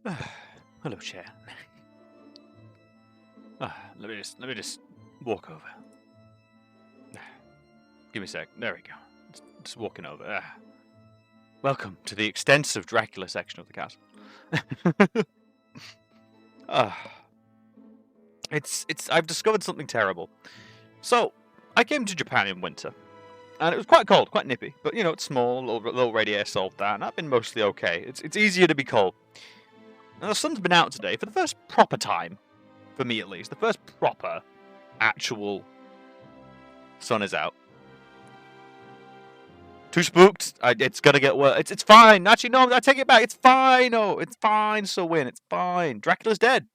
Hello, chair. Let me just walk over. Give me a sec. There we go. Just walking over. Welcome to the extensive Dracula section of the castle. I've discovered something terrible. So, I came to Japan in winter, and it was quite cold, quite nippy. But you know, it's small, little radiator solved that, and I've been mostly okay. It's easier to be cold. And the sun's been out today for the first proper time, for me at least. The first proper, actual sun is out. Too spooked. It's gonna get worse. It's fine. Actually, no, I take it back. It's fine. Oh, it's fine, So Win. It's fine. Dracula's dead.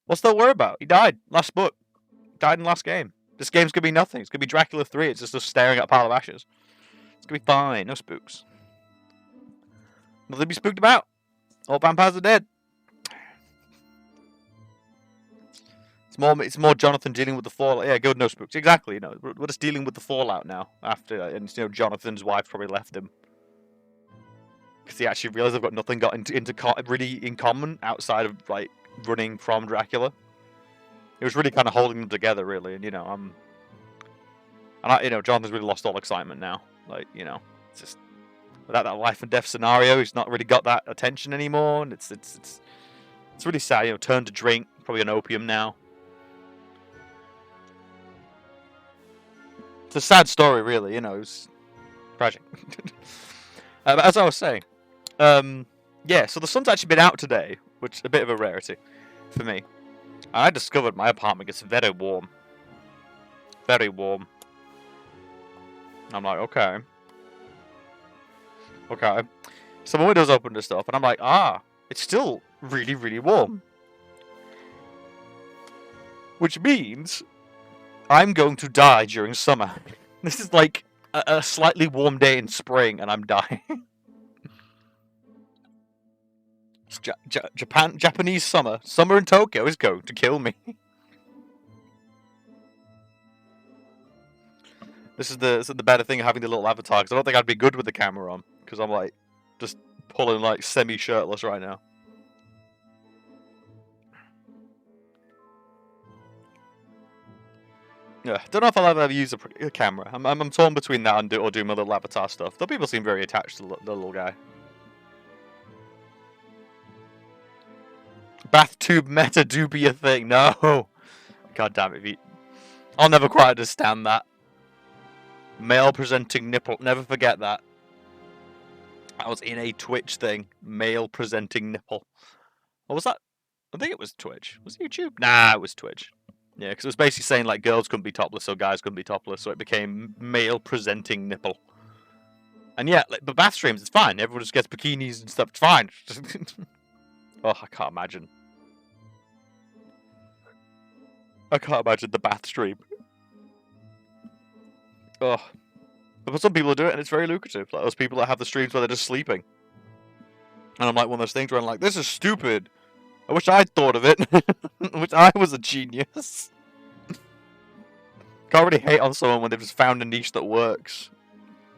What's there to worry about? He died. Last book. Died in the last game. This game's gonna be nothing. It's gonna be Dracula 3. It's just us staring at a pile of ashes. It's gonna be fine. No spooks. Nothing to be spooked about. All vampires are dead. It's more Jonathan dealing with the fallout. Yeah, good, no spooks. Exactly. You know, we're just dealing with the fallout now. After, and you know, Jonathan's wife probably left him because he actually realized they've got nothing really in common outside of like running from Dracula. It was really kind of holding them together, really. And you know, Jonathan's really lost all excitement now. Like, you know, it's just without that life and death scenario, he's not really got that attention anymore, and it's really sad. You know, turned to drink, probably an opium now. It's a sad story, really. You know, it's tragic. But as I was saying, yeah. So the sun's actually been out today, which is a bit of a rarity for me. And I discovered my apartment gets very warm. Very warm. I'm like, okay. So my window's open to stuff, and I'm like, it's still really, really warm. Which means I'm going to die during summer. This is like a slightly warm day in spring, and I'm dying. Japanese summer. Summer in Tokyo is going to kill me. This is the better thing of having the little avatar, because I don't think I'd be good with the camera on, because I'm like just pulling like semi-shirtless right now. Yeah, don't know if I'll ever use a camera. I'm torn between that and do my little avatar stuff. Though people seem very attached to the little guy. Bath tube meta do be a thing. No, god damn it, I'll never quite understand that. Male presenting nipple. Never forget that. I was in a Twitch thing. Male presenting nipple. What was that? I think it was Twitch. Was it YouTube? Nah, it was Twitch. Yeah, because it was basically saying like girls couldn't be topless, so guys couldn't be topless, so it became male presenting nipple. And yeah, like, but bath streams, it's fine. Everyone just gets bikinis and stuff. It's fine. Oh, I can't imagine. I can't imagine the bath stream. Oh. But some people do it, and it's very lucrative. Like those people that have the streams where they're just sleeping. And I'm like one of those things where I'm like, this is stupid. I wish I'd thought of it. I wish I was a genius. Can't really hate on someone when they've just found a niche that works.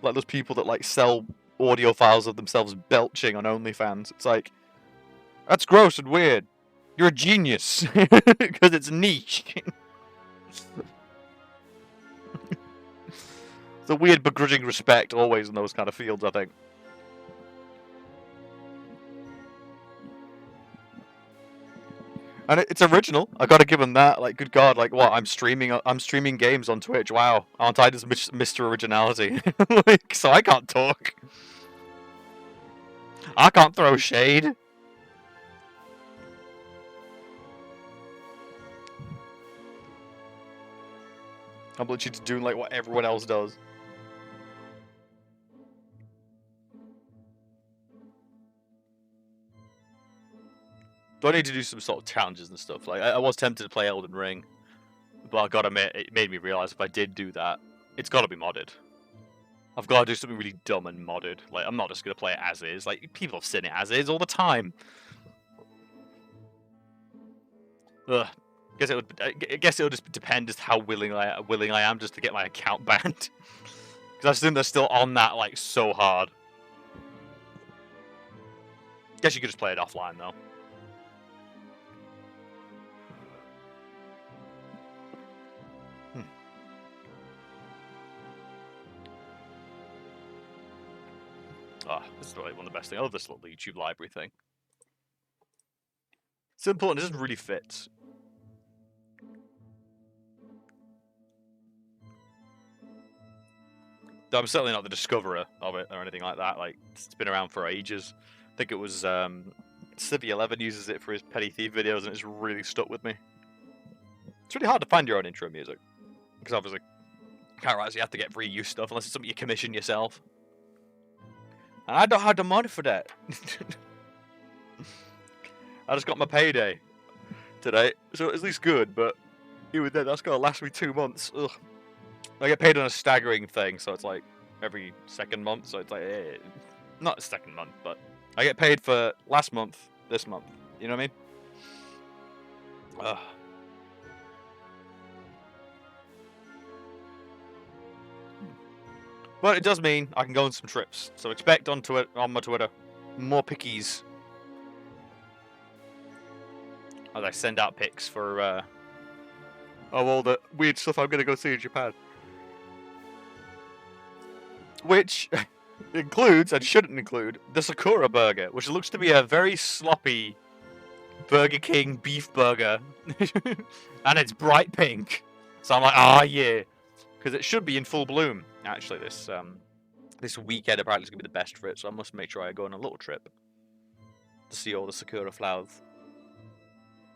Like those people that like sell audio files of themselves belching on OnlyFans. It's like, that's gross and weird. You're a genius. Because it's niche. It's a weird begrudging respect always in those kind of fields, I think. And it's original. I gotta give him that. Like, good God, like what? I'm streaming games on Twitch. Wow, aren't I just Mr. Originality? Like, so I can't talk. I can't throw shade. I'm literally just doing like what everyone else does. Do I need to do some sort of challenges and stuff? Like, I was tempted to play Elden Ring, but I gotta admit, it made me realize if I did do that, it's gotta be modded. I've gotta do something really dumb and modded. Like, I'm not just gonna play it as is. Like, people have seen it as is all the time. Ugh. I guess it would just depend just how willing I am just to get my account banned. Because I assume they're still on that like so hard. Guess you could just play it offline though. That's really one of the best things. I love this little YouTube library thing. Simple and it doesn't really fit. Though I'm certainly not the discoverer of it or anything like that. Like, it's been around for ages. I think it was Civvy11 uses it for his Petty Thief videos, and it's really stuck with me. It's really hard to find your own intro music, because obviously, you have to get reuse stuff unless it's something you commission yourself. And I don't have the money for that. I just got my payday today, so it's at least good. But even then, that's gonna last me 2 months. Ugh. I get paid on a staggering thing, so it's like every second month. So it's like not second month, but I get paid for last month, this month. You know what I mean? Ugh. But it does mean I can go on some trips. So expect on my Twitter more pickies as I send out pics for of all the weird stuff I'm gonna go see in Japan. Which includes, and shouldn't include, the Sakura burger, which looks to be a very sloppy Burger King beef burger. And it's bright pink. So I'm like, ah, yeah. Because it should be in full bloom, actually, this weekend apparently is going to be the best for it, so I must make sure I go on a little trip to see all the Sakura flowers.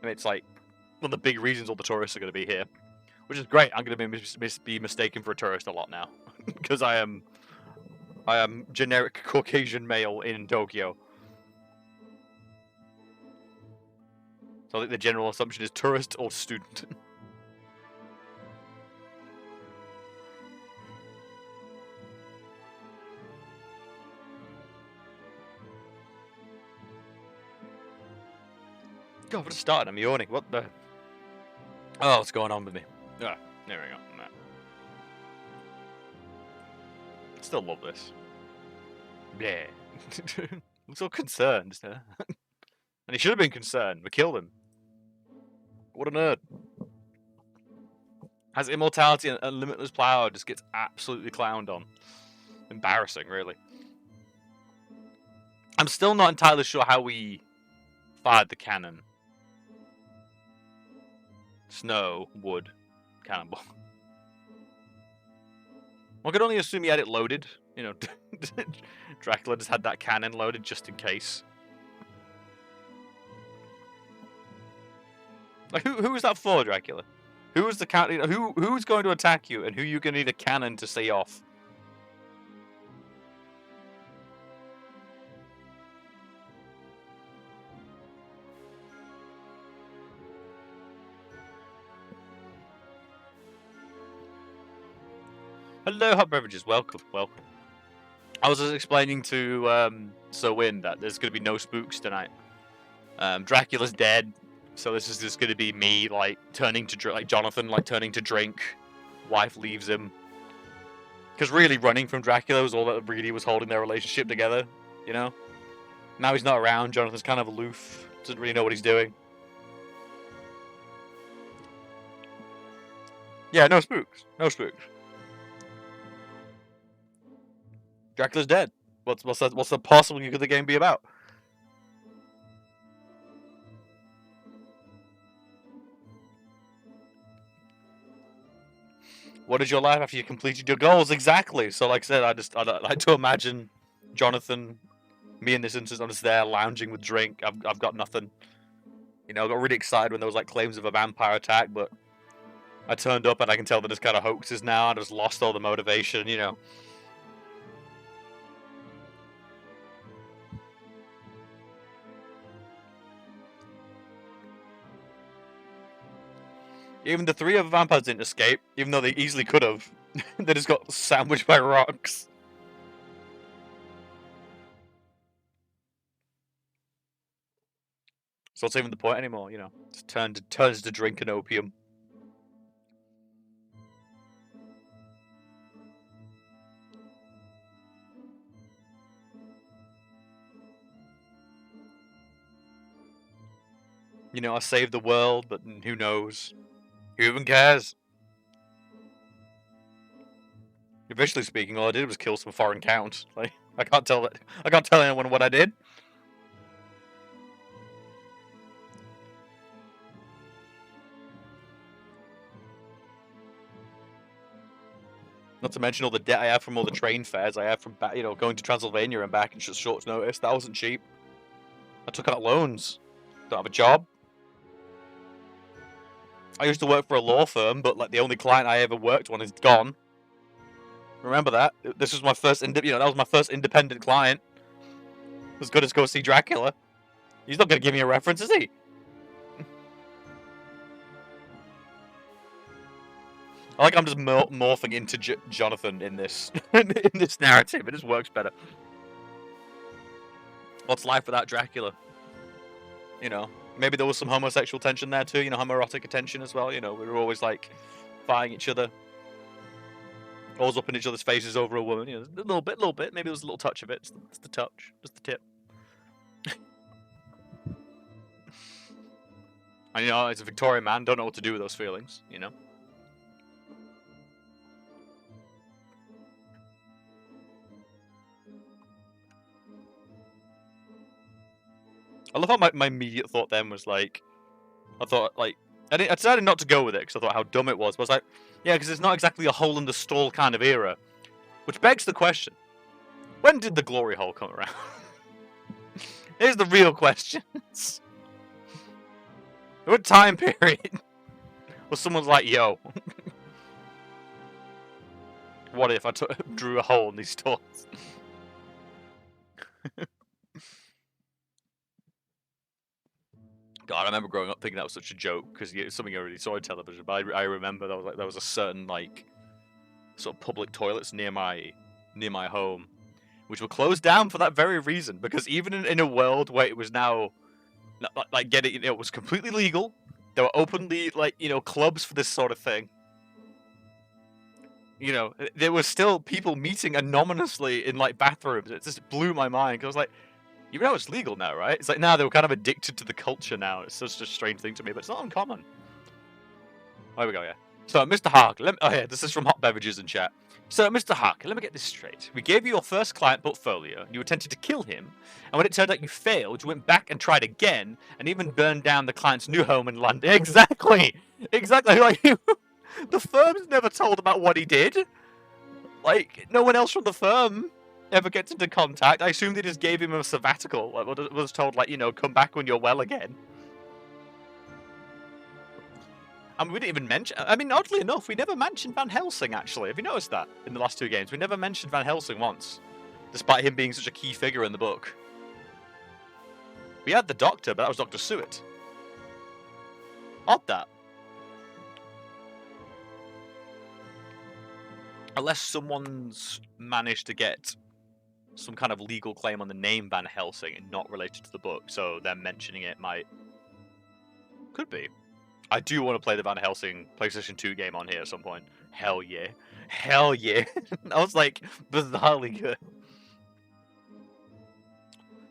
I mean, it's like one of the big reasons all the tourists are going to be here. Which is great. I'm going to be mistaken for a tourist a lot now. Because I am generic Caucasian male in Tokyo. So I think the general assumption is tourist or student. God, what a start. I'm yawning. What the... Oh, what's going on with me? Ah, there we go. Nah. Still love this. Yeah. I'm so concerned. And he should have been concerned. We killed him. What a nerd. Has immortality and limitless power, just gets absolutely clowned on. Embarrassing, really. I'm still not entirely sure how we fired the cannon. Snow, wood, cannonball. One could only assume he had it loaded. You know, Dracula just had that cannon loaded just in case. Like, who is that for, Dracula? Who is the cannon? Who's going to attack you, and who you gonna need a cannon to see off? Hello, Hot Beverages. Welcome, welcome. I was just explaining to Sir Win that there's going to be no spooks tonight. Dracula's dead, so this is just going to be me, like, turning to like Jonathan, like turning to drink. Wife leaves him. Because really, running from Dracula was all that really was holding their relationship together, you know? Now he's not around, Jonathan's kind of aloof, doesn't really know what he's doing. Yeah, no spooks. No spooks. Dracula's dead. What's the possibility could the game be about? What is your life after you completed your goals? Exactly. So, like I said, I like to imagine Jonathan, me in this instance, I'm just there lounging with drink. I've got nothing. You know, I got really excited when there was like claims of a vampire attack, but I turned up and I can tell that it's kind of hoaxes now. I just lost all the motivation. You know. Even the three other vampires didn't escape, even though they easily could have. They just got sandwiched by rocks. So what's even the point anymore, you know? It's turns to drink and opium. You know, I saved the world, but who knows? Who even cares? Officially speaking, all I did was kill some foreign count. Like, I can't tell anyone what I did. Not to mention all the debt I have from all the train fares I have from going to Transylvania and back in just short notice. That wasn't cheap. I took out loans. Don't have a job. I used to work for a law firm, but like the only client I ever worked on is gone. Remember that? This was my first, that was my first independent client. As good as go see Dracula. He's not gonna give me a reference, is he? I like I'm just morphing into Jonathan in this in this narrative. It just works better. What's life without Dracula? Maybe there was some homosexual tension there too. Homoerotic tension as well. We were always like fighting each other, always up in each other's faces over a woman. A little bit. Maybe there was a little touch of it. Just the touch, just the tip. And as a Victorian man, don't know what to do with those feelings. I love how my immediate thought then was like, I decided not to go with it because I thought how dumb it was. But I was like, yeah, because it's not exactly a hole in the stall kind of era. Which begs the question, when did the glory hole come around? Here's the real questions. What time period was someone's like, yo, what if I drew a hole in these stalls? God, I remember growing up thinking that was such a joke because it's something I already saw on television. But I remember there was a certain like sort of public toilets near my home, which were closed down for that very reason. Because even in a world where it was now like it was completely legal, there were openly clubs for this sort of thing. There were still people meeting anonymously in like bathrooms. It just blew my mind because I was like, you know it's legal now, right? It's like, they were kind of addicted to the culture now. It's such a strange thing to me, but it's not uncommon. There we go, yeah. So, Mr. Hark, this is from Hot Beverages in chat. So, Mr. Hark, let me get this straight. We gave you your first client portfolio, and you attempted to kill him, and when it turned out you failed, you went back and tried again, and even burned down the client's new home in London. Exactly! Exactly! Like, the firm's never told about what he did. Like, no one else from the firm ever gets into contact. I assume they just gave him a sabbatical. Like, was told, like, come back when you're well again. I mean, we didn't even mention... I mean, oddly enough, we never mentioned Van Helsing, actually. Have you noticed that in the last two games? We never mentioned Van Helsing once, despite him being such a key figure in the book. We had the Doctor, but that was Dr. Seward. Odd that. Unless someone's managed to get some kind of legal claim on the name Van Helsing and not related to the book, so them mentioning it might... Could be. I do want to play the Van Helsing PlayStation 2 game on here at some point. Hell yeah. Hell yeah. That was like bizarrely good.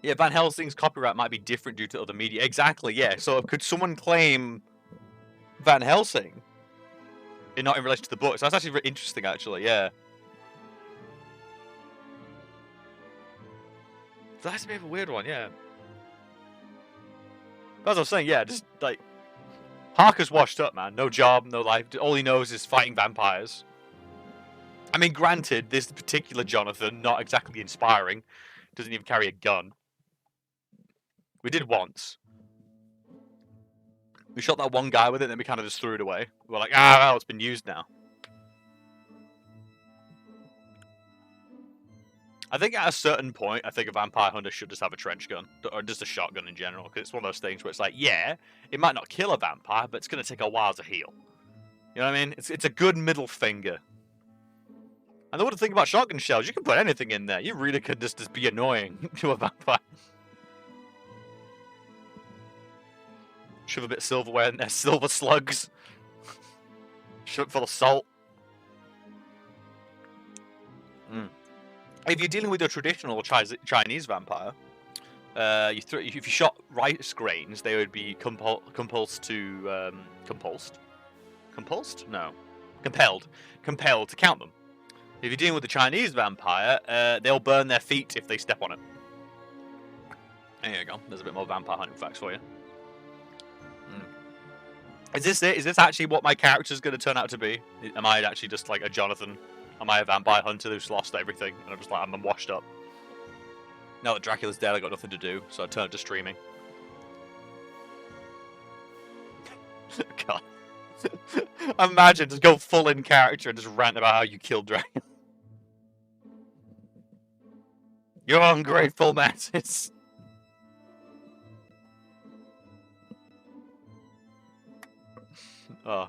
Yeah, Van Helsing's copyright might be different due to other media. Exactly, yeah. So could someone claim Van Helsing? Not in relation to the books. That's actually very interesting, actually, yeah. That's a bit of a weird one, yeah. As I was saying, yeah, just, like... Harker's washed up, man. No job, no life. All he knows is fighting vampires. I mean, granted, this particular Jonathan, not exactly inspiring. Doesn't even carry a gun. We did once. We shot that one guy with it, and then we kind of just threw it away. We're like, well, it's been used now. I think at a certain point, I think a vampire hunter should just have a trench gun. Or just a shotgun in general. Because it's one of those things where it's like, yeah, it might not kill a vampire, but it's going to take a while to heal. You know what I mean? It's a good middle finger. And the other thing about shotgun shells, you can put anything in there. You really could just be annoying to a vampire. Shove a bit of silverware in there, silver slugs. Shove it full of salt. If you're dealing with a traditional Chinese vampire, if you shot rice grains, they would be compelled to count them. If you're dealing with the Chinese vampire, they'll burn their feet if they step on it. There you go. There's a bit more vampire hunting facts for you. Is this it? Is this actually what my character's going to turn out to be? Am I actually just like a Jonathan? Am I a vampire hunter who's lost everything? And I'm just like, I'm washed up. Now that Dracula's dead, I got nothing to do, so I turned to streaming. God. Imagine, just go full in character and just rant about how you killed Dracula. You ungrateful masses. Oh.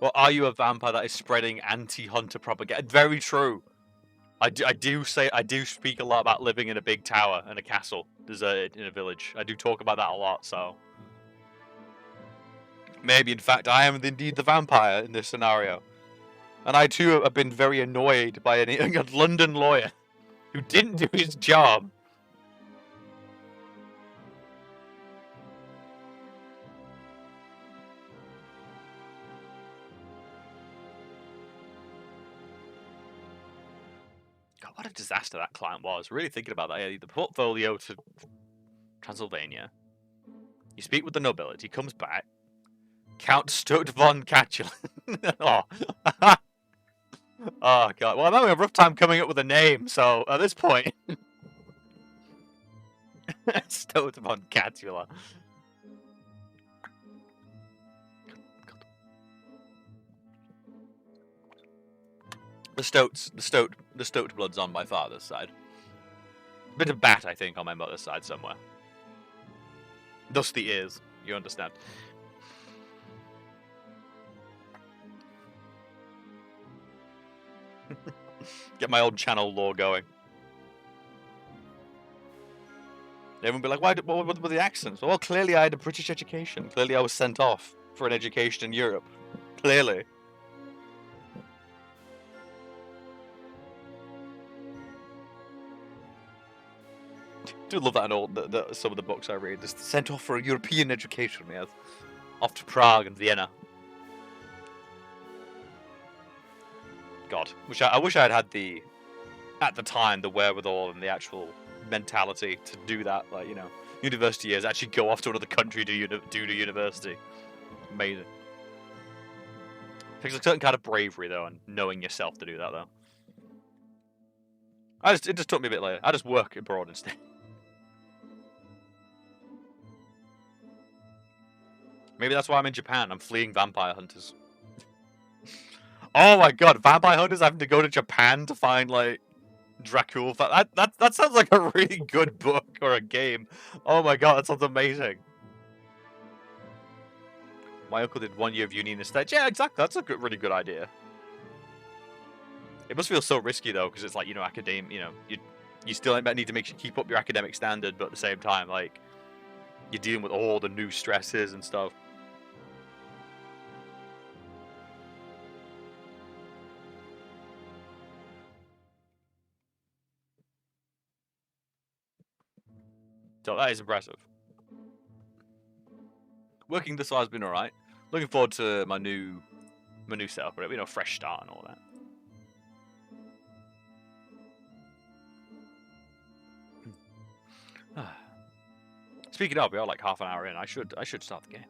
Well, are you a vampire that is spreading anti-hunter propaganda? Very true. I do speak a lot about living in a big tower and a castle deserted in a village. I do talk about that a lot, so maybe in fact I am indeed the vampire in this scenario. And I too have been very annoyed by a London lawyer who didn't do his job. God, what a disaster that client was. Really thinking about that. Yeah, the portfolio to Transylvania. You speak with the nobility. He comes back. Count Stutt von Catullin. Oh. Oh, God. Well, I'm having a rough time coming up with a name, so at this point... Stutt von Catullin. The Stoat blood's on my father's side. Bit of bat, I think, on my mother's side somewhere. Thus the ears, you understand. Get my old channel lore going. Everyone be like, what were the accents? Well, clearly I had a British education. Clearly I was sent off for an education in Europe. Clearly. I do love that in all some of the books I read. Just sent off for a European education, yes. Off to Prague and Vienna. God, I wish I had had at the time, the wherewithal and the actual mentality to do that. Like, you know, university years, actually go off to another country to do the university. Amazing. Takes a certain kind of bravery though, and knowing yourself to do that though. It just took me a bit later. I just work abroad instead. Maybe that's why I'm in Japan. I'm fleeing vampire hunters. Oh my god, vampire hunters having to go to Japan to find like Dracula. That sounds like a really good book or a game. Oh my god, that sounds amazing. My uncle did 1 year of uni in the States. Yeah, exactly. That's a really good idea. It must feel so risky though, because it's like, you know, you know, you still need to keep up your academic standard, but at the same time, like, you're dealing with all the new stresses and stuff. So that is impressive. Working this far has been alright. Looking forward to my new setup, you know, fresh start and all that. Speaking of, we are like half an hour in. I should start the game.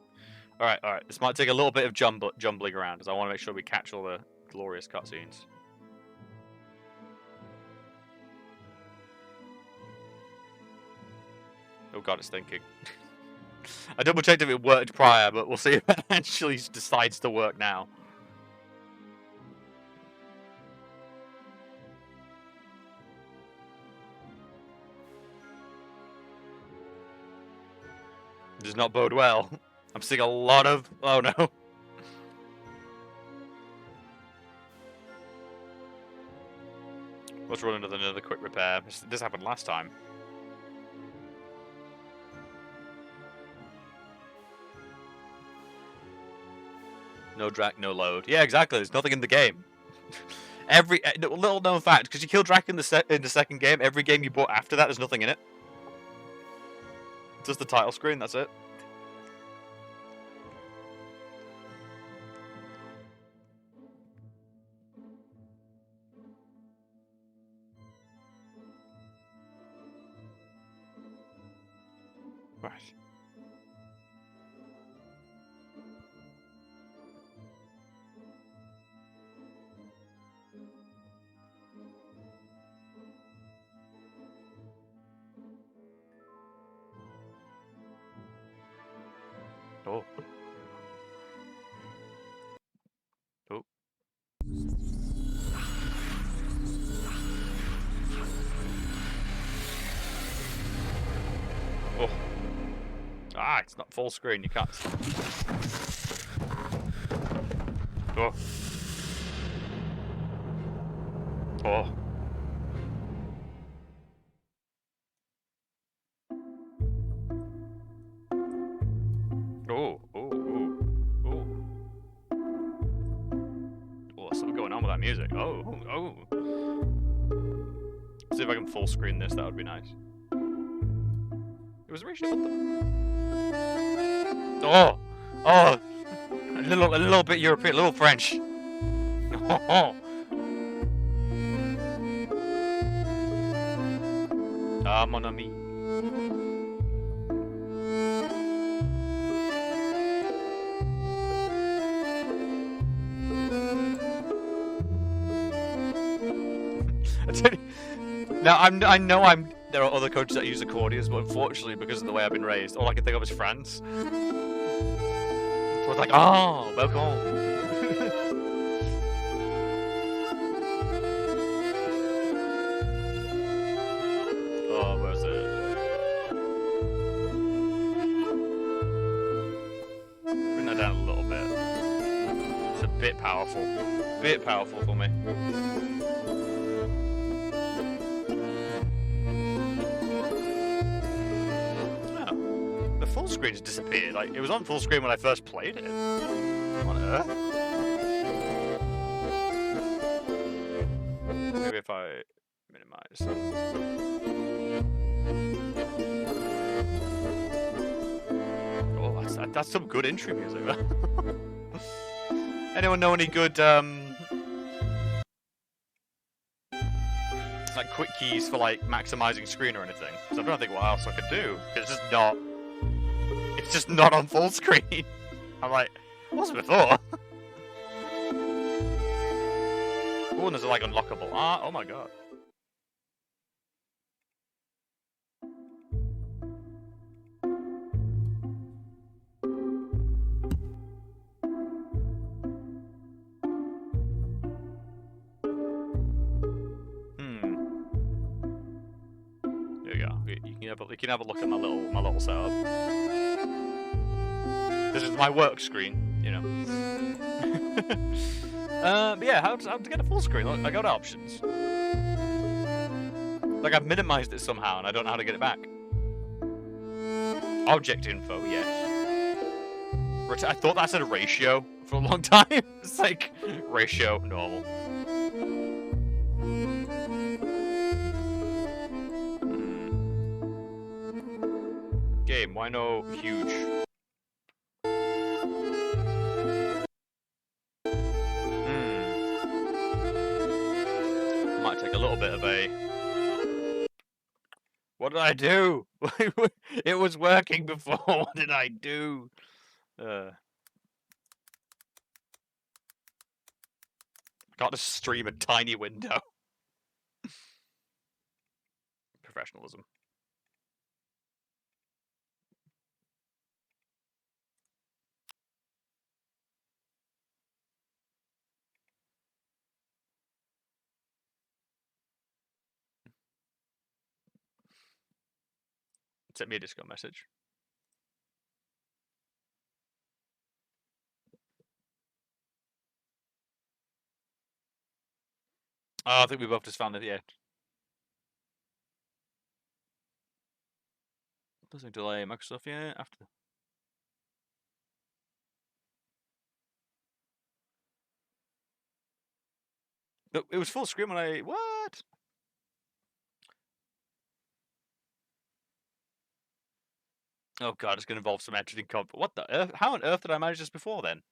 All right. This might take a little bit of jumbling around, because I want to make sure we catch all the glorious cutscenes. Oh god, it's thinking. I double checked if it worked prior, but we'll see if it actually decides to work now. Does not bode well. I'm seeing a lot of... Oh no. Let's run another quick repair. This happened last time. No Drac, no load. Yeah, exactly. There's nothing in the game. Little known fact, because you kill Drac in the second game, every game you bought after that, there's nothing in it. Just the title screen, that's it. Right. Oh. Oh. Oh. Ah, it's not full screen. You can't. Oh. Oh. Oh. Oh. Oh. Oh. Oh, there's something going on with that music. Oh. Oh. Oh. See if I can full screen this. That would be nice. It was ratio. What the? Oh. Oh. A little bit European, a little French. Oh. Ah, mon ami. Now I know there are other coaches that use accordions, but unfortunately, because of the way I've been raised, all I can think of is France. So it's like, oh, welcome. Oh, where's it? Bring that down a little bit. It's a bit powerful. Bit powerful for me. The full screen has disappeared. Like, it was on full screen when I first played it. What on earth? Maybe if I minimize. Oh, that's some good entry music. Anyone know any good like quick keys for like maximizing screen or anything? Because I'm trying to think what else I could do. It's just not. It's just not on full screen. I'm like, what's before? Oh, and there's like unlockable. Ah, oh my god. There we go. You can have a look at my little setup. This is my work screen, you know. But yeah, how to get a full screen? Look, I go to options. Like I've minimized it somehow, and I don't know how to get it back. Object info, yes. I thought that said ratio for a long time. It's like ratio normal. Game, why no huge? Might take a little bit of a. What did I do? It was working before. What did I do? Got to stream a tiny window. Professionalism. Sent me a Discord message. Oh, I think we both just found it, yeah. Doesn't delay Microsoft, yeah, after. No, it was full screen when I. What? Oh god, it's going to involve some editing code. What the earth? How on earth did I manage this before then?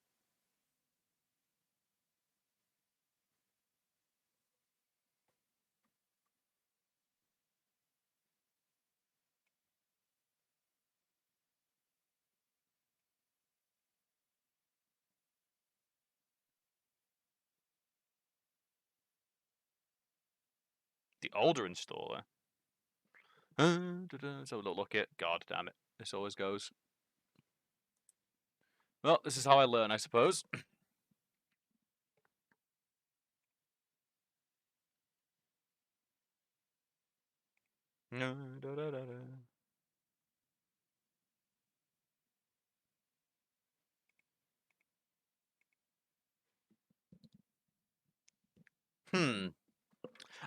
the older installer. Let's have a look at. God damn it. This always goes. Well, this is how I learn, I suppose.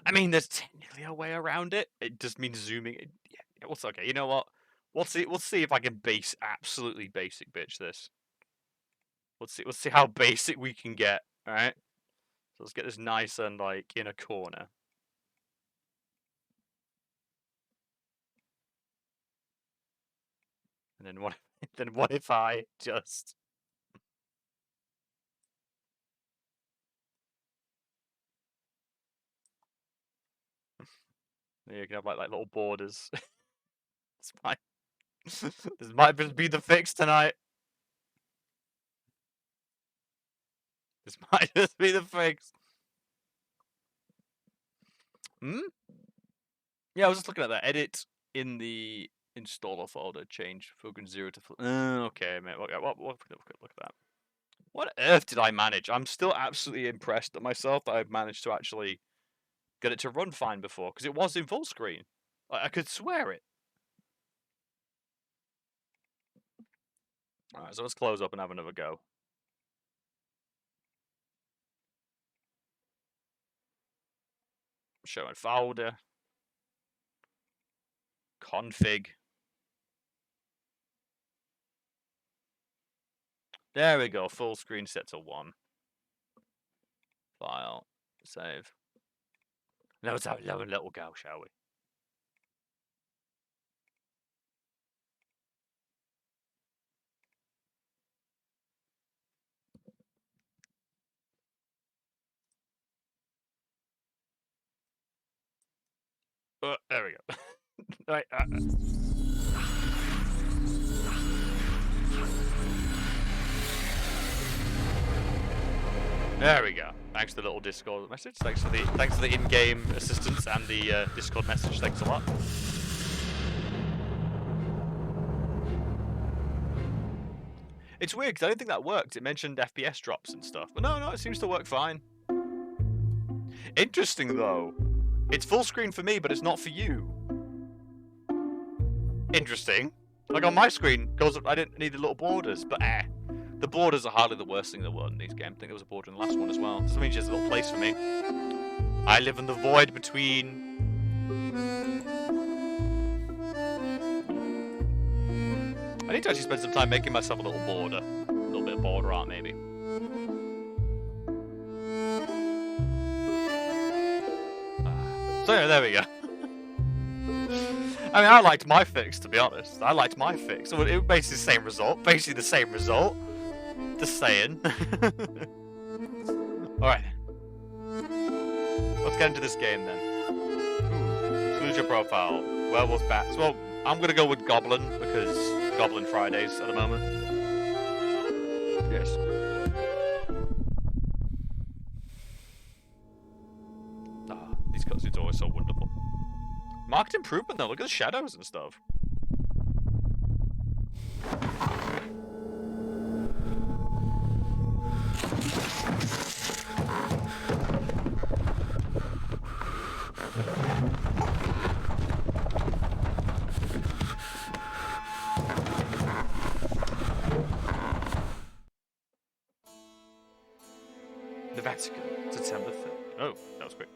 I mean, there's technically a way around it. It just means zooming. Yeah, what's okay? You know what? We'll see if I can absolutely basic bitch this. Let's see how basic we can get. All right. So let's get this nice and like in a corner. And then what? Then what if I just? You can have like little borders. This might just be the fix tonight. This might just be the fix. Yeah, I was just looking at that. Edit in the installer folder. Change focus 0 to. Okay, mate. Look at that. What on earth did I manage? I'm still absolutely impressed at myself that I've managed to actually get it to run fine before, because it was in full screen. I could swear it. Alright, so let's close up and have another go. Show and folder. Config. There we go. Full screen set to 1. File. Save. Now let's have a little go, shall we? There we go. Right. There we go. Thanks for the little Discord message. Thanks for the in-game assistance and the Discord message. Thanks a lot. It's weird because I don't think that worked. It mentioned FPS drops and stuff, but no, it seems to work fine. Interesting though. It's full screen for me, but it's not for you. Interesting. Like on my screen, I didn't need the little borders, but the borders are hardly the worst thing in the world in these games. I think there was a border in the last one as well. Doesn't mean there's a little place for me. I live in the void between. I need to actually spend some time making myself a little border. A little bit of border art, maybe. So yeah, there we go. I mean, I liked my fix, to be honest. I liked my fix. It was basically the same result. Basically the same result. Just saying. Alright. Let's get into this game then. Choose your profile. Werewolf bats. Well, I'm gonna go with Goblin, because Goblin Fridays at the moment. Yes. These cutscenes are always so wonderful. Marked improvement though, look at the shadows and stuff. The Vatican, September 3rd. Oh, that was quick.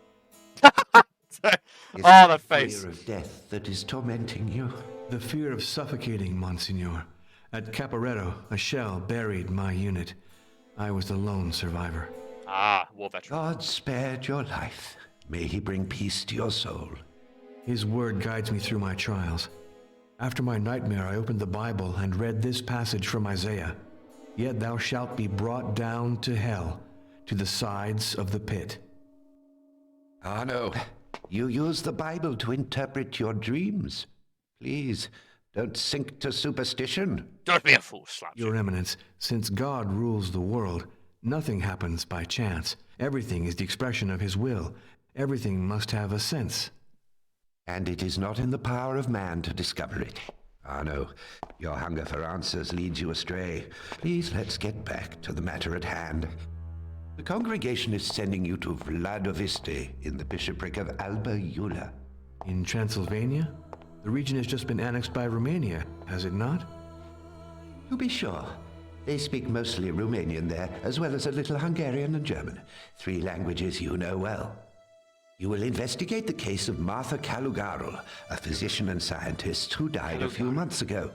Oh, that face. Fear of death that is tormenting you? The fear of suffocating, Monsignor. At Caporetto, a shell buried my unit. I was the lone survivor. Ah, war veteran. God spared your life. May he bring peace to your soul. His word guides me through my trials. After my nightmare, I opened the Bible and read this passage from Isaiah. Yet thou shalt be brought down to hell, to the sides of the pit. Ah, no. You use the Bible to interpret your dreams. Please, don't sink to superstition. Don't be a fool, slap Your Eminence, since God rules the world, nothing happens by chance. Everything is the expression of his will, Everything must have a sense. And it is not in the power of man to discover it. Ah, no. Your hunger for answers leads you astray. Please, let's get back to the matter at hand. The congregation is sending you to Vladoviste in the bishopric of Alba Iula. In Transylvania? The region has just been annexed by Romania, has it not? To be sure. They speak mostly Romanian there, as well as a little Hungarian and German. 3 languages you know well. You will investigate the case of Martha Calugarul, a physician and scientist who died a few months ago.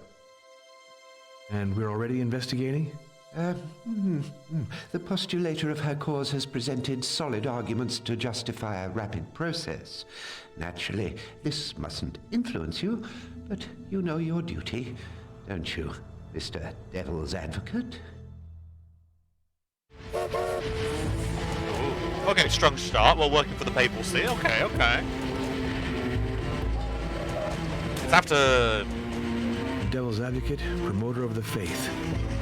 And we're already investigating? The postulator of her cause has presented solid arguments to justify a rapid process. Naturally, this mustn't influence you, but you know your duty, don't you, Mr. Devil's Advocate? Okay, strong start. We're working for the papal see. Okay, okay. It's after... Devil's Advocate, promoter of the faith.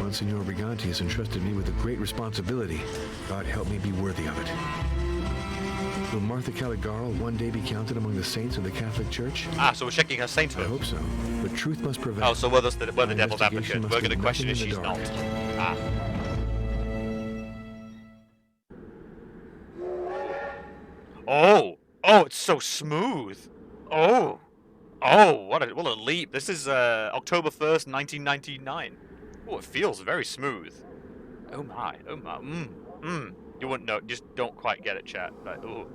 Monsignor Briganti has entrusted me with a great responsibility. God help me be worthy of it. Will Martha Caligaro one day be counted among the saints of the Catholic Church? Ah, so we're checking her I sainthood. hope so, but truth must prevail. Oh, so we're the My devil's investigation advocate. must We're going to leave question if nothing in she's the not. dark. Ah. Oh, it's so smooth. Oh, what a leap. This is October 1st, 1999. Oh, it feels very smooth. Oh my. You wouldn't know. Just don't quite get it, chat. Like, ooh.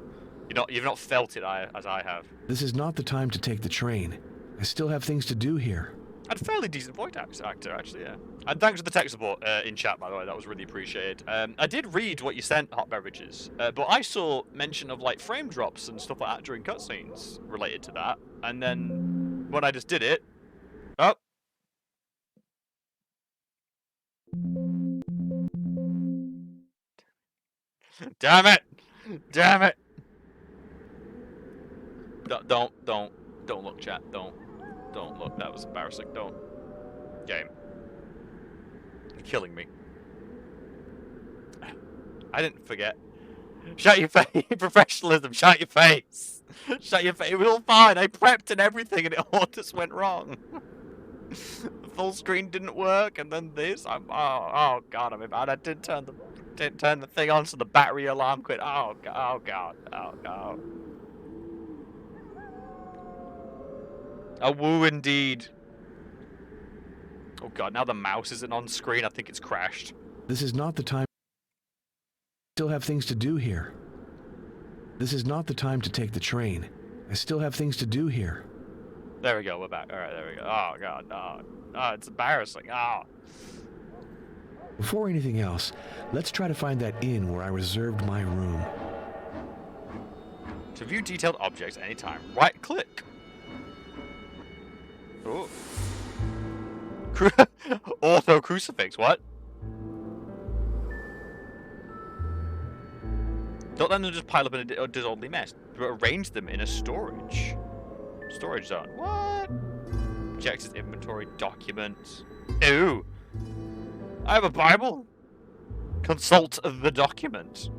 You've not felt it as I have. This is not the time to take the train. I still have things to do here. I had a fairly decent voice actor, actually, yeah. And thanks for the tech support in chat, by the way. That was really appreciated. I did read what you sent, Hot Beverages, but I saw mention of, like, frame drops and stuff like that during cutscenes related to that. And then when I just did it... Oh! Damn it! Damn it! Don't look, chat. Don't look. That was embarrassing. Don't. Game. You're killing me. I didn't forget. Shut your face. Professionalism. Shut your face. Shut your face. It was all fine. I prepped and everything, and it all just went wrong. The full screen didn't work, and then this. Oh god, I'm bad. I didn't turn the thing on, so the battery alarm quit. Oh god. A woo indeed. Oh god, now the mouse isn't on screen. I think it's crashed. This is not the time. I still have things to do here. This is not the time to take the train. I still have things to do here. There we go, we're back. Alright, there we go. Oh god, no. Oh, it's embarrassing. Oh. Before anything else, let's try to find that inn where I reserved my room. To view detailed objects anytime, right click. Oh. Auto crucifix, what? Don't let them just pile up in a disorderly mess, but arrange them in a storage zone. What? Checks his inventory, documents. Ooh. I have a Bible. Consult the document.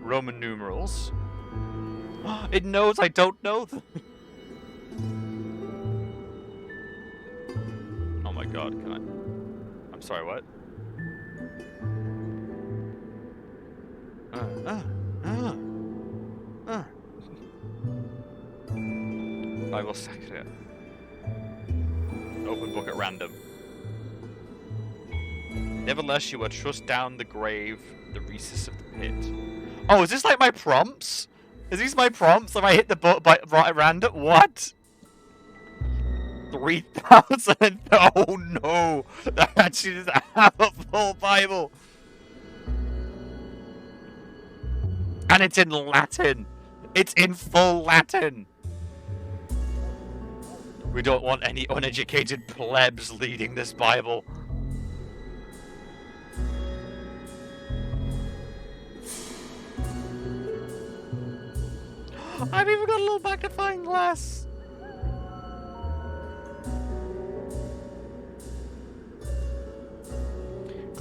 Roman numerals. It knows I don't know them. Oh my god, can I... I'm sorry, what? Bible secret. Open book at random. Nevertheless, you will trust down the grave, the recess of the pit. Oh, is this like my prompts? Is these my prompts if I hit the book right at random? What? 3,000? Oh no! That actually doesn't have a full Bible! And it's in Latin! It's in full Latin! We don't want any uneducated plebs leading this Bible. I've even got a little magnifying glass!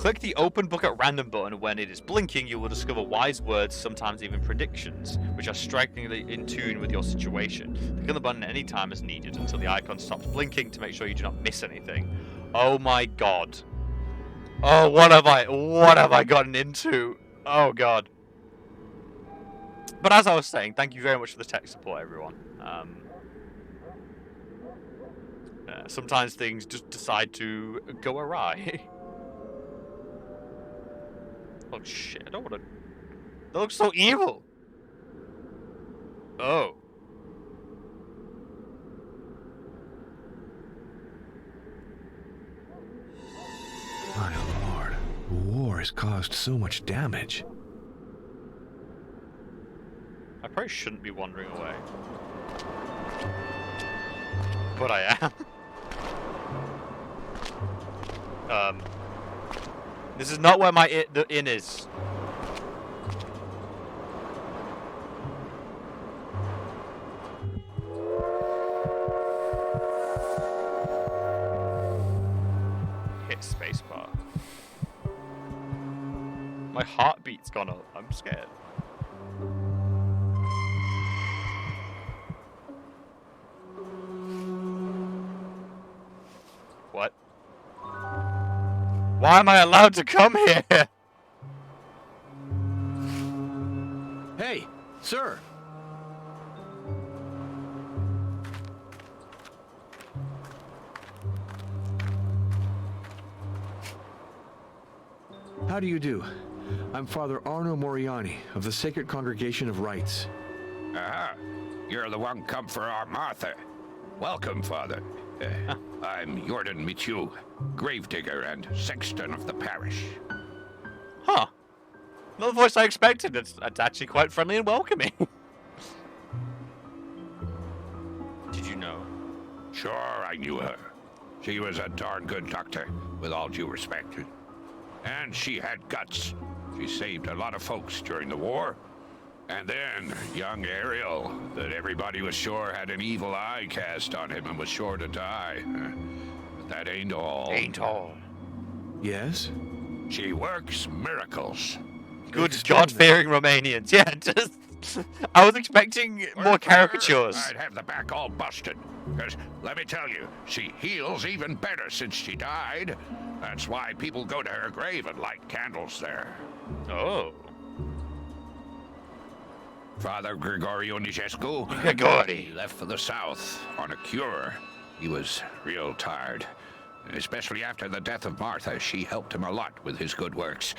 Click the Open Book at Random button. When it is blinking, you will discover wise words, sometimes even predictions, which are strikingly in tune with your situation. Click on the button at any time as needed until the icon stops blinking to make sure you do not miss anything. Oh my god. Oh, what have I gotten into? Oh god. But as I was saying, thank you very much for the tech support, everyone. Sometimes things just decide to go awry. Oh shit, I don't want to... That looks so evil! Oh. My lord, war has caused so much damage. I probably shouldn't be wandering away. But I am. This is not where the inn is. Hit spacebar. My heartbeat's gone up. I'm scared. What? Why am I allowed to come here? Hey, sir! How do you do? I'm Father Arno Moriani of the Sacred Congregation of Rites. Ah, you're the one come for our Martha. Welcome, Father. I'm Jordan Michu, gravedigger and sexton of the parish. Huh. Not the voice I expected. It's actually quite friendly and welcoming. Did you know? Sure, I knew her. She was a darn good doctor, with all due respect. And she had guts. She saved a lot of folks during the war. And then, young Ariel, that everybody was sure had an evil eye cast on him and was sure to die. But that ain't all. Ain't all. Yes? She works miracles. Good God-fearing Romanians. Yeah, just... I was expecting more caricatures. I'd have the back all busted. Because, let me tell you, she heals even better since she died. That's why people go to her grave and light candles there. Oh. Father Gregorio Nijescu, Grigori. he left for the south on a cure. He was real tired. Especially after the death of Martha, she helped him a lot with his good works.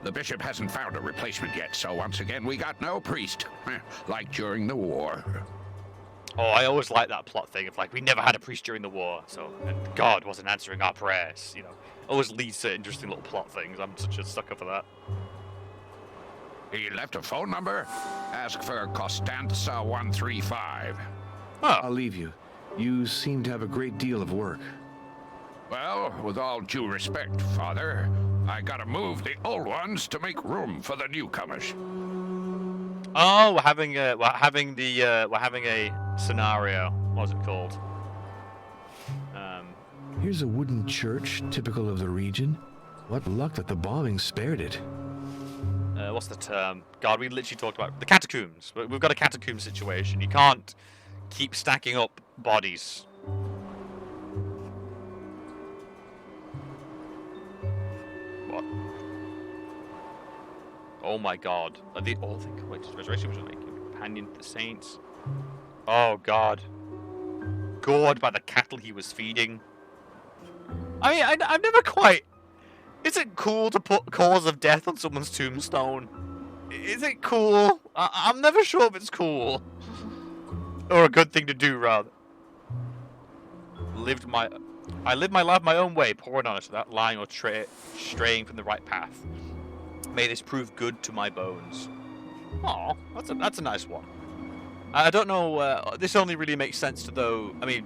The bishop hasn't found a replacement yet, so once again we got no priest, like during the war. Oh, I always like that plot thing of like, we never had a priest during the war, so and God wasn't answering our prayers, you know. Always leads to interesting little plot things. I'm such a sucker for that. He left a phone number. Ask for Costanza 135. Huh. I'll leave you. You seem to have a great deal of work. Well, with all due respect, Father, I gotta move the old ones to make room for the newcomers. Oh, we're having a scenario. What's it called? Here's a wooden church, typical of the region. What luck that the bombing spared it. What's the term? God, we literally talked about the catacombs. We've got a catacomb situation. You can't keep stacking up bodies. What? Oh my God! Wait, resurrection was like companion to the saints. Oh God! Gored by the cattle he was feeding. I mean, I've never quite. Is it cool to put cause of death on someone's tombstone? Is it cool? I'm never sure if it's cool. Or a good thing to do, rather. I lived my life my own way, pouring on it without lying or straying from the right path. May this prove good to my bones. Aw, that's a nice one. I don't know, this only really makes sense to those, I mean,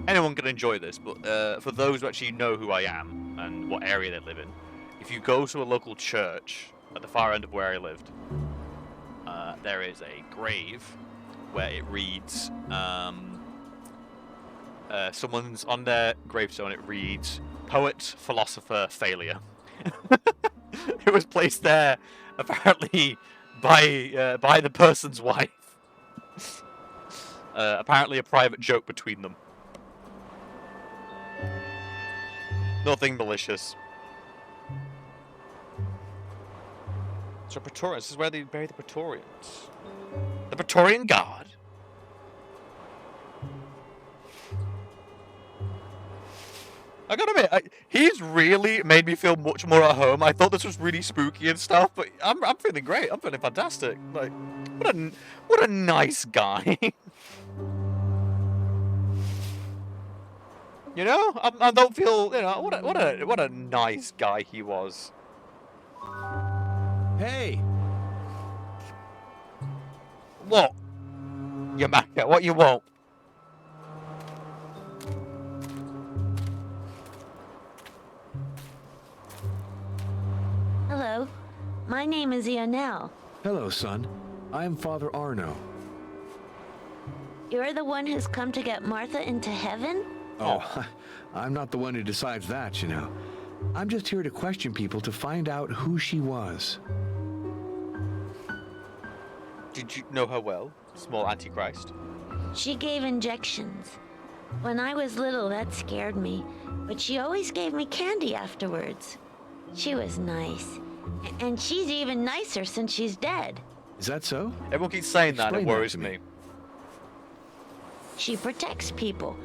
anyone can enjoy this, but for those who actually know who I am and what area they live in, if you go to a local church at the far end of where I lived, there is a grave where it reads, someone's on their gravestone, it reads, poet, philosopher, failure. It was placed there, apparently, by the person's wife. Apparently a private joke between them. Nothing malicious. So Praetorians, this is where they bury the Praetorians. The Praetorian Guard? I gotta admit, he's really made me feel much more at home. I thought this was really spooky and stuff, but I'm feeling great. I'm feeling fantastic. Like, what a nice guy. You know, I don't feel, you know, what a nice guy he was. Hey! What? You Macca, what you want? Hello, my name is Ionel. Hello, son. I am Father Arno. You're the one who's come to get Martha into heaven? Oh, I'm not the one who decides that, you know. I'm just here to question people to find out who she was. Did you know her well? Small Antichrist. She gave injections. When I was little, that scared me, but she always gave me candy afterwards. She was nice. And she's even nicer since she's dead. Is that so? Everyone keeps saying that, it Explain that worries to me. me. She protects people.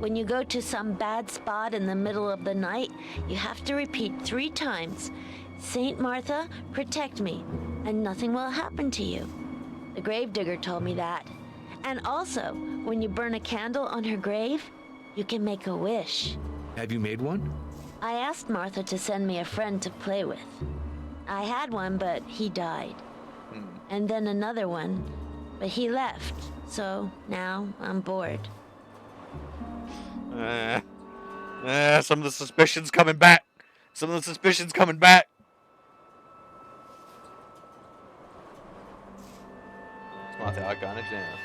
When you go to some bad spot in the middle of the night, you have to repeat 3 times, Saint Martha, protect me, and nothing will happen to you. The gravedigger told me that. And also, when you burn a candle on her grave, you can make a wish. Have you made one? I asked Martha to send me a friend to play with. I had one, but he died. And then another one, but he left. So now I'm bored. Some of the suspicions coming back. Some of the suspicions coming back. I think I got it down.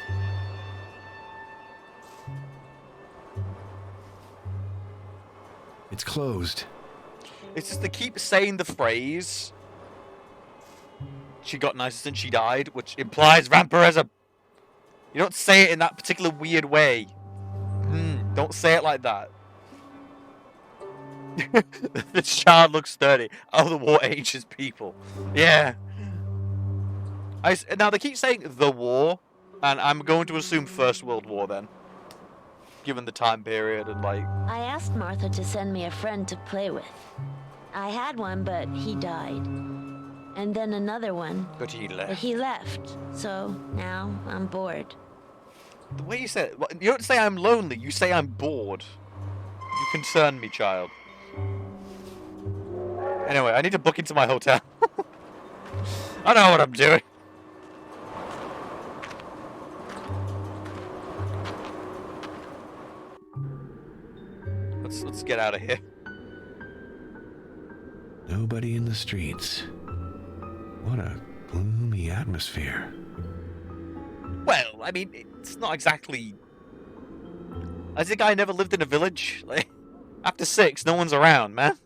It's closed. It's just they keep saying the phrase, she got nicer since she died, which implies vampirism. You don't say it in that particular weird way. Don't say it like that. This child looks 30. Oh, the war ages people. Yeah. Now, they keep saying the war, and I'm going to assume First World War then. Given the time period and, like... I asked Martha to send me a friend to play with. I had one, but he died. And then another one. But he left. But he left. So now I'm bored. The way you said it, you don't say I'm lonely, you say I'm bored. You concern me, child. Anyway, I need to book into my hotel. I know what I'm doing. Let's get out of here. Nobody in the streets. What a gloomy atmosphere. Well, I mean, it's not exactly... As a guy never lived in a village. Like, after 6, no one's around, man.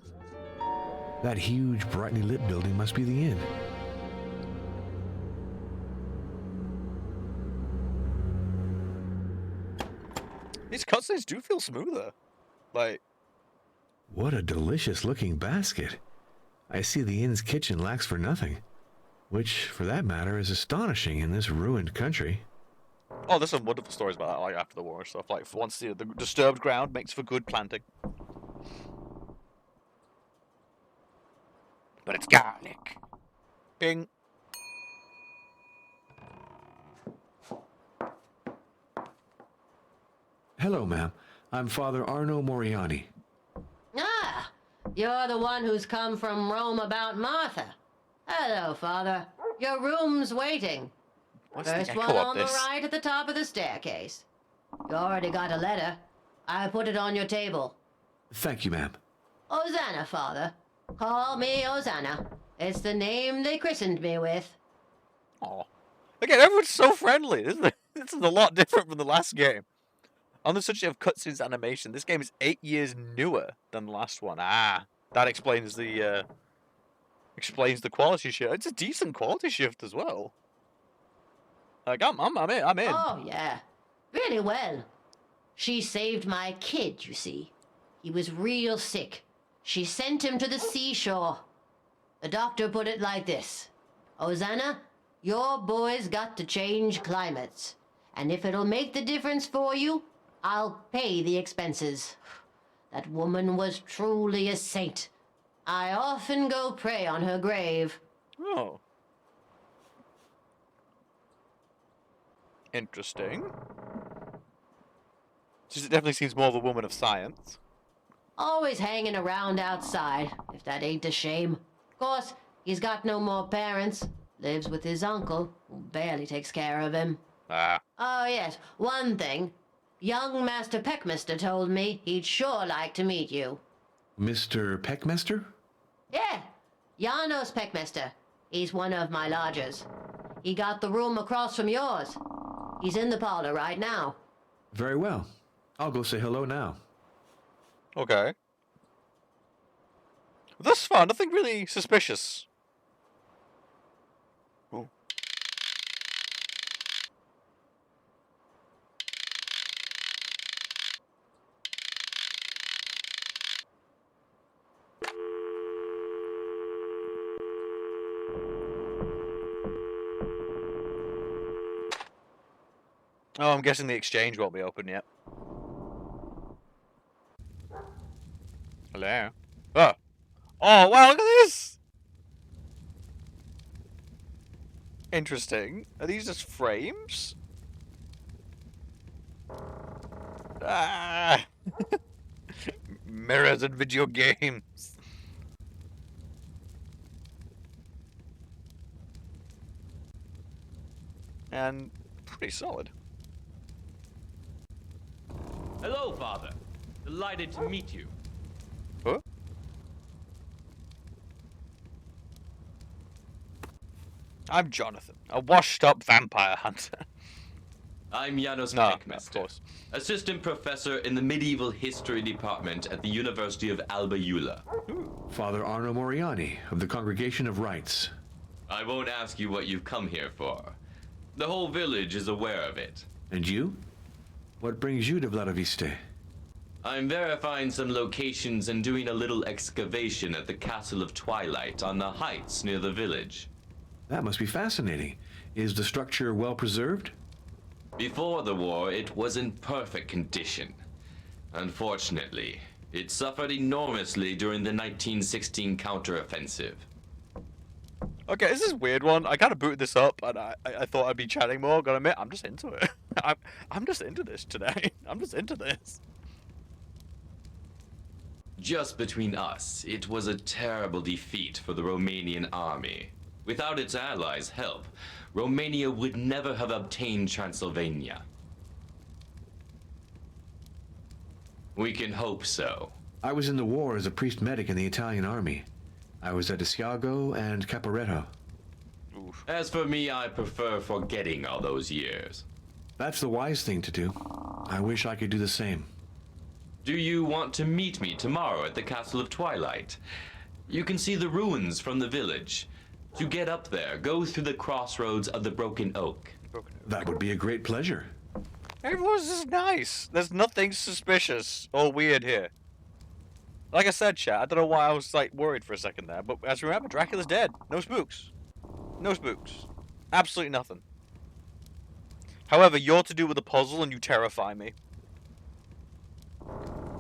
That huge, brightly lit building must be the inn. These cutscenes do feel smoother. Like... What a delicious looking basket. I see the inn's kitchen lacks for nothing. Which, for that matter, is astonishing in this ruined country. Oh, there's some wonderful stories about that, like after the war and stuff. Like, for once, the disturbed ground makes for good planting. But it's garlic. Bing. Hello, ma'am. I'm Father Arno Moriani. Ah, you're the one who's come from Rome about Martha. Hello, Father. Your room's waiting. What's the First echo one of on this? the right at the top of the staircase. You already got a letter. I put it on your table. Thank you, ma'am. Hosanna, Father. Call me Hosanna. It's the name they christened me with. Aw. Again, everyone's so friendly. This is a lot different from the last game. On the subject of cutscenes animation, this game is 8 years newer than the last one. Ah, that explains the Explains the quality shift. It's a decent quality shift as well. Like, I'm in. Oh, yeah. Really well. She saved my kid, you see. He was real sick. She sent him to the seashore. The doctor put it like this. Hosanna, your boy's got to change climates. And if it'll make the difference for you, I'll pay the expenses. That woman was truly a saint. I often go pray on her grave. Oh. Interesting. She definitely seems more of a woman of science. Always hanging around outside, if that ain't a shame. Of course, he's got no more parents. Lives with his uncle, who barely takes care of him. Ah. Oh, yes, one thing. Young Master Peckmaster told me he'd sure like to meet you. Mr. Peckmaster? Yeah, Janos Peckmaster. He's one of my lodgers. He got the room across from yours. He's in the parlor right now. Very well. I'll go say hello now. Okay. Thus far, nothing really suspicious. Oh. Oh, I'm guessing the exchange won't be open yet. Hello? Oh! Oh, wow, look at this! Interesting. Are these just frames? Ah! Mirrors in video games. And pretty solid. Hello, Father. Delighted to meet you. Huh? I'm Jonathan, a washed-up vampire hunter. I'm Janos No, of Peckmaster, course. assistant professor in the medieval history department at the University of Alba Iulia. Father Arno Moriani of the Congregation of Rites. I won't ask you what you've come here for. The whole village is aware of it. And you? What brings you to Vladiviste? I'm verifying some locations and doing a little excavation at the Castle of Twilight on the heights near the village. That must be fascinating. Is the structure well preserved? Before the war, it was in perfect condition. Unfortunately, it suffered enormously during the 1916 counteroffensive. Okay, this is a weird one. I kind of booted this up, and I thought I'd be chatting more. Gotta admit, I'm just into it. I'm just into this today. I'm just into this. Just between us, it was a terrible defeat for the Romanian army. Without its allies' help, Romania would never have obtained Transylvania. We can hope so. I was in the war as a priest medic in the Italian army. I was at Asiago and Caporetto. Oof. As for me, I prefer forgetting all those years. That's the wise thing to do. I wish I could do the same. Do you want to meet me tomorrow at the Castle of Twilight? You can see the ruins from the village. To get up there, go through the crossroads of the Broken Oak. That would be a great pleasure. Everyone's just nice. There's nothing suspicious or weird here. Like I said, chat, I don't know why I was like worried for a second there, but as you remember, Dracula's dead. No spooks. No spooks. Absolutely nothing. However, you're to do with the puzzle and you terrify me.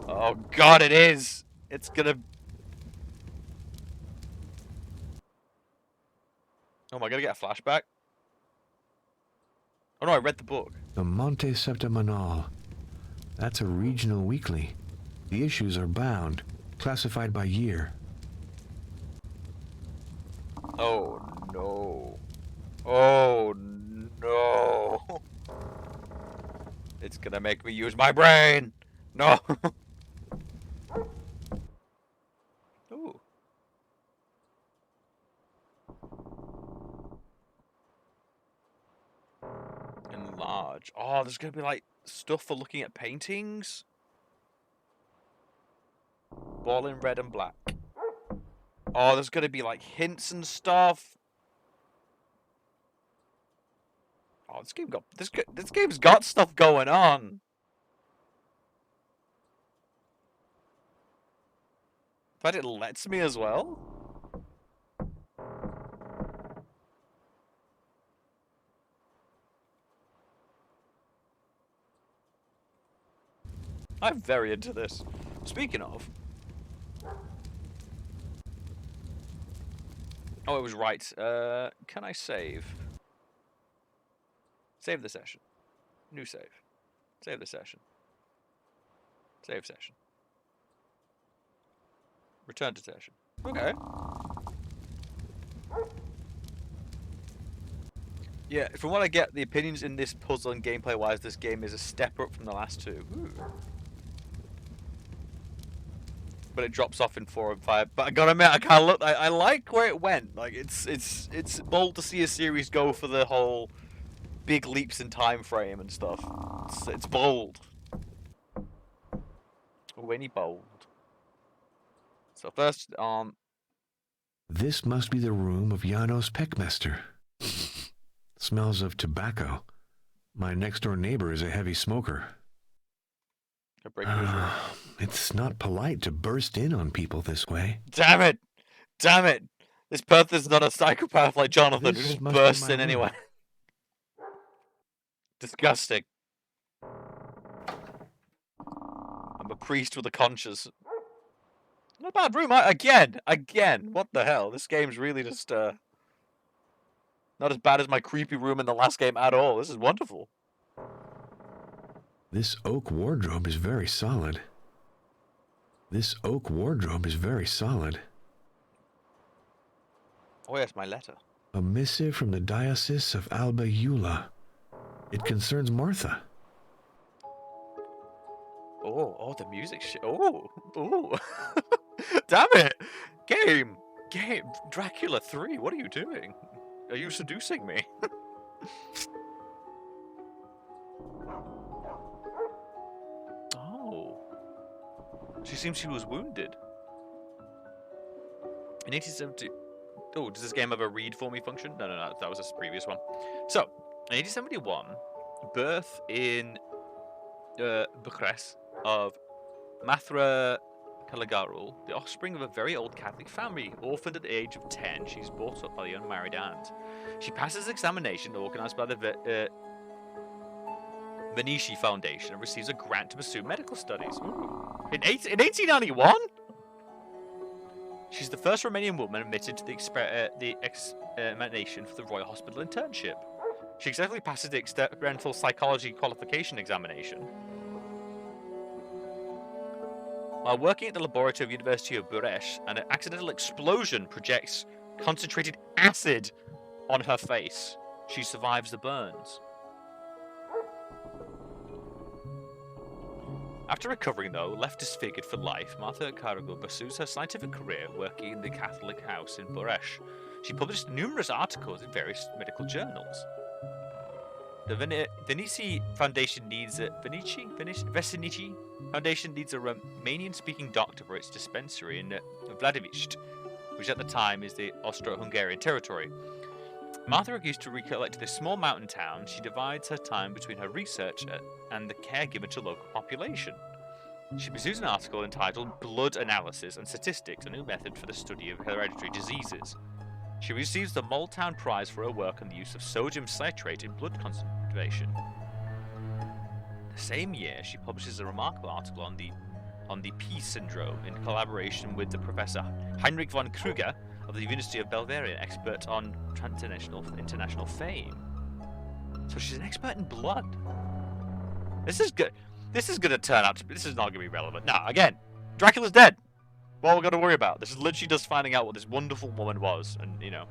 Oh god, it is! It's gonna... Oh, am I gonna get a flashback? Oh no, I read the book. The Monte Septimanal. That's a regional weekly. The issues are bound, classified by year. Oh no. Oh no. It's gonna make me use my brain. No. Ooh. Enlarge. Oh, there's gonna be like stuff for looking at paintings. Ball in red and black. Oh, there's gonna be like hints and stuff. Oh, this game's got stuff going on. But it lets me as well. I'm very into this. Speaking of. Oh, it was right. Can I save? Save the session. New save. Save the session. Save session. Return to session. Okay. Yeah, from what I get, the opinions in this puzzle and gameplay-wise, this game is a step up from the last two. Ooh. But it drops off in 4 and 5. But I gotta admit, I can't look. I like where it went. Like it's bold to see a series go for the whole big leaps in time frame and stuff. It's bold. Winnie bold. So first, This must be the room of Janos Peckmester. Smells of tobacco. My next-door neighbor is a heavy smoker. I break into his room. It's not polite to burst in on people this way. Damn it! Damn it! This person's not a psychopath like Jonathan who This just must be bursts my in room. anyway. Disgusting. I'm a priest with a conscience. Not a bad room. Again. What the hell? This game's really just not as bad as my creepy room in the last game at all. This is wonderful. This oak wardrobe is very solid. This oak wardrobe is very solid. Oh yes, my letter. A missive from the Diocese of Alba Eula. It concerns Martha. Oh, the music shit. Oh. Damn it. Game. Dracula 3, what are you doing? Are you seducing me? Oh. She seems she was wounded. In 1870... Oh, does this game have a read for me function? No, that was a previous one. So, in 1871, birth in Bucharest of Mathra Caligarul, the offspring of a very old Catholic family. Orphaned at the age of 10, she's brought up by the unmarried aunt. She passes examination organised by the Venice Foundation and receives a grant to pursue medical studies. Ooh. In 1891? She's the first Romanian woman admitted to the examination for the Royal Hospital internship. She successfully passes the experimental psychology qualification examination. While working at the laboratory of the University of Bucharest, an accidental explosion projects concentrated acid on her face. She survives the burns. After recovering, though, left disfigured for life, Martha Caragul pursues her scientific career working in the Catholic house in Bucharest. She published numerous articles in various medical journals. The Venice Foundation needs a Romanian-speaking doctor for its dispensary in Vladiviști, which at the time is the Austro-Hungarian territory. Martha agrees to recollect this small mountain town. She divides her time between her research and the care given to local population. She pursues an article entitled Blood Analysis and Statistics, a new method for the study of hereditary diseases. She receives the Moulton Prize for her work on the use of sodium citrate in blood conservation. The same year, she publishes a remarkable article on the Peace syndrome in collaboration with the Professor Heinrich von Krüger of the University of Belvedere, expert on international fame. So she's an expert in blood. This is good. This is gonna turn out to be. This is not gonna be relevant. Now, again, Dracula's dead. What are we gonna worry about? This is literally just finding out what this wonderful woman was, and you know.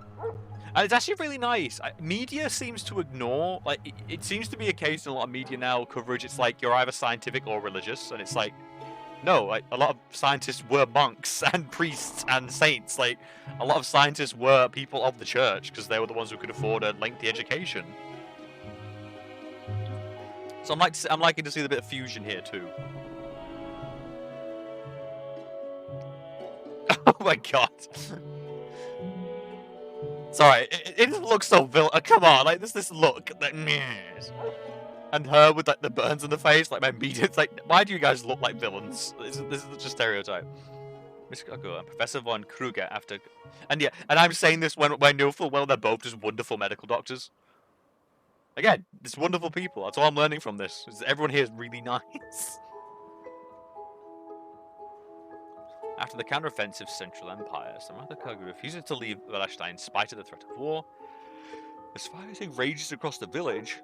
And it's actually really nice. Media seems to ignore, like, it seems to be a case in a lot of media now coverage. It's like you're either scientific or religious, and it's like, no, like a lot of scientists were monks and priests and saints. Like a lot of scientists were people of the church because they were the ones who could afford a lengthy education. So I'm liking to see a bit of fusion here too. Oh my god. Sorry, it just looks so villain. Come on, like this look. Like, and her with like the burns on the face, like my meat. It's like, why do you guys look like villains? This is such a stereotype. Miss Coco and Professor Von Kruger after, and yeah, and I'm saying this when I know full well they're both just wonderful medical doctors. Again, it's wonderful people. That's all I'm learning from this. Is everyone here is really nice. After the counteroffensive Central Empire, Samantha Koga refuses to leave Wallerstein in spite of the threat of war. As fighting rages across the village,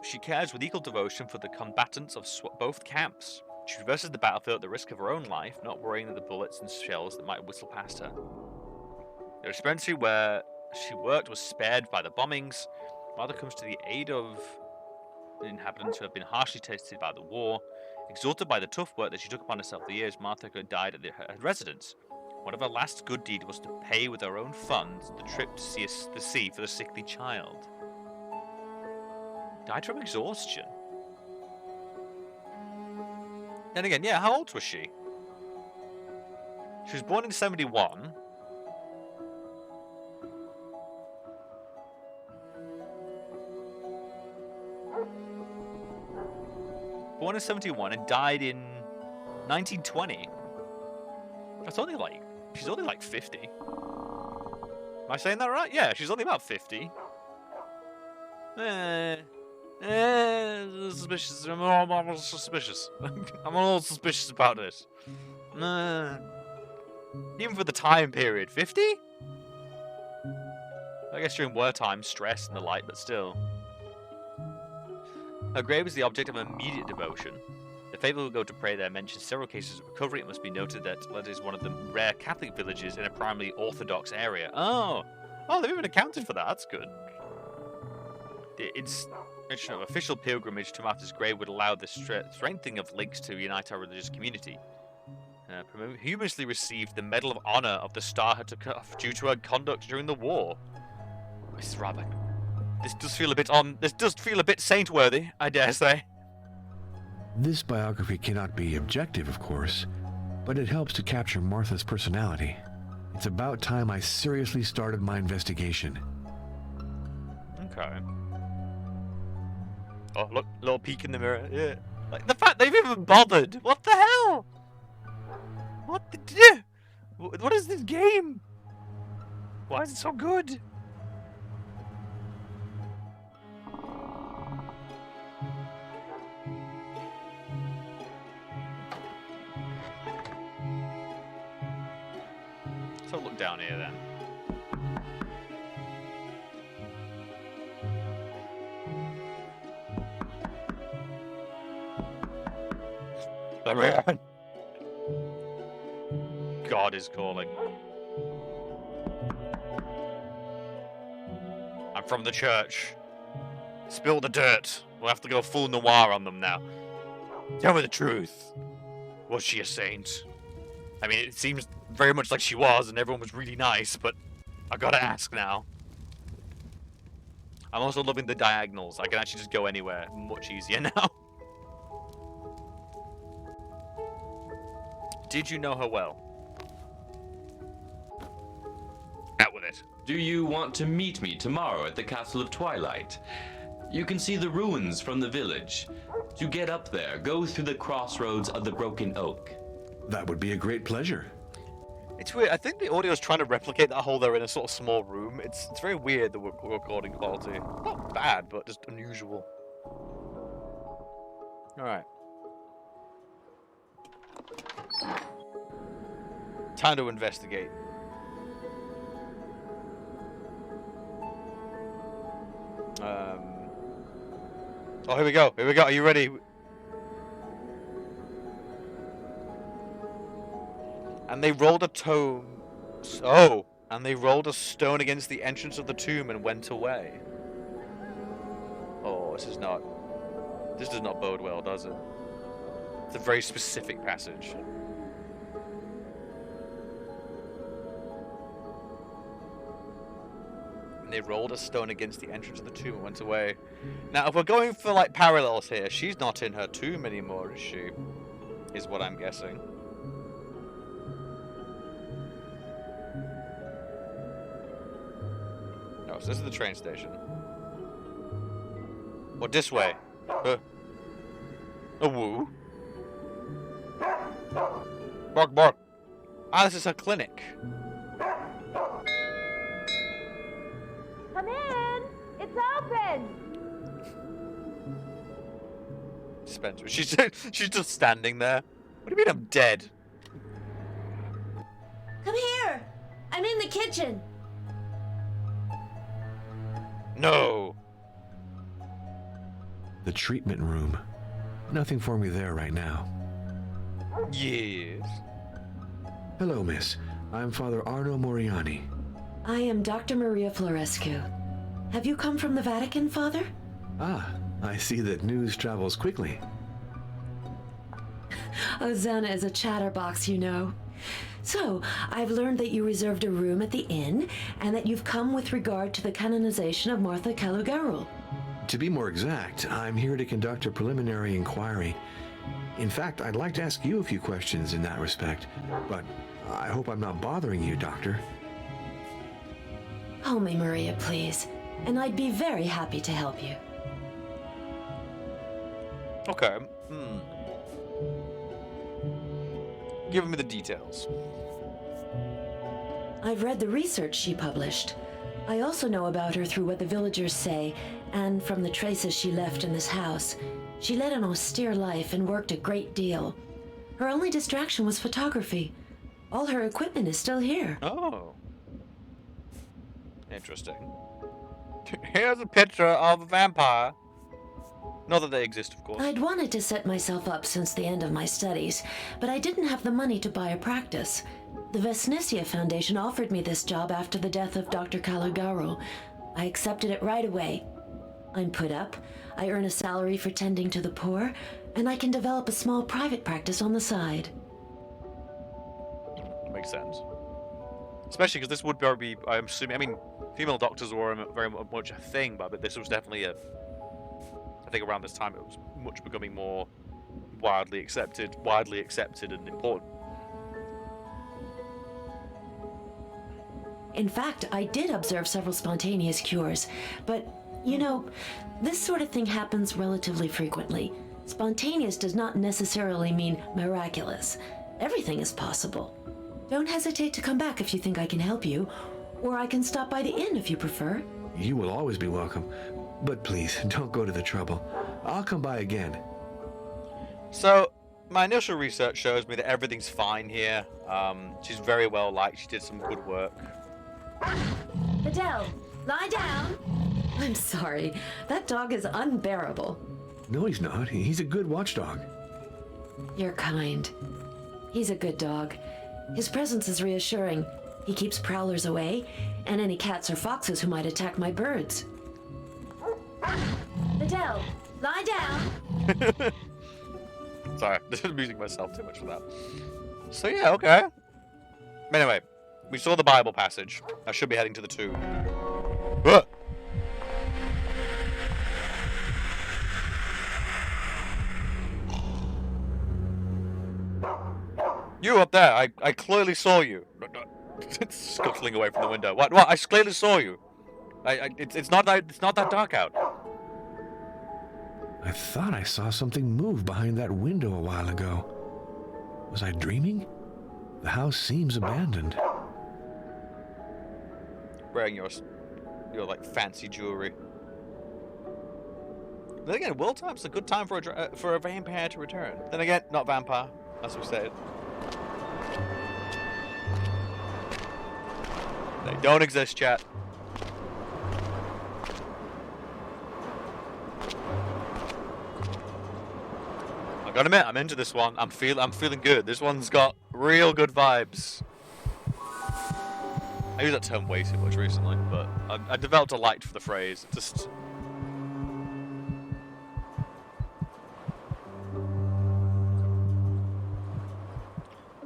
she cares with equal devotion for the combatants of both camps. She traverses the battlefield at the risk of her own life, not worrying that the bullets and shells that might whistle past her. The dispensary where she worked was spared by the bombings. Mother comes to the aid of the inhabitants who have been harshly tested by the war. Exhausted by the tough work that she took upon herself for years, Martha died at her residence. One of her last good deeds was to pay with her own funds the trip to see the sea for the sickly child. Died from exhaustion. Then again, yeah, how old was she? She was born in 71. Born in 71 and died in 1920. That's only like, she's only like 50. Am I saying that right? Yeah, she's only about 50. Suspicious. I'm a little suspicious. I'm a little suspicious about this. Even for the time period, 50? I guess during wartime, stress and the like, but still. Her grave is the object of immediate devotion. The faithful who go to pray there mention several cases of recovery. It must be noted that that is one of the rare Catholic villages in a primarily Orthodox area. Oh, they've even accounted for that. That's good. The institution of official pilgrimage to Martha's grave would allow the strengthening of links to unite our religious community. Posthumously received the Medal of Honor of the Star her took off due to her conduct during the war. Mrs. Rabbi. This does feel a bit saint-worthy, I dare say. This biography cannot be objective, of course, but it helps to capture Martha's personality. It's about time I seriously started my investigation. Okay. Oh, look, little peek in the mirror. Yeah. Like, the fact they've even bothered. What the hell? What is this game? Why is it so good? So look down here then. God is calling. I'm from the church. Spill the dirt. We'll have to go full noir on them now. Tell me the truth. Was she a saint? I mean, it seems very much like she was, and everyone was really nice, but I gotta ask now. I'm also loving the diagonals. I can actually just go anywhere much easier now. Did you know her well? Out with it. Do you want to meet me tomorrow at the Castle of Twilight? You can see the ruins from the village. To get up there, go through the crossroads of the Broken Oak. That would be a great pleasure. It's weird. I think the audio is trying to replicate that whole they're in a sort of small room. It's very weird, the recording quality. Not bad, but just unusual. Alright. Time to investigate. Oh, here we go. Here we go. Are you ready? And they rolled a tome. Oh, and they rolled a stone against the entrance of the tomb and went away. Oh, this does not bode well, does it? It's a very specific passage. And they rolled a stone against the entrance of the tomb and went away. Now, if we're going for, like, parallels here, she's not in her tomb anymore, is she? Is what I'm guessing. so this is the train station. What, this way? A woo. Bark, bark. Ah, this is a clinic. Come in! It's open! Spencer, she's just standing there. What do you mean I'm dead? Come here! I'm in the kitchen. No. The treatment room. Nothing for me there right now. Yes. Hello, miss. I'm Father Arno Moriani. I am Dr. Maria Florescu. Have you come from the Vatican, Father? Ah, I see that news travels quickly. Hosanna is a chatterbox, you know. So, I've learned that you reserved a room at the inn, and that you've come with regard to the canonization of Martha Kalugarul. To be more exact, I'm here to conduct a preliminary inquiry. In fact, I'd like to ask you a few questions in that respect, but I hope I'm not bothering you, Doctor. Call me Maria, please, and I'd be very happy to help you. Okay. Give me the details. I've read the research she published. I also know about her through what the villagers say, and from the traces she left in this house. She led an austere life and worked a great deal. Her only distraction was photography. All her equipment is still here. Oh. Interesting. Here's a picture of a vampire. Not that they exist, of course. I'd wanted to set myself up since the end of my studies, but I didn't have the money to buy a practice. The Vesnicia Foundation offered me this job after the death of Dr. Kalugarul. I accepted it right away. I'm put up, I earn a salary for tending to the poor, and I can develop a small private practice on the side. Makes sense. Especially because this would be, I'm assuming, I mean, female doctors were very much a thing, but this was definitely I think around this time it was much becoming more widely accepted and important. In fact, I did observe several spontaneous cures, but, you know, this sort of thing happens relatively frequently. Spontaneous does not necessarily mean miraculous. Everything is possible. Don't hesitate to come back if you think I can help you, or I can stop by the inn if you prefer. You will always be welcome, but please, don't go to the trouble. I'll come by again. So, my initial research shows me that everything's fine here. She's very well liked. She did some good work. Adele, lie down. I'm sorry. That dog is unbearable. No, he's not. He's a good watchdog. You're kind. He's a good dog. His presence is reassuring. He keeps prowlers away, and any cats or foxes who might attack my birds. Adele, lie down. Sorry, I'm amusing myself too much for that. So yeah, okay. Anyway, we saw the Bible passage. I should be heading to the tomb. Ah! You up there, I clearly saw you. It's scuttling away from the window. What? I clearly saw you. It's not that dark out. I thought I saw something move behind that window a while ago. Was I dreaming? The house seems abandoned. Wearing your like fancy jewelry. Then again, world time's a good time for a vampire to return. Then again, not vampire, as we said. They don't exist, chat. I gotta admit, I'm into this one. I'm feeling good. This one's got real good vibes. I use that term way too much recently, but I developed a light for the phrase. Just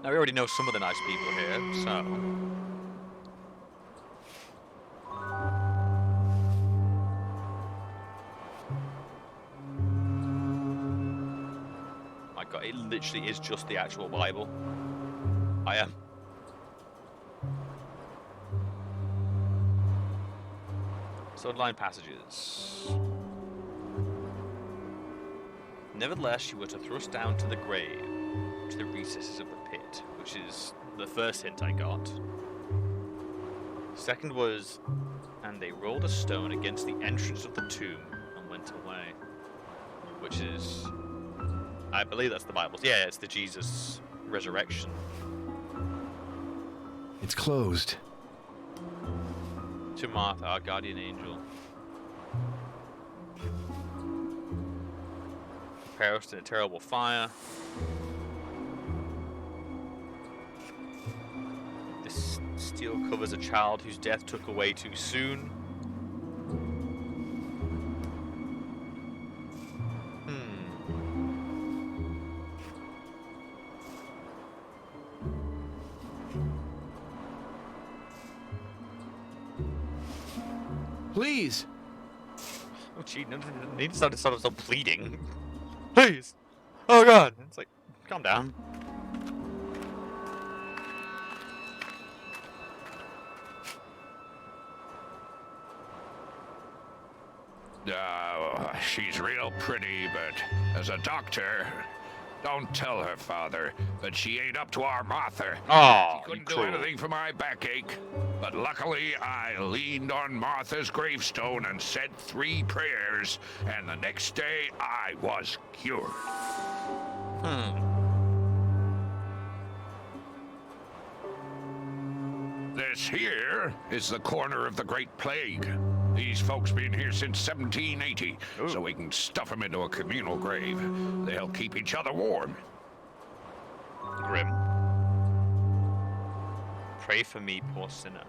now we already know some of the nice people here, so. My God, it literally is just the actual Bible. I am. Swordline passages. Nevertheless, you were to thrust down to the grave, to the recesses of the pit, which is the first hint I got. Second was, and they rolled a stone against the entrance of the tomb and went away. Which is, I believe that's the Bible. Yeah, it's the Jesus resurrection. It's closed. To Martha, our guardian angel. Prepare us in a terrible fire. This steel covers a child whose death took away too soon. Please! Oh, gee, no, need to stop pleading. Please! Oh, God! It's like, calm down. She's real pretty, but as a doctor, don't tell her, Father, that she ain't up to our Martha. Oh, She couldn't do anything for my backache, but luckily I leaned on Martha's gravestone and said 3 prayers, and the next day I was cured. This here is the corner of the Great Plague. These folks been here since 1780, so we can stuff them into a communal grave. They'll keep each other warm. Grim. Pray for me, poor sinner.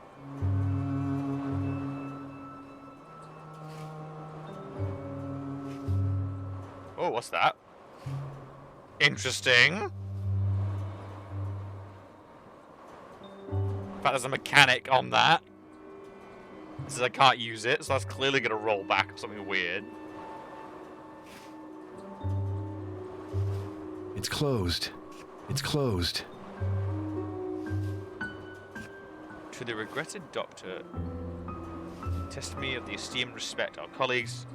Oh, what's that? Interesting. In fact, there's a mechanic on that. It says I can't use it, so that's clearly going to roll back or something weird. It's closed. It's closed. To the regretted doctor, testimony of the esteem and respect our colleagues.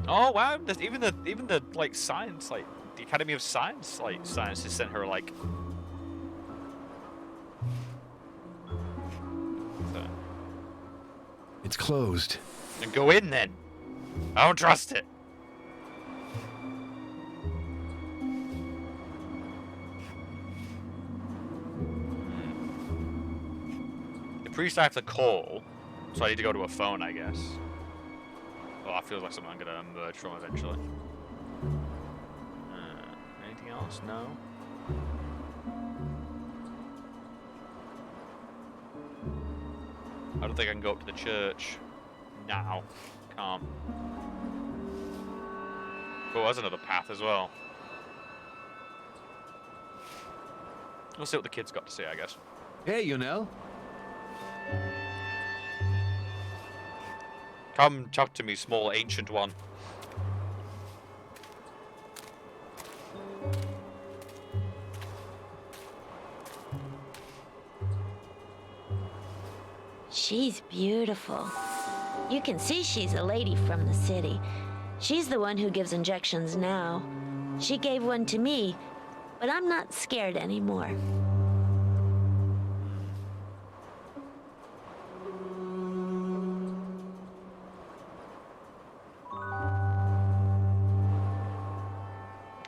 Oh wow! There's even the like science, like the Academy of Science, like scientists sent her like. So. It's closed. And go in then. I don't trust it. The priest I have to call, so I need to go to a phone, I guess. Well, that feels like something I'm gonna emerge from eventually. Anything else? No. I don't think I can go up to the church now. Can't. Oh, there's another path as well. We'll see what the kids got to say, I guess. Hey, Yonel. Come talk to me, small ancient one. She's beautiful. You can see she's a lady from the city. She's the one who gives injections now. She gave one to me, but I'm not scared anymore.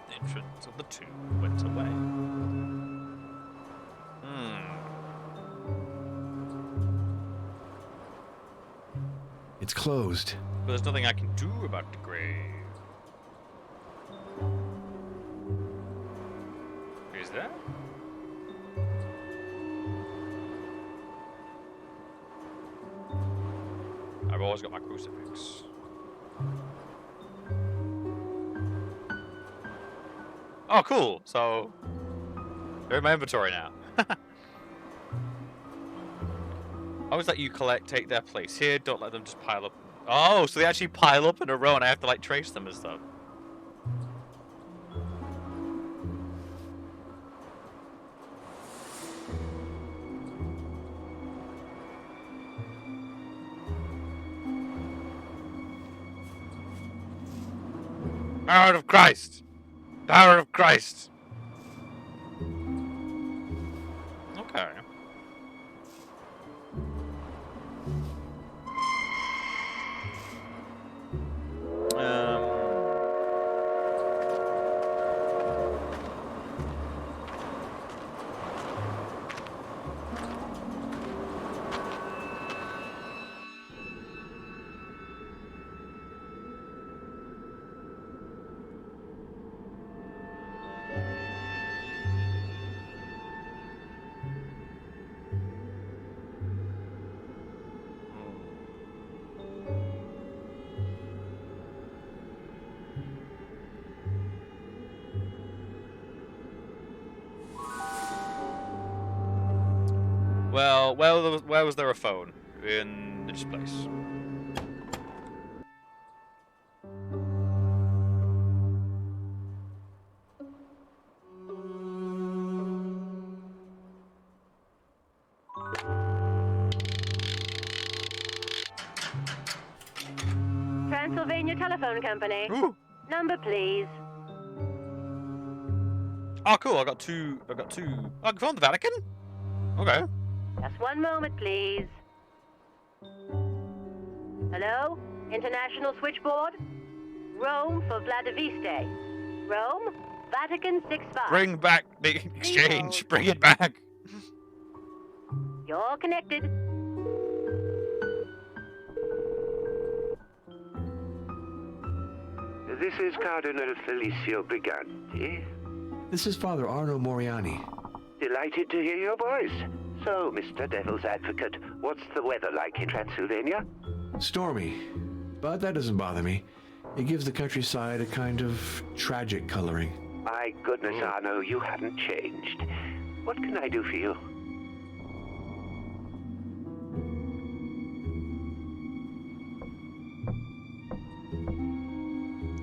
The entrance of the tomb went away. It's closed. But there's nothing I can do about the grave. Is there? I've always got my crucifix. Oh, cool. So, they're in my inventory now. I always let you take their place here. Don't let them just pile up. Oh, so they actually pile up in a row and I have to like trace them and stuff. Power of Christ! Power of Christ! Okay. Well, where was there a phone? In this place. Transylvania Telephone Company. Ooh. Number, please. Oh, cool. I got two. Oh, I found the Vatican? Okay. Just one moment, please. Hello? International switchboard? Rome for Vladiviste. Rome? Vatican 65. Bring back the exchange. Bring it back. You're connected. This is Cardinal Felicio Briganti. This is Father Arno Moriani. Delighted to hear your voice. So, Mr. Devil's Advocate, what's the weather like in Transylvania? Stormy, but that doesn't bother me. It gives the countryside a kind of tragic coloring. My goodness, Arno, you haven't changed. What can I do for you?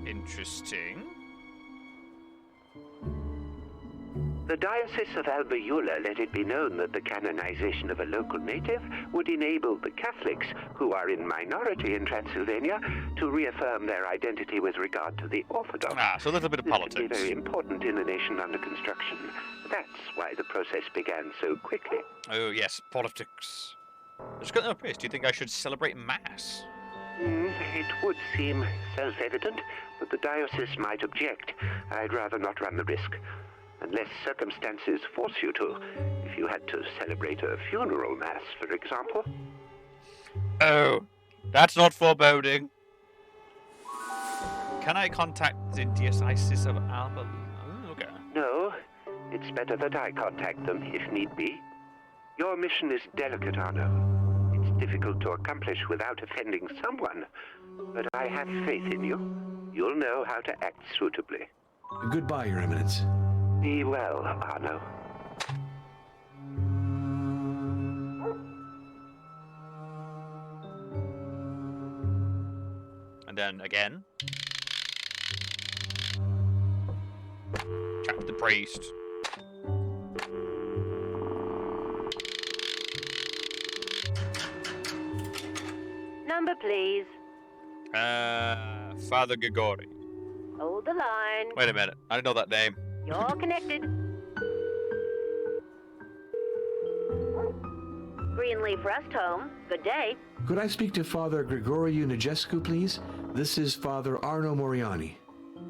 Interesting. The Diocese of Albayula let it be known that the canonization of a local native would enable the Catholics, who are in minority in Transylvania, to reaffirm their identity with regard to the Orthodox. Ah, so a little bit of This would be politics. very important in a nation under construction. That's why the process began so quickly. Oh, yes, politics. Just got no place. Do you think I should celebrate Mass? It would seem self-evident, but the diocese might object. I'd rather not run the risk. Unless circumstances force you to. If you had to celebrate a funeral mass, for example. Oh, that's not foreboding. Can I contact the Diocese of Alba? Oh, okay. No, it's better that I contact them, if need be. Your mission is delicate, Arno. It's difficult to accomplish without offending someone. But I have faith in you. You'll know how to act suitably. Goodbye, Your Eminence. Be well, Arno. And then again. Chat with the priest. Number, please. Father Grigori. Hold the line. Wait a minute. I didn't know that name. You're connected. Greenleaf Rest Home. Good day. Could I speak to Father Grigoriu Nigescu, please? This is Father Arno Moriani.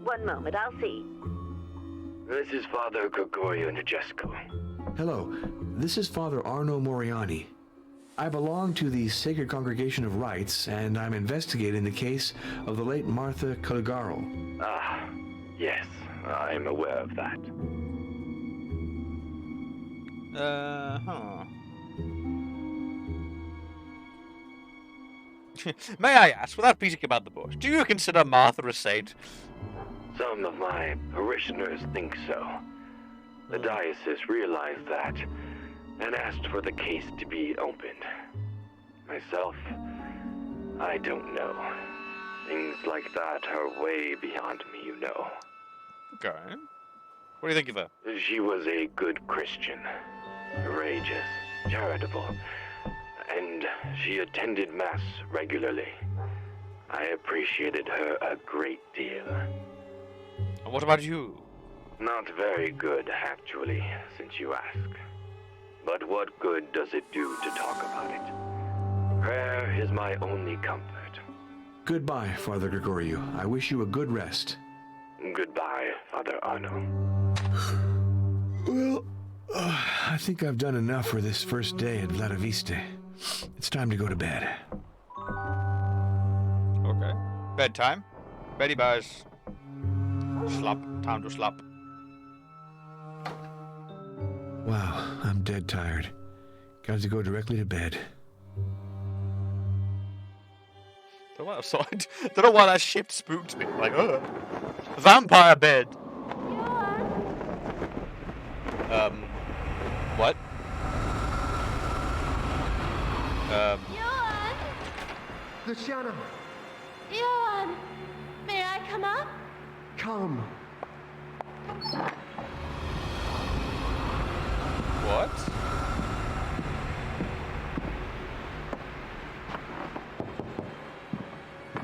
One moment, I'll see. This is Father Gregorio Nigescu. Hello, this is Father Arno Moriani. I belong to the Sacred Congregation of Rites, and I'm investigating the case of the late Martha Caligaro. Ah, yes, I'm aware of that. May I ask, without beating about the bush, do you consider Martha a saint? Some of my parishioners think so. The diocese realized that and asked for the case to be opened. Myself, I don't know. Things like that are way beyond me, you know. Okay. What do you think of her? She was a good Christian, courageous, charitable, and she attended Mass regularly. I appreciated her a great deal. And what about you? Not very good, actually, since you ask. But what good does it do to talk about it? Prayer is my only comfort. Goodbye, Father Gregorio. I wish you a good rest. Goodbye, Father Arno. Well, I think I've done enough for this first day at Vladiviste. It's time to go to bed. Okay. Bedtime. Beddy bars. Slap. Time to slap. Wow, I'm dead tired. Got to go directly to bed. Don't know why that shift spooked me. Like, vampire bed. What? Johan! Luciana, Johan! May I come up? come. What?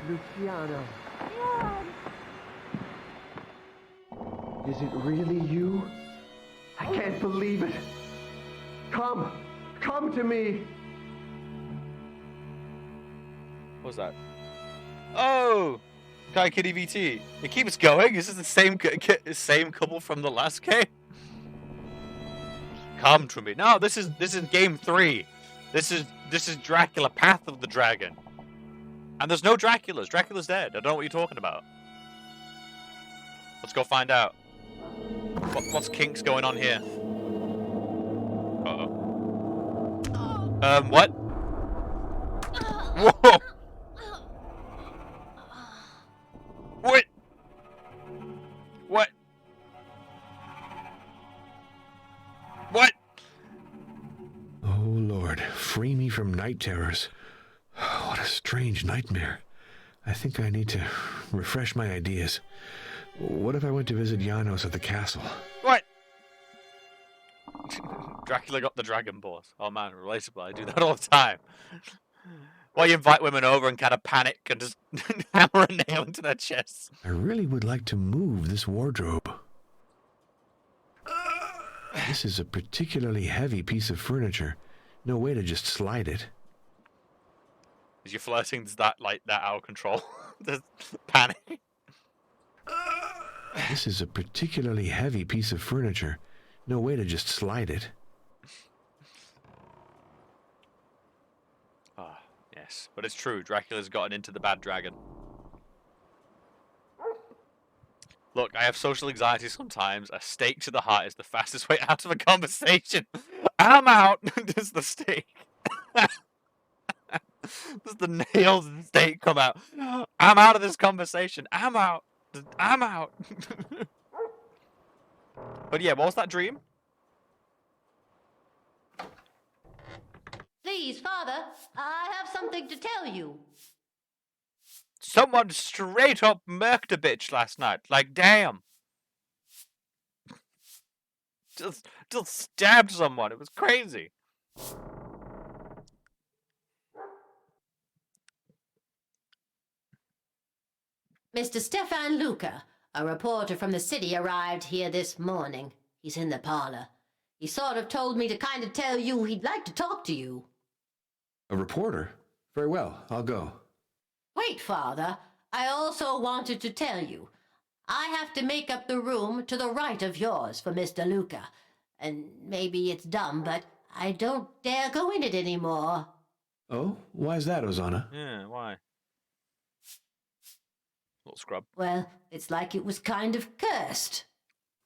Luciana, Johan! is it really you? I can't believe it. Come to me. What was that? Oh! Kai Kitty VT. It keeps going. Is this the same couple from the last game? Come to me. No, this is game 3. This is Dracula, Path of the Dragon. And there's no Draculas. Dracula's dead. I don't know what you're talking about. Let's go find out. What's kinks going on here? Uh-oh. What? Whoa! What? What? What? Oh, Lord, free me from night terrors. What a strange nightmare. I think I need to refresh my ideas. What if I went to visit Janos at the castle? What? Dracula got the dragon balls. Oh man, relatable. I do that all the time. Why you invite women over and kind of panic and just hammer a nail into their chests. I really would like to move this wardrobe. This is a particularly heavy piece of furniture. No way to just slide it. Is your flirting that out of control? The panic. This is a particularly heavy piece of furniture. No way to just slide it. Ah, yes. But it's true. Dracula's gotten into the bad dragon. Look, I have social anxiety sometimes. A stake to the heart is the fastest way out of a conversation. I'm out. Does the stake. Does the nails and stake come out? I'm out of this conversation. I'm out. I'm out. But yeah, what was that dream? Please, Father, I have something to tell you. Someone straight up murked a bitch last night. Like, damn. Just stabbed someone. It was crazy. Mr. Stefan Luca, a reporter from the city, arrived here this morning. He's in the parlor. He sort of told me to kind of tell you he'd like to talk to you. A reporter? Very well, I'll go. Wait, Father. I also wanted to tell you. I have to make up the room to the right of yours for Mr. Luca. And maybe it's dumb, but I don't dare go in it anymore. Oh, why's that, Ozana? Yeah, why? Little scrub. Well, it's like it was kind of cursed.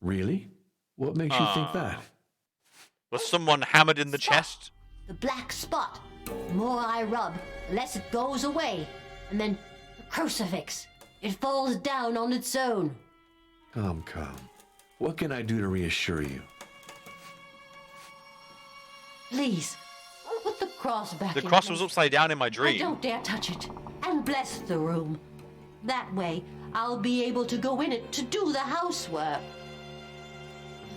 Really? What makes you think that? Was someone hammered in the chest? The black spot. The more I rub, the less it goes away. And then the crucifix. It falls down on its own. Come. What can I do to reassure you? Please, put the cross back in The cross place. was upside down in my I dream. don't dare touch it. And bless the room. That way, I'll be able to go in it to do the housework.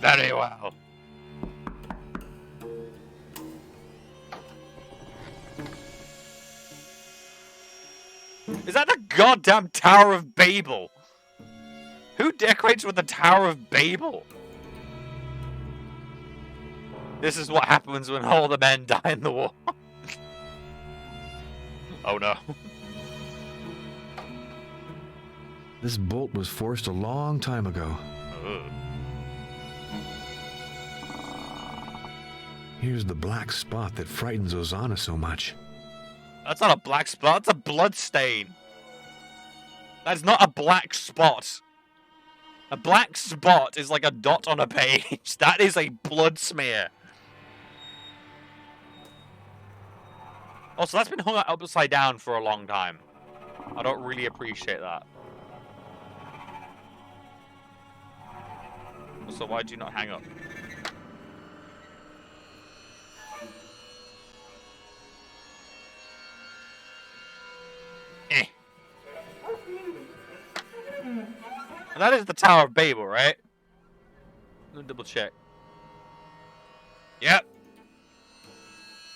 Very well. Is that the goddamn Tower of Babel? Who decorates with the Tower of Babel? This is what happens when all the men die in the war. Oh no. This bolt was forced a long time ago. Ugh. Here's the black spot that frightens Ozana so much. That's not a black spot, that's a blood stain. That's not a black spot. A black spot is like a dot on a page. That is a blood smear. Also, that's been hung upside down for a long time. I don't really appreciate that. So why do you not hang up? Eh. And that is the Tower of Babel, right? Let me double check. Yep.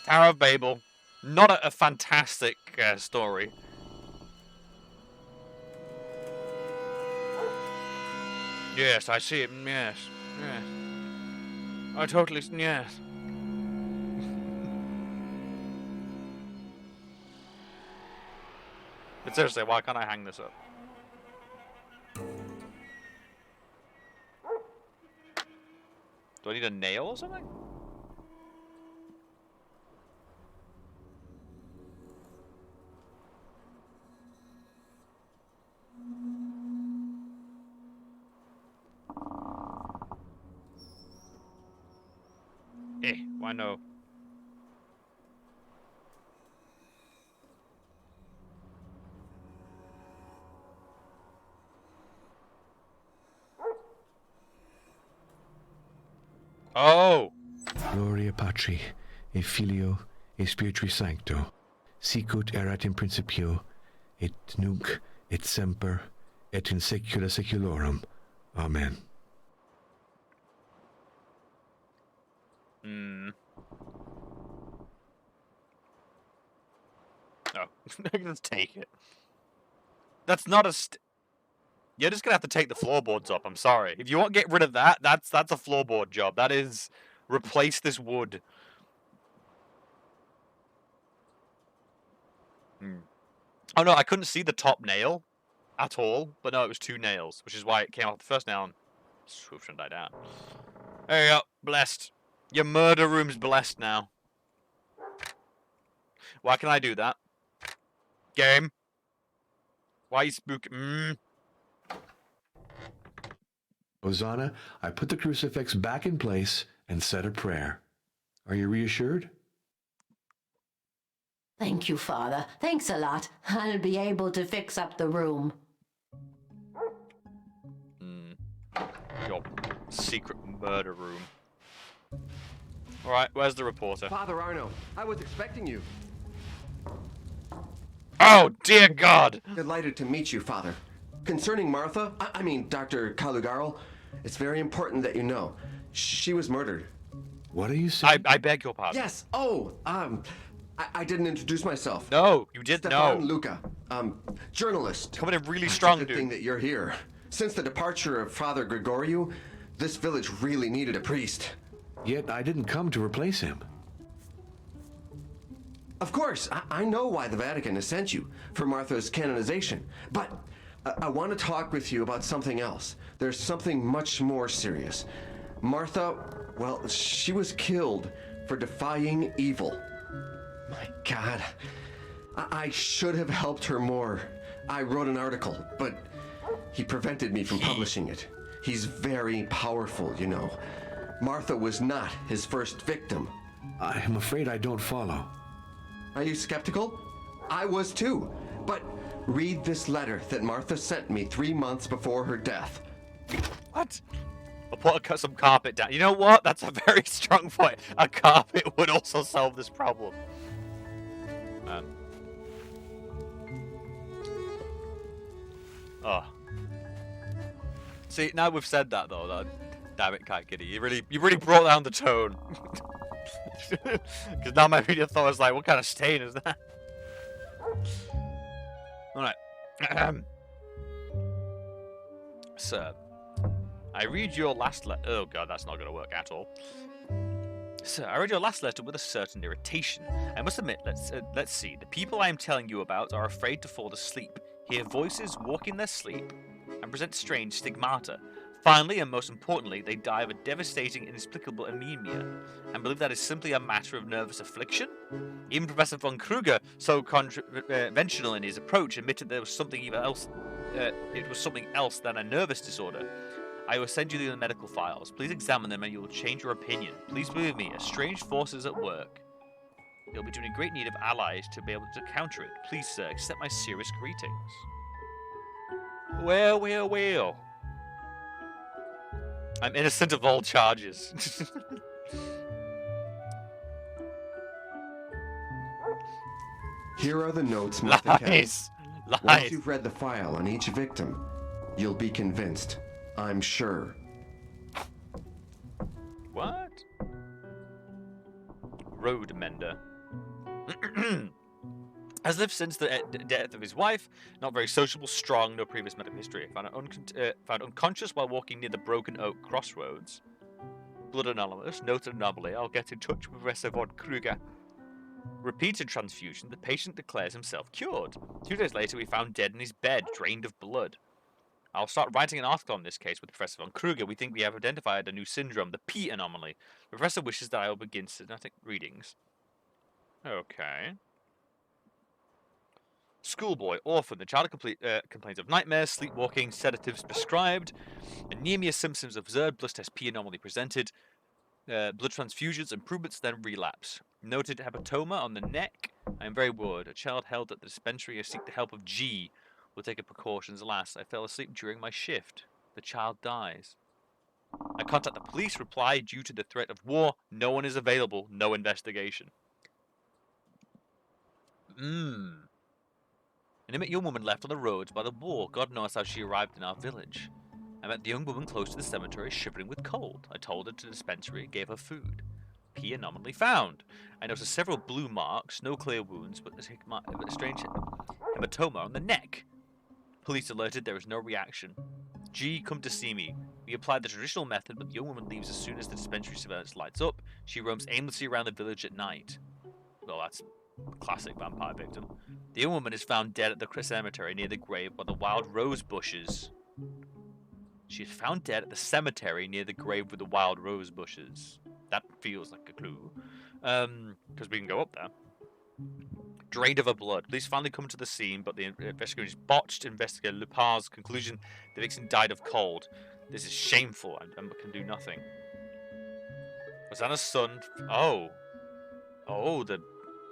Tower of Babel. Not a fantastic story. Yes, I see it. Yes. Yes. I totally... Yes. But seriously, why can't I hang this up? Do I need a nail or something? Why no? Oh! Gloria Patri, et Filio, et Spiritui Sancto, sicut erat in principio, et nunc, et semper, et in saecula saeculorum. Amen. Oh, let's take it. That's not a You're just gonna have to take the floorboards up, I'm sorry. If you want to get rid of that, that's a floorboard job. That is... Replace this wood. Oh no, I couldn't see the top nail at all. But no, it was 2 nails, which is why it came off the first nail and swooped and died down. There you go. Blessed. Your murder room's blessed now. Why can I do that? Game. Why you spook? Ozana, I put the crucifix back in place and said a prayer. Are you reassured? Thank you, Father. Thanks a lot. I'll be able to fix up the room. Your secret murder room. Alright, where's the reporter? Father Arno, I was expecting you. Oh, dear God! Delighted to meet you, Father. Concerning Martha, I mean Dr. Calugarl, it's very important that you know. She was murdered. What are you saying? I beg your pardon. Yes. I didn't introduce myself. No, you did Stefan no. Luca, journalist. Coming in really strong, Good dude. thing that you're here. Since the departure of Father Gregoriou, this village really needed a priest. Yet I didn't come to replace him. Of course, I know why the Vatican has sent you, for Martha's canonization. But I want to talk with you about something else. There's something much more serious. Martha, well, she was killed for defying evil. My God. I should have helped her more. I wrote an article, but he prevented me from publishing it. He's very powerful, you know. Martha was not his first victim. I'm afraid I don't follow. Are you skeptical? I was too. But read this letter that Martha sent me 3 months before her death. What? I'll put some carpet down. You know what? That's a very strong point. A carpet would also solve this problem. Man. Oh. See, now we've said that though, damn it, Cat Kitty. You really brought down the tone. Because now my immediate thought was like, what kind of stain is that? Alright. Sir, I read your last letter. Oh god, that's not going to work at all. Sir, I read your last letter with a certain irritation. I must admit, let's see. The people I am telling you about are afraid to fall asleep, hear voices walk in their sleep, and present strange stigmata. Finally, and most importantly, they die of a devastating, inexplicable anemia, and believe that is simply a matter of nervous affliction? Even Professor von Kruger, so conventional in his approach, admitted there was something else. It was something else than a nervous disorder. I will send you the medical files. Please examine them and you will change your opinion. Please believe me, a strange force is at work. You'll be in great need of allies to be able to counter it. Please, sir, accept my serious greetings. Well, well, well. I'm innocent of all charges. Here are the notes Martha kept. Lies! Once Lies! you've read the file on each victim, you'll be convinced. I'm sure. What? Road mender. Has lived since the death of his wife. Not very sociable, strong, no previous medical history. Found unconscious while walking near the Broken Oak crossroads. Blood anonymous. Noted anomaly. I'll get in touch with Professor von Kruger. Repeated transfusion. The patient declares himself cured. 2 days later, we found dead in his bed, drained of blood. I'll start writing an article on this case with Professor von Kruger. We think we have identified a new syndrome, the P anomaly. The professor wishes that I will begin systematic readings. Okay. Schoolboy, orphan. The child complains of nightmares, sleepwalking, sedatives prescribed, anemia symptoms observed, blood test P anomaly presented, blood transfusions, improvements, then relapse. Noted hepatoma on the neck. I am very worried. A child held at the dispensary. I seek the help of G. Will take precautions. Alas, I fell asleep during my shift. The child dies. I contact the police. Reply, due to the threat of war, no one is available. No investigation. An imminent young woman left on the roads by the war. God knows how she arrived in our village. I met the young woman close to the cemetery, shivering with cold. I told her to the dispensary, gave her food. P anomaly found. I noticed several blue marks, no clear wounds, but a strange hematoma on the neck. Police alerted, there is no reaction. G, come to see me. We applied the traditional method, but the young woman leaves as soon as the dispensary surveillance lights up. She roams aimlessly around the village at night. Well, that's a classic vampire victim. The young woman is found dead at the cemetery near the grave by the wild rose bushes. She is found dead at the cemetery near the grave with the wild rose bushes. That feels like a clue. Because we can go up there. Drained of her blood. Police finally come to the scene, but the investigation is botched. Investigator Lupin's conclusion: the victim died of cold. This is shameful, and Emma can do nothing. Was Anna's son? Oh, the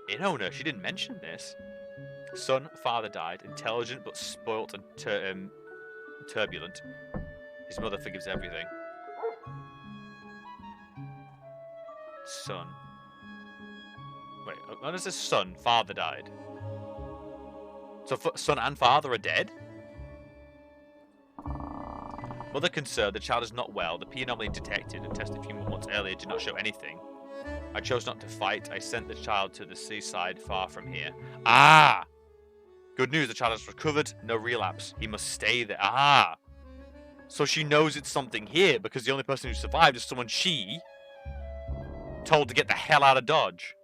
inn owner. She didn't mention this. Son, father died. Intelligent but spoilt and turbulent. His mother forgives everything. Son. Wait, when is his son? Father died. So son and father are dead? Mother concerned, the child is not well. The P anomaly detected and tested a few months earlier did not show anything. I chose not to fight. I sent the child to the seaside far from here. Ah! Good news, the child has recovered. No relapse. He must stay there. Ah! So she knows it's something here because the only person who survived is someone she told to get the hell out of Dodge.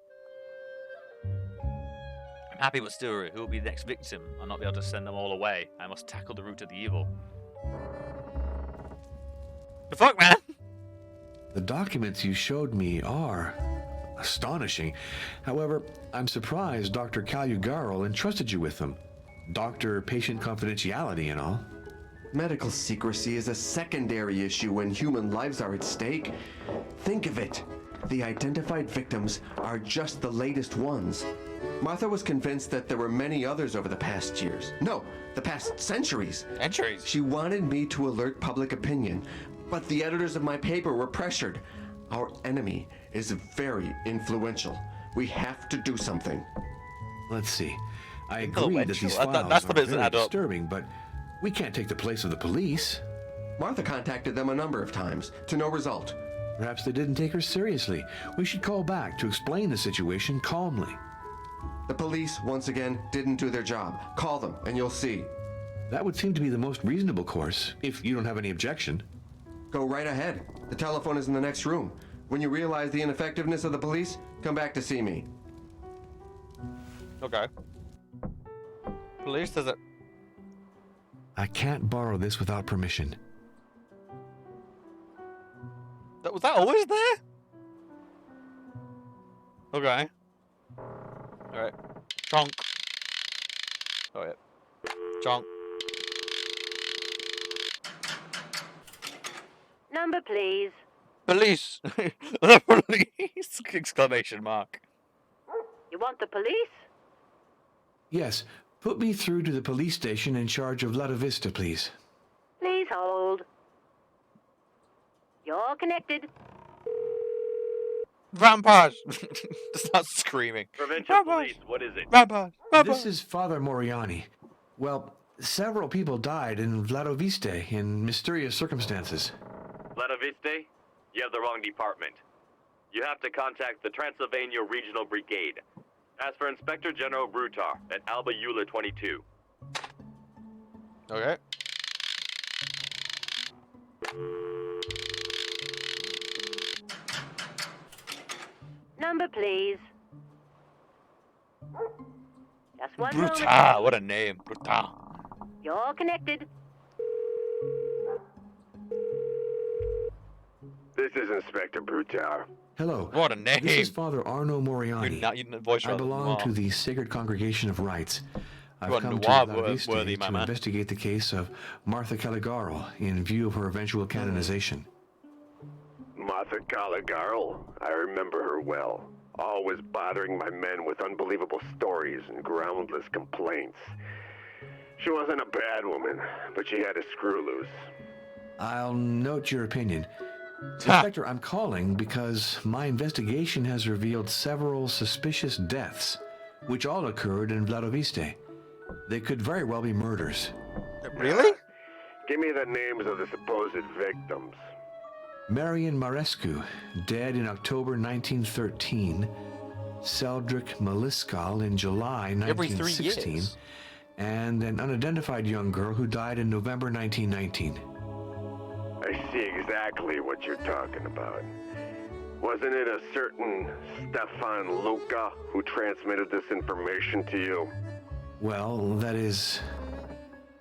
I'm happy but still worried. Who will be the next victim? I'll not be able to send them all away. I must tackle the root of the evil. The fuck, man? The documents you showed me are astonishing. However, I'm surprised Dr. Calugaro entrusted you with them. Doctor-patient confidentiality and all. Medical secrecy is a secondary issue when human lives are at stake. Think of it. The identified victims are just the latest ones. Martha was convinced that there were many others over the past years. No, the past centuries. Centuries? She wanted me to alert public opinion, but the editors of my paper were pressured. Our enemy is very influential. We have to do something. Let's see. I agree that these files that's the bit are that very add up. disturbing, but we can't take the place of the police. Martha contacted them a number of times, to no result. Perhaps they didn't take her seriously. We should call back to explain the situation calmly. The police, once again, didn't do their job. Call them, and you'll see. That would seem to be the most reasonable course, if you don't have any objection. Go right ahead. The telephone is in the next room. When you realize the ineffectiveness of the police, come back to see me. Okay. Police does it. I can't borrow this without permission. Was that always there? Okay. Alright. Chonk. Oh, yeah. Chonk. Number, please. Police! The police! Exclamation mark. You want the police? Yes, put me through to the police station in charge of La Vista, please. Please hold. You're connected. Vampires! Start screaming. Provincial Vampires! police, what is it? Vampires! Vampires! This is Father Moriani. Well, several people died in Vladoviste in mysterious circumstances. Vladoviste? You have the wrong department. You have to contact the Transylvania Regional Brigade. Ask for Inspector General Brutar at Alba Eula 22. Okay. Number, please. Just one moment. Brutal! What a name. Brutal. You're connected. This is Inspector Brutar. Hello. What a name. This is Father Arno Moriani. You didn't voice I rather than belong noir. to the Sacred Congregation of Rights. I've are come to noir La Vista worthy, my to man. investigate the case of Martha Caligaro in view of her eventual canonization. Martha Caligaro. I remember her well. Always bothering my men with unbelievable stories and groundless complaints. She wasn't a bad woman, but she had a screw loose. I'll note your opinion. Inspector, I'm calling because my investigation has revealed several suspicious deaths, which all occurred in Vladoviste. They could very well be murders. Really? Give me the names of the supposed victims. Marian Marescu, dead in October 1913. Seldrick Maliskal in July Every 3 1916. years. And an unidentified young girl who died in November 1919. I see exactly what you're talking about. Wasn't it a certain Stefan Luca who transmitted this information to you? Well, that is...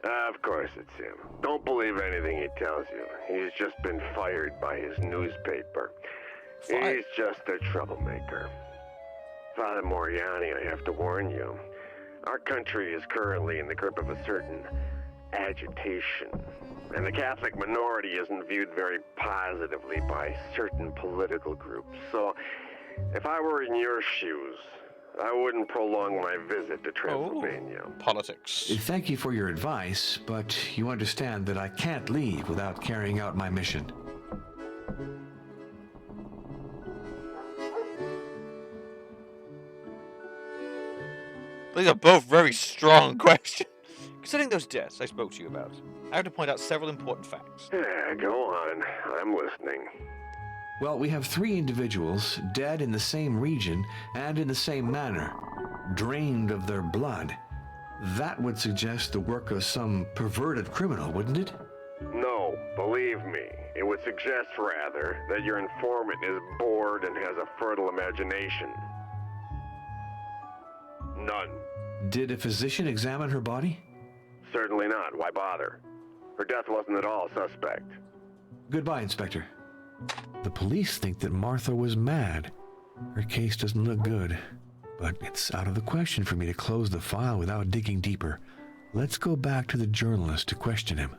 Of course it's him. Don't believe anything he tells you. He's just been fired by his newspaper. Fired? He's just a troublemaker. Father Moriani, I have to warn you. Our country is currently in the grip of a certain agitation. And the Catholic minority isn't viewed very positively by certain political groups. So, if I were in your shoes, I wouldn't prolong my visit to Transylvania. Politics. Thank you for your advice, but you understand that I can't leave without carrying out my mission. These are both very strong questions. Considering those deaths I spoke to you about, I have to point out several important facts. Yeah, go on. I'm listening. Well, we have 3 individuals dead in the same region and in the same manner, drained of their blood. That would suggest the work of some perverted criminal, wouldn't it? No, believe me. It would suggest, rather, that your informant is bored and has a fertile imagination. None. Did a physician examine her body? Certainly not. Why bother? Her death wasn't at all suspect. Goodbye, Inspector. The police think that Martha was mad. Her case doesn't look good, but it's out of the question for me to close the file without digging deeper. Let's go back to the journalist to question him.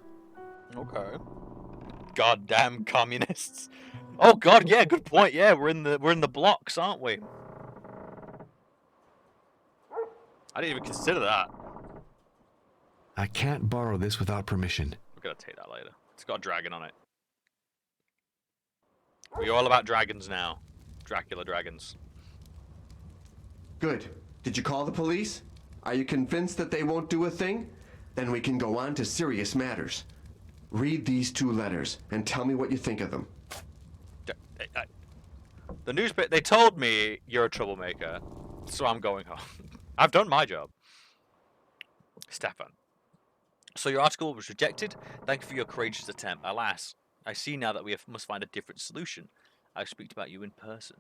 Okay. Goddamn communists. Oh god, yeah, good point. Yeah, we're in the blocks, aren't we? I didn't even consider that. I can't borrow this without permission. We're gonna take that later. It's got a dragon on it. We're all about dragons now. Dracula dragons. Good. Did you call the police? Are you convinced that they won't do a thing? Then we can go on to serious matters. Read these 2 letters and tell me what you think of them. The newspaper, they told me you're a troublemaker, so I'm going home. I've done my job. Stefan. So your article was rejected. Thank you for your courageous attempt. Alas, I see now that we must find a different solution. I'll speak about you in person.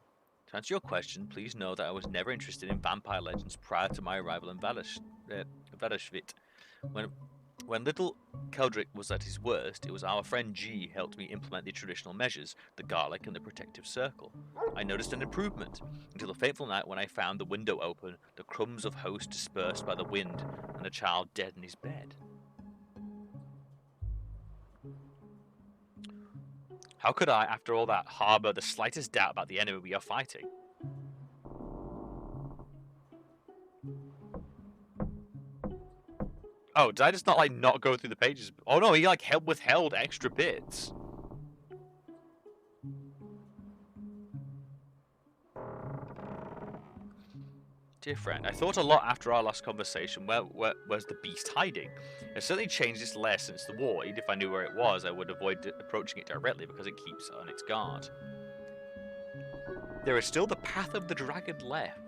To answer your question, please know that I was never interested in vampire legends prior to my arrival in Valashvit. When little Keldrick was at his worst, it was our friend G helped me implement the traditional measures, the garlic and the protective circle. I noticed an improvement, until the fateful night when I found the window open, the crumbs of host dispersed by the wind, and a child dead in his bed. How could I, after all that, harbour the slightest doubt about the enemy we are fighting? Oh, did I just not go through the pages? Oh no, he withheld extra bits. Dear friend, I thought a lot after our last conversation. Where's the beast hiding? It certainly changed its lair since the war. Even if I knew where it was, I would avoid approaching it directly because it keeps on its guard. There is still the path of the dragon left.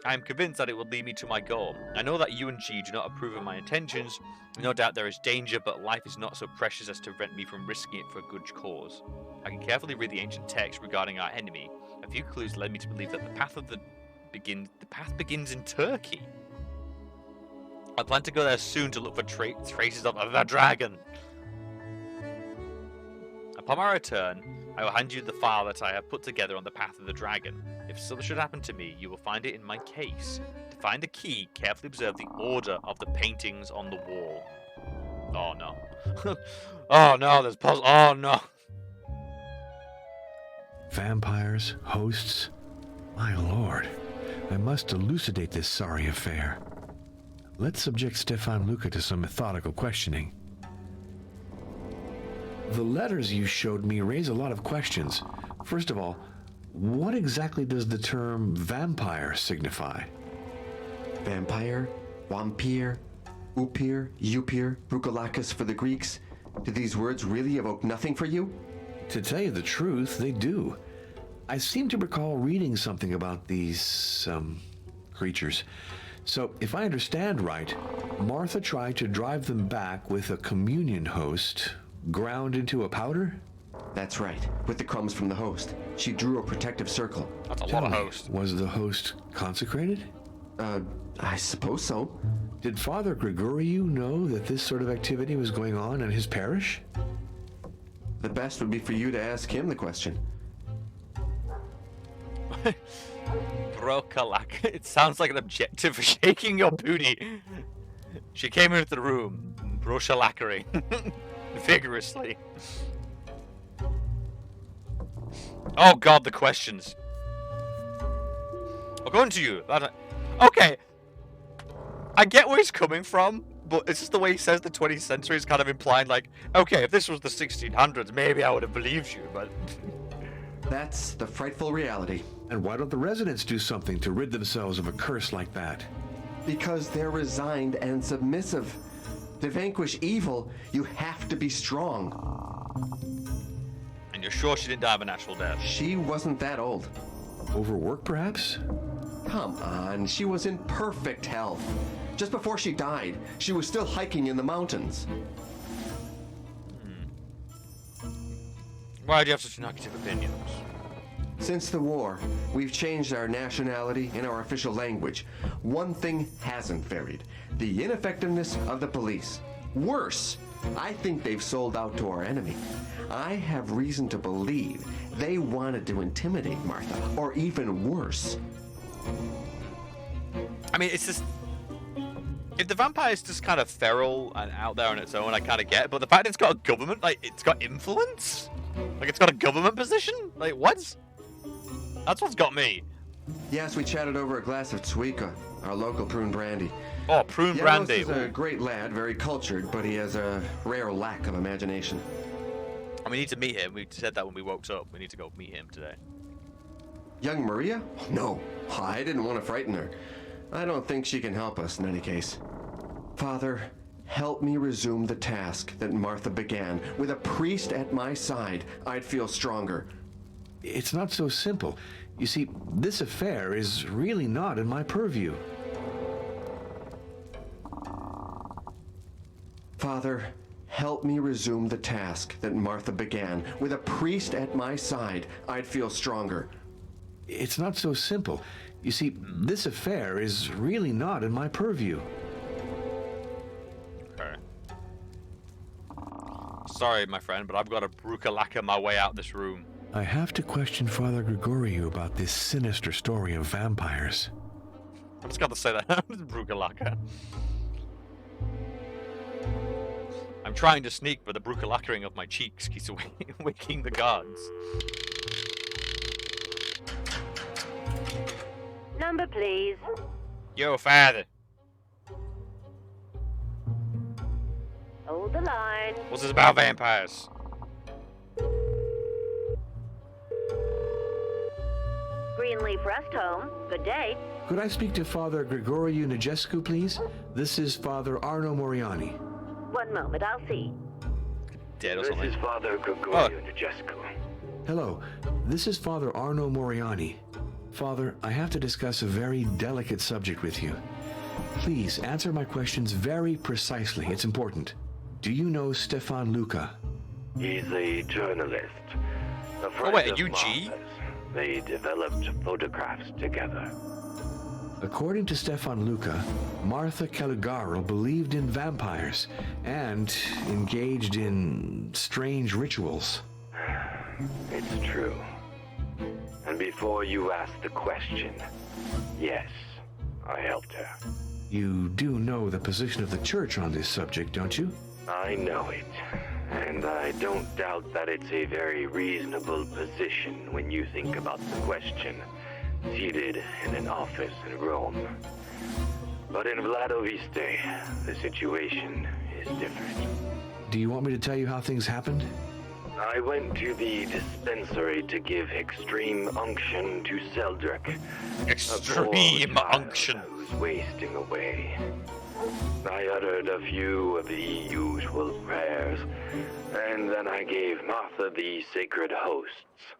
I am convinced that it will lead me to my goal. I know that you and G do not approve of my intentions. No doubt there is danger, but life is not so precious as to prevent me from risking it for a good cause. I can carefully read the ancient text regarding our enemy. A few clues led me to believe that the path begins in Turkey. I plan to go there soon to look for traces of the dragon. Upon my return, I will hand you the file that I have put together on the path of the dragon. If something should happen to me, you will find it in my case. To find the key, carefully observe the order of the paintings on the wall. Oh no. Oh no, there's puzzle. Oh no. Vampires, hosts. My lord, I must elucidate this sorry affair. Let's subject Stefan Luca to some methodical questioning. The letters you showed me raise a lot of questions. First of all, what exactly does the term vampire signify? Vampire, vampire, upir, upir, brucolacus for the Greeks. Do these words really evoke nothing for you? To tell you the truth, they do. I seem to recall reading something about these, creatures. So, if I understand right, Martha tried to drive them back with a communion host ground into a powder? That's right, with the crumbs from the host. She drew a protective circle. That's a lot of host. Was the host consecrated? I suppose so. Did Father Gregoriou know that this sort of activity was going on in his parish? The best would be for you to ask him the question. Brokalak. It sounds like an objective for shaking your booty. She came into the room, brochalakering vigorously. Oh god, the questions. According to you, okay. I get where he's coming from, but it's just the way he says the 20th century is kind of implying, like, okay, if this was the 1600s, maybe I would have believed you, but... That's the frightful reality. And why don't the residents do something to rid themselves of a curse like that? Because they're resigned and submissive. To vanquish evil, you have to be strong. And you're sure she didn't die of a natural death? She wasn't that old. Overwork, perhaps? Come on, she was in perfect health. Just before she died, she was still hiking in the mountains. Why do you have such negative opinions? Since the war, we've changed our nationality and our official language. One thing hasn't varied: the ineffectiveness of the police. Worse, I think they've sold out to our enemy. I have reason to believe they wanted to intimidate Martha, or even worse. I mean, it's just... If the vampire is just kind of feral and out there on its own, I kind of get it, but the fact it's got a government, like, it's got influence? Like, it's got a government position? Like, what? That's what's got me. Yes, we chatted over a glass of Tswika, our local prune brandy. Oh, prune brandy. Janos is a great lad, very cultured, but he has a rare lack of imagination. And we need to meet him. We said that when we woke up. We need to go meet him today. Young Maria? No, I didn't want to frighten her. I don't think she can help us in any case. Father, help me resume the task that Martha began. With a priest at my side, I'd feel stronger. It's not so simple. You see, this affair is really not in my purview. Father, help me resume the task that Martha began. With a priest at my side, I'd feel stronger. It's not so simple. You see, this affair is really not in my purview. Okay. Sorry, my friend, but I've got to Dracula my way out this room. I have to question Father Grigoriou about this sinister story of vampires. I just got to say that. Dracula. I'm trying to sneak, but the Draculaing of my cheeks keeps waking the guards. Number, please. Yo, father. Hold the line. What's this about vampires? Greenleaf Rest Home. Good day. Could I speak to Father Grigoriou Nigescu, please? This is Father Arno Moriani. One moment, I'll see. Dead or This something. is Father Gregorio Nigescu. Hello, this is Father Arno Moriani. Father, I have to discuss a very delicate subject with you. Please answer my questions very precisely. It's important. Do you know Stefan Luca? He's a journalist. A friend wait, of you G? Martha's. They developed photographs together. According to Stefan Luca, Martha Calugaro believed in vampires and engaged in strange rituals. It's true. And before you ask the question, yes, I helped her. You do know the position of the church on this subject, don't you? I know it. And I don't doubt that it's a very reasonable position when you think about the question, seated in an office in Rome. But in Vladoviste, the situation is different. Do you want me to tell you how things happened? I went to the dispensary to give extreme unction to Seldrick. Extreme unction. Who's wasting away. I uttered a few of the usual prayers, and then I gave Martha the sacred hosts.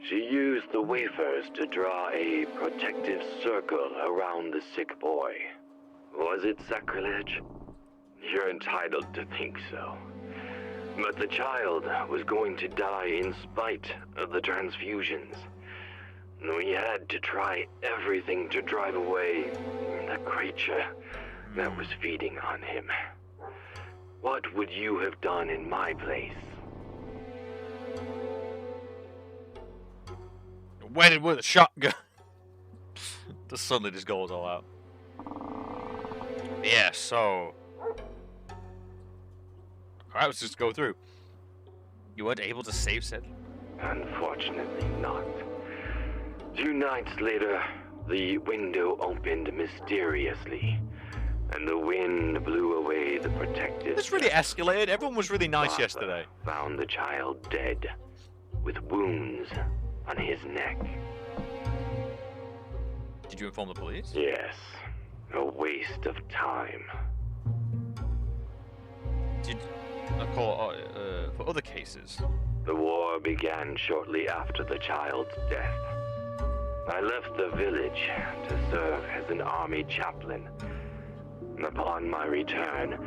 She used the wafers to draw a protective circle around the sick boy. Was it sacrilege? You're entitled to think so. But the child was going to die in spite of the transfusions. We had to try everything to drive away the creature that was feeding on him. What would you have done in my place? Went in with a shotgun. Just suddenly just goes all out. Yeah, so... Alright, let's just go through. You weren't able to save Sid? Unfortunately not. 2 nights later, the window opened mysteriously, and the wind blew away the protective... This really escalated. Everyone was really nice Martha yesterday. found the child dead, with wounds on his neck. Did you inform the police? Yes, a waste of time. Did call for other cases? The war began shortly after the child's death. I left the village to serve as an army chaplain. Upon my return,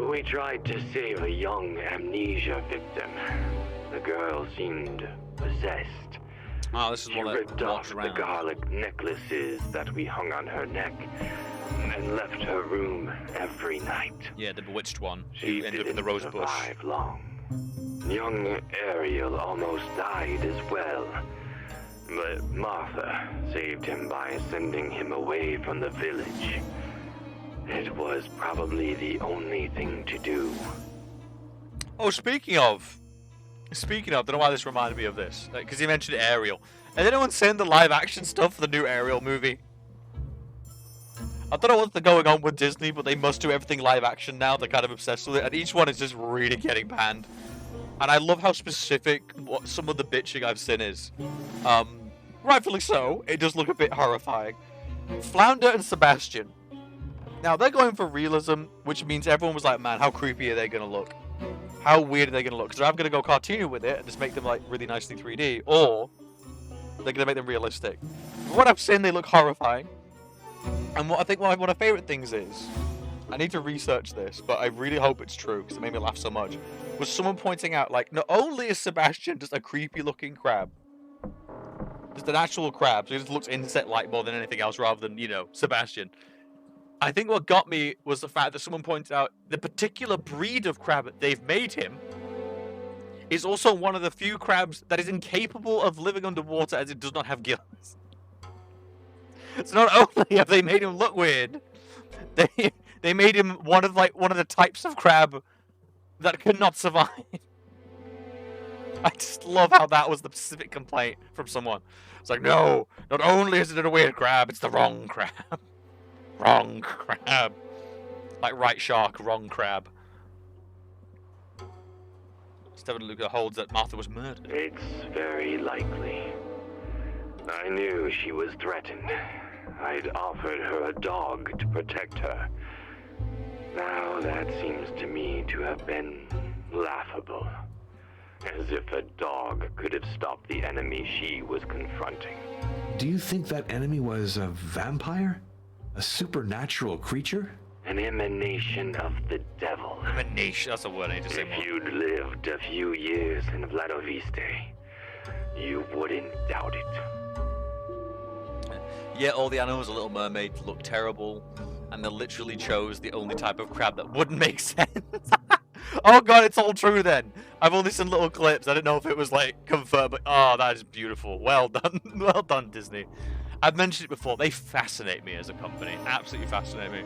we tried to save a young amnesia victim. The girl seemed possessed. Oh, this is She one that ripped off walks the around. garlic necklaces that we hung on her neck and left her room every night. Yeah, the bewitched one. She Who ended up in didn't the rose bush. survive long. Young Ariel almost died as well. But Martha saved him by sending him away from the village. It was probably the only thing to do. Oh, speaking of, don't know why this reminded me of this. Because you mentioned Ariel. Has anyone seen the live action stuff for the new Ariel movie? I don't know what's going on with Disney, but they must do everything live action now. They're kind of obsessed with it, and each one is just really getting panned. And I love how specific what some of the bitching I've seen is. Rightfully so, it does look a bit horrifying. Flounder and Sebastian. Now, they're going for realism, which means everyone was like, man, how creepy are they going to look? How weird are they going to look? Because they're either going to go cartoony with it and just make them like really nicely 3D, or they're going to make them realistic. From what I've seen, they look horrifying. And what I think one of my favourite things is, I need to research this, but I really hope it's true because it made me laugh so much. Was someone pointing out, like, not only is Sebastian just a creepy-looking crab, just an actual crab, so he just looks insect-like more than anything else rather than, you know, Sebastian. I think what got me was the fact that someone pointed out the particular breed of crab that they've made him is also one of the few crabs that is incapable of living underwater as it does not have gills. So not only have they made him look weird, they made him one of the types of crab that cannot survive. I just love how that was the specific complaint from someone. It's like, no, not only is it a weird crab, it's the wrong crab. Wrong crab. Like right shark, wrong crab. Stephen Luca holds that Martha was murdered. It's very likely. I knew she was threatened. I'd offered her a dog to protect her. Now that seems to me to have been laughable. As if a dog could have stopped the enemy she was confronting. Do you think that enemy was a vampire? A supernatural creature? An emanation of the devil. Emanation, that's a word I need to say more. If you'd lived a few years in Vladoviste, you wouldn't doubt it. Yeah, all the animals of Little Mermaid look terrible, and they literally chose the only type of crab that wouldn't make sense. Oh god, it's all true then. I've only seen little clips. I didn't know if it was like confirmed, but oh, that is beautiful. Well done. Well done, Disney. I've mentioned it before. They fascinate me as a company. Absolutely fascinate me.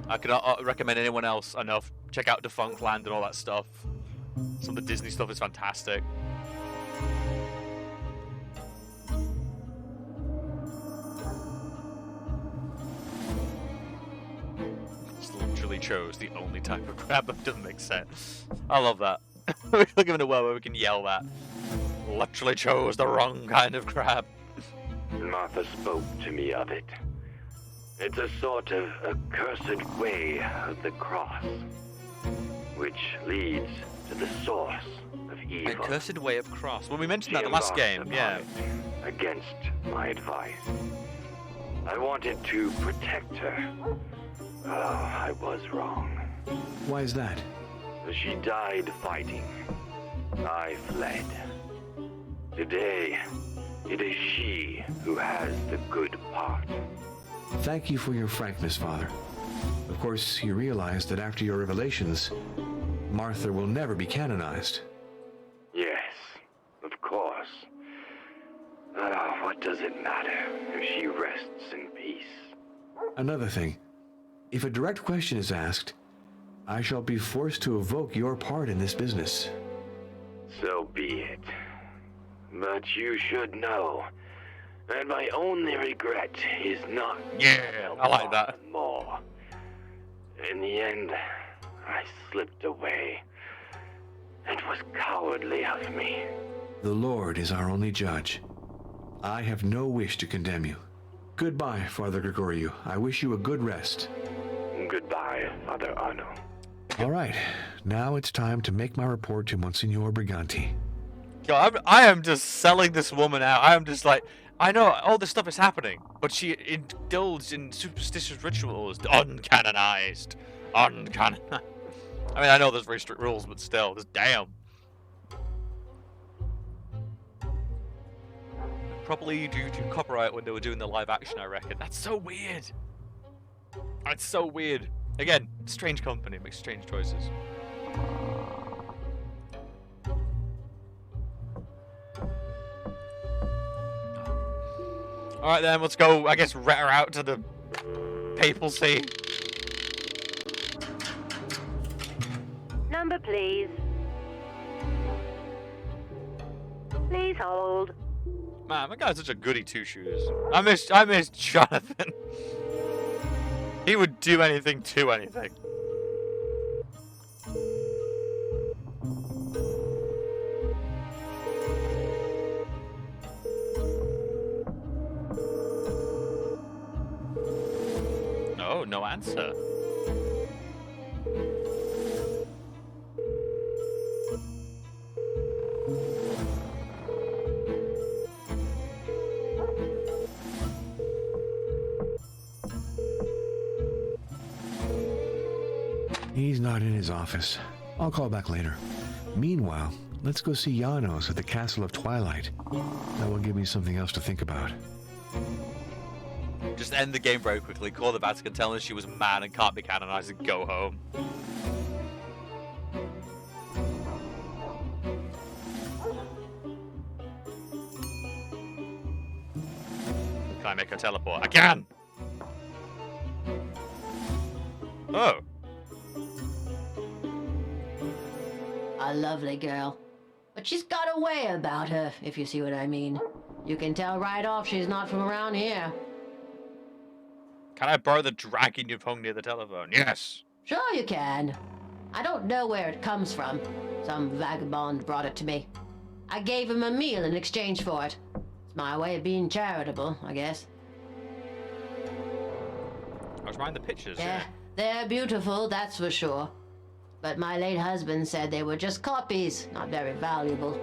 I cannot recommend anyone else enough. Check out Defunct Land and all that stuff. Some of the Disney stuff is fantastic. Just literally chose the only type of crab that doesn't make sense. I love that. We're living in a world where we can yell that. Literally chose the wrong kind of crab. Martha spoke to me of it. It's a sort of accursed way of the cross, which leads to the source of evil. A cursed way of cross. Well, we mentioned that She in the last embarked game, upon yeah. it against my advice. I wanted to protect her. Oh, I was wrong. Why is that? She died fighting. I fled. Today, it is she who has the good part. Thank you for your frankness, Father. Of course, you realize that after your revelations, Martha will never be canonized. Yes, of course. What does it matter if she rests in peace? Another thing, if a direct question is asked, I shall be forced to evoke your part in this business. So be it. But you should know that my only regret is not... Yeah, I like that. More. In the end, I slipped away. It was cowardly of me. The Lord is our only judge. I have no wish to condemn you. Goodbye, Father Gregoriou. I wish you a good rest. Goodbye, Father Arno. All right, now it's time to make my report to Monsignor Briganti. God, I am just selling this woman out. I am just like, I know all this stuff is happening, but she indulged in superstitious rituals. Uncanonized. Uncanonized. I mean, I know there's very strict rules, but still, just damn. Probably due to copyright when they were doing the live action, I reckon. That's so weird. That's so weird. Again, strange company, makes strange choices. Alright then, let's go, I guess, rat her out to the papal see. Number, please. Please hold. Man, that guy's such a goody two-shoes. I miss Jonathan. He would do anything to anything. Oh, no answer. He's not in his office. I'll call back later. Meanwhile, let's go see Janos at the Castle of Twilight. That will give me something else to think about. Just end the game very quickly, call the Vatican, tell her she was mad and can't be canonized, and go home. Can I make her teleport? I can! Oh. A lovely girl. But she's got a way about her, if you see what I mean. You can tell right off she's not from around here. Can I borrow the dragon you've hung near the telephone? Yes! Sure you can. I don't know where it comes from. Some vagabond brought it to me. I gave him a meal in exchange for it. It's my way of being charitable, I guess. I was mind the pictures, They're beautiful, that's for sure. But my late husband said they were just copies, not very valuable.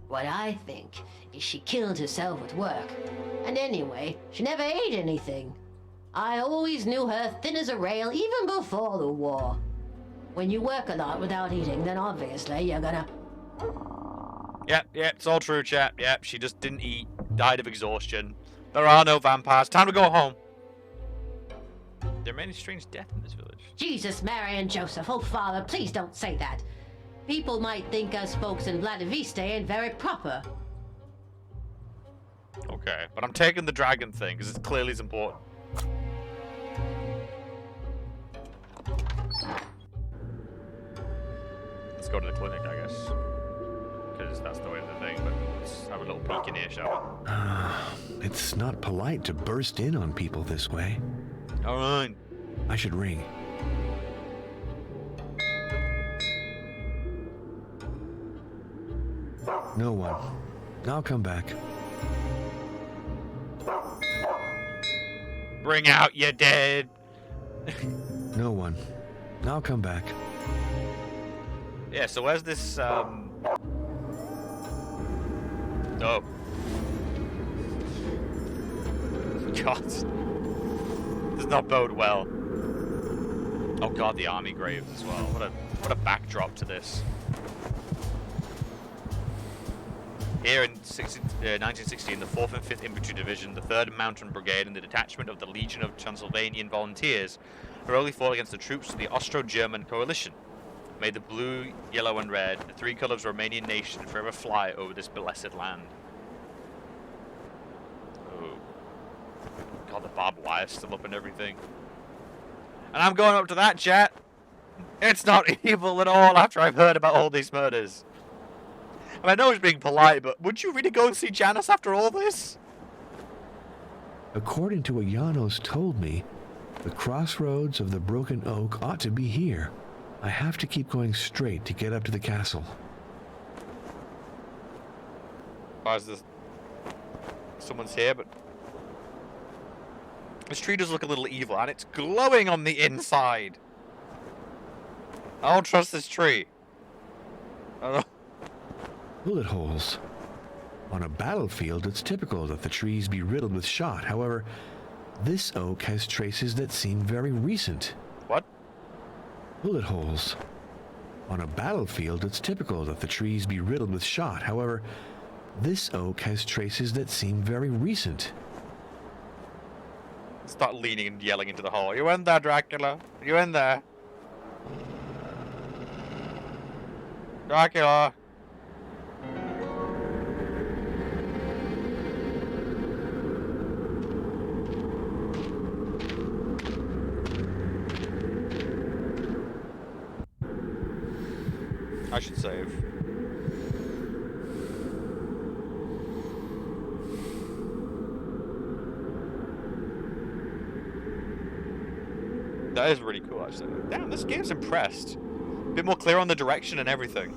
What I think is she killed herself with work. And anyway, she never ate anything. I always knew her thin as a rail even before the war. When you work a lot without eating, then obviously you're gonna... Yep, it's all true, chat. Yep, she just didn't eat, died of exhaustion. There are no vampires. Time to go home. There are many strange deaths in this village. Jesus, Mary, and Joseph. Oh, Father, please don't say that. People might think us folks in Vladiviste ain't very proper. Okay, but I'm taking the dragon thing, because it clearly is important. Let's go to the clinic, I guess. Because that's the way of the thing, but let's have a little peek in here, shall we? It's not polite to burst in on people this way. Alright. I should ring. No one. I'll come back. Bring out your dead. No one. I'll come back. Yeah, so where's this, Oh. God. Does not bode well. Oh god, the army graves as well. What a backdrop to this. Here in 1916, the 4th and 5th Infantry Division, the 3rd Mountain Brigade, and the detachment of the Legion of Transylvanian Volunteers heroically fought against the troops of the Austro-German coalition. May the blue, yellow, and red, the three colors of Romanian nation, forever fly over this blessed land. Oh. God, the barbed wire's still up and everything. And I'm going up to that, chat. It's not evil at all after I've heard about all these murders. And I know it's being polite, but would you really go and see Janos after all this? According to what Janos told me, the crossroads of the Broken Oak ought to be here. I have to keep going straight to get up to the castle. Why is this? Someone's here, but... This tree does look a little evil, and it's glowing on the inside. I don't trust this tree. I don't... Bullet holes. On a battlefield, it's typical that the trees be riddled with shot. However, this oak has traces that seem very recent. What? Bullet holes. On a battlefield, it's typical that the trees be riddled with shot. However, this oak has traces that seem very recent. Start leaning and yelling into the hole. You in there, Dracula? You in there? Dracula? I should save. That is really cool, actually. Damn, this game's impressed. A bit more clear on the direction and everything.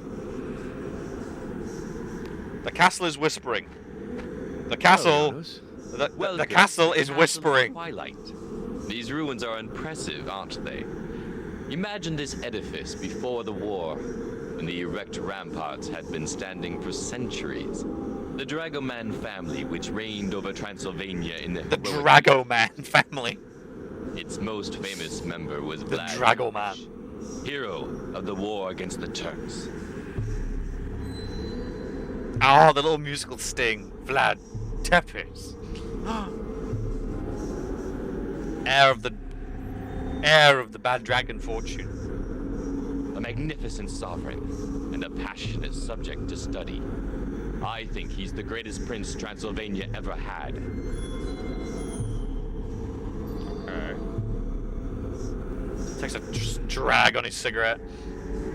The castle is whispering. The castle... The castle is whispering. Twilight. These ruins are impressive, aren't they? Imagine this edifice before the war. when the erect ramparts had been standing for centuries. The Dragoman family, which reigned over Transylvania in the Dragoman family. Its most famous member was The Vlad, Dragoman. hero of the war against the Turks. Oh, the little musical sting. Vlad Tepes. Heir of the bad dragon fortune. A magnificent sovereign and a passionate subject to study. I think he's the greatest prince Transylvania ever had. Takes a drag on his cigarette.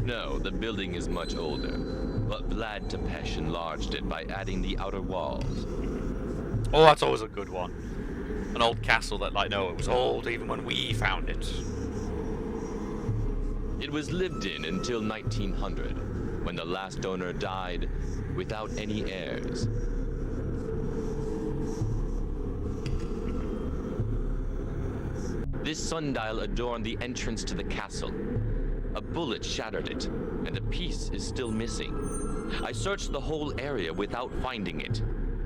No, the building is much older, but Vlad Tepes enlarged it by adding the outer walls. Oh, that's always a good one. An old castle that, like, no, it was old even when we found it. It was lived in until 1900, when the last owner died without any heirs. This sundial adorned the entrance to the castle. A bullet shattered it, and a piece is still missing. I searched the whole area without finding it.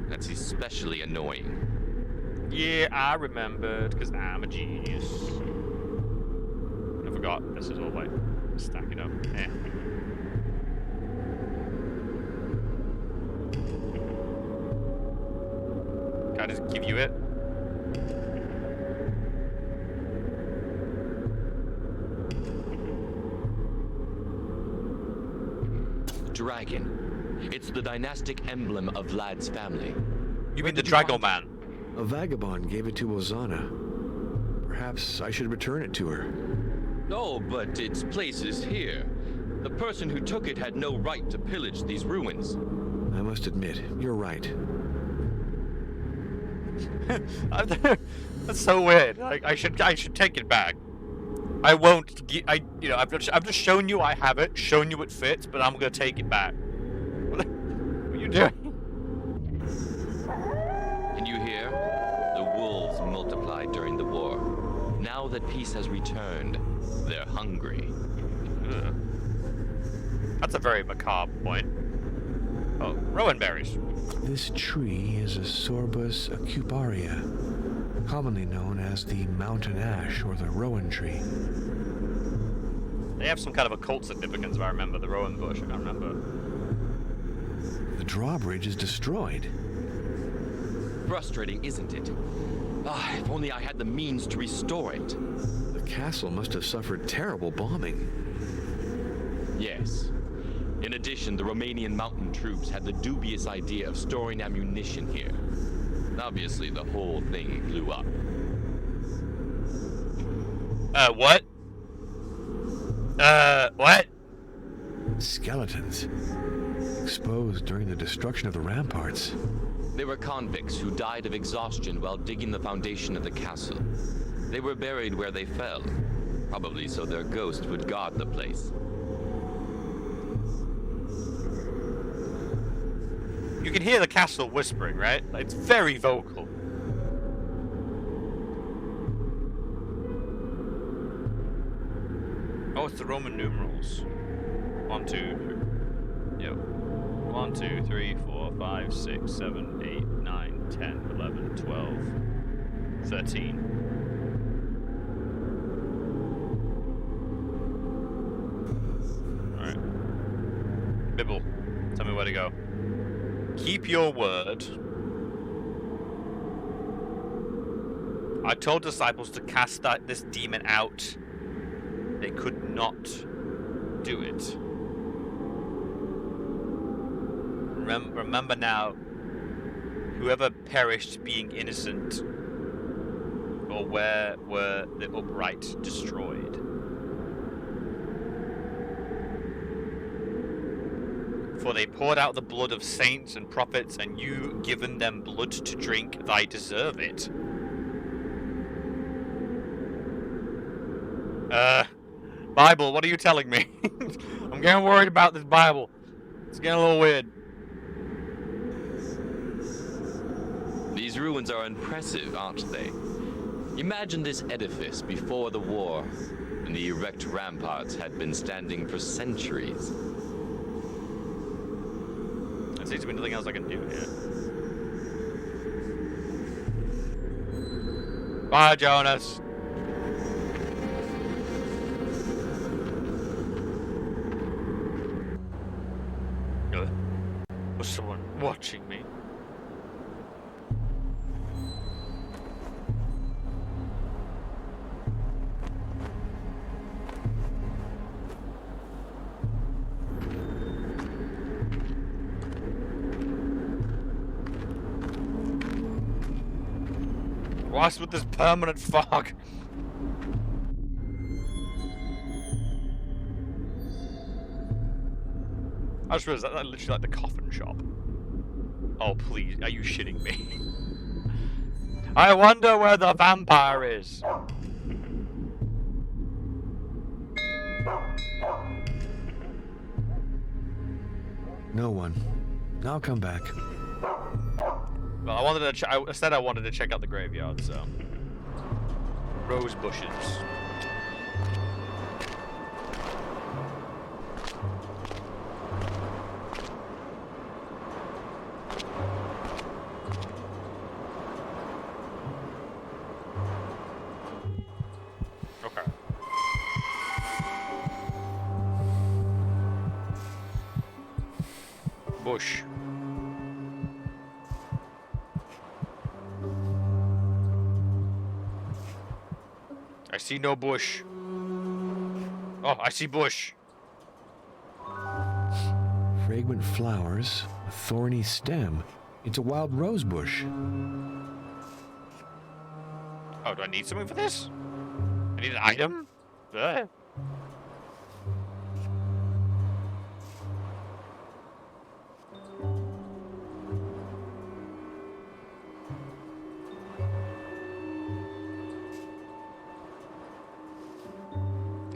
That's especially annoying. Yeah, I remembered, because I'm a genius. I forgot this is all, like, stacking up. Eh. Can I just give you it? Dragon. It's the dynastic emblem of Vlad's family. You mean the Dragoman? A vagabond gave it to Ozana. Perhaps I should return it to her. No, but its place is here. The person who took it had no right to pillage these ruins. I must admit, you're right. That's so weird. I should take it back. I won't. I've just shown you I have it, shown you it fits, but I'm gonna take it back. What are you doing? Can you hear? The wolves multiplied during the war. Now that peace has returned, they're hungry. Ugh. That's a very macabre point. Oh, rowan berries. This tree is a Sorbus acuparia, commonly known as the mountain ash or the rowan tree. They have some kind of occult significance, if I remember. The rowan bush, I can't remember. The drawbridge is destroyed. Frustrating, isn't it? Ah, if only I had the means to restore it. The castle must have suffered terrible bombing. Yes. In addition, the Romanian mountain troops had the dubious idea of storing ammunition here. Obviously, the whole thing blew up. What? What? Skeletons. Exposed during the destruction of the ramparts. They were convicts who died of exhaustion while digging the foundation of the castle. They were buried where they fell, probably so their ghosts would guard the place. You can hear the castle whispering, right? It's very vocal. Oh, it's the Roman numerals. 1, 2, yep. 1, 2, 3, 4, 5, 6, 7, 8, 9, 10, 11, 12, 13. Alright. Bibble, tell me where to go. Keep your word. I told disciples to cast this demon out. They could not do it. Remember now, whoever perished being innocent, or where were the upright destroyed. For they poured out the blood of saints and prophets, and you given them blood to drink, they deserve it. Bible, what are you telling me? I'm getting worried about this Bible. It's getting a little weird. These ruins are impressive, aren't they? Imagine this edifice before the war, when the erect ramparts had been standing for centuries. seems to be nothing else I can do here. Bye, Jonas. Was someone watching me? What's with this permanent fog? I just realized that's literally like the coffin shop. Oh please, are you shitting me? I wonder where the vampire is. No one. I'll come back. Well, I wanted to. I wanted to check out the graveyard. So, rose bushes. Okay. Bush. I see no bush. Oh, I see bush. Fragrant flowers, a thorny stem. It's a wild rose bush. Oh, do I need something for this? I need an item? Ugh.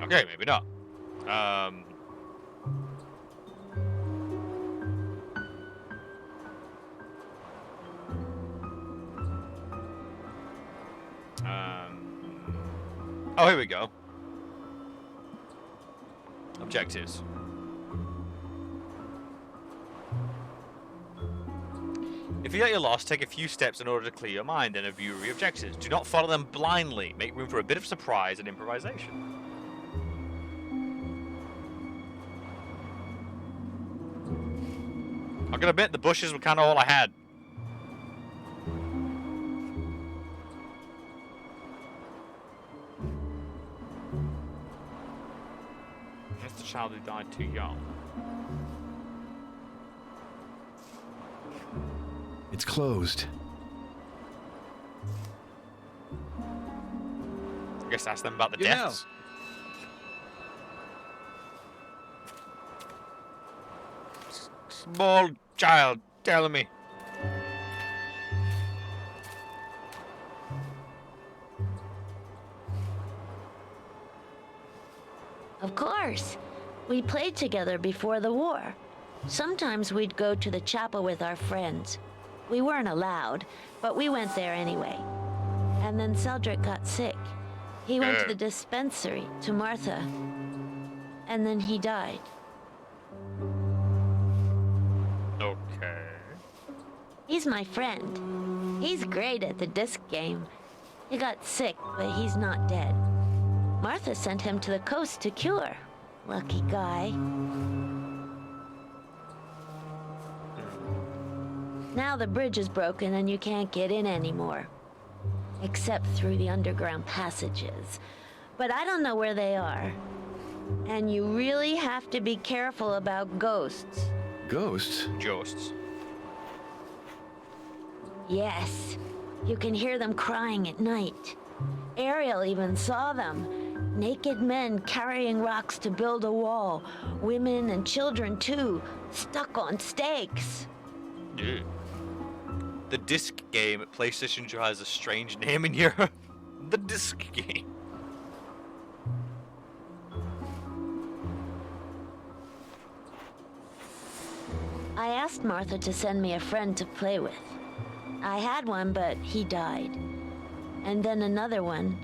Okay, maybe not. Oh, here we go. Objectives. If you get your lost, take a few steps in order to clear your mind and review your objectives. Do not follow them blindly. Make room for a bit of surprise and improvisation. I'm gonna admit the bushes were kind of all I had. That's the child who died too young. It's closed. I guess ask them about the deaths. Small child, tell me. Of course. We played together before the war. Sometimes we'd go to the chapel with our friends. We weren't allowed, but we went there anyway. And then Cedric got sick. He went to the dispensary to Martha. And then he died. Okay. He's my friend. He's great at the disc game. He got sick, but he's not dead. Martha sent him to the coast to cure. Lucky guy. Now the bridge is broken and you can't get in anymore. Except through the underground passages. But I don't know where they are. And you really have to be careful about ghosts. Ghosts? Ghosts. Yes. You can hear them crying at night. Ariel even saw them. Naked men carrying rocks to build a wall. Women and children too, stuck on stakes. Dude. The disc game at PlayStation 2 has a strange name in Europe. The disc game. I asked Martha to send me a friend to play with. I had one, but he died. And then another one,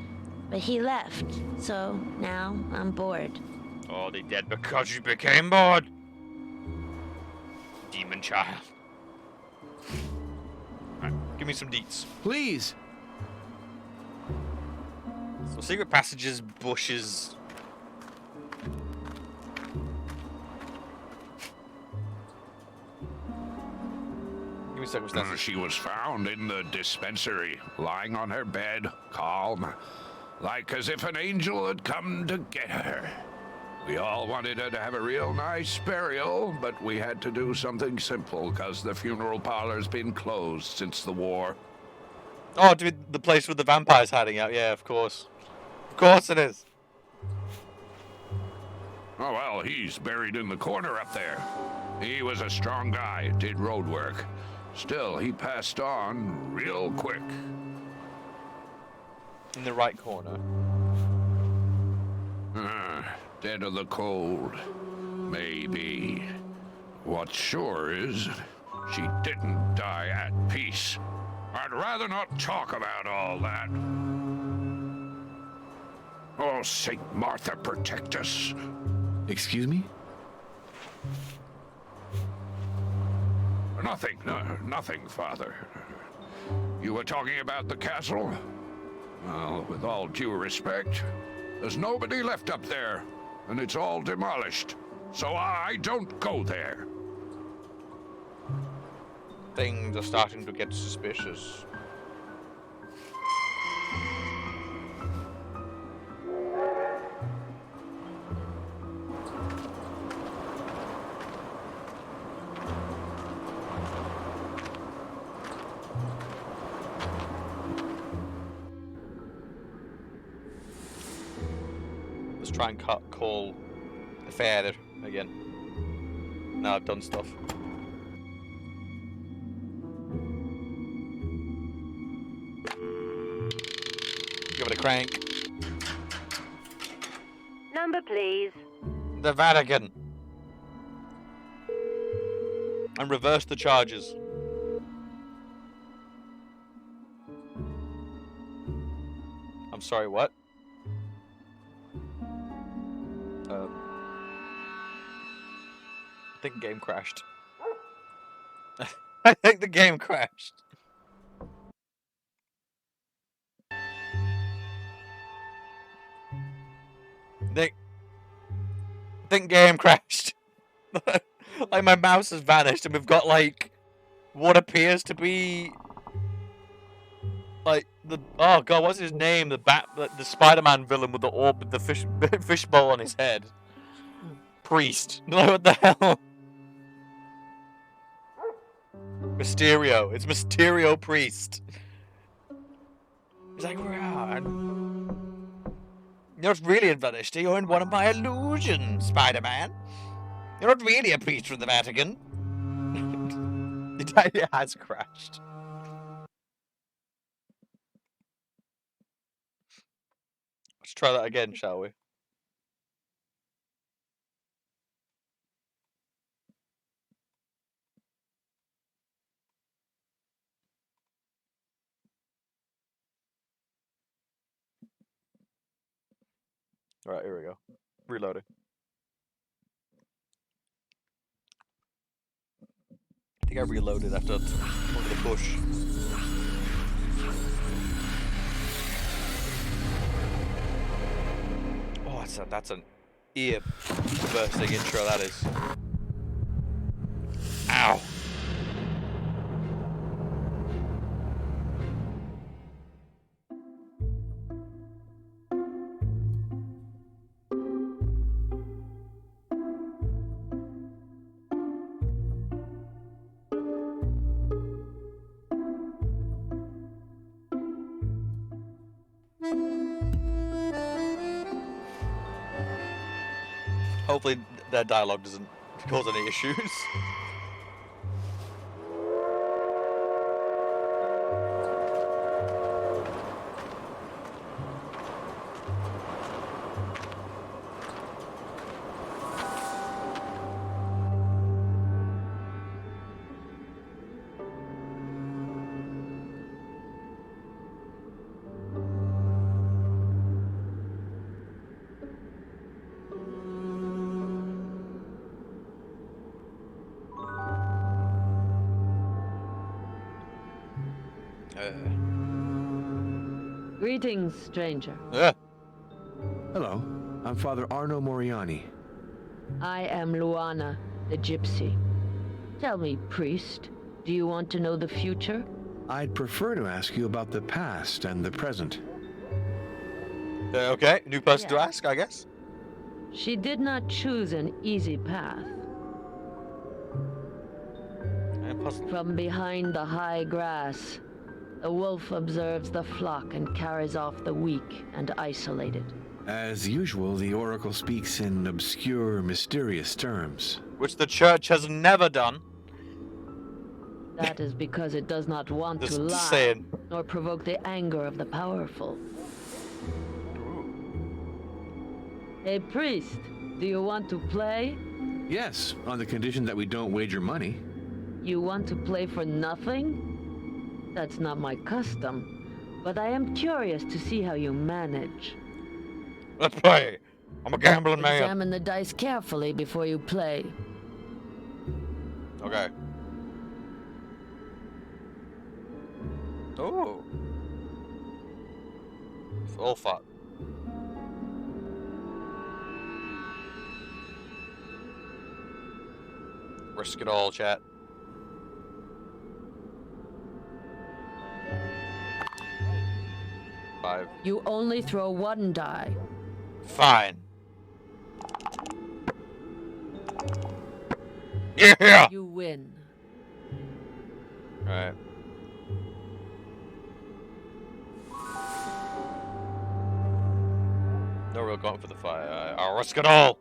but he left. So now I'm bored. Oh, they dead because you became bored. Demon child. Give me some deets. Please. So secret passages, bushes. Give me circumstances. She was found in the dispensary, lying on her bed, calm, like as if an angel had come to get her. We all wanted her to have a real nice burial, but we had to do something simple because the funeral parlor's been closed since the war. Oh, dude, the place with the vampires hiding out. Yeah, of course. Of course it is. Oh, well, he's buried in the corner up there. He was a strong guy, did road work. Still, he passed on real quick. In the right corner. Dead of the cold. Maybe. What's sure is, she didn't die at peace. I'd rather not talk about all that. Oh, Saint Martha, protect us. Excuse me? Nothing, nothing, Father. You were talking about the castle? Well, with all due respect, there's nobody left up there, and it's all demolished. So I don't go there. Things are starting to get suspicious. Let's try and call the father again. Now I've done stuff. Give it a crank. Number, please. The Vatican. And reverse the charges. I'm sorry, what? I think the game crashed. I think the game crashed. Think game crashed. Like my mouse has vanished and we've got like what appears to be like the oh god, what's his name? The Spider-Man villain with the orb with the fishbowl on his head. Priest. Like what the hell? Mysterio. It's Mysterio Priest. He's like, you're not really vanished. You're in one of my illusions, Spider-Man. You're not really a priest from the Vatican. It has crashed. Let's try that again, shall we? Alright, here we go. Reloading. I think I reloaded after one of the push. Oh, that's an ear-bursting intro, that is. Ow! Hopefully their dialogue doesn't cause any issues. Greetings, stranger. Hello, I'm Father Arno Moriani. I am Luana, the gypsy. Tell me, priest, do you want to know the future? I'd prefer to ask you about the past and the present. Okay, new person to ask, I guess. She did not choose an easy path. From behind the high grass, the wolf observes the flock and carries off the weak and isolated. As usual, the Oracle speaks in obscure, mysterious terms. Which the church has never done. That is because it does not want to lie, saying. nor provoke the anger of the powerful. Hey, priest, do you want to play? Yes, on the condition that we don't wager money. You want to play for nothing? That's not my custom, but I am curious to see how you manage. Let's play. I'm a gambling man. Examine the dice carefully before you play. Okay. Oh. Full fat. Risk it all, chat. Five. You only throw one die. Fine. Yeah! You win. Alright. No real going for the fire. I'll risk it all!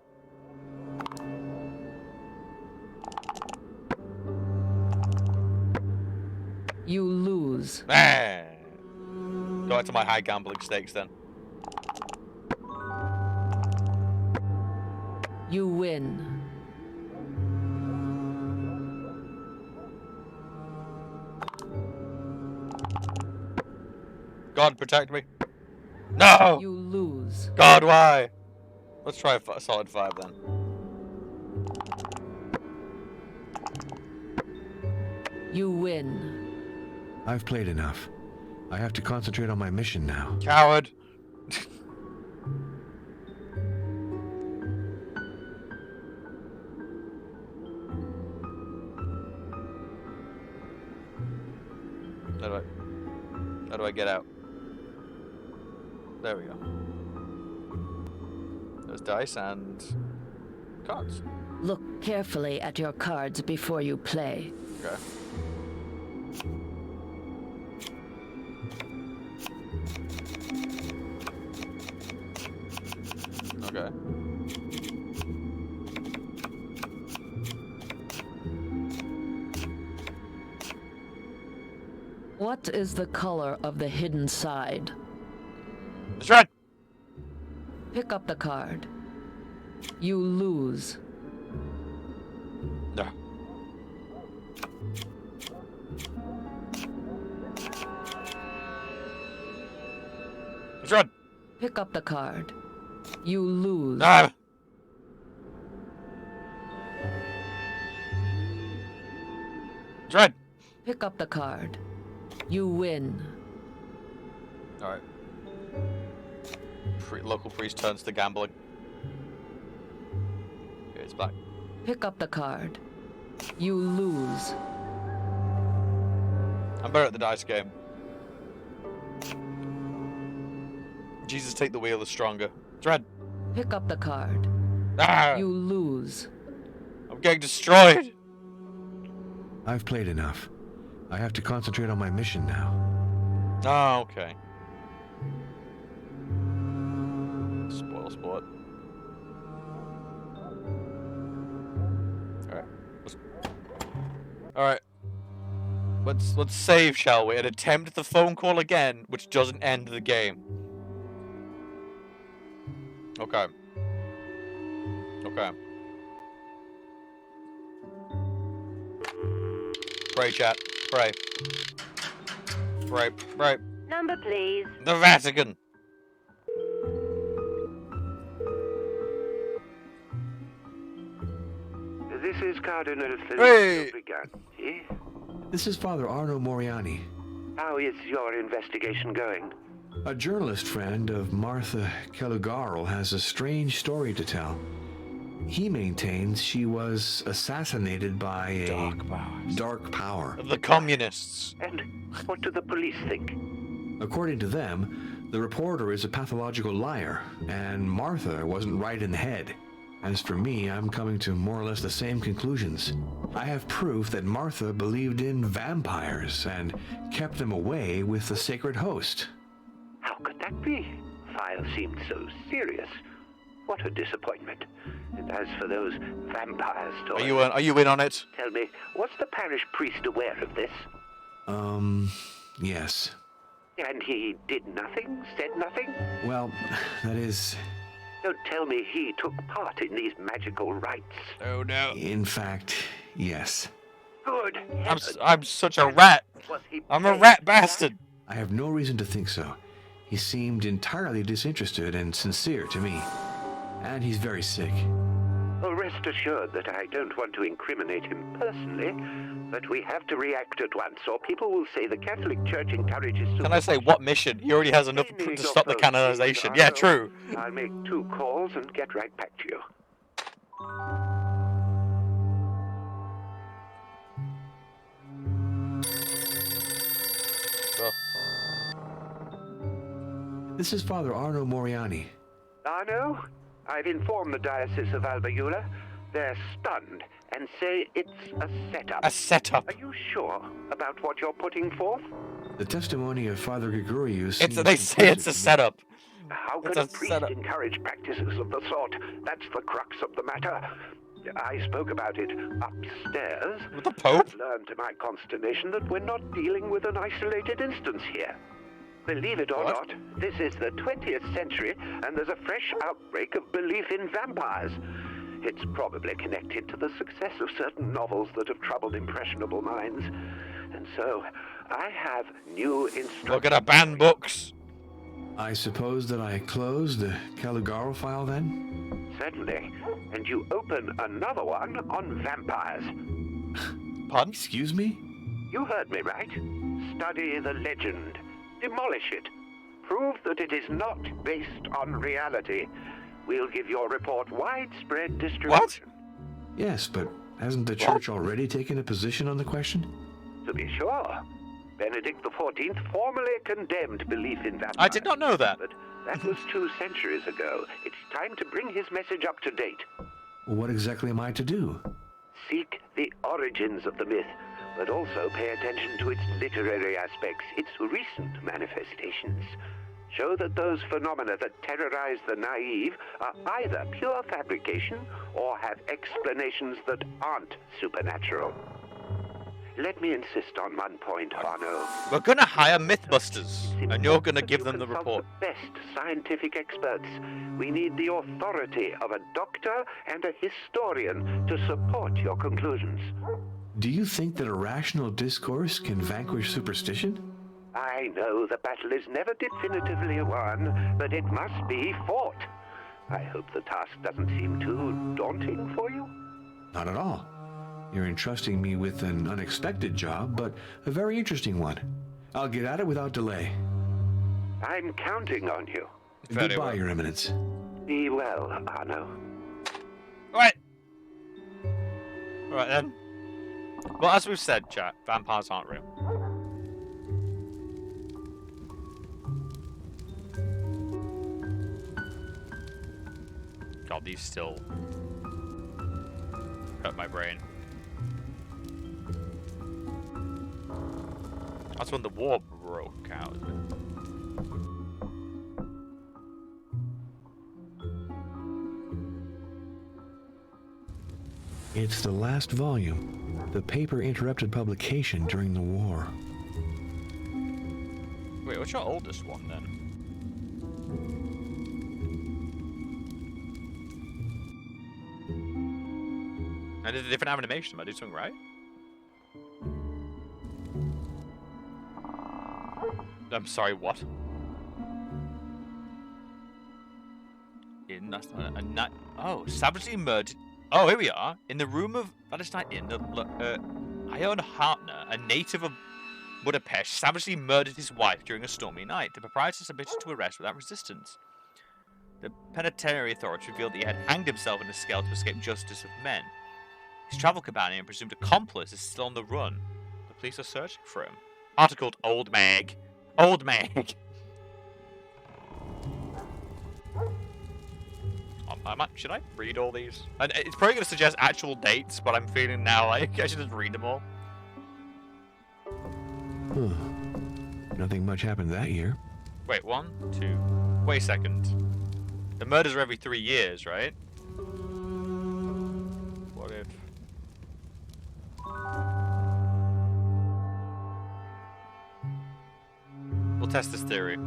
You lose. Man! Go back to my high gambling stakes then. You win. God protect me. No! You lose. God, why? Let's try a solid 5 then. You win. I've played enough. I have to concentrate on my mission now. Coward. How do I get out? There we go. There's dice and cards. Look carefully at your cards before you play. Okay. Okay. What is the color of the hidden side? It's red! Pick up the card. You lose. No. It's red! Pick up the card. You lose. No! It's red! Pick up the card. You win. Alright. Local priest turns to gambling. Okay, it's back. Pick up the card. You lose. I'm better at the dice game. Jesus, take the wheel is stronger. It's red. Pick up the card. Ah! You lose. I'm getting destroyed! I've played enough. I have to concentrate on my mission now. Oh, okay. Spoil sport. Alright. Alright. Let's save, shall we? And attempt the phone call again, which doesn't end the game. Okay. Okay. Pray, chat. Pray. Pray. Pray. Number, please. The Vatican. This is Cardinal Hey! Briganti. This is Father Arno Moriani. How is your investigation going? A journalist friend of Martha Caligaro has a strange story to tell. He maintains she was assassinated by a dark power. The communists. And what do the police think? According to them, the reporter is a pathological liar, and Martha wasn't right in the head. As for me, I'm coming to more or less the same conclusions. I have proof that Martha believed in vampires and kept them away with the sacred host. How could that be? The file seemed so serious. What a disappointment. And as for those vampire stories... Are you in on it? Tell me, was the parish priest aware of this? Yes. And he did nothing? Said nothing? Well, that is... Don't tell me he took part in these magical rites. Oh no. In fact, yes. Good heavens. I'm such a rat. I'm a rat bastard. I have no reason to think so. He seemed entirely disinterested and sincere to me. And he's very sick. Well, rest assured that I don't want to incriminate him personally, but we have to react at once, or people will say the Catholic Church encourages... Can I say, what mission? He already has enough to stop the canonization. Yeah, true. I'll make 2 calls and get right back to you. This is Father Arno Moriani. Arno, I've informed the Diocese of Albayula. They're stunned and say it's a setup. A setup? Are you sure about what you're putting forth? The testimony of Father Gregorius... They say it's a setup. How can a priest encourage practices of the sort? That's the crux of the matter. I spoke about it upstairs. With the Pope? I've learned to my consternation that we're not dealing with an isolated instance here. Believe it or not, this is the 20th century, and there's a fresh outbreak of belief in vampires. It's probably connected to the success of certain novels that have troubled impressionable minds. And so, I have new instructions. We're gonna ban books. I suppose that I close the Caligaro file then? Certainly. And you open another one on vampires. Pardon? Excuse me? You heard me right. Study the legend. Demolish it. Prove that it is not based on reality. We'll give your report widespread distribution. What? Yes, but hasn't the church already taken a position on the question? To be sure. Benedict XIV formally condemned belief in vampires. I did not know that. But that was 2 centuries ago. It's time to bring his message up to date. Well, what exactly am I to do? Seek the origins of the myth, but also pay attention to its literary aspects, its recent manifestations. Show that those phenomena that terrorize the naive are either pure fabrication or have explanations that aren't supernatural. Let me insist on one point, Arno. We're gonna hire Mythbusters, and you're gonna give them the Consult report. the best scientific experts. We need the authority of a doctor and a historian to support your conclusions. Do you think that a rational discourse can vanquish superstition? I know the battle is never definitively won, but it must be fought. I hope the task doesn't seem too daunting for you. Not at all. You're entrusting me with an unexpected job, but a very interesting one. I'll get at it without delay. I'm counting on you. Goodbye, well. Your Eminence. Be well, Arno. Right. Right then. Well, as we've said, chat, vampires aren't real. God, these still hurt my brain. That's when the war broke out, isn't it? It's the last volume. The paper interrupted publication during the war. Wait, what's your oldest one then? I did a different animation. Am I doing something right? I'm sorry, what? That's not a night. Oh, savagely murdered. Oh, here we are. In the room of Valentine Inn, Ione Hartner, a native of Budapest savagely murdered his wife during a stormy night. The proprietor submitted to arrest without resistance. The penitentiary authorities revealed that he had hanged himself in a scale to escape justice of men. His travel companion and presumed accomplice is still on the run. The police are searching for him. Articled Old Meg. Old Meg! Should I read all these? And it's probably going to suggest actual dates, but I'm feeling now like I should just read them all. Nothing much happened that year. Wait, 1, 2... Wait a second. The murders are every 3 years, right? What if... We'll test this theory.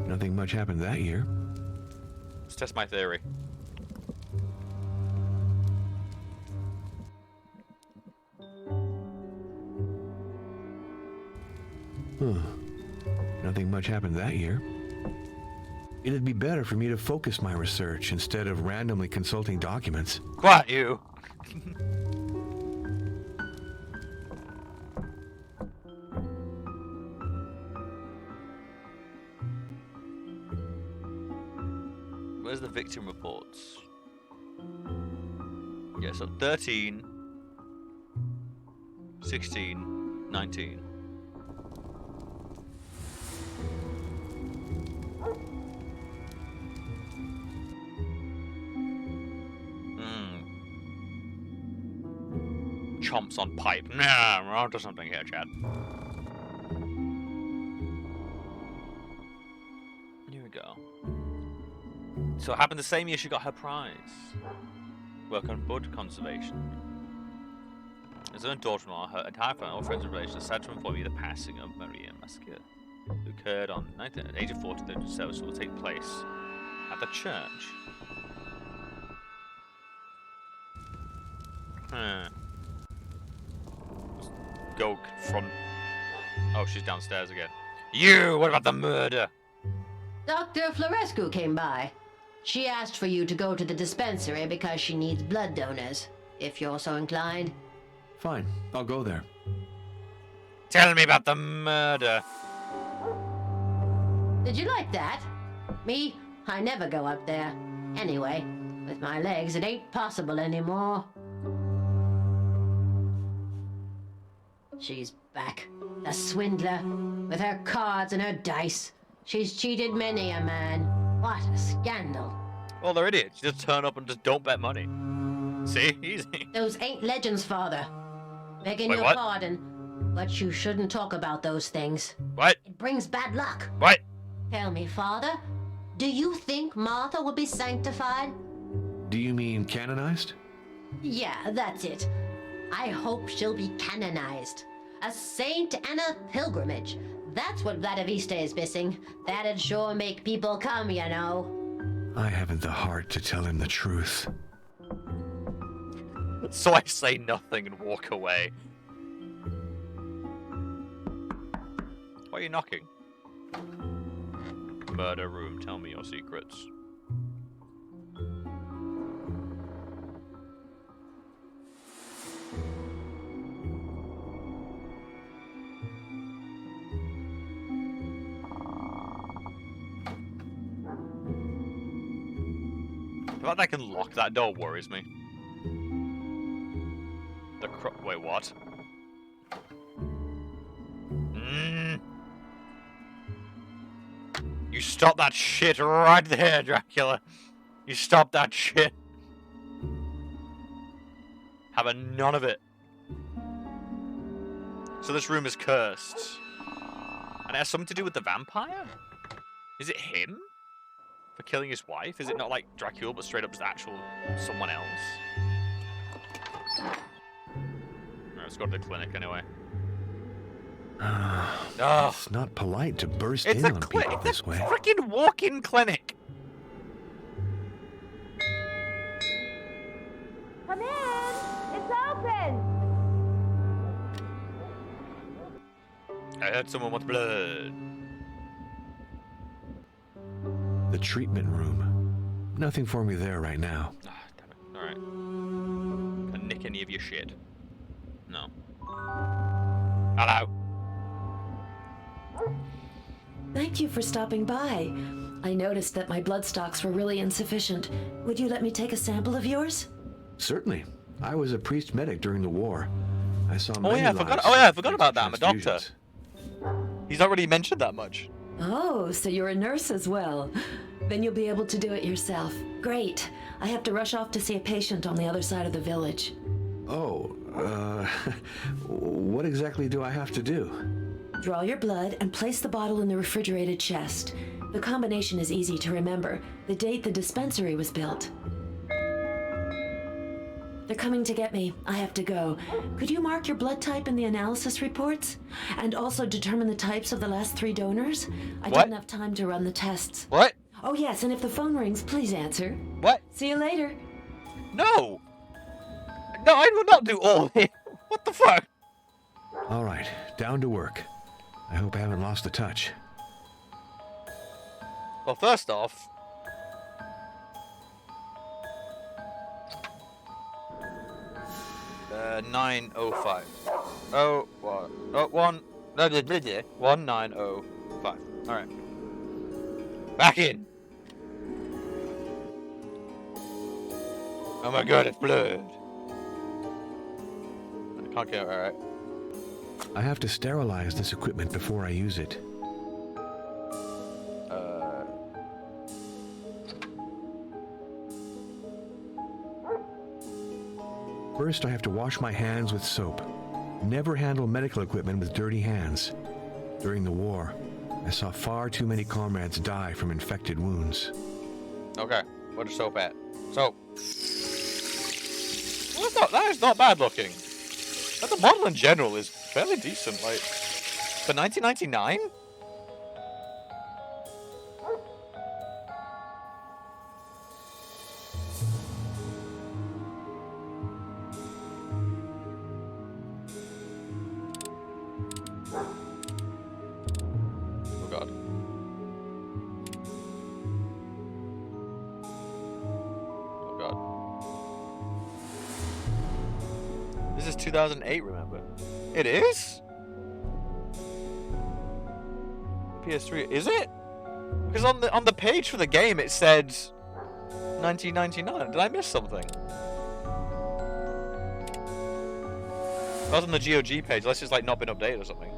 Nothing much happened that year. Let's test my theory. Nothing much happened that year. It'd be better for me to focus my research instead of randomly consulting documents. Quiet, you! Where's the victim reports? Yeah, so 13, 16, 19. Chomps on pipe. Nah, we're onto something here, Chad. Here we go. So it happened the same year she got her prize. Work on bud conservation. As her daughter-in-law, her entire family, all friends and relations, are sad to inform you the passing of Maria Maskia, who occurred on at the age of 40. The service will take place at the church. Go confront. Oh, she's downstairs again. You! What about the murder? Dr. Florescu came by. She asked for you to go to the dispensary because she needs blood donors, if you're so inclined. Fine, I'll go there. Tell me about the murder. Did you like that? Me, I never go up there. Anyway, with my legs, it ain't possible anymore. She's back. The swindler. With her cards and her dice. She's cheated many a man. What a scandal. Well, they're idiots. You just turn up and just don't bet money. See? Easy. Those ain't legends, Father. Begging Wait, your what? pardon, but you shouldn't talk about those things. What? It brings bad luck. What? Tell me, Father, do you think Martha will be sanctified? Do you mean canonized? Yeah, that's it. I hope she'll be canonized. A saint and a pilgrimage. That's what Vladivista is missing. That'd sure make people come, you know. I haven't the heart to tell him the truth. So I say nothing and walk away. Why are you knocking? Murder room, tell me your secrets. The fact that I can lock that door worries me. Wait, what? You stop that shit right there, Dracula. You stop that shit. Having none of it. So this room is cursed. And it has something to do with the vampire? Is it him? For killing his wife? Is it not like Dracula, but straight up just actual someone else? Alright, let's go to the clinic anyway. It's not polite to burst in on people this way. It's a freaking walk-in clinic. Come in! It's open! I heard someone wants blood. The treatment room. Nothing for me there right now. Ah, damn it. Alright. Can I nick any of your shit? No. Hello. Thank you for stopping by. I noticed that my blood stocks were really insufficient. Would you let me take a sample of yours? Certainly. I was a priest medic during the war. I saw Oh many yeah, I lives forgot. Oh yeah, I saved forgot thanks about to that. I'm a doctor. transfusions. He's not really mentioned that much. Oh, so you're a nurse as well. Then you'll be able to do it yourself. Great. I have to rush off to see a patient on the other side of the village. Oh, what exactly do I have to do? Draw your blood and place the bottle in the refrigerated chest. The combination is easy to remember. The date the dispensary was built. They're coming to get me. I have to go. Could you mark your blood type in the analysis reports? And also determine the types of the last 3 donors? I What? didn't have time to run the tests. What? Oh yes, and if the phone rings, please answer. What? See you later. No. No, I will not do all this. What the fuck? All right, down to work. I hope I haven't lost the touch. Well, first off, uh, 905. Oh, what? Oh, 1905. All right. Back in. Oh my god, it's blood. I can't get. All right. I have to sterilize this equipment before I use it. First, I have to wash my hands with soap. Never handle medical equipment with dirty hands. During the war, I saw far too many comrades die from infected wounds. Okay. Where's the soap at? Soap. Well, that is not bad looking. But the model in general is fairly decent. Like, for 1999? Oh god. Oh god. This is 2008, remember? It is? PS3, is it? Because on the page for the game it said 1999. Did I miss something? That was on the GOG page. That's just like not been updated or something.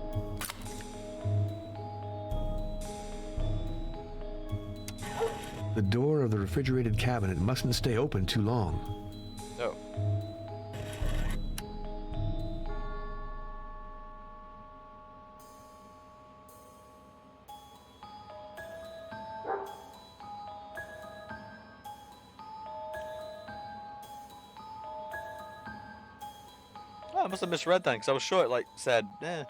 The door of the refrigerated cabinet mustn't stay open too long. No. Oh, I must have misread that because I was sure it like said, eh.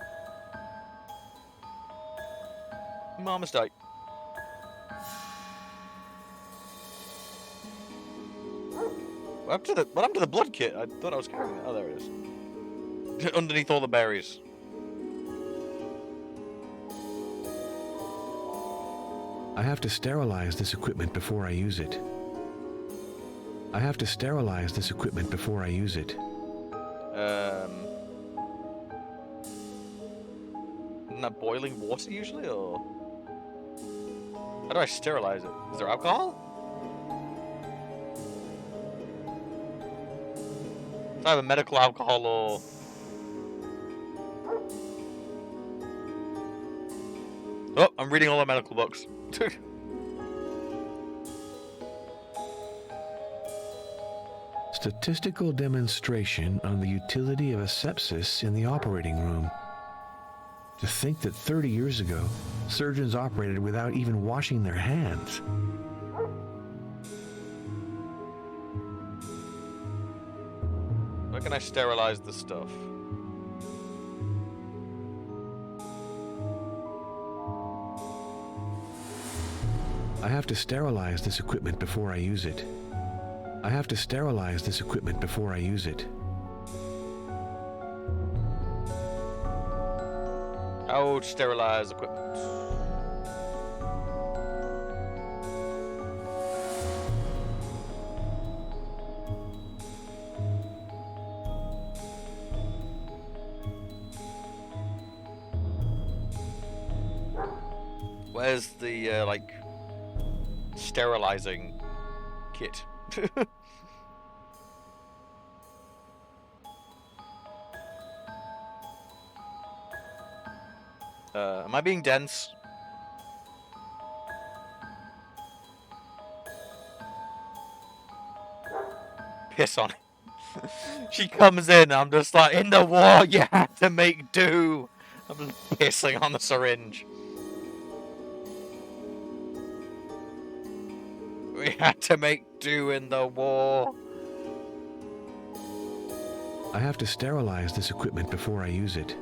My mistake. What happened to the blood kit? I thought I was carrying it. Oh, there it is. Underneath all the berries. I have to sterilize this equipment before I use it. I have to sterilize this equipment before I use it. Isn't that boiling water usually, or how do I sterilize it? Is there alcohol? It's either medical alcohol or oh, I'm reading all the medical books. Statistical demonstration on the utility of asepsis in the operating room. To think that 30 years ago, surgeons operated without even washing their hands. Where can I sterilize the stuff? I have to sterilize this equipment before I use it. I have to sterilize this equipment before I use it. How to sterilize equipment? Where's the, like, sterilizing kit? Am I being dense? Piss on it. She comes in, I'm just like, in the war, you have to make do. I'm just pissing on the syringe. We had to make do in the war. I have to sterilize this equipment before I use it.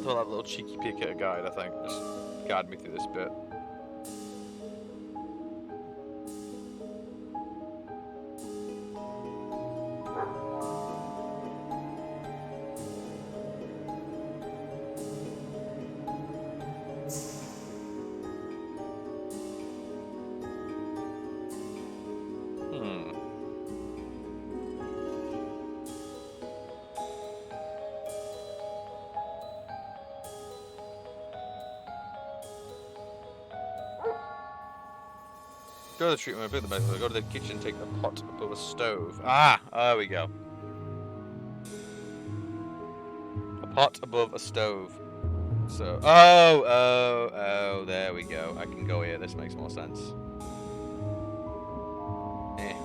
Thought that little cheeky peek at a guide, I think, just guide me through this bit. Go to the treatment room, pick the medicine, go to the kitchen, take the pot above a stove. Ah, there we go. A pot above a stove. So, oh, there we go. I can go here, this makes more sense. Eh.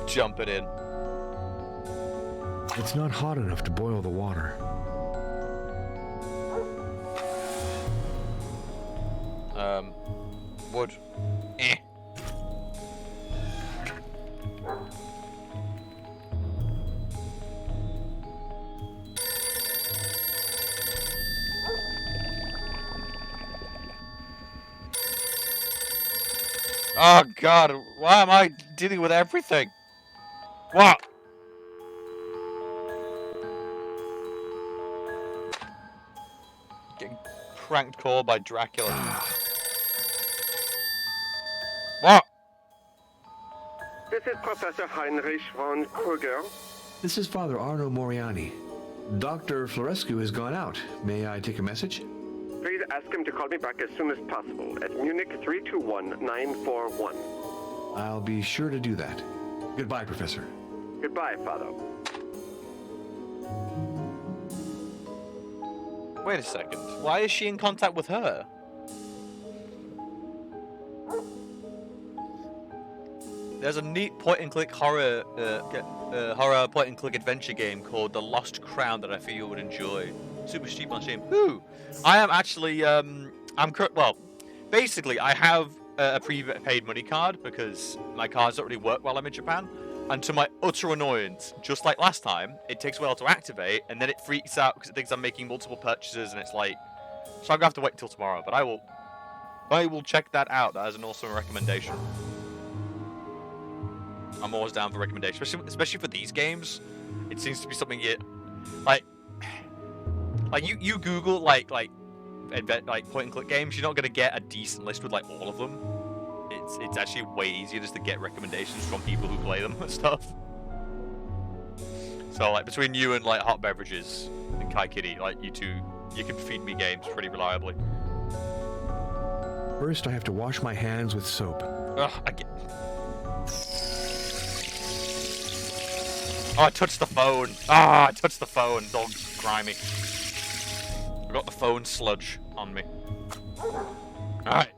Jump it in. It's not hot enough to boil the water. Wood. Eh. Oh god, why am I dealing with everything? What? Getting pranked called by Dracula. What? This is Professor Heinrich von Kruger. This is Father Arno Moriani. Dr. Florescu has gone out. May I take a message? Please ask him to call me back as soon as possible at Munich 321941. I'll be sure to do that. Goodbye, Professor. Goodbye, Father. Wait a second. Why is she in contact with her? There's a neat point-and-click horror point-and-click adventure game called The Lost Crown that I feel you would enjoy. Super cheap on Steam. Who? I am actually well, basically I have a prepaid money card because my cards don't really work while I'm in Japan. And to my utter annoyance, just like last time, it takes a while to activate, and then it freaks out because it thinks I'm making multiple purchases, and it's like, so I'm gonna have to wait until tomorrow. But I will check that out. That is an awesome recommendation. I'm always down for recommendations, especially for these games. It seems to be something like you Google like point and click games, you're not gonna get a decent list with like all of them. It's actually way easier just to get recommendations from people who play them and stuff. So like between you and like Hot Beverages and Kai Kitty, like you two, you can feed me games pretty reliably. First, I have to wash my hands with soap. Ugh, Oh, I touched the phone. Ah, I touched the phone. Dog's grimy. I've got the phone sludge on me. Alright.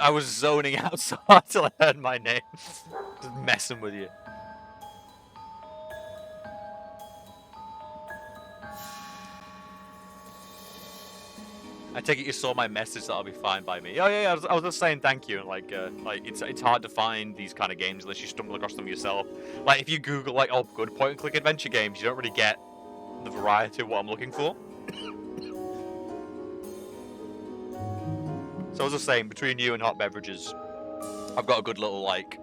I was zoning out so hard till I heard my name. Just messing with you. I take it you saw my message, that'll be fine by me. Oh yeah, I was just saying thank you, and like it's hard to find these kind of games unless you stumble across them yourself. Like if you Google like, oh, good point and click adventure games, you don't really get the variety of what I'm looking for. So I was just saying, between you and hot beverages, I've got a good little, like,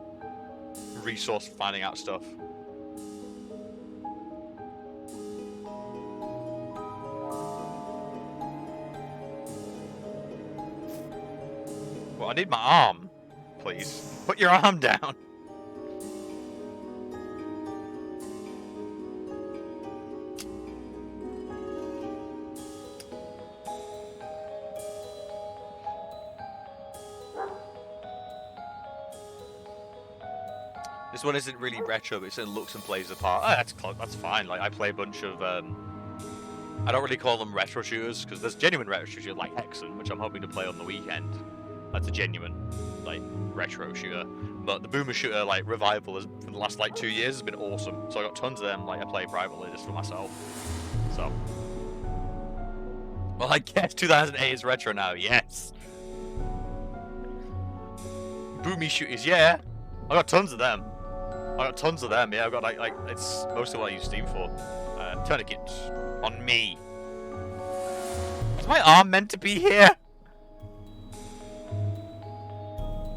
resource for finding out stuff. Well, I need my arm, please. Put your arm down. This one isn't really retro, but it still looks and plays the part. Oh, that's fine. Like, I play a bunch of, I don't really call them retro shooters, because there's genuine retro shooters like Hexen, which I'm hoping to play on the weekend. That's a genuine, like, retro shooter. But the boomer shooter, like, revival is, for the last, like, 2 years has been awesome. So I got tons of them, like, I play privately just for myself. So. Well, I guess 2008 is retro now, yes. Boomy shooters, yeah. I got tons of them. Yeah. I've got like it's mostly what I use Steam for. Tourniquet on me. Is my arm meant to be here?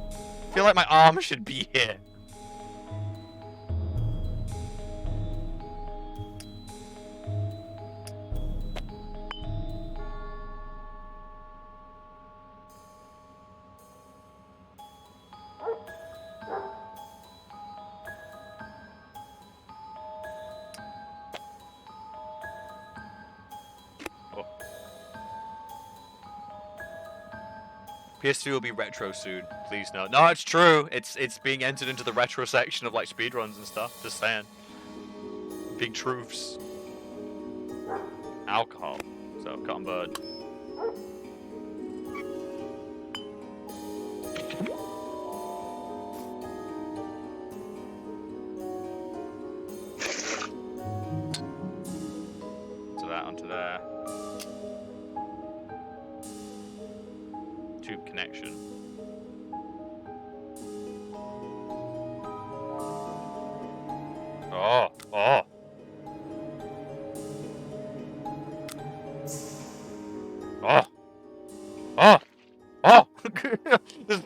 I feel like my arm should be here. PS3 will be retro soon. Please no. No, it's true. It's being entered into the retro section of like speedruns and stuff. Just saying. Big truths. Alcohol. So cotton bud. To that, onto there. Tube connection. Oh, oh. Oh. Oh. Oh.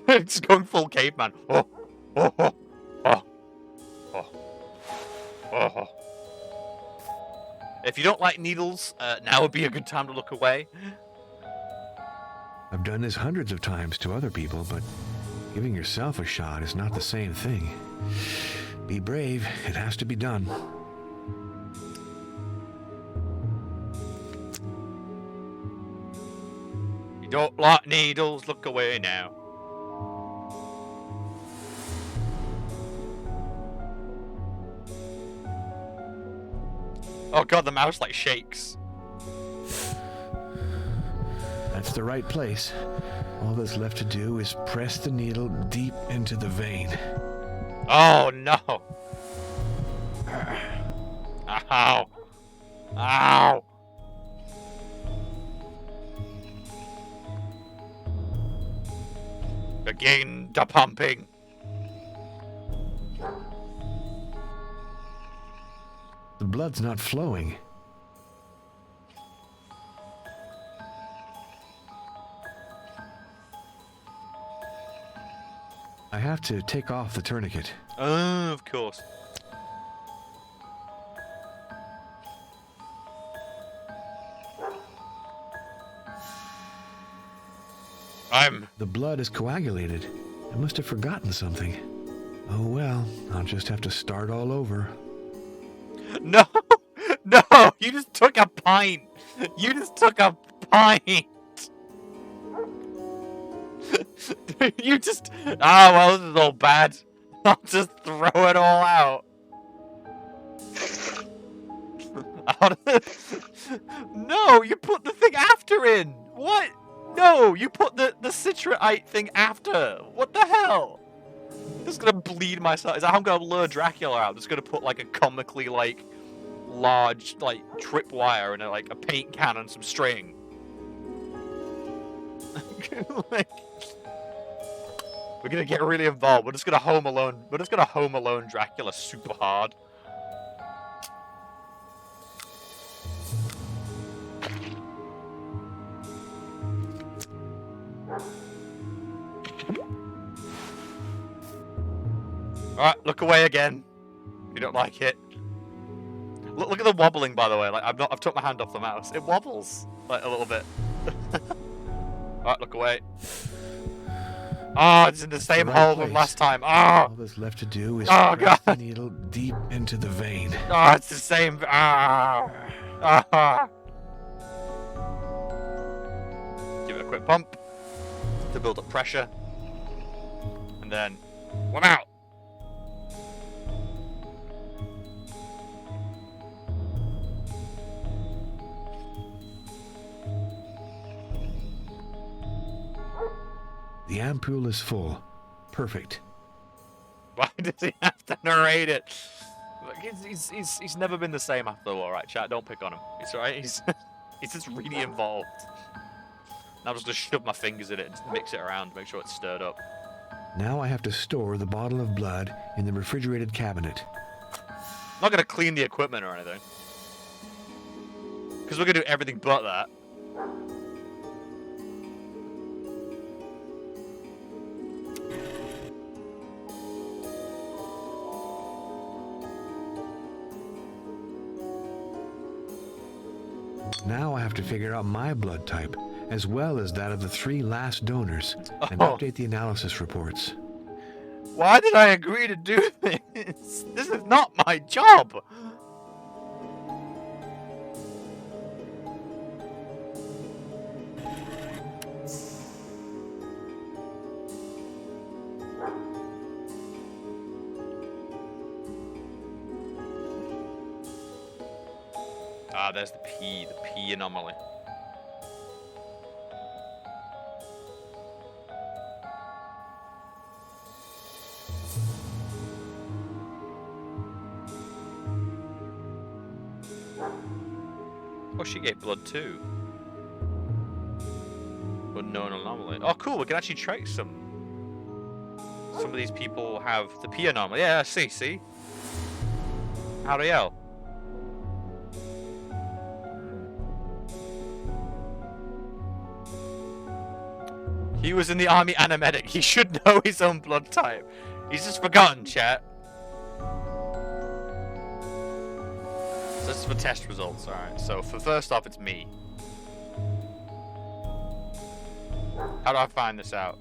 It's going full caveman. Oh. Oh. Oh. Oh. Oh. Oh. If you don't like needles, now would be a good time to look away. I've done this hundreds of times to other people, but giving yourself a shot is not the same thing. Be brave. It has to be done. You don't like needles, look away now. Oh god, the mouse like shakes. That's the right place. All that's left to do is press the needle deep into the vein. Oh no! Ow! Ow! Begin the pumping. The blood's not flowing. I have to take off the tourniquet. Oh, of course. The blood is coagulated. I must have forgotten something. Oh well, I'll just have to start all over. No! No! You just took a pint! You just took a pint! You just... Ah, well, this is all bad. I'll just throw it all out. No, you put the thing after in! What? No, you put the citrate thing after! What the hell? I'm just gonna bleed myself. Is that how I'm gonna lure Dracula out? I'm just gonna put like a comically like large like tripwire and a paint can and some string. Like, we're gonna get really involved. We're just gonna Home Alone. We're just gonna Home Alone Dracula super hard. Alright, look away again. If you don't like it. Look at the wobbling, by the way. Like I've took my hand off the mouse. It wobbles like a little bit. Alright, look away. Oh, it's in the same right hole from place. last time. Oh! All that's left to do is press the needle deep into the vein. Oh, it's the same. Give it a quick pump to build up pressure. And then, one out. The ampoule is full. Perfect. Why does he have to narrate it? Look, he's never been the same after the war, right, chat? Don't pick on him. It's alright. He's just really involved. I'm just gonna shove my fingers in it and mix it around to make sure it's stirred up. Now I have to store the bottle of blood in the refrigerated cabinet. I'm not gonna clean the equipment or anything, because we're gonna do everything but that. Now I have to figure out my blood type, as well as that of the 3 last donors, and Oh. update the analysis reports. Why did I agree to do this? This is not my job. Ah, there's the P anomaly. Oh, she gave blood too. Unknown anomaly. Oh, cool. We can actually trace some. Some of these people have the P anomaly. Yeah, see. Howdy, yo. He was in the army and a medic. He should know his own blood type. He's just forgotten, chat. So this is for test results, alright. So for first off, it's me. How do I find this out?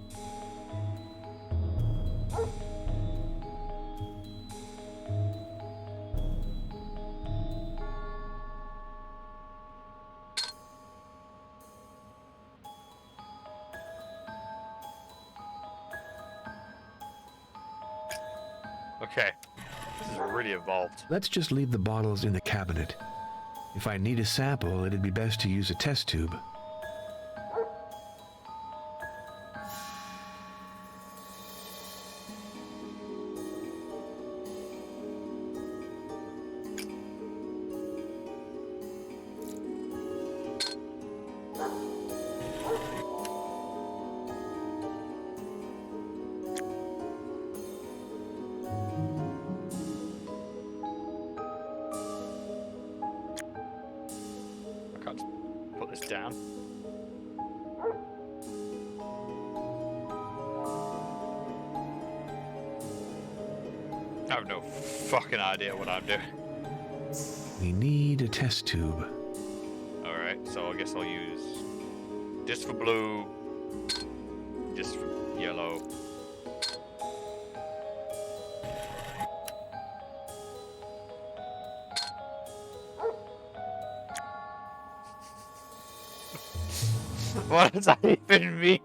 Okay. This is really evolved. Let's just leave the bottles in the cabinet. If I need a sample, it'd be best to use a test tube. I can't just put this down. I have no fucking idea what I'm doing. We need a test tube. Alright, so I guess I'll use this for blue, this for yellow. What does that even mean?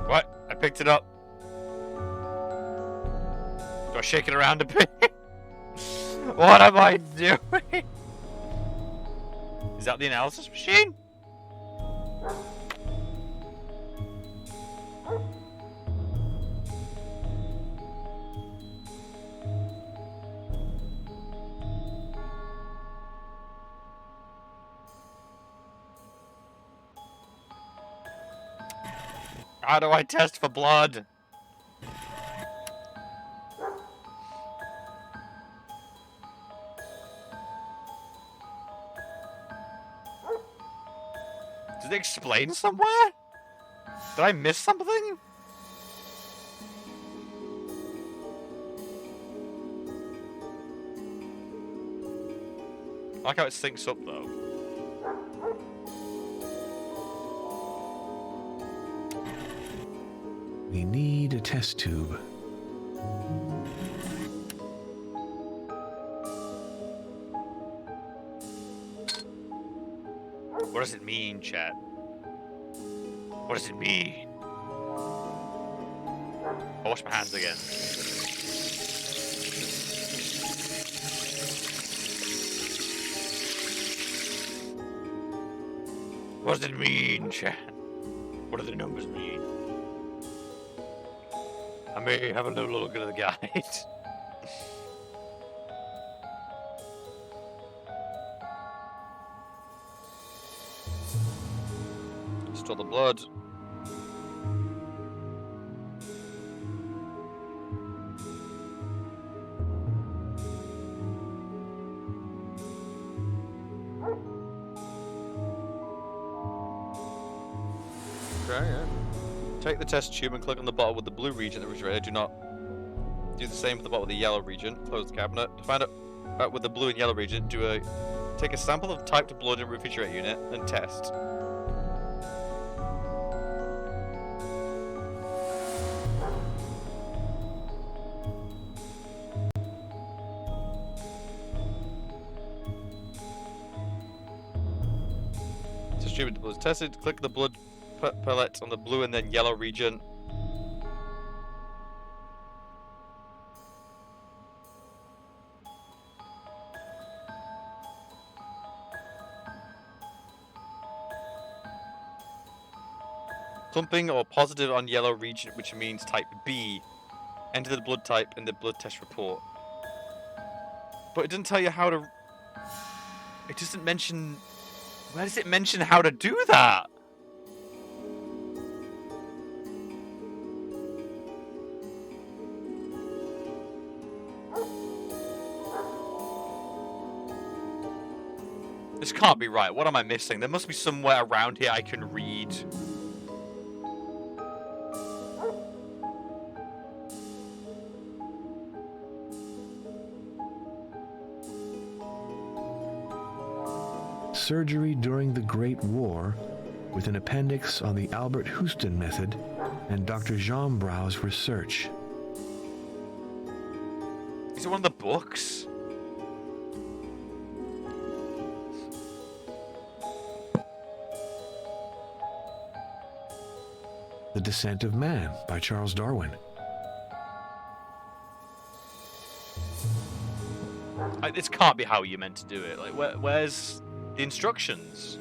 What? I picked it up. Do I shake it around a bit? What am I doing? Is that the analysis machine? How do I test for blood? Did it explain somewhere? Did I miss something? I like how it syncs up though. We need a test tube. What does it mean, chat? What does it mean? I'll wash my hands again. What does it mean, chat? What do the numbers mean? I may have a little look at the guide. Store the blood. Okay, yeah. Take the test tube and click on the bottle with the blue region in the refrigerator. Do not do the same for the bottle with the yellow region. Close the cabinet. To find out with the blue and yellow region, take a sample of typed blood in the refrigerator unit and test. Test tube with the blood is tested. Click the blood pellet on the blue and then yellow region. Clumping or positive on yellow region, which means type B. Enter the blood type in the blood test report. But it doesn't tell you how to... It doesn't mention... Where does it mention how to do that? This can't be right. What am I missing? There must be somewhere around here I can read. Surgery during the Great War, with an appendix on the Albert Houston method and Dr. Jean Brau's research. Is it one of the books? The Descent of Man by Charles Darwin. This can't be how you meant to do it. Like, where's the instructions?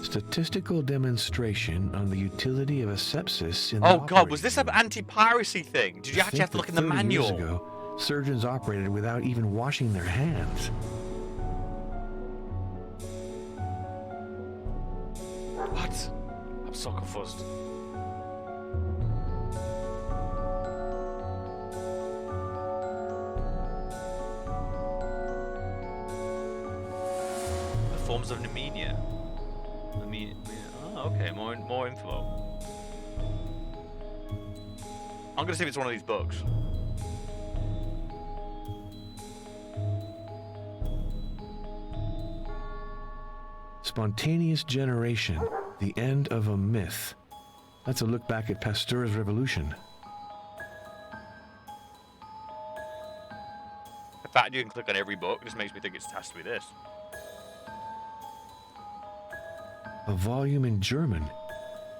Statistical demonstration on the utility of asepsis in the Oh god, was this an anti-piracy thing? Did you actually have to look in the 30 manual? Years ago, surgeons operated without even washing their hands. What? I'm so confused. The forms of anemia. Oh, okay, more info. I'm gonna see if it's one of these books. Spontaneous generation, the end of a myth. That's a look back at Pasteur's revolution. The fact you can click on every book just makes me think it has to be this. A volume in German.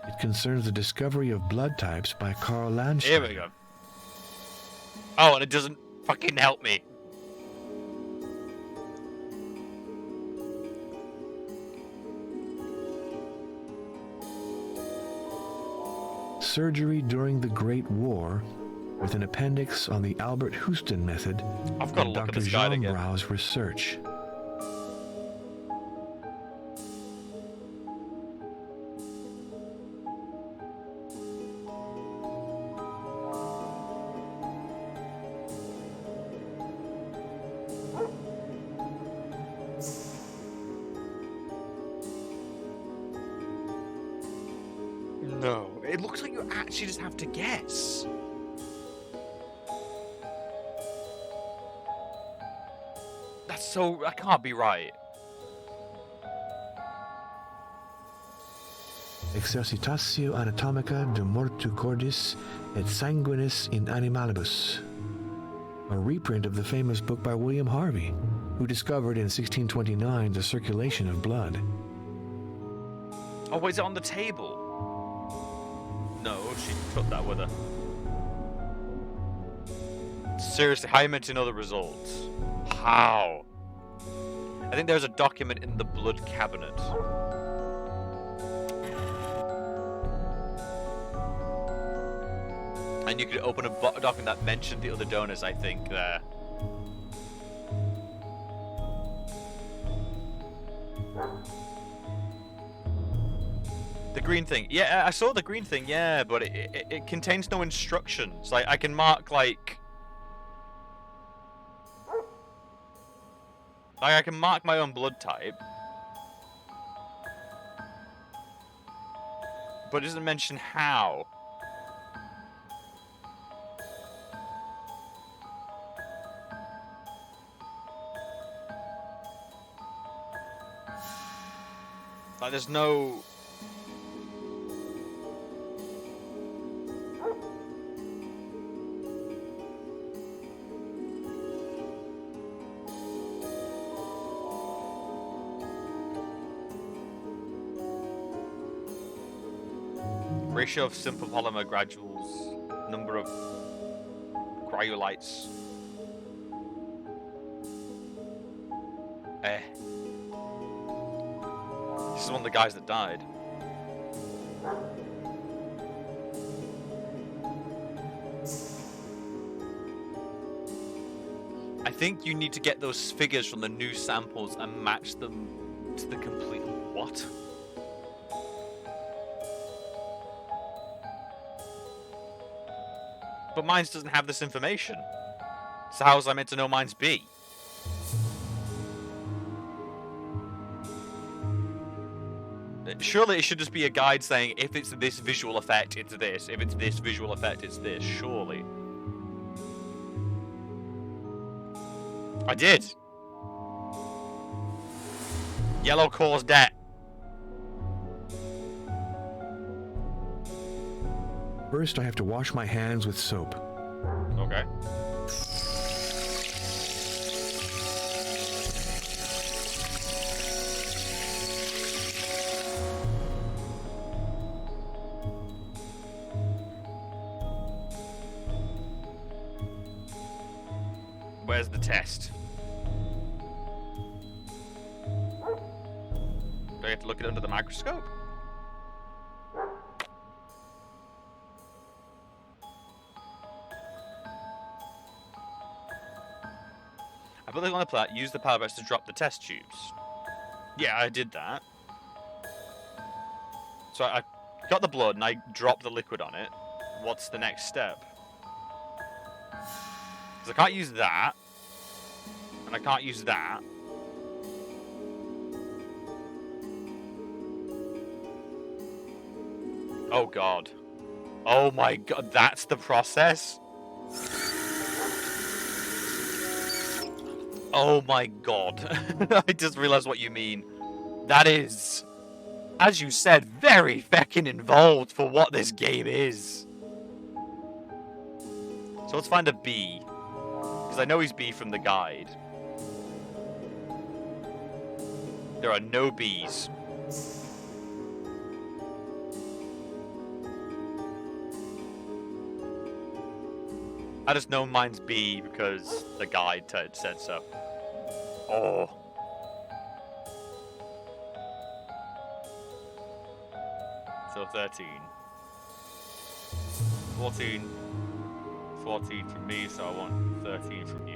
It concerns the discovery of blood types by Karl Landsteiner. Here we go. Oh, and it doesn't fucking help me. Surgery during the Great War, with an appendix on the Albert Houston method I've got to and look at Dr. this guide Jean again. Brau's research. No. It looks like you actually just have to guess. That's so... That can't be right. Exercitatio anatomica de mortu cordis et sanguinis in animalibus. A reprint of the famous book by William Harvey, who discovered in 1629 the circulation of blood. Oh, is it on the table? No, she took that with her. Seriously, how are you meant to know the results? How? I think there's a document in the blood cabinet. And you could open a document that mentioned the other donors, I think, there. The green thing. Yeah, I saw the green thing, yeah, but it contains no instructions. Like, I can mark, like... I can mark my own blood type. But it doesn't mention how. Like, there's no... Ratio of simple polymer granules, number of cryolites. This is one of the guys that died. I think you need to get those figures from the new samples and match them to the complete... What? But mines doesn't have this information. So how was I meant to know mine's B? Surely it should just be a guide saying, if it's this visual effect, it's this. If it's this visual effect, it's this. Surely. I did. Yellow caused death. First, I have to wash my hands with soap. Okay. Where's the test? Do I have to look it under the microscope? I put the on the plate, use the power brush to drop the test tubes. Yeah, I did that. So I got the blood and I dropped the liquid on it. What's the next step? Because I can't use that. And I can't use that. Oh god. Oh my god, that's the process? Oh my god. I just realized what you mean. That is, as you said, very feckin' involved for what this game is. So let's find a B. Because I know he's B from the guide. There are no Bs. I just know mine's B because the guide said so. Oh. So 13. 14. 14 from me, so I want 13 from you.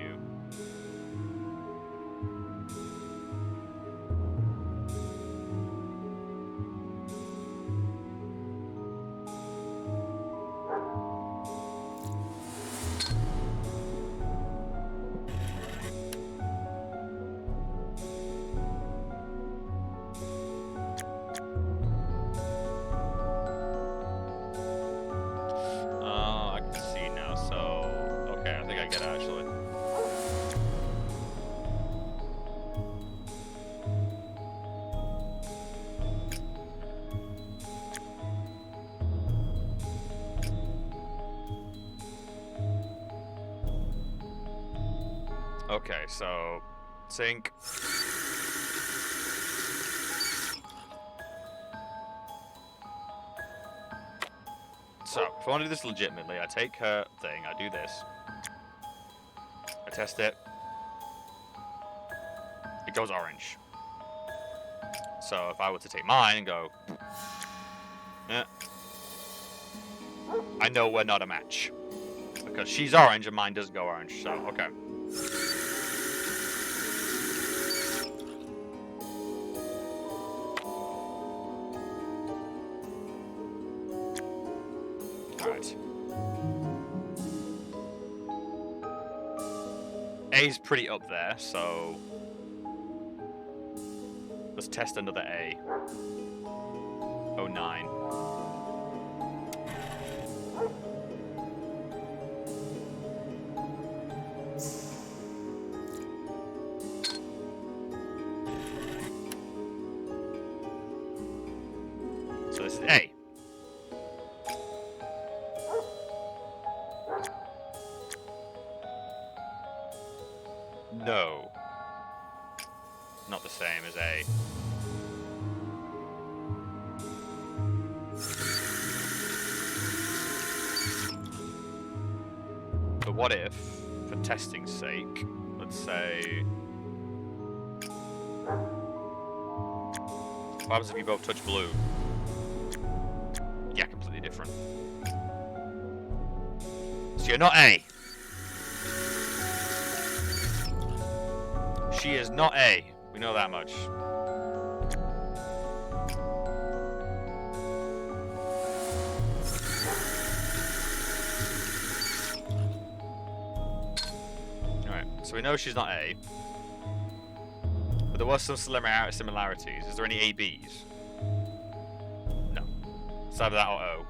Okay, so sink. So, if I want to do this legitimately, I take her thing, I do this. I test it. It goes orange. So, if I were to take mine and go... Eh, I know we're not a match. Because she's orange and mine doesn't go orange, so, okay. Alright. A's pretty up there, so... Let's test another A. 09. So this is A. No. Not the same as A. But what if, for testing's sake, let's say... What happens if you both touch blue? Yeah, completely different. So you're not A. She is not A. We know that much. Alright, so we know she's not A. But there was some similarities. Is there any ABs? No. It's either that or O.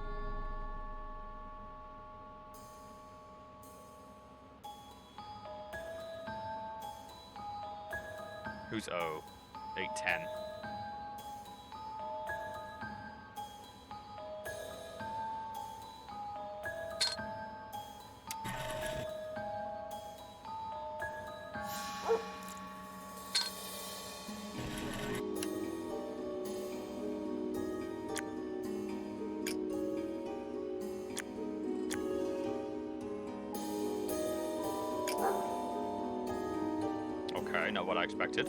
Who's O? 810. Okay, not what I expected.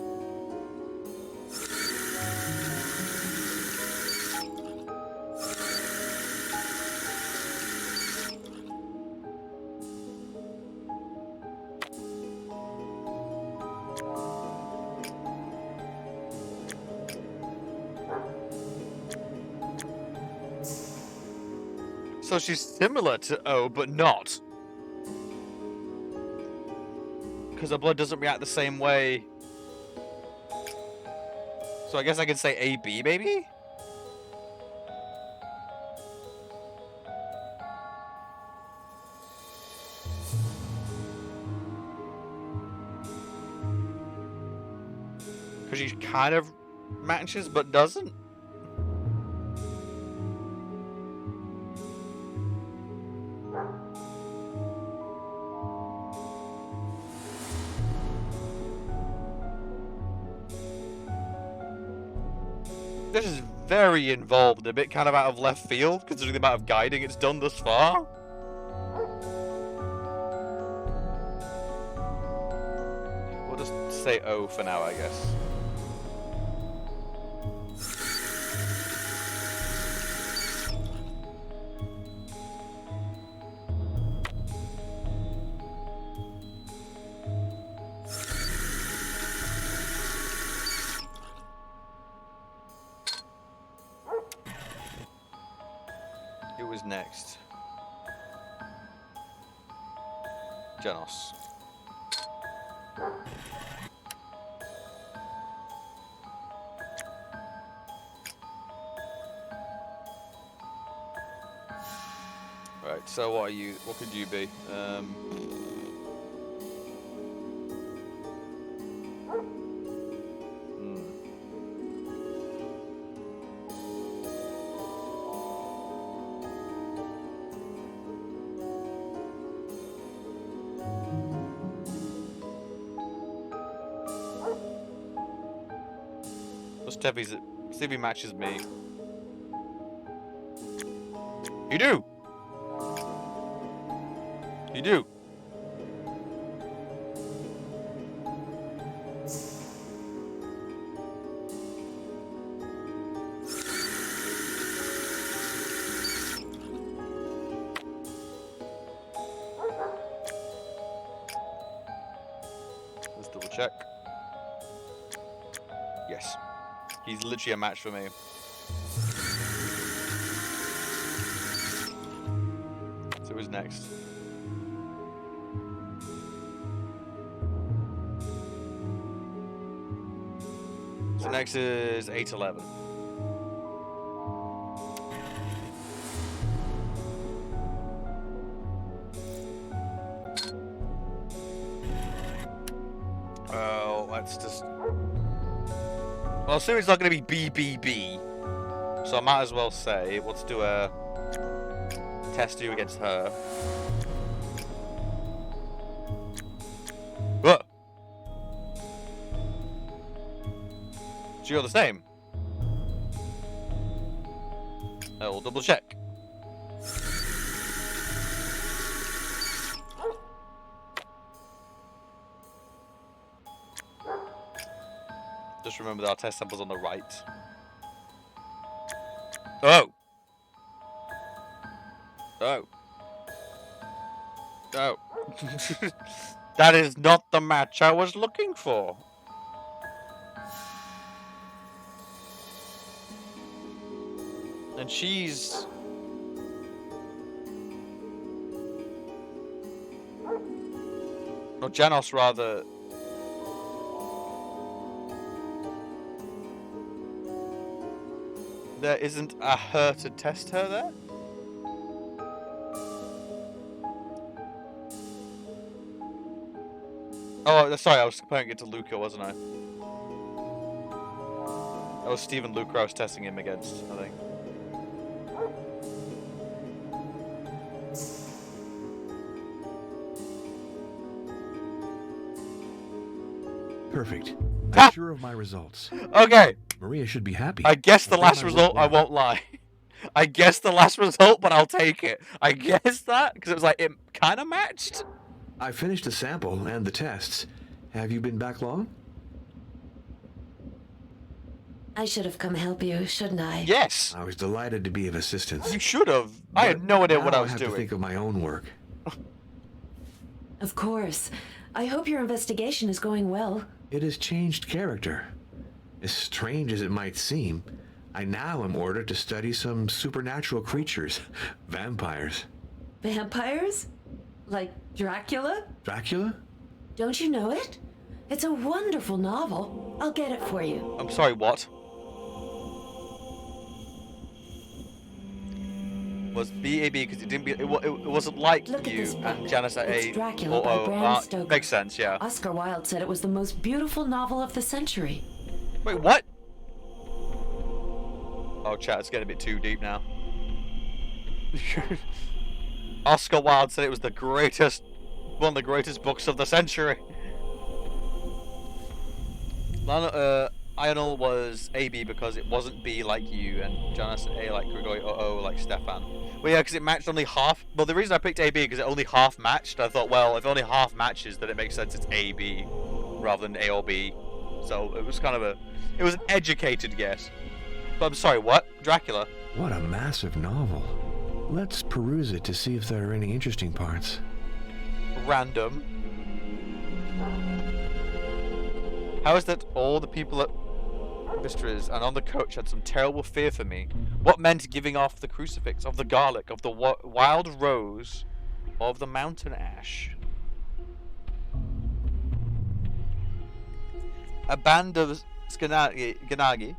So she's similar to O, but not. Because her blood doesn't react the same way. So I guess I could say AB, maybe? Because she kind of matches, but doesn't? This is very involved, a bit kind of out of left field, considering the amount of guiding it's done thus far. We'll just say O for now, I guess. Who was next? Janos. Right, so what are you? What could you be? See if he matches me. You do! You do! Let's double check. Yes. He's literally a match for me. So who's next? So next is 811. Oh, let's just... Well, assuming it's not going to be BBB, so I might as well say, let's do a test you against her. What? So you're the same? I will double check. Just remember that our test sample's on the right. Oh! Oh. Oh. That is not the match I was looking for. And she's... No, Janos rather... There isn't a her to test her there? Oh, sorry, I was comparing it to Luca, wasn't I? That was Stephen Luca I was testing him against, I think. Perfect. I'm sure of my results. Okay. Maria should be happy. I guess the last I result, I won't lie. I guessed the last result, but I'll take it. I guessed that, because it was like, it kind of matched. I finished the sample and the tests. Have you been back long? I should have come help you, shouldn't I? Yes. I was delighted to be of assistance. You should have. I had no idea what I was have doing. to think of my own work. Of course. I hope your investigation is going well. It has changed character. As strange as it might seem, I now am ordered to study some supernatural creatures. Vampires. Vampires? Like Dracula? Dracula? Don't you know it? It's a wonderful novel. I'll get it for you. I'm sorry, what? Was BAB because it didn't be, it wasn't like Look you at this book. and Janice at It's A. Dracula by Bram Stoker. Makes sense, yeah. Oscar Wilde said it was the most beautiful novel of the century. Wait, what? Oh, chat, it's getting a bit too deep now. Oscar Wilde said it was the greatest, one of the greatest books of the century. Lionel was AB because it wasn't B like you, and Janice A like Grigori O like Stefan. Well, yeah, because it matched only half. Well, the reason I picked AB because it only half matched. I thought, well, if only half matches, then it makes sense it's AB rather than A or B. So it was kind of it was an educated guess. But I'm sorry, what? Dracula? What a massive novel. Let's peruse it to see if there are any interesting parts. Random. How is that all the people at Mysteries and on the coach had some terrible fear for me? What meant giving off the crucifix, of the garlic, of the wild rose, or of the mountain ash? A band of Skanai.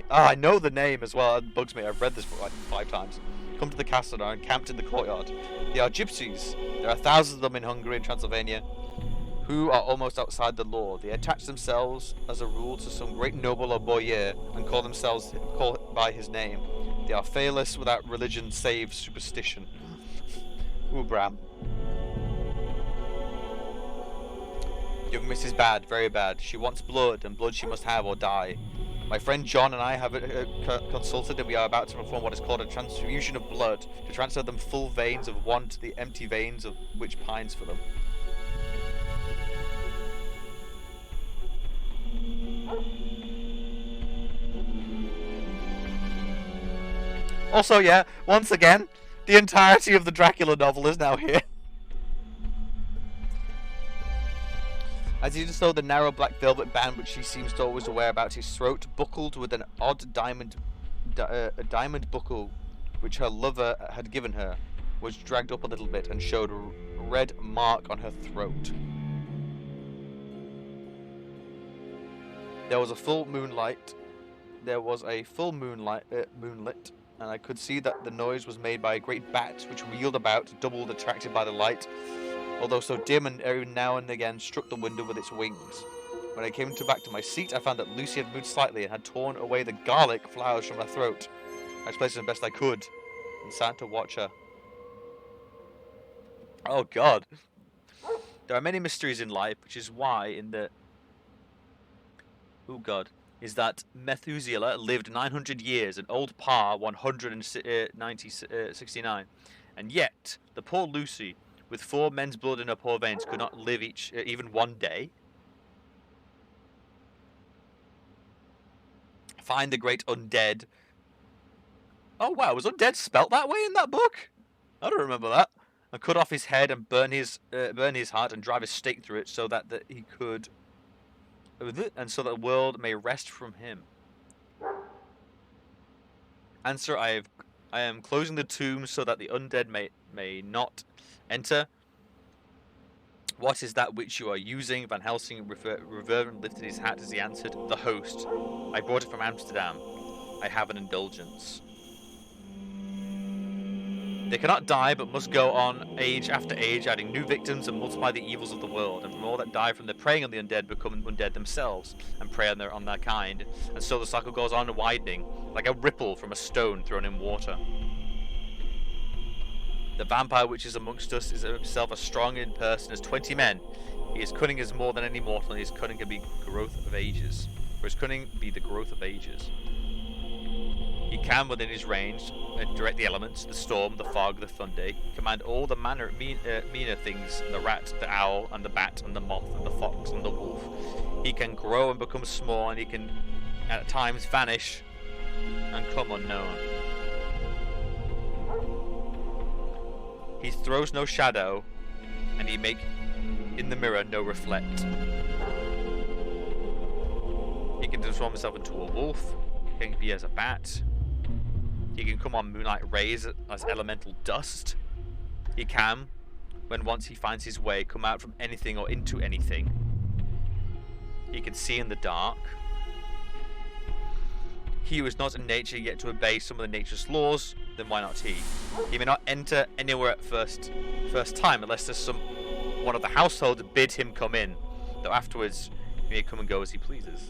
Oh, I know the name as well. It bugs me. I've read this book like 5 times. Come to the castle and are encamped in the courtyard. They are gypsies. There are thousands of them in Hungary and Transylvania, who are almost outside the law. They attach themselves, as a rule, to some great noble or boyar and call by his name. They are fearless without religion save superstition. Ooh, Bram. Young Miss is bad, very bad. She wants blood, and blood she must have or die. My friend John and I have consulted, and we are about to perform what is called a transfusion of blood, to transfer them full veins of one to the empty veins of which pines for them. Also, yeah, once again, the entirety of the Dracula novel is now here. As he saw the narrow black velvet band which she seems to always wear about his throat, buckled with an odd diamond buckle which her lover had given her, was dragged up a little bit and showed a red mark on her throat. There was a full moonlight. Moonlit, and I could see that the noise was made by a great bat which wheeled about, doubled, attracted by the light, although so dim, and every now and again struck the window with its wings. When I came back to my seat, I found that Lucy had moved slightly and had torn away the garlic flowers from her throat. I placed them best I could and sat to watch her. Oh God. There are many mysteries in life, which is why in the... Oh God. Is that Methuselah lived 900 years, and old Pa 169. And yet, the poor Lucy, with 4 men's blood in her poor veins, could not live even one day. Find the great undead. Oh wow, was undead spelt that way in that book? I don't remember that. And cut off his head and burn his heart and drive a stake through it, so that he could, and so that the world may rest from him. Answer: I am closing the tomb so that the undead may not enter. What is that which you are using? Van Helsing reverently lifted his hat as he answered. The host. I brought it from Amsterdam. I have an indulgence. They cannot die, but must go on age after age, adding new victims and multiply the evils of the world. And from all that die from the preying on the undead become undead themselves, and prey on their kind. And so the cycle goes on widening, like a ripple from a stone thrown in water. The vampire which is amongst us is himself as strong in person as 20 men. He is cunning as more than any mortal, and his cunning can be growth of ages. For his cunning be the growth of ages. He can, within his range, direct the elements, the storm, the fog, the thunder, command all the meaner things, the rat, the owl, and the bat, and the moth, and the fox, and the wolf. He can grow and become small, and he can, at times, vanish and come unknown. He throws no shadow, and he make in the mirror no reflect. He can transform himself into a wolf, he can be as a bat, he can come on moonlight rays as elemental dust. He can, when once he finds his way, come out from anything or into anything. He can see in the dark. He who is not in nature yet to obey some of the nature's laws, then why not he? He may not enter anywhere at first time unless there's one of the household bid him come in, though afterwards he may come and go as he pleases.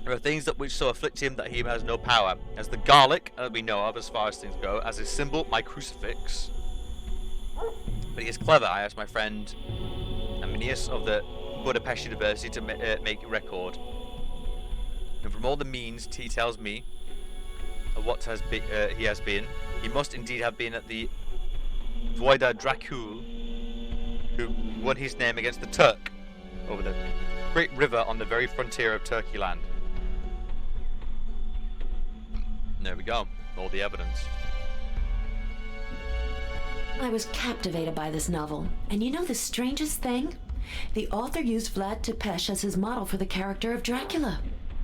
There are things that which so afflict him that he has no power, as the garlic, that we know of as far as things go, as his symbol, my crucifix. But he is clever. I asked my friend Aminius of the Budapest University to make a record. And from all the means he tells me of what he has been, he must indeed have been at the Voida Dracula, who won his name against the Turk over the great river on the very frontier of Turkey land. There we go, all the evidence. I was captivated by this novel, and you know the strangest thing? The author used Vlad Tepes as his model for the character of Dracula.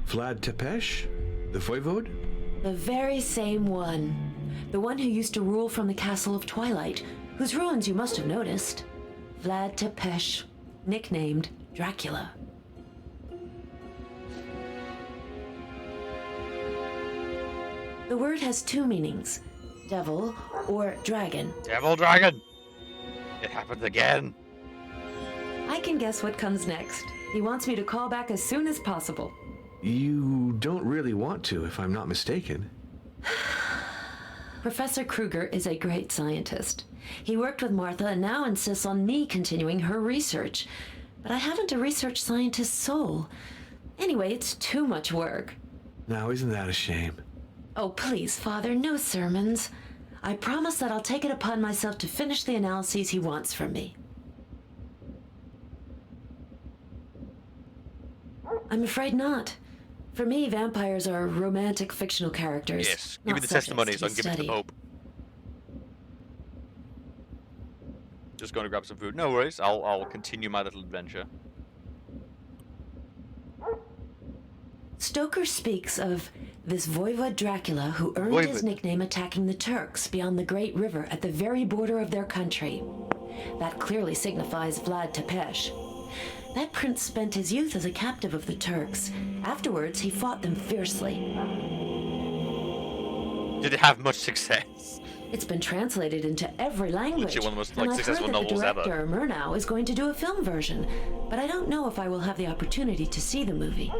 Vlad Tepes? The voivode? The very same one. The one who used to rule from the Castle of Twilight, whose ruins you must have noticed. Vlad Tepes, nicknamed Dracula. The word has 2 meanings, devil or dragon. Devil dragon! It happened again. I can guess what comes next. He wants me to call back as soon as possible. You don't really want to, if I'm not mistaken. Professor Kruger is a great scientist. He worked with Martha and now insists on me continuing her research. But I haven't a research scientist's soul. Anyway, it's too much work. Now, isn't that a shame? Oh, please, Father, no sermons. I promise that I'll take it upon myself to finish the analyses he wants from me. I'm afraid not. For me, vampires are romantic fictional characters. Yes, give me the testimony so I can give it to the Pope. Just going to grab some food. No worries, I'll continue my little adventure. Stoker speaks of this Voivod Dracula who earned his nickname attacking the Turks beyond the Great River at the very border of their country. That clearly signifies Vlad Tepes. That prince spent his youth as a captive of the Turks. Afterwards, he fought them fiercely. Did it have much success? It's been translated into every language. Literally one of the most and I've successful heard that novels the ever. director, Murnau, is going to do a film version, but I don't know if I will have the opportunity to see the movie.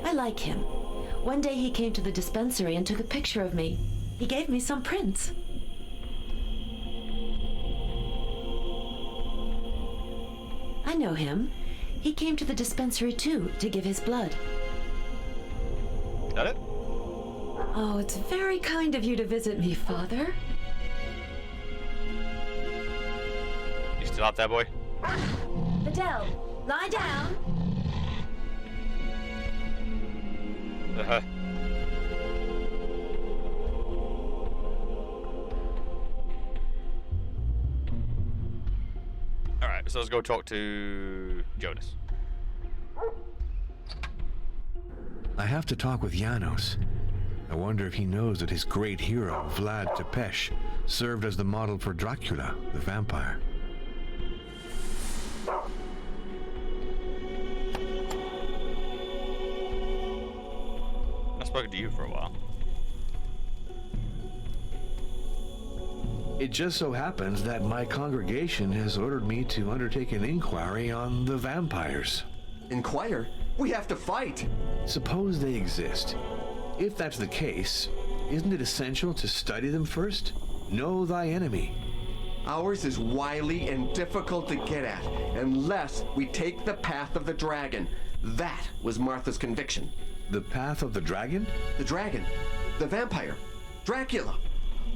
I like him. One day he came to the dispensary and took a picture of me. He gave me some prints. I know him. He came to the dispensary too, to give his blood. Is that it? Oh, it's very kind of you to visit me, Father. You still out there, boy? Adele, lie down. Uh-huh. Alright, so let's go talk to Jonas. I have to talk with Janos. I wonder if he knows that his great hero, Vlad Tepes, served as the model for Dracula, the vampire. I've spoken to you for a while. It just so happens that my congregation has ordered me to undertake an inquiry on the vampires. Inquire? We have to fight! Suppose they exist. If that's the case, isn't it essential to study them first? Know thy enemy. Ours is wily and difficult to get at, unless we take the path of the dragon. That was Martha's conviction. The path of the dragon? The dragon. The vampire. Dracula.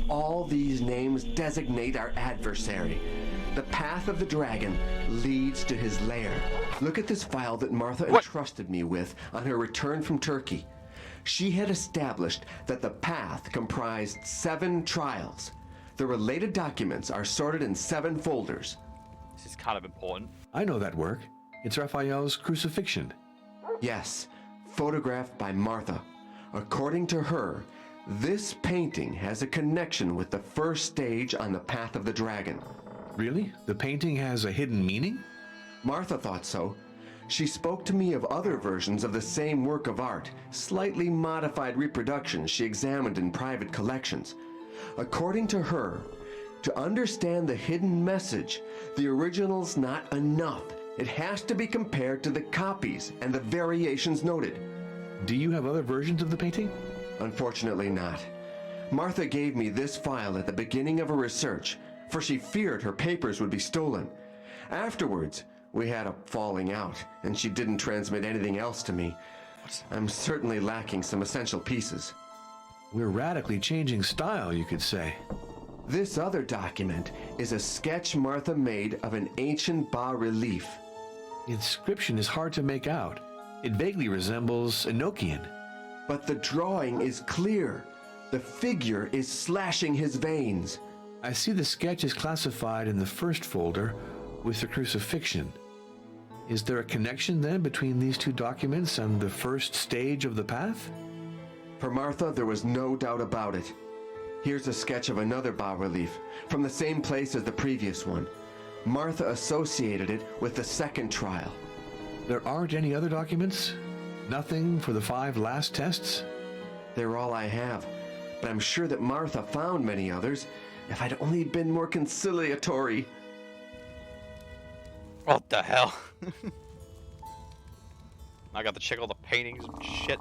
All these names designate our adversary. The path of the dragon leads to his lair. Look at this file that Martha entrusted me with on her return from Turkey. She had established that the path comprised 7 trials. The related documents are sorted in 7 folders. This is kind of important. I know that work. It's Raphael's Crucifixion. Yes, photographed by Martha. According to her, this painting has a connection with the first stage on the path of the dragon. Really? The painting has a hidden meaning? Martha thought so. She spoke to me of other versions of the same work of art, slightly modified reproductions she examined in private collections. According to her, to understand the hidden message, the original's not enough. It has to be compared to the copies and the variations noted. Do you have other versions of the painting? Unfortunately not. Martha gave me this file at the beginning of her research, for she feared her papers would be stolen. Afterwards, we had a falling out, and she didn't transmit anything else to me. I'm certainly lacking some essential pieces. We're radically changing style, you could say. This other document is a sketch Martha made of an ancient bas-relief. The inscription is hard to make out. It vaguely resembles Enochian. But the drawing is clear. The figure is slashing his veins. I see the sketch is classified in the first folder with the crucifixion. Is there a connection then between these 2 documents and the first stage of the path? For Martha, there was no doubt about it. Here's a sketch of another bas-relief, from the same place as the previous one. Martha associated it with the second trial. There aren't any other documents? Nothing for the 5 last tests? They're all I have, but I'm sure that Martha found many others, if I'd only been more conciliatory. What the hell? I got to check all the paintings and shit.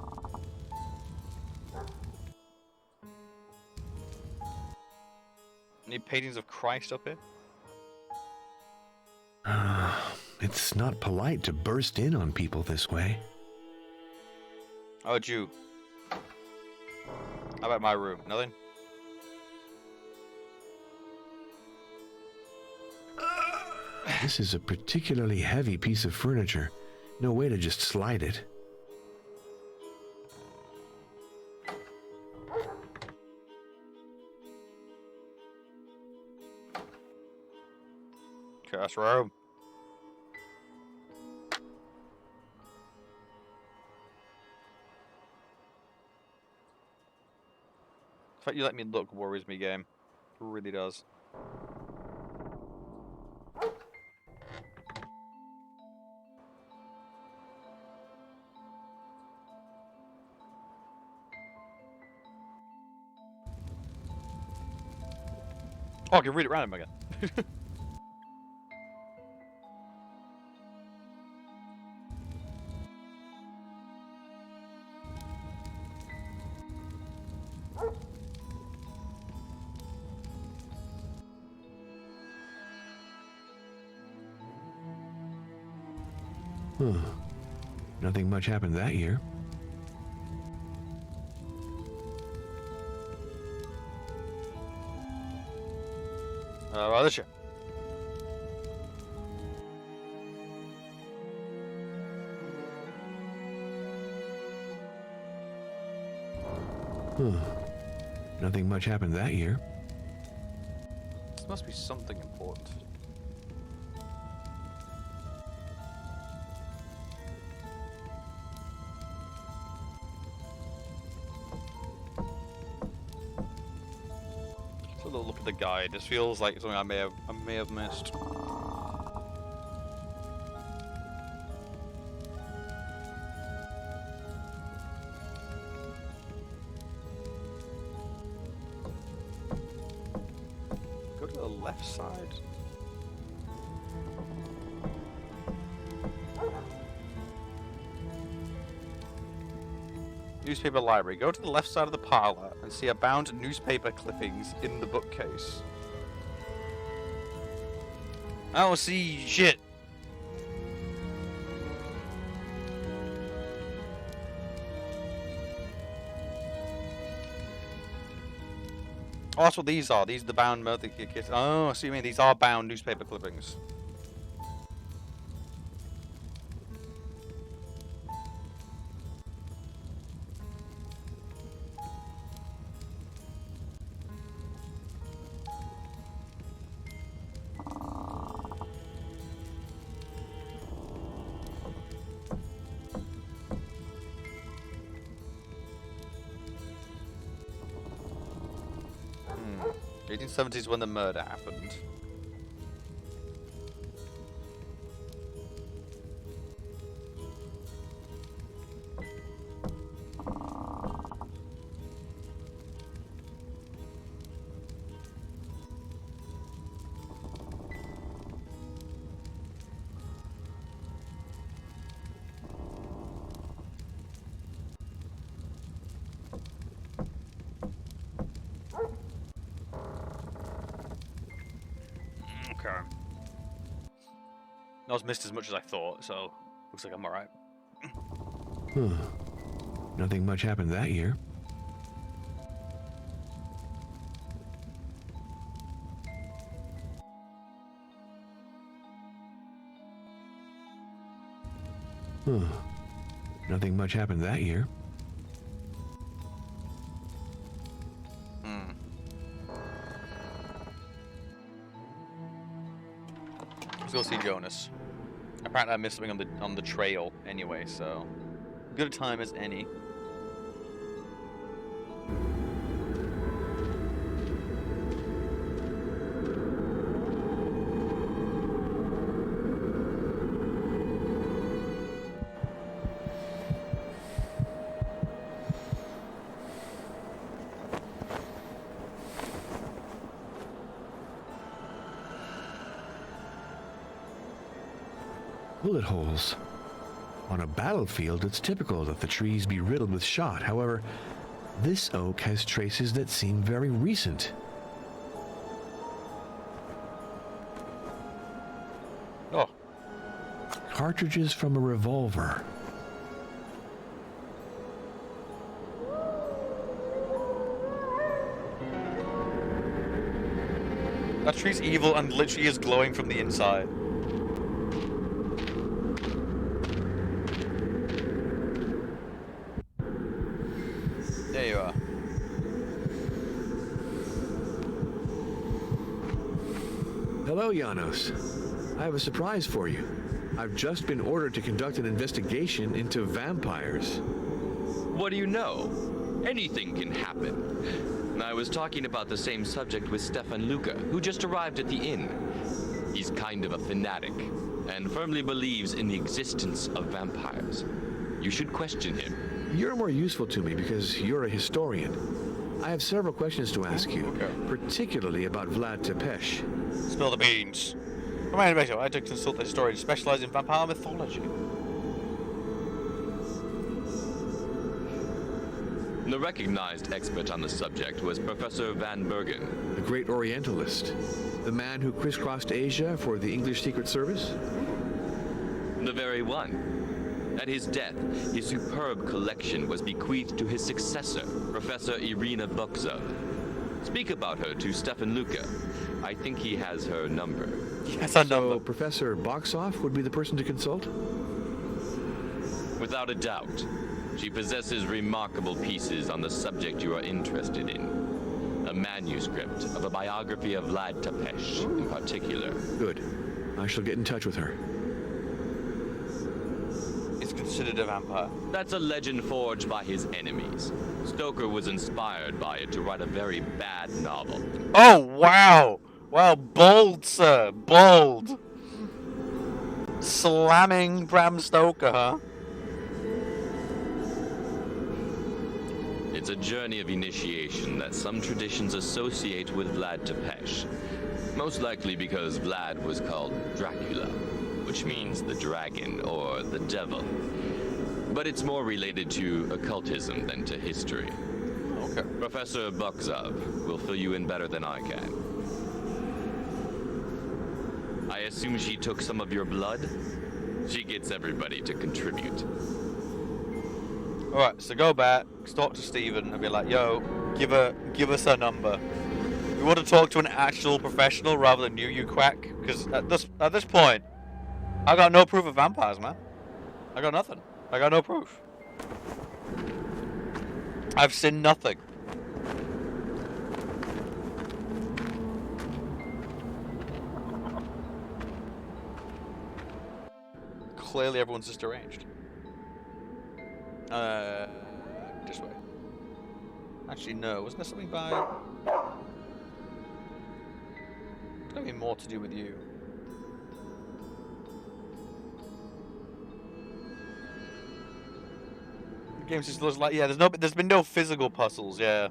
Any paintings of Christ up here? It's not polite to burst in on people this way. How about you? How about my room? Nothing? This is a particularly heavy piece of furniture. No way to just slide it. Cursed room. The fact you let me look worries me, game. It really does. Oh, I can read it random again. Nothing much happened that year. Well, this year. Nothing much happened that year. This must be something important. Just a little look at the guide. This feels like something I may have missed. Go to the left side. Newspaper library. Go to the left side of the parlor and see a bound newspaper clippings in the bookcase. I don't see shit. Oh, that's what these are. These are the bound murder kits. Oh, I see what you mean. These are bound newspaper clippings. Hmm. 1870s when the murder happened. Okay. Not missed as much as I thought, so looks like I'm alright. Nothing much happened that year. Nothing much happened that year. Let's go see Jonas. Apparently I missed something on the trail anyway, so good a time as any. Bullet holes. On a battlefield, it's typical that the trees be riddled with shot. However, this oak has traces that seem very recent. Oh. Cartridges from a revolver. That tree's evil and literally is glowing from the inside. There you are. Hello, Janos. I have a surprise for you. I've just been ordered to conduct an investigation into vampires. What do you know? Anything can happen. I was talking about the same subject with Stefan Luca, who just arrived at the inn. He's kind of a fanatic, and firmly believes in the existence of vampires. You should question him. You're more useful to me because you're a historian. I have several questions to ask you, particularly about Vlad Tepes. Spill the beans. Come on, I had to consult a historian specialized in vampire mythology. The recognized expert on the subject was Professor Van Bergen. The great Orientalist. The man who crisscrossed Asia for the English Secret Service? The very one. At his death, his superb collection was bequeathed to his successor, Professor Irina Buxov. Speak about her to Stefan Luca. I think he has her number. Yes, her number. So Professor Boxoff would be the person to consult? Without a doubt. She possesses remarkable pieces on the subject you are interested in. A manuscript of a biography of Vlad Tepes in particular. Good. I shall get in touch with her. Is considered a vampire. That's a legend forged by his enemies. Stoker was inspired by it to write a very bad novel. Oh, wow! Wow, bold, sir. Bold. Slamming Bram Stoker, huh? It's a journey of initiation that some traditions associate with Vlad Tepes. Most likely because Vlad was called Dracula, which means the dragon or the devil. But it's more related to occultism than to history. Okay. Professor Buxov will fill you in better than I can. I assume she took some of your blood? She gets everybody to contribute. Alright, so go back, talk to Steven and be like, yo, give us her number. We want to talk to an actual professional rather than you quack, because at this point, I got no proof of vampires, man. I got nothing. I got no proof. I've seen nothing. Clearly everyone's just deranged. This way. Actually, no. Wasn't there something by... There's gonna be more to do with you. The game just looks like... Yeah, there's been no physical puzzles, yeah.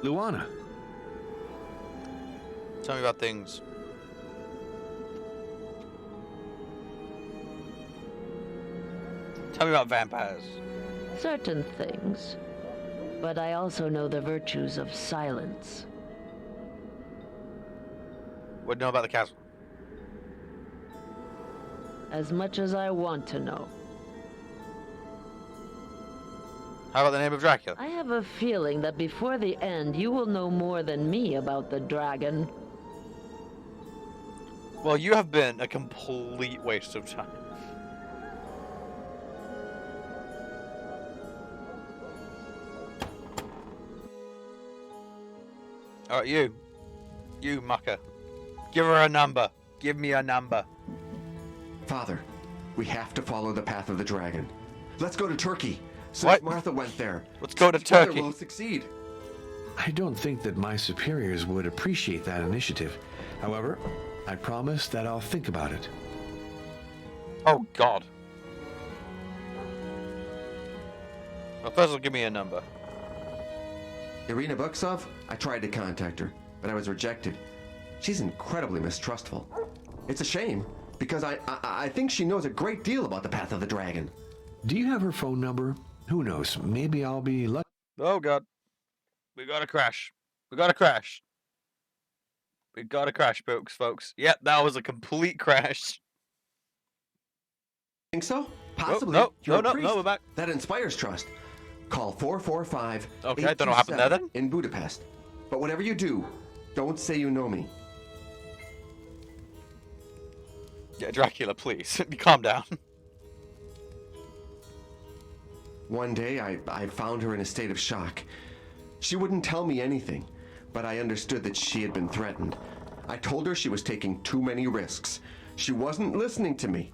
Luana. Tell me about things. Tell me about vampires. Certain things. But I also know the virtues of silence. What do you know about the castle? As much as I want to know. How about the name of Dracula? I have a feeling that before the end, you will know more than me about the dragon. Well, you have been a complete waste of time. Alright, you mucker. Give her a number. Give me a number. Father, we have to follow the path of the dragon. Let's go to Turkey. Since What? Martha went there. Let's go to together Turkey. We'll succeed. I don't think that my superiors would appreciate that initiative. However, I promise that I'll think about it. Oh, God. Well, first give me a number. Irina Buxov? I tried to contact her, but I was rejected. She's incredibly mistrustful. It's a shame, because I think she knows a great deal about the path of the dragon. Do you have her phone number? Who knows? Maybe I'll be lucky. Oh god. We got a crash. We got a crash. We got a crash, folks. Yep, that was a complete crash. Think so? Possibly. No, You're a no, priest. we're back. That inspires trust. Call 445 Okay, I don't know what happened there then. in Budapest. But whatever you do, don't say you know me. Yeah, Dracula, please. Calm down. One day, I found her in a state of shock. She wouldn't tell me anything, but I understood that she had been threatened. I told her she was taking too many risks. She wasn't listening to me.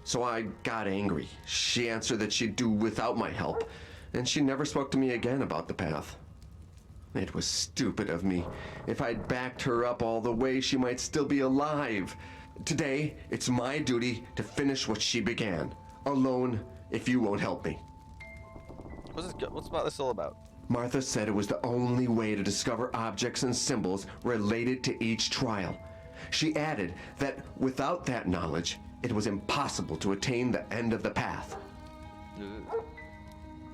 So I got angry. She answered that she'd do without my help, and she never spoke to me again about the path. It was stupid of me. If I'd backed her up all the way, she might still be alive. Today, it's my duty to finish what she began. Alone, if you won't help me. What's about this all about? Martha said it was the only way to discover objects and symbols related to each trial. She added that without that knowledge, it was impossible to attain the end of the path.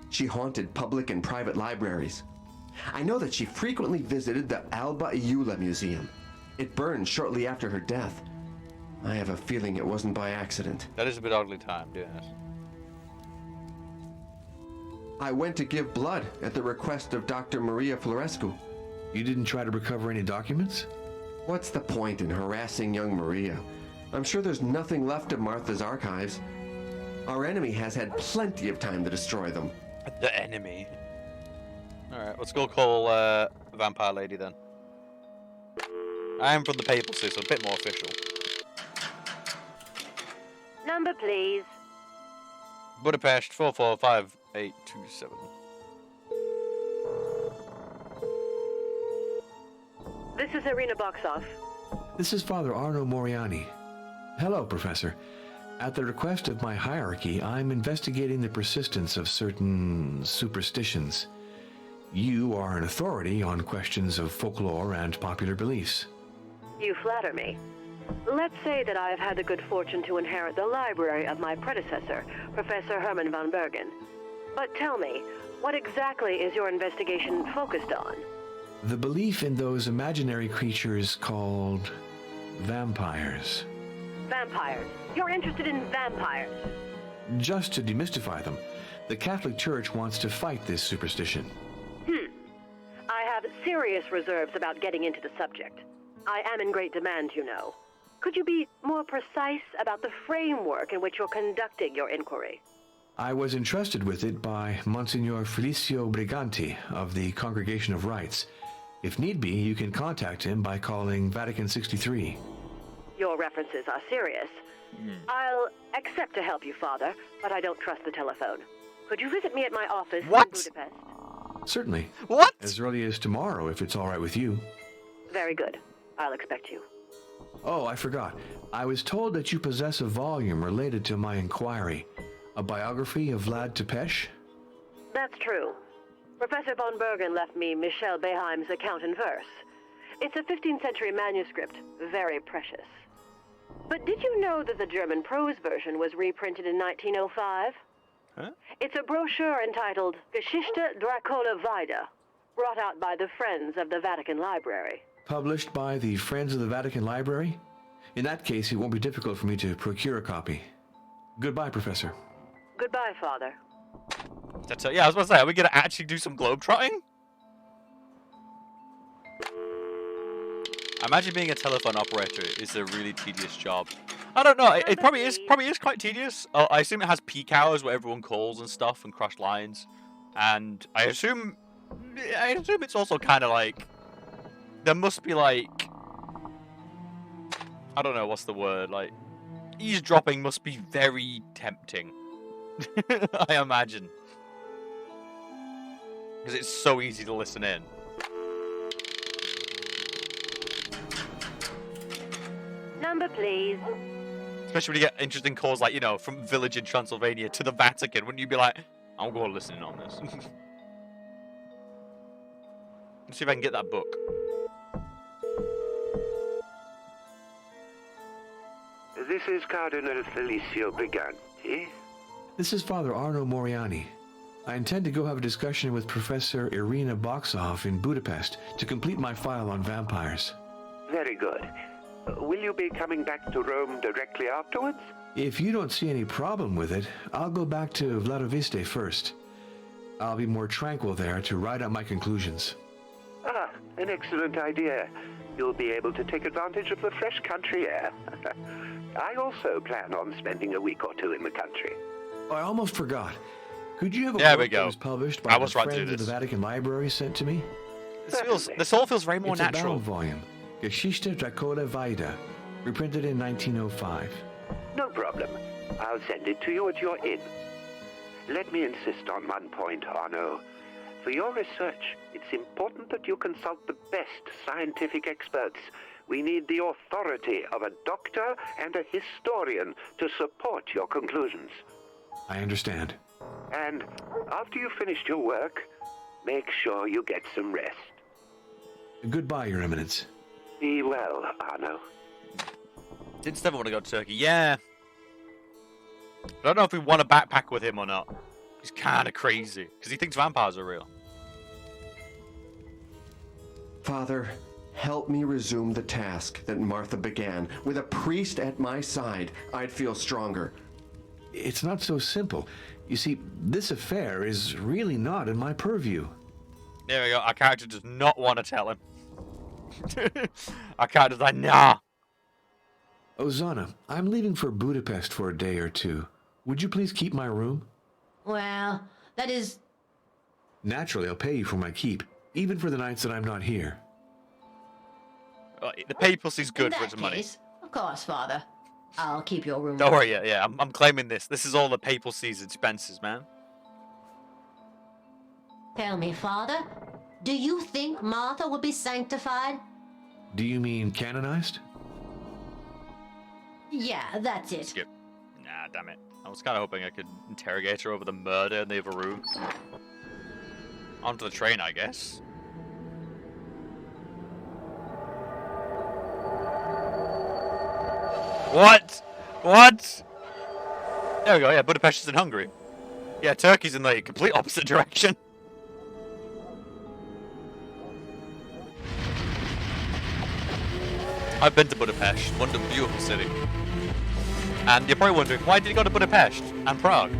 She haunted public and private libraries. I know that she frequently visited the Alba Iula Museum. It burned shortly after her death. I have a feeling it wasn't by accident. That is a bit oddly timed, yes. I went to give blood at the request of Dr. Maria Florescu. You didn't try to recover any documents? What's the point in harassing young Maria? I'm sure there's nothing left of Martha's archives. Our enemy has had plenty of time to destroy them. The enemy. Alright, let's go call Vampire Lady then. I am from the papacy, so a bit more official. Number, please. Budapest 445827. This is Irina Boxoff. This is Father Arno Moriani. Hello, Professor. At the request of my hierarchy, I'm investigating the persistence of certain superstitions. You are an authority on questions of folklore and popular beliefs. You flatter me. Let's say that I've had the good fortune to inherit the library of my predecessor, Professor Herman von Bergen. But tell me, what exactly is your investigation focused on? The belief in those imaginary creatures called vampires. Vampires. You're interested in vampires. Just to demystify them, the Catholic Church wants to fight this superstition. I have serious reserves about getting into the subject. I am in great demand, you know. Could you be more precise about the framework in which you're conducting your inquiry? I was entrusted with it by Monsignor Felicio Briganti of the Congregation of Rites. If need be, you can contact him by calling Vatican 63. Your references are serious. I'll accept to help you, Father, but I don't trust the telephone. Could you visit me at my office in Budapest? Certainly. What? As early as tomorrow, if it's all right with you. Very good. I'll expect you. Oh, I forgot. I was told that you possess a volume related to my inquiry. A biography of Vlad Tepes? That's true. Professor von Bergen left me Michel Beheim's account in verse. It's a 15th century manuscript, very precious. But did you know that the German prose version was reprinted in 1905? Huh? It's a brochure entitled Geschichte Dracula Weide, brought out by the Friends of the Vatican Library. Published by the Friends of the Vatican Library? In that case, it won't be difficult for me to procure a copy. Goodbye, Professor. Goodbye, Father. Yeah, I was about to say, are we going to actually do some globetrotting? I imagine being a telephone operator is a really tedious job. I don't know, it probably is quite tedious. I assume it has peak hours where everyone calls and stuff and crash lines. And I assume it's also kind of like, there must be like, I don't know, what's the word, like, eavesdropping must be very tempting. I imagine. Because it's so easy to listen in. Number, please. Especially when you get interesting calls like, you know, from village in Transylvania to the Vatican. Wouldn't you be like, I'll go listening on this. Let's see if I can get that book. This is Cardinal Felicio Briganti. This is Father Arno Moriani. I intend to go have a discussion with Professor Irina Boxov in Budapest to complete my file on vampires. Very good. Will you be coming back to Rome directly afterwards? If you don't see any problem with it, I'll go back to Vladiviste first. I'll be more tranquil there to write out my conclusions. Ah, an excellent idea. You'll be able to take advantage of the fresh country air. I also plan on spending a week or two in the country. I almost forgot. Could you have a There work we go. that was published by the right to do Friends of the this. Vatican Library sent to me? This all feels very more It's natural. a bound volume, Geschichte Dracula Vaida, reprinted in 1905. No problem. I'll send it to you at your inn. Let me insist on one point, Arno. For your research, it's important that you consult the best scientific experts. We need the authority of a doctor and a historian to support your conclusions. I understand. And after you've finished your work, make sure you get some rest. Goodbye, Your Eminence. Be well, Arno. Didn't Stefan want to go to Turkey? Yeah. I don't know if we want to backpack with him or not. He's kind of crazy because he thinks vampires are real. Father, help me resume the task that Martha began. With a priest at my side, I'd feel stronger. It's not so simple. You see, this affair is really not in my purview. There we go. Our character does not want to tell him. Our character's like, nah. Ozana, I'm leaving for Budapest for a day or two. Would you please keep my room? Well, that is... Naturally, I'll pay you for my keep, even for the nights that I'm not here. The papacy's good in for that its money. case, of course, Father. I'll keep your room. Don't worry, yeah. I'm claiming this. This is all the papacy's expenses, man. Tell me, Father, do you think Martha will be sanctified? Do you mean canonized? Yeah, that's it. Skip. Nah, damn it. I was kind of hoping I could interrogate her over the murder in the other room. Onto the train, I guess. What? What? There we go, yeah, Budapest is in Hungary. Yeah, Turkey's in the complete opposite direction. I've been to Budapest, what a beautiful city. And you're probably wondering, why did you go to Budapest and Prague?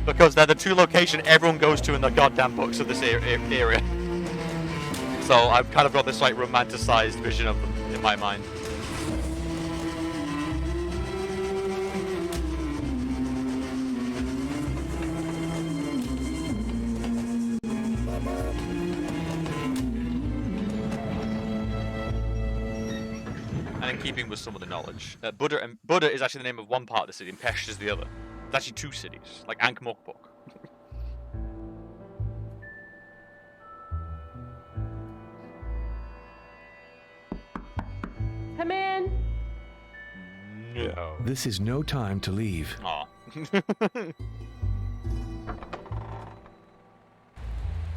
Because they're the two locations everyone goes to in the goddamn books of this area. So I've kind of got this like romanticized vision of them in my mind. And in keeping with some of the knowledge, Buda is actually the name of one part of the city, and Pest is the other. It's actually two cities, like Ankh-Morpork. Come in. No. This is no time to leave. Aw.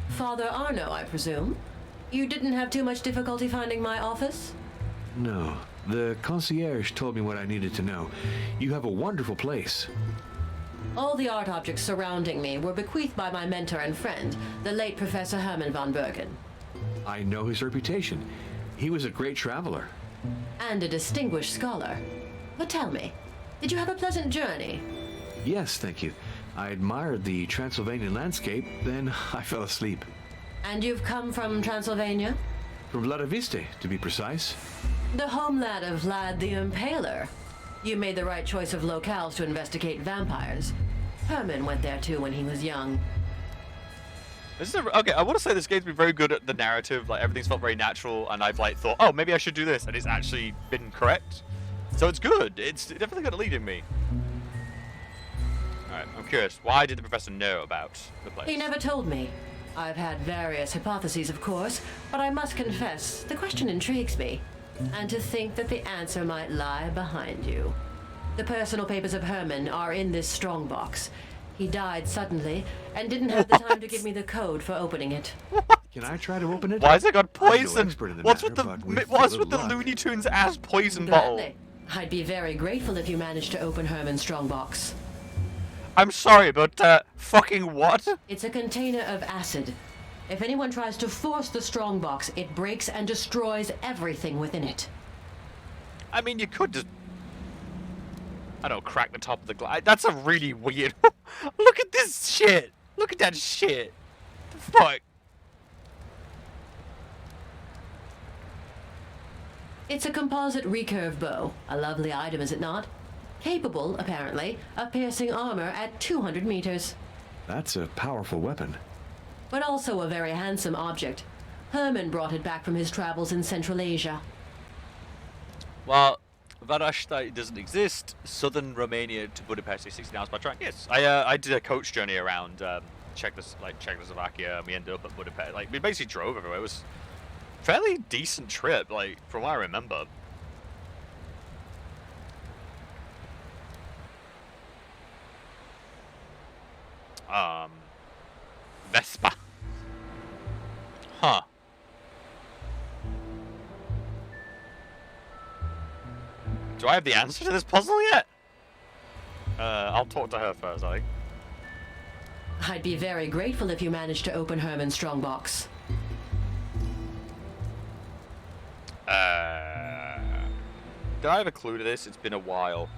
Father Arno, I presume? You didn't have too much difficulty finding my office? No. The concierge told me what I needed to know. You have a wonderful place. All the art objects surrounding me were bequeathed by my mentor and friend, the late Professor Hermann von Bergen. I know his reputation. He was a great traveler. And a distinguished scholar. But tell me, did you have a pleasant journey? Yes, thank you. I admired the Transylvanian landscape, then I fell asleep. And you've come from Transylvania? From Vladiviste, to be precise. The homeland of Vlad the Impaler. You made the right choice of locales to investigate vampires. Herman went there too when he was young. This is okay, I want to say this game's been very good at the narrative. Like everything's felt very natural, and I've like thought, oh, maybe I should do this, and it's actually been correct. So it's good. It's definitely good at leading me. All right, I'm curious. Why did the professor know about the place? He never told me. I've had various hypotheses, of course, but I must confess, the question intrigues me. And to think that the answer might lie behind you. The personal papers of Herman are in this strongbox. He died suddenly and didn't have the time to give me the code for opening it. Can I try to open it? Why has it got I'm no poison? expert in the What's matter, with the but with what's a with the little luck. Looney Tunes ass poison bottle? Gladly. I'd be very grateful if you managed to open Herman's strongbox. I'm sorry, but, fucking what? It's a container of acid. If anyone tries to force the strongbox, it breaks and destroys everything within it. I mean, you could just... I don't know, crack the top of the glass. That's a really weird... Look at this shit! Look at that shit! The fuck? It's a composite recurve bow. A lovely item, is it not? Capable, apparently, of piercing armor at 200 meters. That's a powerful weapon. But also a very handsome object. Herman brought it back from his travels in Central Asia. Well, Varashta doesn't exist. Southern Romania to Budapest is 16 hours by train. Yes, I did a coach journey around Czechoslovakia, and we ended up at Budapest. Like, we basically drove everywhere. It was a fairly decent trip, like, from what I remember. Vespa. Huh. Do I have the answer to this puzzle yet? I'll talk to her first, I think. I'd be very grateful if you managed to open Herman's strongbox. Do I have a clue to this? It's been a while.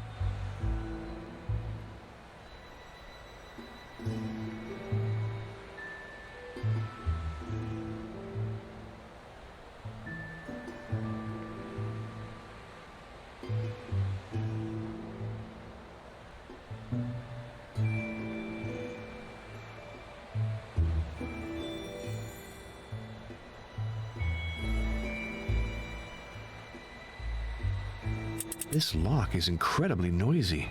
This lock is incredibly noisy.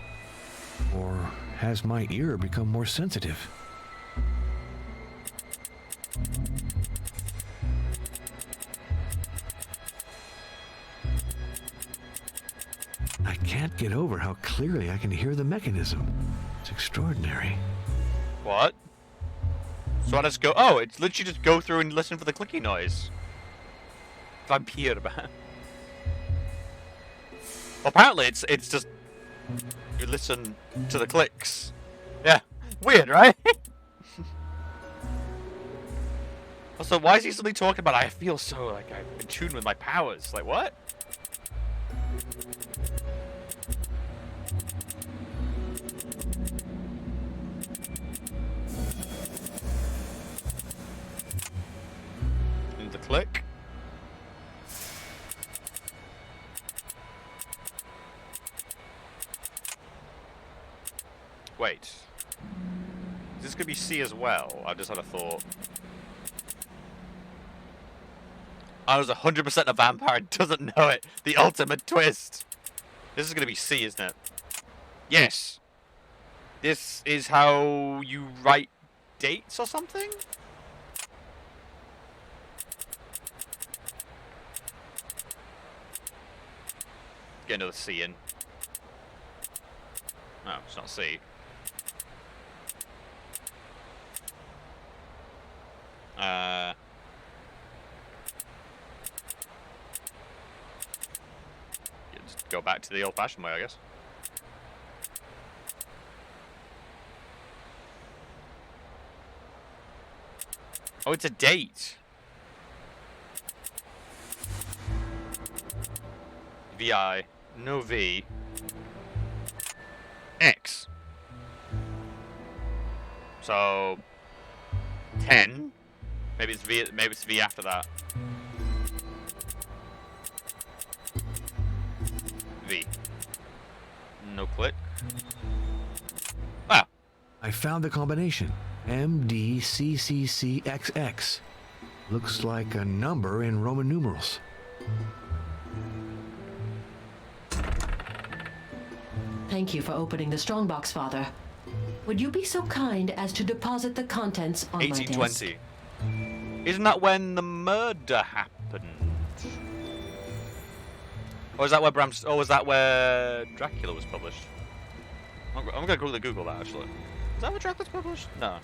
Or has my ear become more sensitive? I can't get over how clearly I can hear the mechanism. It's extraordinary. What? So I just go... Oh, it's literally just go through and listen for the clicky noise. Vampire. Apparently, it's just... You listen to the clicks. Yeah. Weird, right? Also, why is he suddenly talking about I feel so, like, I'm in tune with my powers? Like, what? And the click. Wait. Is this gonna be C as well? I just had a thought. I was 100% a vampire and doesn't know it. The ultimate twist. This is gonna be C, isn't it? Yes. This is how you write dates or something? Get another C in. No, it's not C. Just go back to the old-fashioned way, I guess. Oh, it's a date. VI, no V. X. So 10. Maybe it's V. Maybe it's V after that. V. No click. Ah. I found the combination. MDCCCXX. Looks like a number in Roman numerals. Thank you for opening the strongbox, Father. Would you be so kind as to deposit the contents on my desk? 1820. Isn't that when the murder happened? Or is that where Bram... Or was that where Dracula was published? I'm gonna Google that, actually. Is that where Dracula's published? No.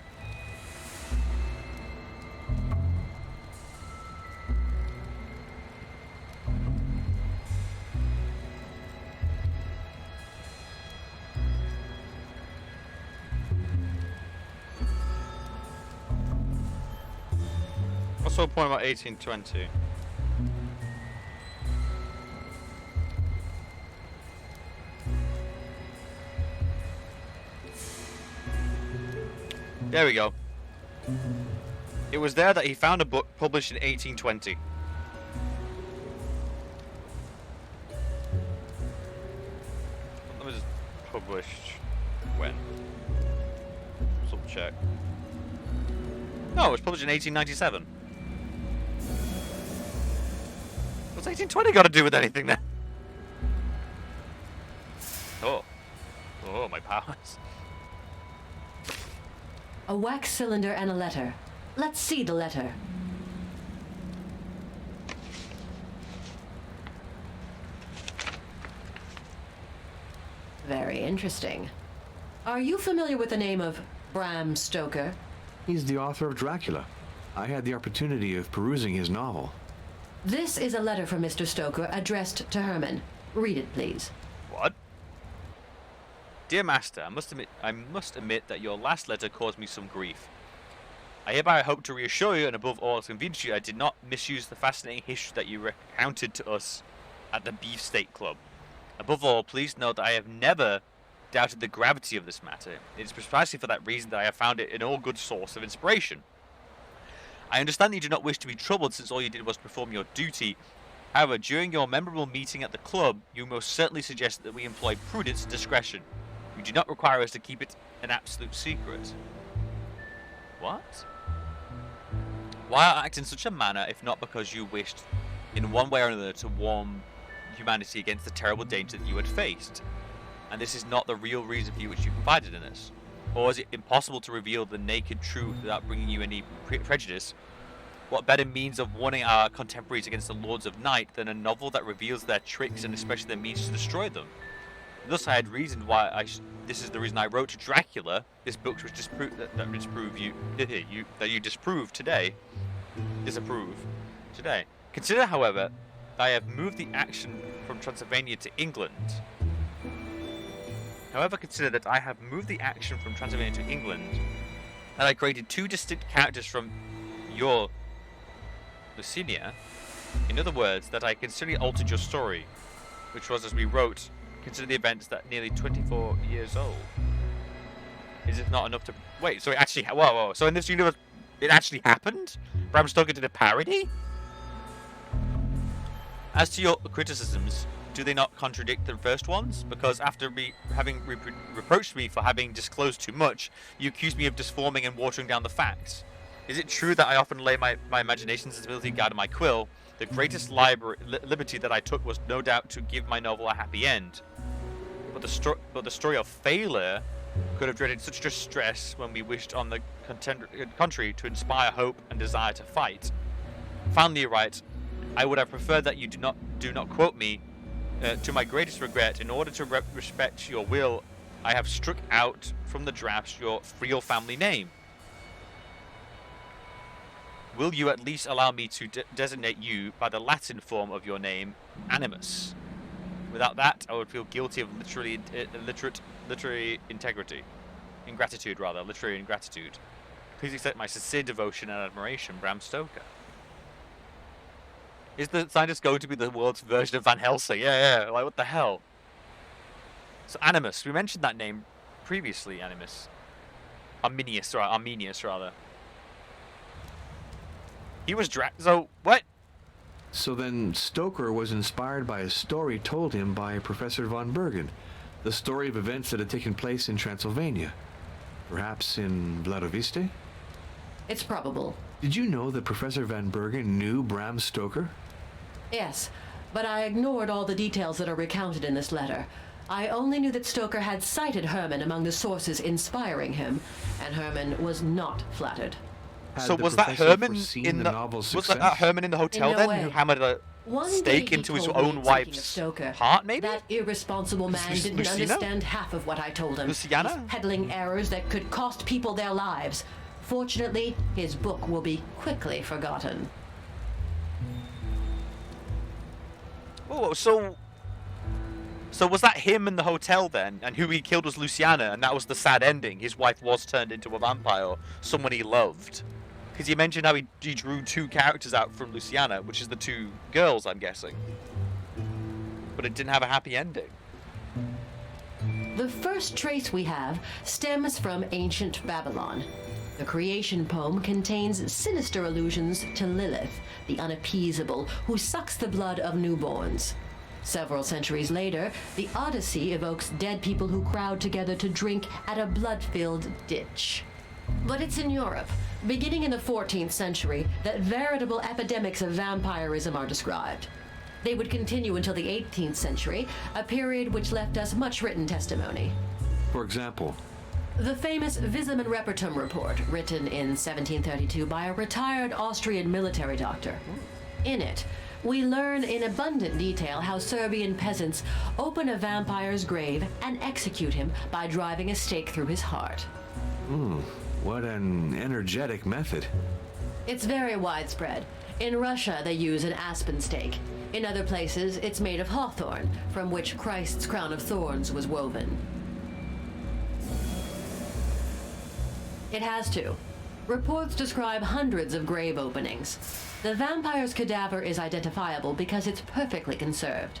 what's the point about 1820? There we go. It was there that he found a book published in 1820. Let me just published when? Double check. No, it was published in 1897. What's 1820 got to do with anything then? Oh. Oh, my powers. A wax cylinder and a letter. Let's see the letter. Very interesting. Are you familiar with the name of Bram Stoker? He's the author of Dracula. I had the opportunity of perusing his novel. This is a letter from Mr. Stoker addressed to Herman. Read it, please. What? Dear Master, I must admit that your last letter caused me some grief. I hereby hope to reassure you, and above all to convince you, I did not misuse the fascinating history that you recounted to us at the Beefsteak Club. Above all, please note that I have never doubted the gravity of this matter. It is precisely for that reason that I have found it an all good source of inspiration. I understand that you do not wish to be troubled, since all you did was perform your duty. However, during your memorable meeting at the club, you most certainly suggested that we employ prudence and discretion. You do not require us to keep it an absolute secret. What? Why act in such a manner if not because you wished, in one way or another, to warn humanity against the terrible danger that you had faced? And this is not the real reason for which you confided in us? Or is it impossible to reveal the naked truth without bringing you any prejudice? What better means of warning our contemporaries against the Lords of Night than a novel that reveals their tricks and especially their means to destroy them? Thus, I had reasoned why this is the reason I wrote to Dracula. This book was that you disapprove today. Disapprove today. Consider, however, that I have moved the action from Transylvania to England. Consider that I have moved the action from Transylvania to England, and I created two distinct characters from your Lucinia. In other words, that I considerably altered your story, which was, as we wrote, consider the events that nearly 24 years old. Is it not enough to... Wait, so it actually... Whoa. So in this universe, it actually happened? Bram Stoker did a parody? As to your criticisms, do they not contradict the first ones? Because after having reproached me for having disclosed too much, you accuse me of disforming and watering down the facts. Is it true that I often lay my imagination's sensibility guard on my quill? The greatest liberty that I took was no doubt to give my novel a happy end. But the story of failure could have dreaded such distress when we wished on the contrary to inspire hope and desire to fight. Finally, you write, I would have preferred that you do not quote me. To my greatest regret, in order to respect your will, I have struck out from the drafts your real family name. Will you at least allow me to designate you by the Latin form of your name, Animus? Without that, I would feel guilty of literary ingratitude. Please accept my sincere devotion and admiration, Bram Stoker. Is the scientist going to be the world's version of Van Helsing? Yeah, like what the hell? So Animus, we mentioned that name previously, Animus. Arminius, rather. He was so, what? So then Stoker was inspired by a story told him by Professor von Bergen, the story of events that had taken place in Transylvania. Perhaps in Vladoviste? It's probable. Did you know that Professor van Bergen knew Bram Stoker? Yes, but I ignored all the details that are recounted in this letter. I only knew that Stoker had cited Herman among the sources inspiring him, and Herman was not flattered. So was that Herman in the hotel then, who hammered a stake into his own wife's heart, maybe? That irresponsible man didn't understand half of what I told him. Luciana? He's peddling errors that could cost people their lives. Fortunately, his book will be quickly forgotten. Oh, so was that him in the hotel then? And who he killed was Luciana, and that was the sad ending. His wife was turned into a vampire, or someone he loved. Because you mentioned how he drew 2 characters out from Luciana, which is the 2 girls, I'm guessing. But it didn't have a happy ending. The first trace we have stems from ancient Babylon. The creation poem contains sinister allusions to Lilith, the unappeasable, who sucks the blood of newborns. Several centuries later, the Odyssey evokes dead people who crowd together to drink at a blood-filled ditch. But it's in Europe, beginning in the 14th century, that veritable epidemics of vampirism are described. They would continue until the 18th century, a period which left us much written testimony. For example? The famous Visum and Repertum report, written in 1732 by a retired Austrian military doctor. In it, we learn in abundant detail how Serbian peasants open a vampire's grave and execute him by driving a stake through his heart. What an energetic method. It's very widespread. In Russia, they use an aspen stake. In other places, it's made of hawthorn, from which Christ's crown of thorns was woven. It has to. Reports describe hundreds of grave openings. The vampire's cadaver is identifiable because it's perfectly conserved.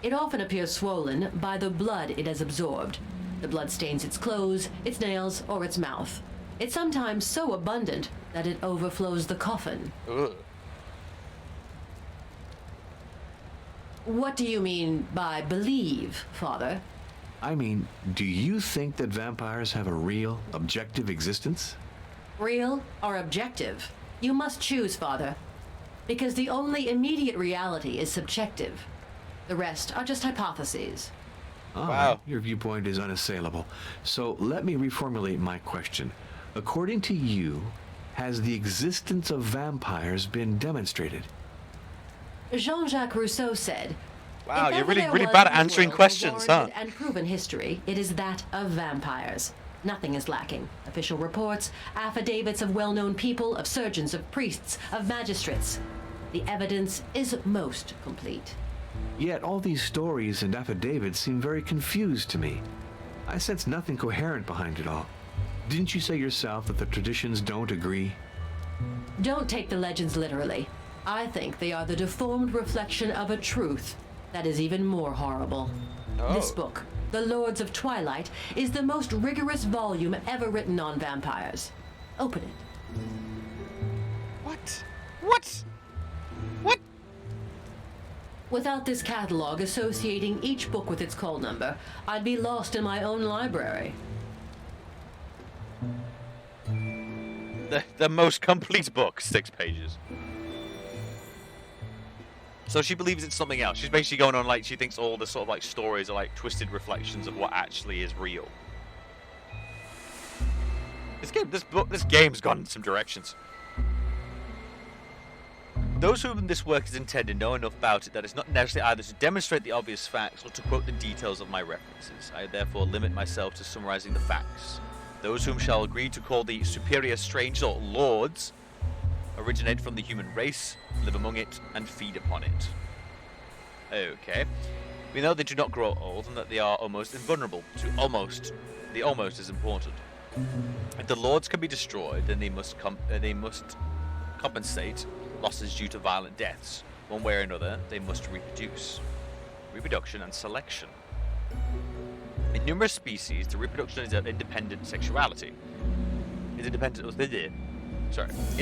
It often appears swollen by the blood it has absorbed. The blood stains its clothes, its nails, or its mouth. It's sometimes so abundant that it overflows the coffin. Ugh. What do you mean by believe, Father? I mean, do you think that vampires have a real, objective existence? Real or objective? You must choose, Father. Because the only immediate reality is subjective. The rest are just hypotheses. Wow. Your viewpoint is unassailable. So let me reformulate my question. According to you, has the existence of vampires been demonstrated? Jean-Jacques Rousseau said, Wow, if you're ever really, there really was bad at in the answering world a questions, huh? warranted and proven history, it is that of vampires. Nothing is lacking. Official reports, affidavits of well-known people, of surgeons, of priests, of magistrates. The evidence is most complete. Yet all these stories and affidavits seem very confused to me. I sense nothing coherent behind it all. Didn't you say yourself that the traditions don't agree? Don't take the legends literally. I think they are the deformed reflection of a truth that is even more horrible. Oh. This book, The Lords of Twilight, is the most rigorous volume ever written on vampires. Open it. What? What? What? Without this catalog associating each book with its call number, I'd be lost in my own library. The most complete book, 6 pages. So she believes it's something else. She's basically going on like she thinks all the sort of like stories are like twisted reflections of what actually is real. This game's gone in some directions. Those whom this work is intended know enough about it that it's not necessary either to demonstrate the obvious facts or to quote the details of my references. I therefore limit myself to summarizing the facts. Those whom shall agree to call the superior strangers or lords originate from the human race, live among it, and feed upon it. Okay. We know they do not grow old and that they are almost invulnerable to almost. The almost is important. If the lords can be destroyed, then they must compensate losses due to violent deaths. One way or another, they must reproduce. Reproduction and selection. In numerous species, the reproduction is of independent sexuality. In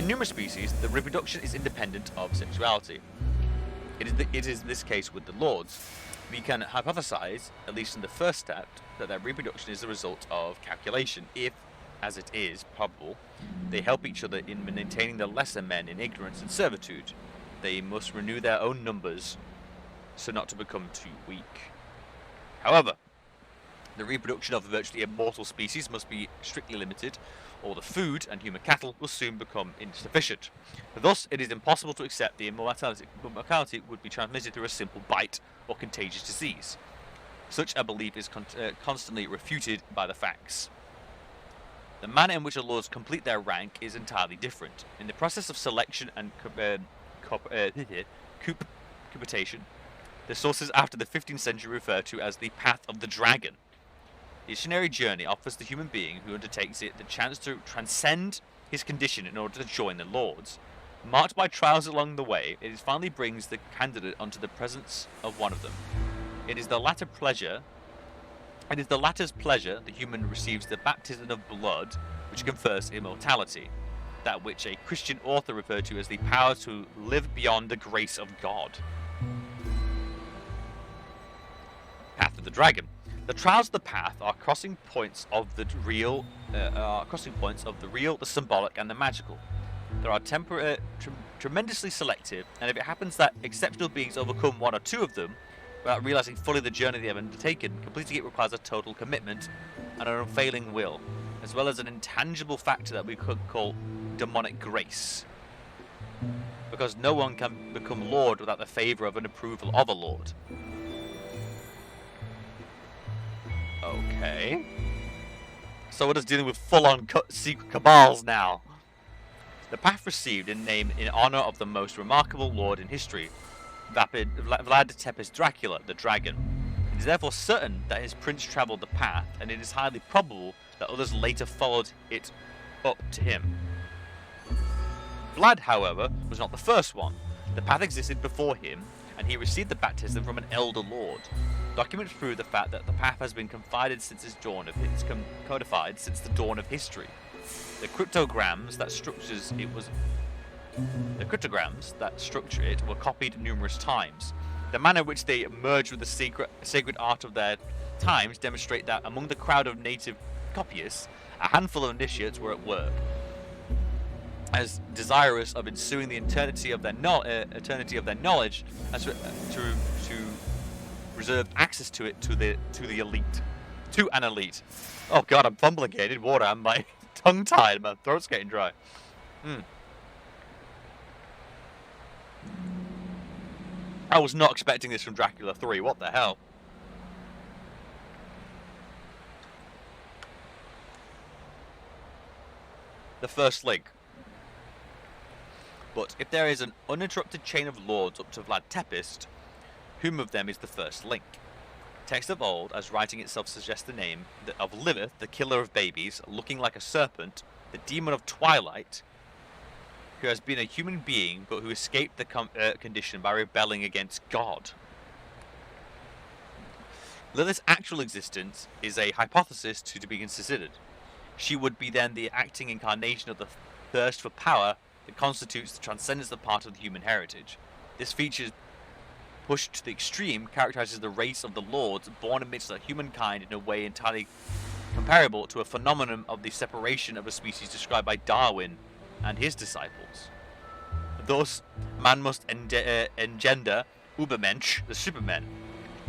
numerous species, the reproduction is independent of sexuality. It is this case with the lords. We can hypothesize, at least in the first step, that their reproduction is the result of calculation, if, as it is probable, they help each other in maintaining the lesser men in ignorance and servitude. They must renew their own numbers, so not to become too weak. However, the reproduction of the virtually immortal species must be strictly limited, or the food and human cattle will soon become insufficient. Thus, it is impossible to accept the immortality would be transmitted through a simple bite or contagious disease. Such a belief is constantly refuted by the facts. The manner in which the lords complete their rank is entirely different. In the process of selection and cupitation, the sources after the 15th century refer to as the Path of the Dragon. The missionary journey offers the human being who undertakes it the chance to transcend his condition in order to join the Lords. Marked by trials along the way, it finally brings the candidate onto the presence of one of them. It is the latter's pleasure the human receives the baptism of blood, which confers immortality, that which a Christian author referred to as the power to live beyond the grace of God. Path of the Dragon. The trials of the path are crossing points of the real, the symbolic, and the magical. There are tremendously selective, and if it happens that exceptional beings overcome one or two of them, without realizing fully the journey they have undertaken, completing it requires a total commitment and an unfailing will, as well as an intangible factor that we could call demonic grace. Because no one can become Lord without the favor of and approval of a Lord. Okay. So we're just dealing with full-on secret cabals now. The path received in name in honor of the most remarkable lord in history, Vlad Tepes Dracula, the Dragon. It is therefore certain that his prince travelled the path, and it is highly probable that others later followed it up to him. Vlad, however, was not the first one. The path existed before him, and he received the baptism from an elder lord. Documents prove the fact that the path has been codified since the dawn of history. The cryptograms that structure it were copied numerous times. The manner in which they merged with the sacred art of their times demonstrate that among the crowd of native copyists, a handful of initiates were at work, as desirous of ensuing the eternity of their knowledge as to reserve access to it to the elite, to an elite. Oh god, I'm fumbling here. I need water. I'm like tongue-tied. My throat's getting dry. I was not expecting this from Dracula 3. What the hell? The first link. But if there is an uninterrupted chain of lords up to Vlad Tepes, whom of them is the first link? Text of old, as writing itself suggests the name, of Lilith, the killer of babies, looking like a serpent, the demon of twilight, who has been a human being but who escaped the condition by rebelling against God. Lilith's actual existence is a hypothesis to be considered. She would be then the acting incarnation of the thirst for power that constitutes the transcendence of part of the human heritage. This feature, pushed to the extreme, characterizes the race of the lords born amidst humankind in a way entirely comparable to a phenomenon of the separation of a species described by Darwin and his disciples. Thus, man must engender Übermensch, the Superman,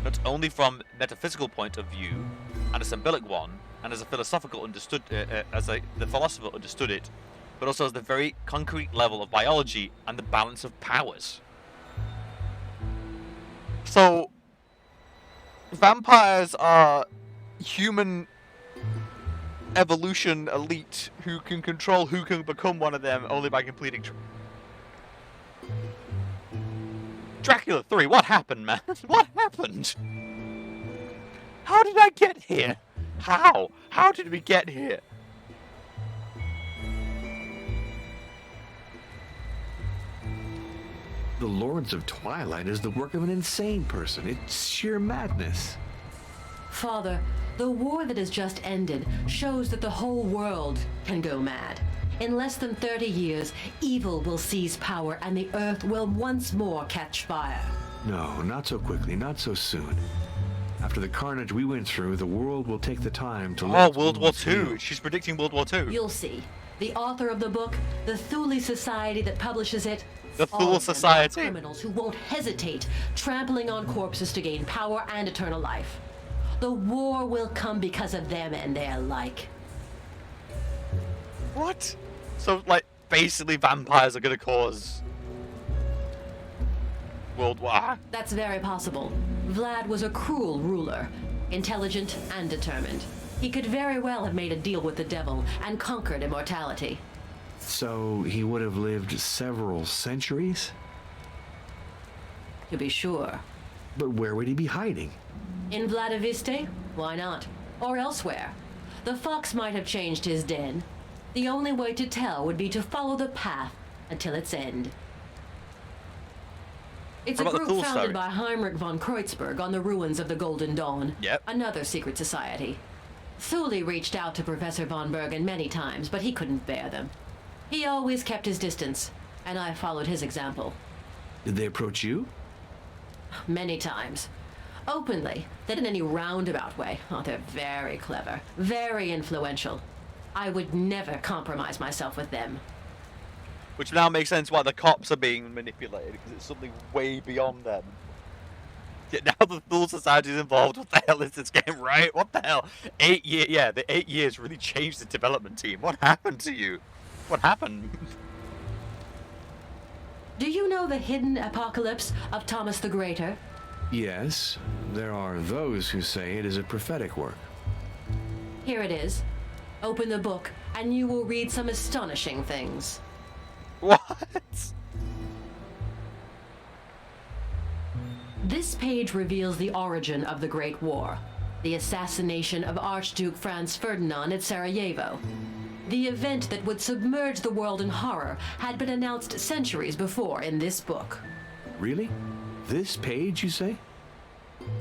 not only from a metaphysical point of view and a symbolic one, and as a philosophical understood, the philosopher understood it, but also as the very concrete level of biology and the balance of powers. So, vampires are human evolution elite who can control who can become one of them only by completing Dracula 3. What happened, man? What happened? How did I get here? How? How did we get here? The Lords of Twilight is the work of an insane person. It's sheer madness. Father, the war that has just ended shows that the whole world can go mad. In less than 30 years, evil will seize power and the earth will once more catch fire. No, not so quickly, not so soon. After the carnage we went through, the world will take the time to... Oh, World War II. She's predicting World War II. You'll see. The author of the book, the Thule Society that publishes it, the Thule Society. Criminals who won't hesitate, trampling on corpses to gain power and eternal life. The war will come because of them and their like. What? So, like, basically vampires are gonna cause World War? That's very possible. Vlad was a cruel ruler, intelligent and determined. He could very well have made a deal with the devil and conquered immortality. So he would have lived several centuries? To be sure. But where would he be hiding? In Vladiviste? Why not? Or elsewhere. The fox might have changed his den. The only way to tell would be to follow the path until its end. It's a What about the group Thule founded story? by Heinrich von Kreutzberg on the ruins of the Golden Dawn. Yep. Another secret society. Thule reached out to Professor von Bergen many times, but he couldn't bear them. He always kept his distance, and I followed his example. Did they approach you? Many times. Openly, then in any roundabout way. Oh, they're very clever, very influential. I would never compromise myself with them. Which now makes sense why the cops are being manipulated, because it's something way beyond them. Yet now the Thule Society is involved. What the hell is this game, right? What the hell? 8 years, yeah, the 8 years really changed the development team. What happened to you? What happened? Do you know the hidden apocalypse of Thomas the Greater? Yes, there are those who say it is a prophetic work. Here it is. Open the book, and you will read some astonishing things. What? This page reveals the origin of the Great War, the assassination of Archduke Franz Ferdinand at Sarajevo. The event that would submerge the world in horror had been announced centuries before in this book. Really? This page, you say?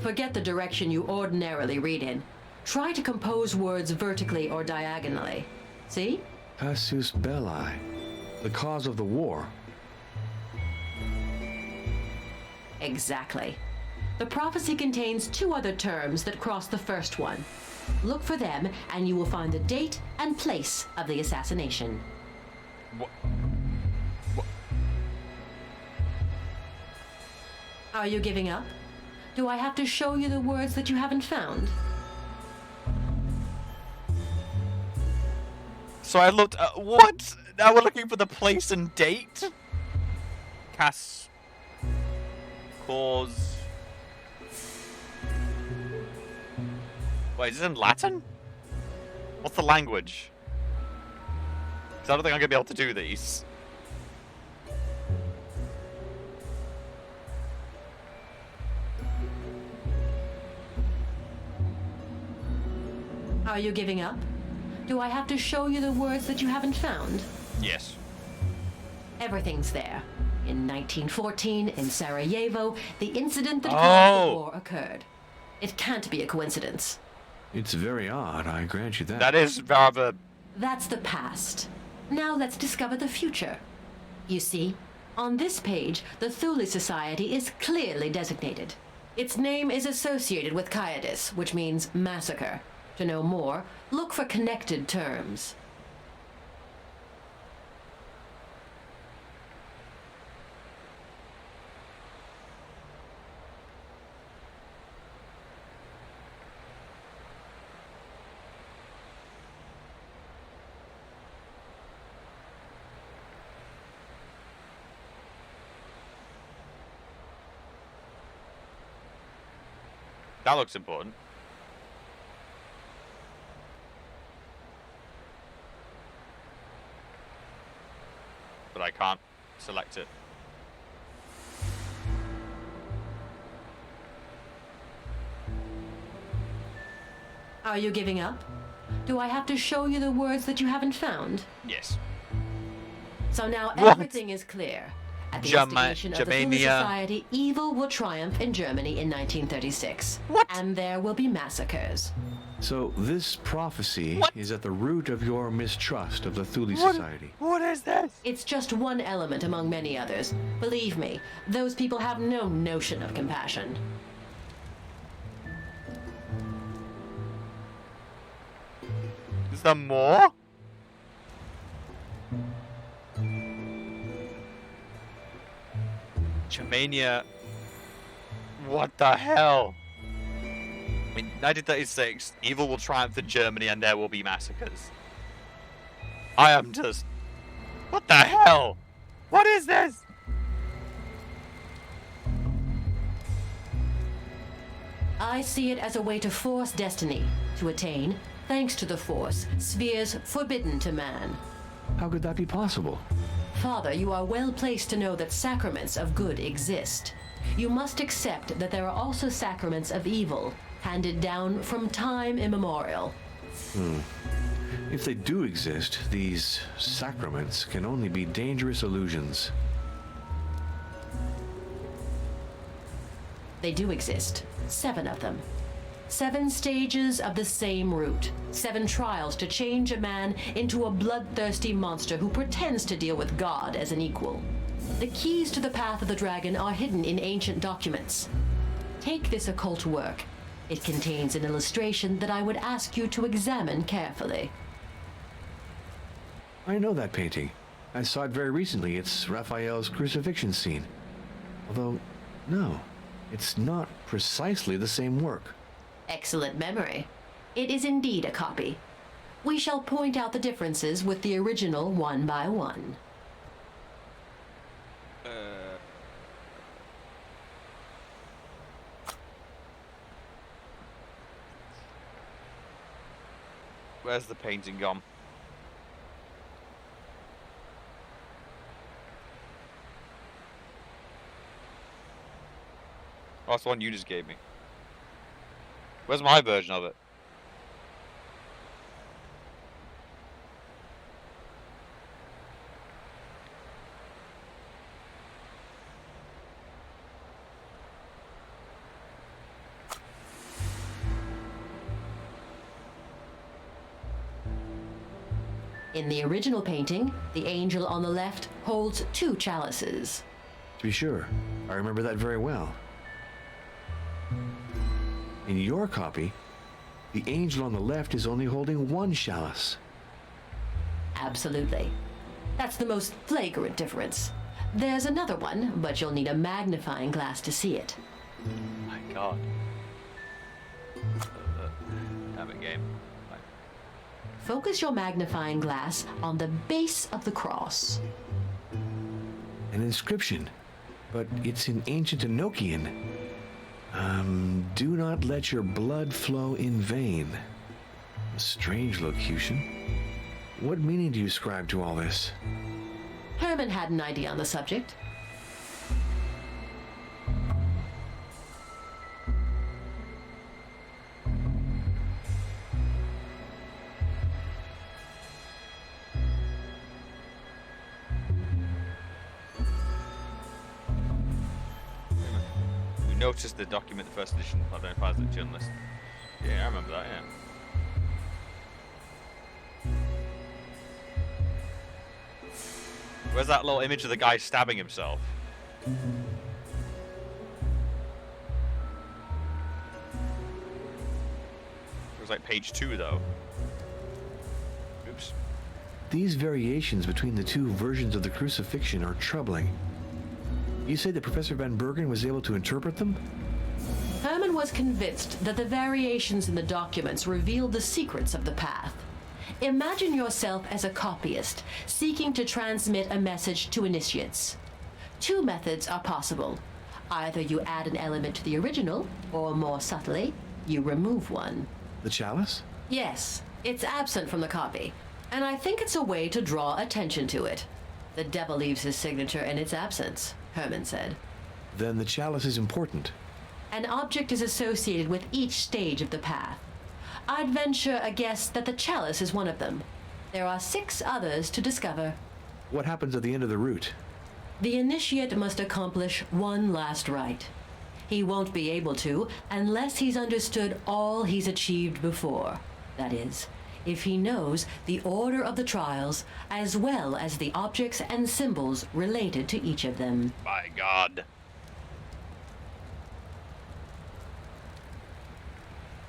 Forget the direction you ordinarily read in. Try to compose words vertically or diagonally. See? Casus belli. The cause of the war. Exactly. The prophecy contains two other terms that cross the first one. Look for them, and you will find the date and place of the assassination. What? Are you giving up? Do I have to show you the words that you haven't found? So I looked at what? Now we're looking for the place and date? Cause. Wait, is it in Latin? What's the language? 'Cause I don't think I'm gonna be able to do these. Are you giving up? Do I have to show you the words that you haven't found? Yes. Everything's there. In 1914, in Sarajevo, the incident that caused the war occurred. It can't be a coincidence. It's very odd, I grant you that. That is rather... That's the past. Now let's discover the future. You see, on this page, the Thule Society is clearly designated. Its name is associated with Coitus, which means massacre. To know more, look for connected terms. That looks important. But I can't select it. Are you giving up? Do I have to show you the words that you haven't found? Yes. So now What? everything is clear. At the instigation of the Thule Germania. Society, evil will triumph in Germany in 1936. What? And there will be massacres. So this prophecy is at the root of your mistrust of the Thule What? Society. What is this? It's just one element among many others. Believe me, those people have no notion of compassion. Is there more? Germania. What the hell? In 1936, evil will triumph in Germany and there will be massacres. I am just... What the hell? What is this? I see it as a way to force destiny, to attain, thanks to the Force, spheres forbidden to man. How could that be possible? Father, you are well placed to know that sacraments of good exist. You must accept that there are also sacraments of evil, handed down from time immemorial. If they do exist, these sacraments can only be dangerous illusions. They do exist. 7 of them. 7 stages of the same route. 7 trials to change a man into a bloodthirsty monster who pretends to deal with God as an equal. The keys to the path of the dragon are hidden in ancient documents. Take this occult work. It contains an illustration that I would ask you to examine carefully. I know that painting. I saw it very recently. It's Raphael's crucifixion scene. Although, no, it's not precisely the same work. Excellent memory. It is indeed a copy. We shall point out the differences with the original one by one. Where's the painting gone? Oh, it's the one you just gave me. Where's my version of it? In the original painting, the angel on the left holds 2 chalices. To be sure, I remember that very well. In your copy, the angel on the left is only holding 1 chalice. Absolutely. That's the most flagrant difference. There's another one, but you'll need a magnifying glass to see it. My God. Damn it, game. Focus your magnifying glass on the base of the cross. An inscription, but it's in ancient Enochian. Do not let your blood flow in vain. A strange locution. What meaning do you ascribe to all this? Herman had an idea on the subject. Noticed the document, the first edition identifies the journalist. Yeah, I remember that, yeah. Where's that little image of the guy stabbing himself? It was like page 2, though. Oops. These variations between the 2 versions of the crucifixion are troubling. You say that Professor Van Bergen was able to interpret them? Herman was convinced that the variations in the documents revealed the secrets of the path. Imagine yourself as a copyist, seeking to transmit a message to initiates. 2 methods are possible. Either you add an element to the original, or more subtly, you remove one. The chalice? Yes, it's absent from the copy, and I think it's a way to draw attention to it. The devil leaves his signature in its absence, Herman said. Then the chalice is important. An object is associated with each stage of the path. I'd venture a guess that the chalice is one of them. There are 6 others to discover. What happens at the end of the route? The initiate must accomplish one last rite. He won't be able to unless he's understood all he's achieved before. That is, if he knows the order of the trials, as well as the objects and symbols related to each of them. My God.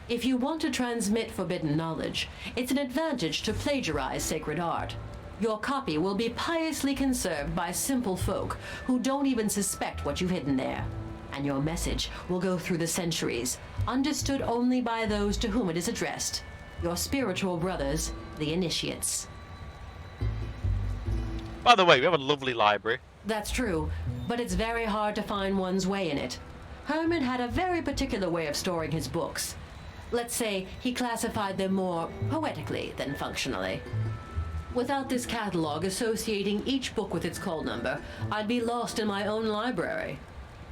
If you want to transmit forbidden knowledge, it's an advantage to plagiarize sacred art. Your copy will be piously conserved by simple folk who don't even suspect what you've hidden there. And your message will go through the centuries, understood only by those to whom it is addressed. Your spiritual brothers, the initiates. By the way, we have a lovely library. That's true, but it's very hard to find one's way in it. Herman had a very particular way of storing his books. Let's say he classified them more poetically than functionally. Without this catalog associating each book with its call number, I'd be lost in my own library.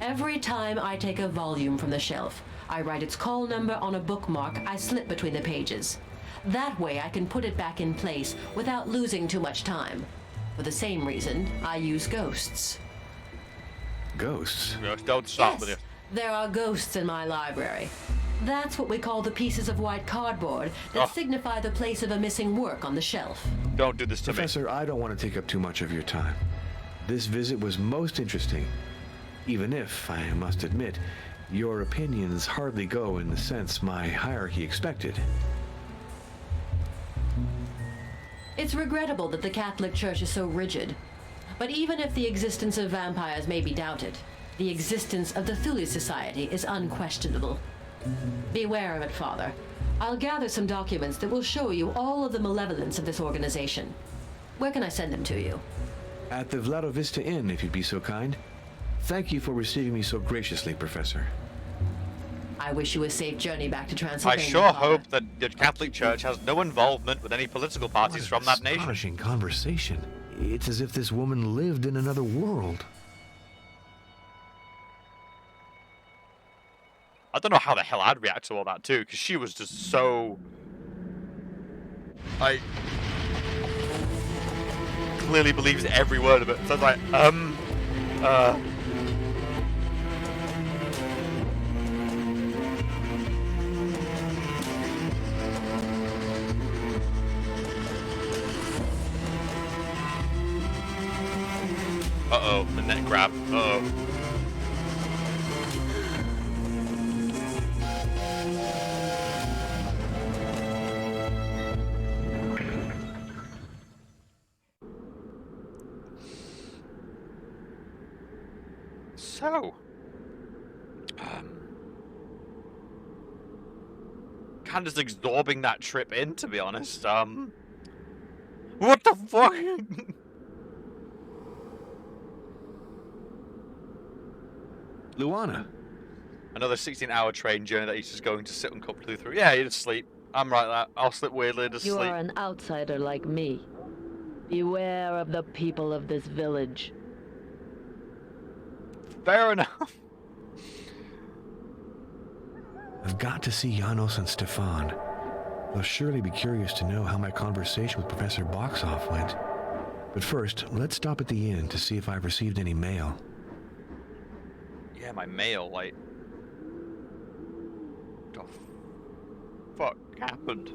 Every time I take a volume from the shelf, I write its call number on a bookmark I slip between the pages. That way I can put it back in place without losing too much time. For the same reason, I use ghosts. Ghosts? Don't stop with Yes, it. there are ghosts in my library. That's what we call the pieces of white cardboard that signify the place of a missing work on the shelf. Don't do this to Professor, me. I don't want to take up too much of your time. This visit was most interesting, even if, I must admit, your opinions hardly go in the sense my hierarchy expected. It's regrettable that the Catholic Church is so rigid. But even if the existence of vampires may be doubted, the existence of the Thule Society is unquestionable. Beware of it, Father. I'll gather some documents that will show you all of the malevolence of this organization. Where can I send them to you? At the Vladovista Inn, if you'd be so kind. Thank you for receiving me so graciously, Professor. I wish you a safe journey back to I Transylvania. sure Father. hope that the Catholic Church has no involvement with any political parties from that nation. Astonishing conversation. It's as if this woman lived in another world. I don't know how the hell I'd react to all that too, because she was just so... clearly believes every word of it. So it's like, Uh-oh, the neck grab. Uh-oh. So, kind of just absorbing that trip in, to be honest. What the fuck? Luana. Another 16-hour train journey that he's just going to sit uncomfortably through. Yeah, you just sleep. I'm like that. I'll sleep weirdly, just You sleep. are an outsider like me. Beware of the people of this village. Fair enough. I've got to see Janos and Stefan. They'll surely be curious to know how my conversation with Professor Boxoff went. But first, let's stop at the inn to see if I've received any mail. Yeah, my mail, like... What the fuck happened?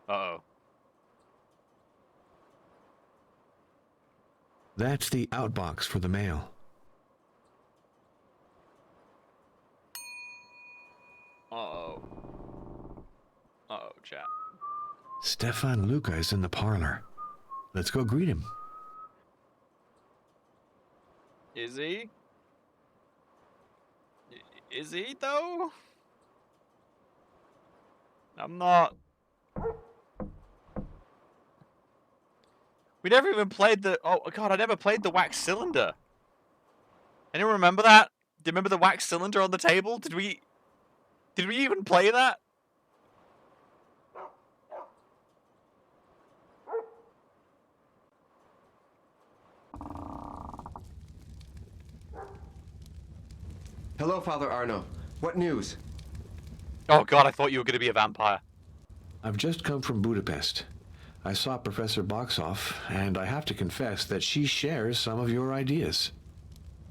Uh-oh. That's the outbox for the mail. Uh-oh. Uh-oh, chat. Stefan Luca is in the parlor. Let's go greet him. Is he? Is he, though? I'm not... We never even played the... Oh, God, I never played the wax cylinder. Anyone remember that? Do you remember the wax cylinder on the table? Did we even play that? Hello, Father Arno. What news? Oh, God, I thought you were going to be a vampire. I've just come from Budapest. I saw Professor Boxoff, and I have to confess that she shares some of your ideas.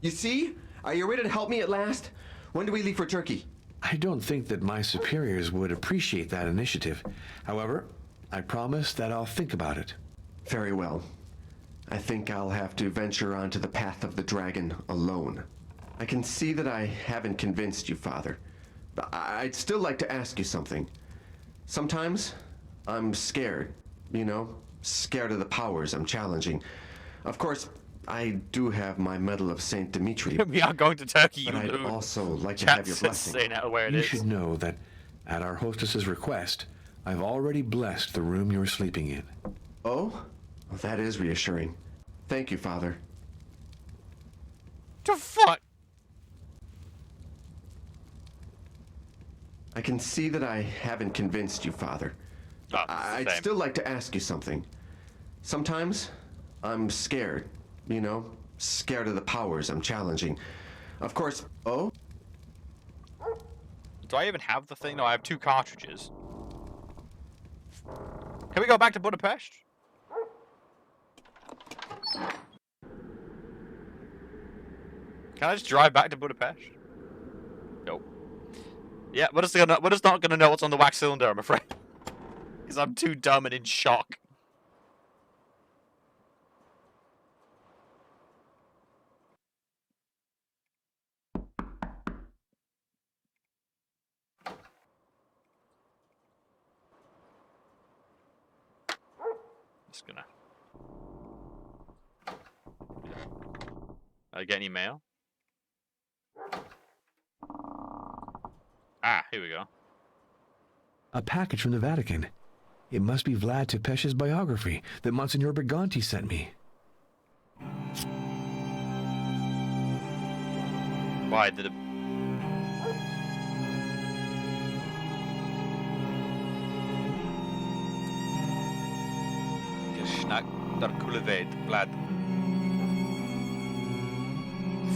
You see? Are you ready to help me at last? When do we leave for Turkey? I don't think that my superiors would appreciate that initiative. However, I promise that I'll think about it. Very well. I think I'll have to venture onto the path of the dragon alone. I can see that I haven't convinced you, Father. But I'd still like to ask you something. Sometimes I'm scared, you know? Scared of the powers I'm challenging. Of course, I do have my Medal of St. Dimitri. We are going to Turkey, you but I'd loon. also like to Chat have your says blessing. saying out where it You is. should know that at our hostess's request, I've already blessed the room you're sleeping in. Oh? Well, that is reassuring. Thank you, Father. The fuck? I can see that I haven't convinced you, Father. Oh, I'd same. still like to ask you something. Sometimes I'm scared, you know? Scared of the powers I'm challenging. Of course, oh? Do I even have the thing? No, I have 2 cartridges. Can we go back to Budapest? Can I just drive back to Budapest? Nope. Yeah, we're just not gonna know what's on the wax cylinder, I'm afraid. Because I'm too dumb and in shock. Just gonna... get any mail? Ah, here we go. A package from the Vatican. It must be Vlad Tepesh's biography that Monsignor Briganti sent me. Why did it... Dracula Vlad.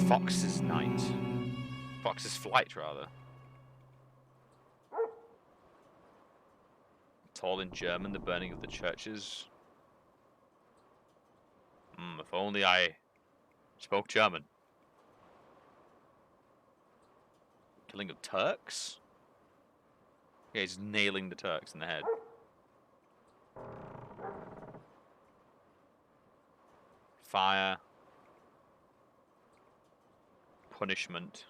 Fox's Night. Fox's Flight, rather. Told in German, the burning of the churches. If only I spoke German. Killing of Turks? Yeah, he's nailing the Turks in the head. Fire. Punishment.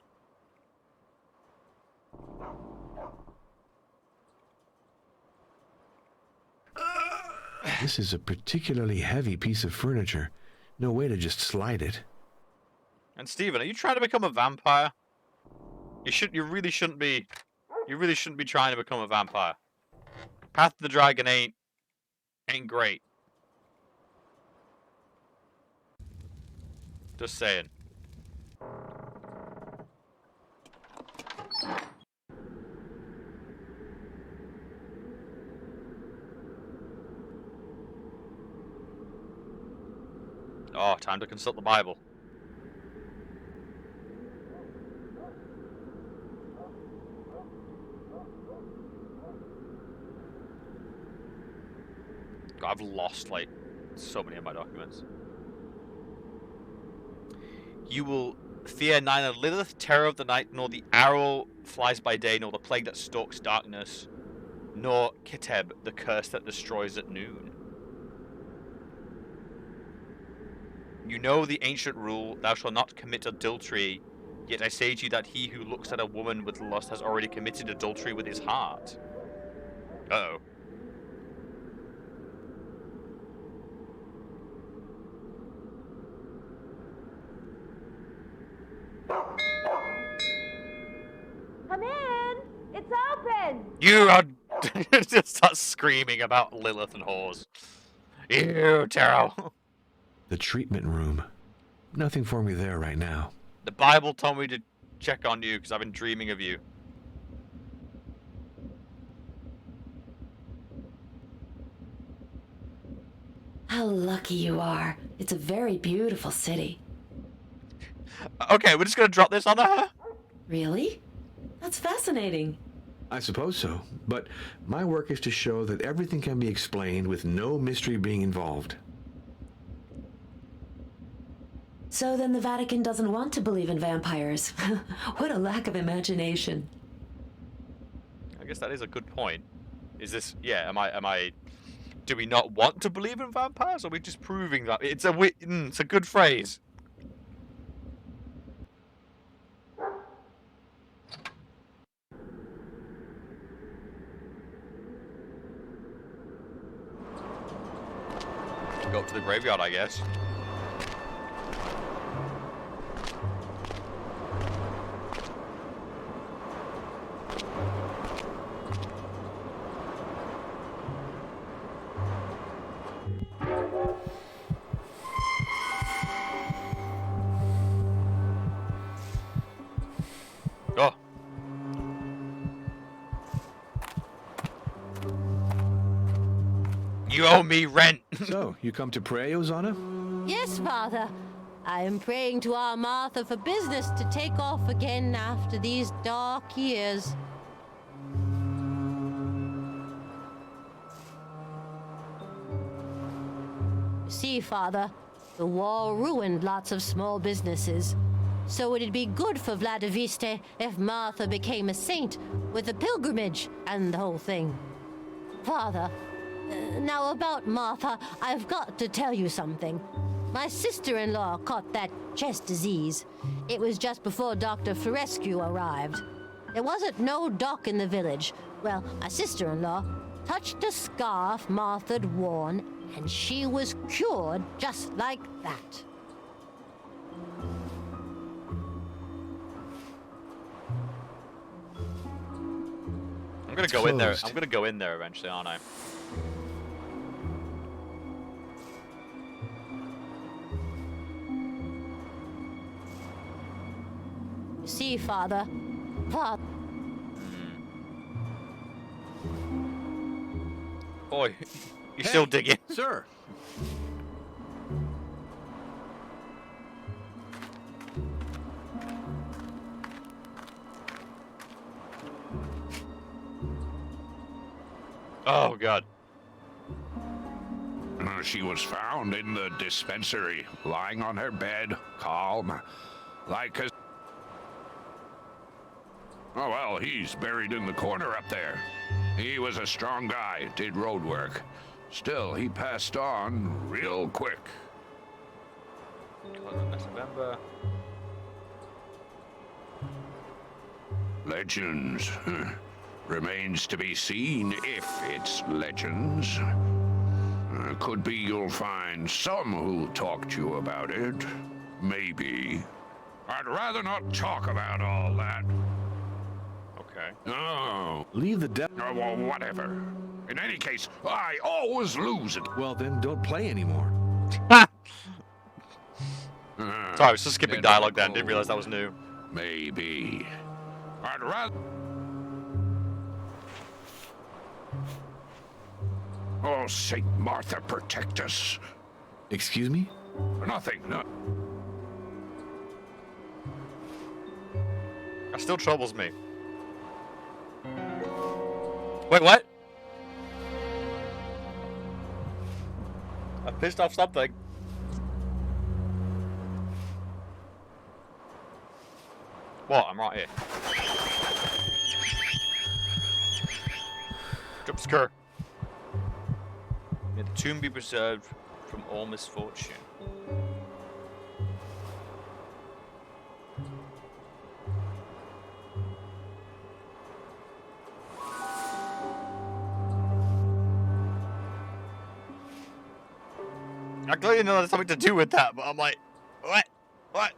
This is a particularly heavy piece of furniture. No way to just slide it. And Steven, are you trying to become a vampire? You really shouldn't be. You really shouldn't be trying to become a vampire. Path of the Dragon ain't great. Just saying. Oh, time to consult the Bible. God, I've lost, like, so many of my documents. You will fear neither Lilith, terror of the night, nor the arrow flies by day, nor the plague that stalks darkness, nor Kiteb, the curse that destroys at noon. You know the ancient rule, thou shalt not commit adultery, yet I say to you that he who looks at a woman with lust has already committed adultery with his heart. Uh-oh. Come in! It's open! You are... just start screaming about Lilith and whores. Ew, Taro. The treatment room. Nothing for me there right now. The Bible told me to check on you because I've been dreaming of you. How lucky you are. It's a very beautiful city. Okay, we're just gonna drop this on her? Really? That's fascinating. I suppose so, but my work is to show that everything can be explained with no mystery being involved. So then the Vatican doesn't want to believe in vampires. What a lack of imagination. I guess that is a good point. Is this... Yeah, am I... Do we not want to believe in vampires? Or are we just proving that? It's a good phrase. Go up to the graveyard, I guess. Oh. You owe me rent. So, you come to pray, Ozana? Yes, Father. I am praying to our Martha for business to take off again after these dark years. You see, Father, the war ruined lots of small businesses. So it'd be good for Vladiviste if Martha became a saint with a pilgrimage and the whole thing. Father, now about Martha, I've got to tell you something. My sister-in-law caught that chest disease. It was just before Dr. Florescu arrived. There wasn't no doc in the village. Well, my sister-in-law touched a scarf Martha'd worn, and she was cured just like that. I'm gonna go in there. I'm gonna go in there eventually, aren't I? You see, Father, Boy, you're still digging. Sir. Oh, God. She was found in the dispensary, lying on her bed, calm, like a... Oh, well, he's buried in the corner up there. He was a strong guy, did road work. Still, he passed on real quick. November. Legends. Remains to be seen if it's legends. Could be you'll find some who'll talk to you about it. Maybe. I'd rather not talk about all that. Okay. Oh. Leave the devil. Oh, well, whatever. In any case, I always lose it. Well, then don't play anymore. Sorry, I was just skipping dialogue then. Didn't realize that was new. Maybe. I'd rather... Oh, Saint Martha, protect us. Excuse me? Nothing, no. That still troubles me. Wait, what? I pissed off something. What? I'm right here. Jump scare. May the tomb be preserved from all misfortune. I clearly know there's something to do with that, but I'm like, what? What?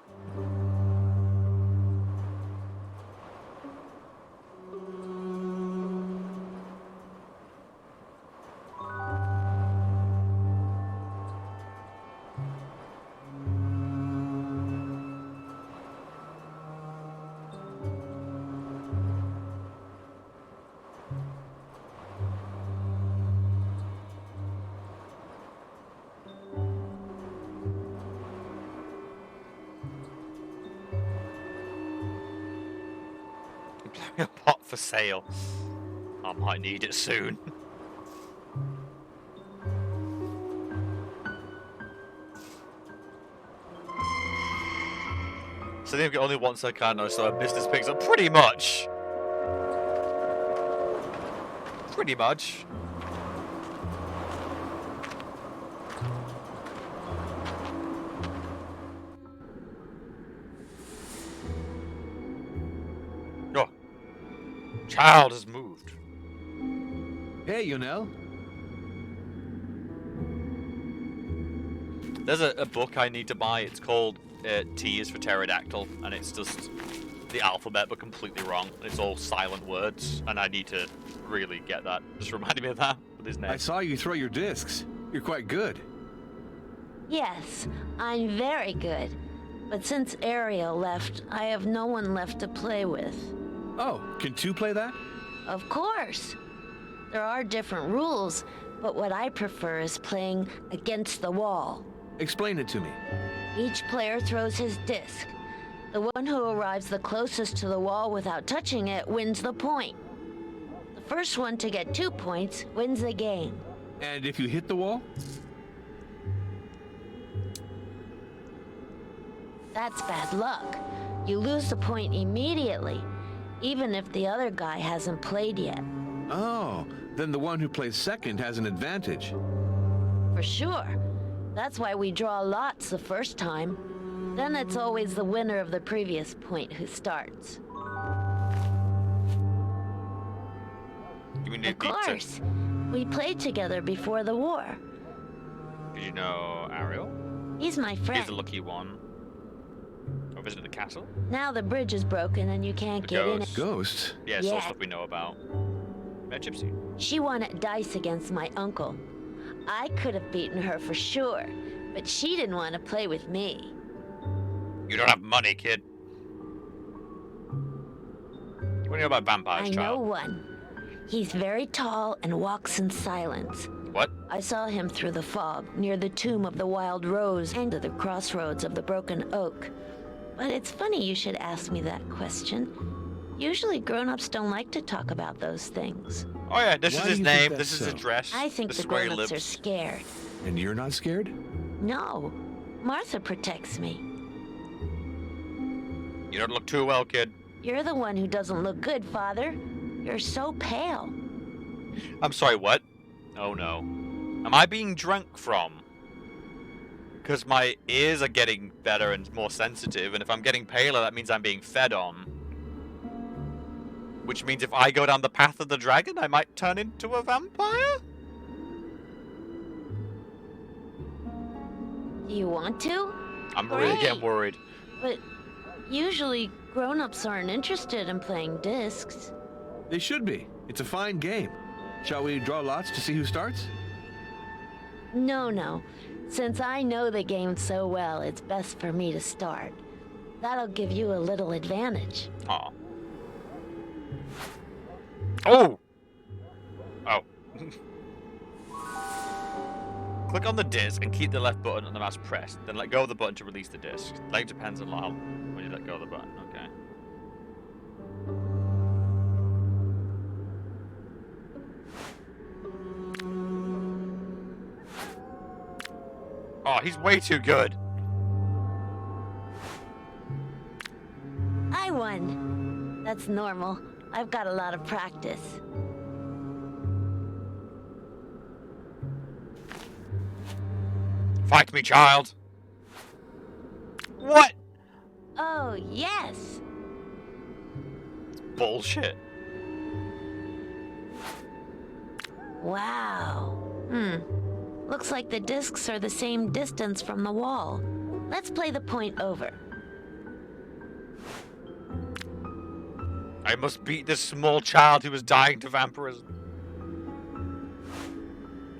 A pot for sale. I might need it soon. So they've got only once I can know, so our business picks up pretty much. Pretty much. Child has moved. Hey, Yonel. There's a book I need to buy. It's called T is for Pterodactyl, and it's just the alphabet but completely wrong. It's all silent words, and I need to really get that. Just reminded me of that with his name. I saw you throw your discs. You're quite good. Yes, I'm very good. But since Ariel left, I have no one left to play with. Oh, can two play that? Of course. There are different rules, but what I prefer is playing against the wall. Explain it to me. Each player throws his disc. The one who arrives the closest to the wall without touching it wins the point. The first one to get 2 points wins the game. And if you hit the wall? That's bad luck. You lose the point immediately, even if the other guy hasn't played yet. Oh, then the one who plays second has an advantage. For sure. That's why we draw lots the first time. Then it's always the winner of the previous point who starts. Of course. We played together before the war. Did you know Ariel? He's my friend. He's the lucky one. Or visit the castle? Now the bridge is broken and you can't get in it. Ghosts? Yeah, it's all stuff we know about. A gypsy. She wanted dice against my uncle. I could have beaten her for sure, but she didn't want to play with me. You don't have money, kid. What do you know about vampires, I know child? one. He's very tall and walks in silence. What? I saw him through the fog, near the tomb of the wild rose and at the crossroads of the broken oak. But it's funny you should ask me that question. Usually grown-ups don't like to talk about those things. Oh yeah, this is his name, this is his so? dress. I think this the is where he grown-ups are lives. scared. And you're not scared? No. Martha protects me. You don't look too well, kid. You're the one who doesn't look good, Father. You're so pale. I'm sorry, what? Oh no. Am I being drunk from? Because my ears are getting better and more sensitive, and if I'm getting paler, that means I'm being fed on. Which means if I go down the path of the dragon, I might turn into a vampire? Do you want to? I'm really getting worried. But usually grown-ups aren't interested in playing discs. They should be. It's a fine game. Shall we draw lots to see who starts? No. Since I know the game so well, it's best for me to start. That'll give you a little advantage. Aw. Oh! Oh. Click on the disc and keep the left button on the mouse pressed. Then let go of the button to release the disc. Like depends on how when you let go of the button. Okay. Oh, he's way too good. I won. That's normal. I've got a lot of practice. Fight me, child. What? Oh, yes. Bullshit. Wow. Looks like the discs are the same distance from the wall. Let's play the point over. I must beat this small child who was dying to vampirism.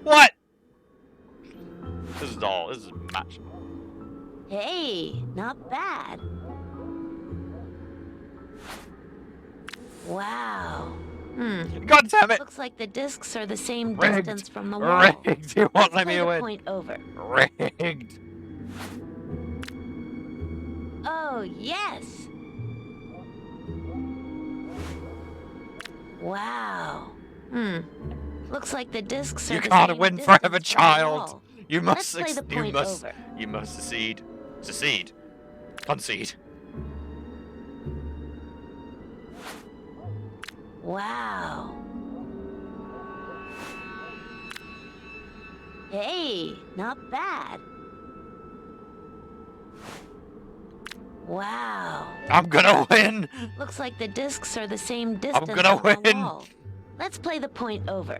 What? This is all. This is a match. Hey, not bad. Wow. God damn it! Looks like the discs are the same Rigged. distance from the wall. Rigged. You won't let Let's me play the win. point over. Rigged. Oh, yes. Wow. Looks like the discs are You the can't same win distance forever, from the child. wall. You must Let's play the point over. You must secede. Secede. Concede. Wow. Hey, not bad. Wow. I'm gonna win. Looks like the discs are the same distance gonna from the win. wall. Let's play the point over.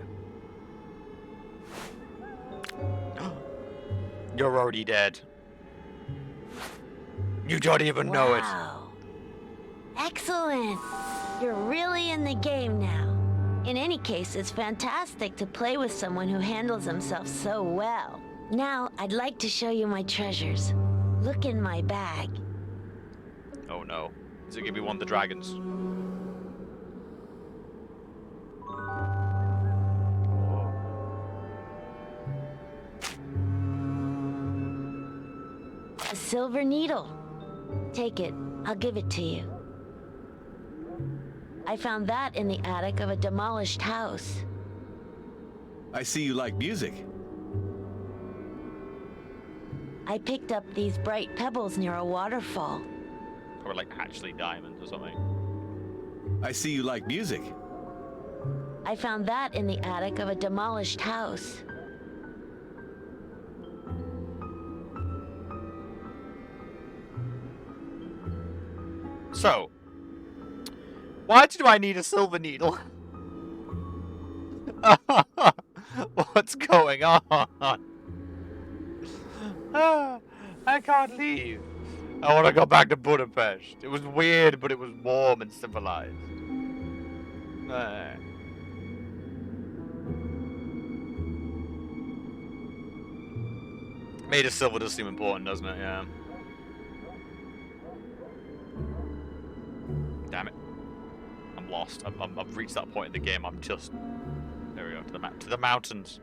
You're already dead. You don't even know it. Wow. Excellent. You're really in the game now. In any case, it's fantastic to play with someone who handles himself so well. Now, I'd like to show you my treasures. Look in my bag. Oh no. Is it gonna be one of the dragons? A silver needle. Take it. I'll give it to you. I found that in the attic of a demolished house. I see you like music. I picked up these bright pebbles near a waterfall. Or like actually diamonds or something. I see you like music. I found that in the attic of a demolished house. So, why do I need a silver needle? What's going on? I can't leave. I want to go back to Budapest. It was weird, but it was warm and civilized. Made of silver does seem important, doesn't it? Yeah. Damn it. I'm lost. I've reached that point in the game. I'm just... There we go. To the mountains.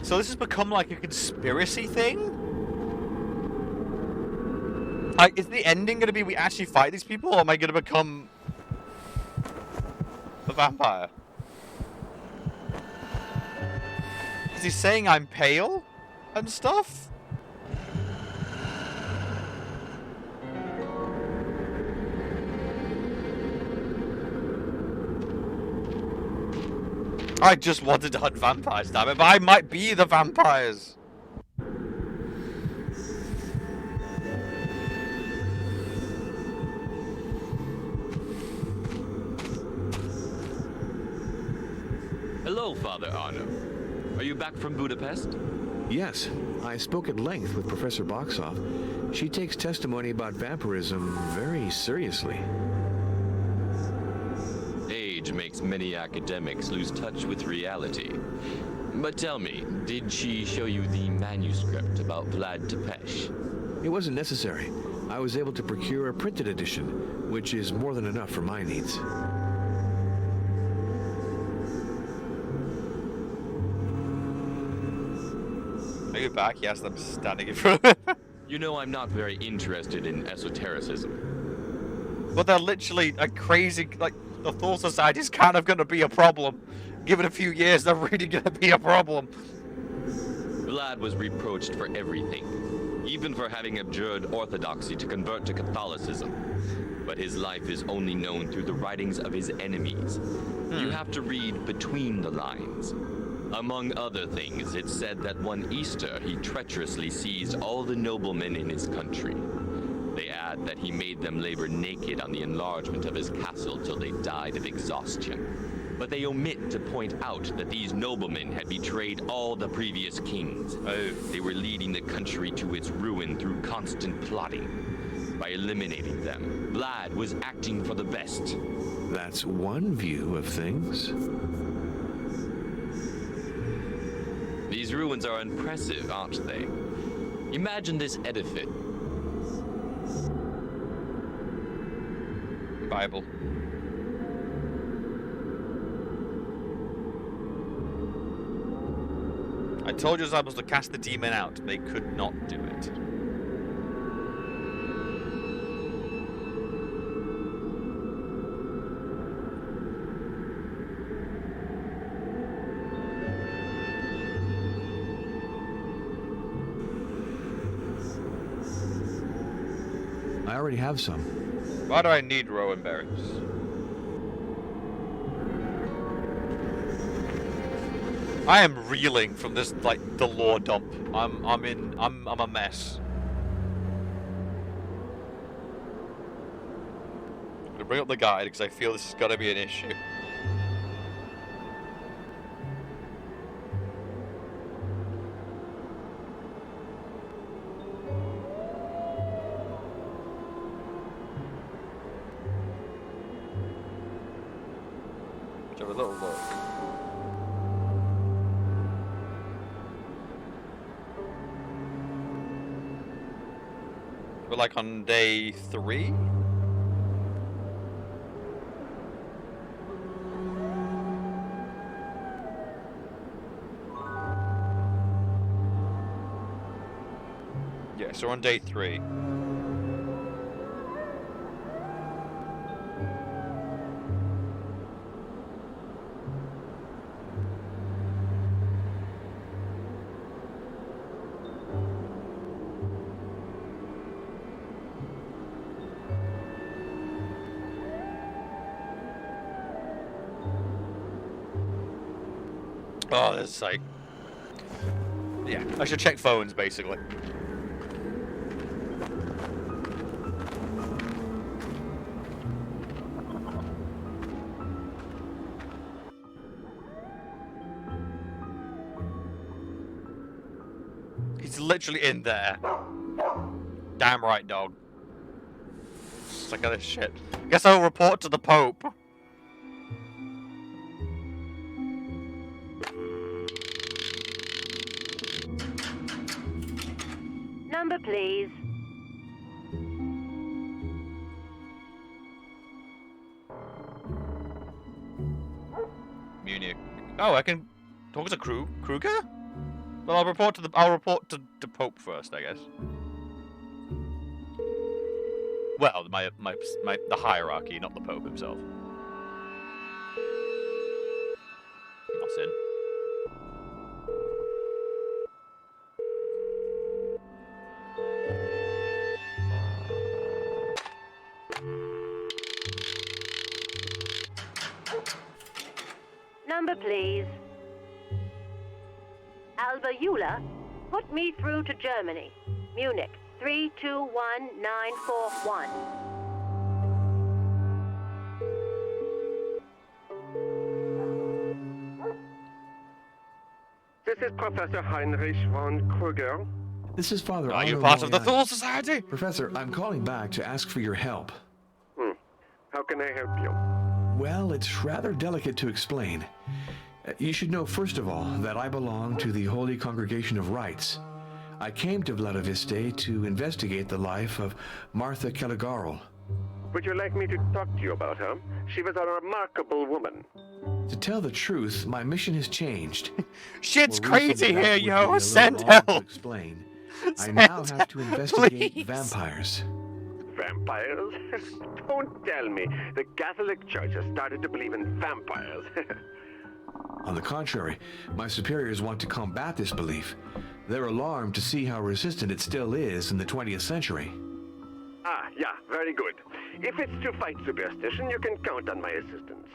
So this has become like a conspiracy thing? Like, is the ending going to be we actually fight these people, or am I going to become... the vampire? Is he saying I'm pale? And stuff? I just wanted to hunt vampires, damn it, but I might be the vampires! Hello, Father Arno. Are you back from Budapest? Yes, I spoke at length with Professor Boxoff. She takes testimony about vampirism very seriously. Age makes many academics lose touch with reality. But tell me, did she show you the manuscript about Vlad Tepes? It wasn't necessary. I was able to procure a printed edition, which is more than enough for my needs. Are you back? Yes, I'm standing in front of it. You know I'm not very interested in esotericism. But they're literally a crazy, like, the Thor Society is kind of going to be a problem. Give it a few years, they're really going to be a problem. Vlad was reproached for everything, even for having abjured orthodoxy to convert to Catholicism. But his life is only known through the writings of his enemies. You have to read between the lines. Among other things, it's said that one Easter he treacherously seized all the noblemen in his country. They add that he made them labor naked on the enlargement of his castle till they died of exhaustion. But they omit to point out that these noblemen had betrayed all the previous kings. They were leading the country to its ruin through constant plotting. By eliminating them, Vlad was acting for the best. That's one view of things. These ruins are impressive, aren't they? Imagine this edifice. Bible. I told your disciples to cast the demon out. They could not do it. I already have some. Why do I need rowan berries? I am reeling from this, like, the lore dump. I'm a mess. I'm gonna bring up the guide because I feel this is gonna be an issue. Have a little look. We're like on day 3? Yeah, so we're on day 3. Oh, there's like... Yeah, I should check phones, basically. He's literally in there. Damn right, dog. Sick of this shit. Guess I'll report to the Pope. Number, please. Munich. Oh, I can talk to Kruger? Well, I'll report to the Pope first, I guess. Well, the hierarchy, not the Pope himself. That's in. Number, please. Alba Eula, put me through to Germany. Munich, 321941. This is Professor Heinrich von Kruger. This is Father. Are you part of the Thule Society? Professor, I'm calling back to ask for your help. How can I help you? Well, it's rather delicate to explain. You should know, first of all, that I belong to the Holy Congregation of Rites. I came to Vladiviste to investigate the life of Martha Caligarl. Would you like me to talk to you about her? She was a remarkable woman. To tell the truth, my mission has changed. Shit's More crazy recently, here, that would be a yo. little Send odd to help. explain. I now have to investigate please. vampires. Vampires? Don't tell me. The Catholic Church has started to believe in vampires. On the contrary, my superiors want to combat this belief. They're alarmed to see how resistant it still is in the 20th century. Ah, yeah, very good. If it's to fight superstition, you can count on my assistance.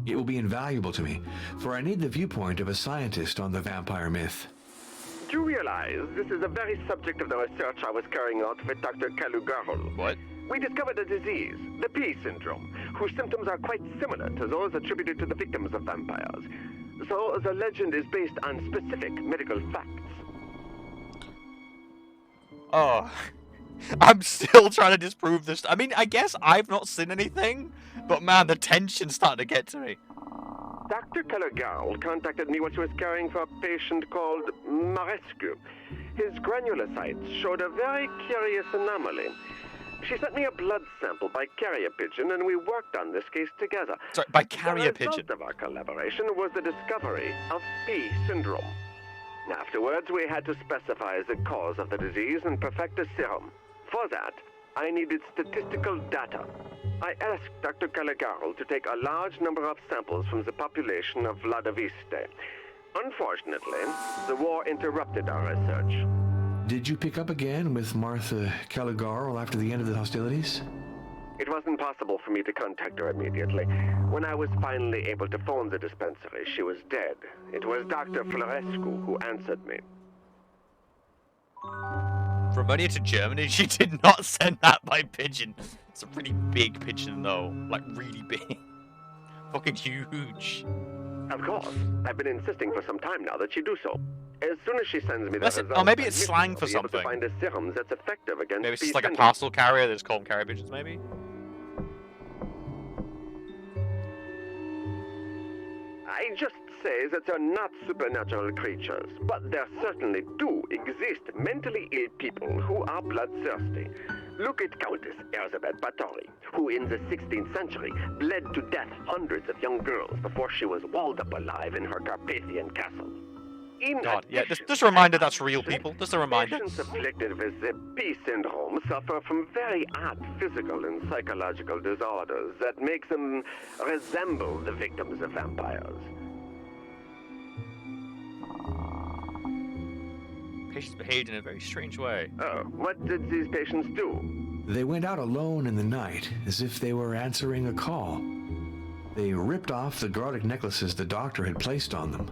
It will be invaluable to me, for I need the viewpoint of a scientist on the vampire myth. Do you realize this is the very subject of the research I was carrying out with Dr. Caligarl? What? We discovered a disease, the P syndrome, whose symptoms are quite similar to those attributed to the victims of vampires. So the legend is based on specific medical facts. Oh. I'm still trying to disprove this. I mean, I guess I've not seen anything, but man, the tension's starting to get to me. Dr. Caligarl contacted me when she was caring for a patient called Marescu. His granulocytes showed a very curious anomaly. She sent me a blood sample by carrier pigeon, and we worked on this case together. Sorry, by carrier pigeon? The result of our collaboration was the discovery of P syndrome. Afterwards, we had to specify the cause of the disease and perfect a serum. For that, I needed statistical data. I asked Dr. Caligarl to take a large number of samples from the population of Vladiviste. Unfortunately, the war interrupted our research. Did you pick up again with Martha Caligarl after the end of the hostilities? It wasn't possible for me to contact her immediately. When I was finally able to phone the dispensary, she was dead. It was Dr. Florescu who answered me. From Romania to Germany, she did not send that by pigeon. It's a pretty big pigeon, though. Like, really big. Fucking huge. Of course. I've been insisting for some time now that she do so. As soon as she sends me the Listen, results, or maybe it's I'll slang for be able to something. find a serum that's effective against Maybe it's just P like a syndrome. parcel carrier, they just call them carrier pigeons, maybe? I just say that they're not supernatural creatures, but there certainly do exist mentally ill people who are bloodthirsty. Look at Countess Elizabeth Báthory, who in the 16th century bled to death hundreds of young girls before she was walled up alive in her Carpathian castle. In God, yeah, addition, just a reminder that's real, people. Just a reminder. patients afflicted with the P syndrome suffer from very odd physical and psychological disorders that make them resemble the victims of vampires. Patients behaved in a very strange way. Oh, what did these patients do? They went out alone in the night, as if they were answering a call. They ripped off the garlic necklaces the doctor had placed on them.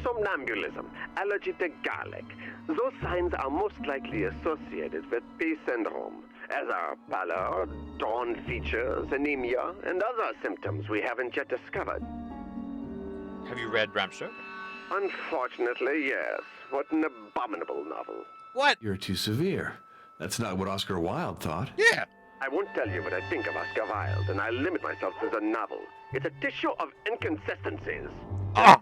Somnambulism, allergy to garlic. Those signs are most likely associated with P syndrome, as are pallor, drawn features, anemia, and other symptoms we haven't yet discovered. Have you read Bram Stoker? Unfortunately, yes. What an abominable novel. What? You're too severe. That's not what Oscar Wilde thought. Yeah. I won't tell you what I think of Oscar Wilde, and I'll limit myself to the novel. It's a tissue of inconsistencies. Ah!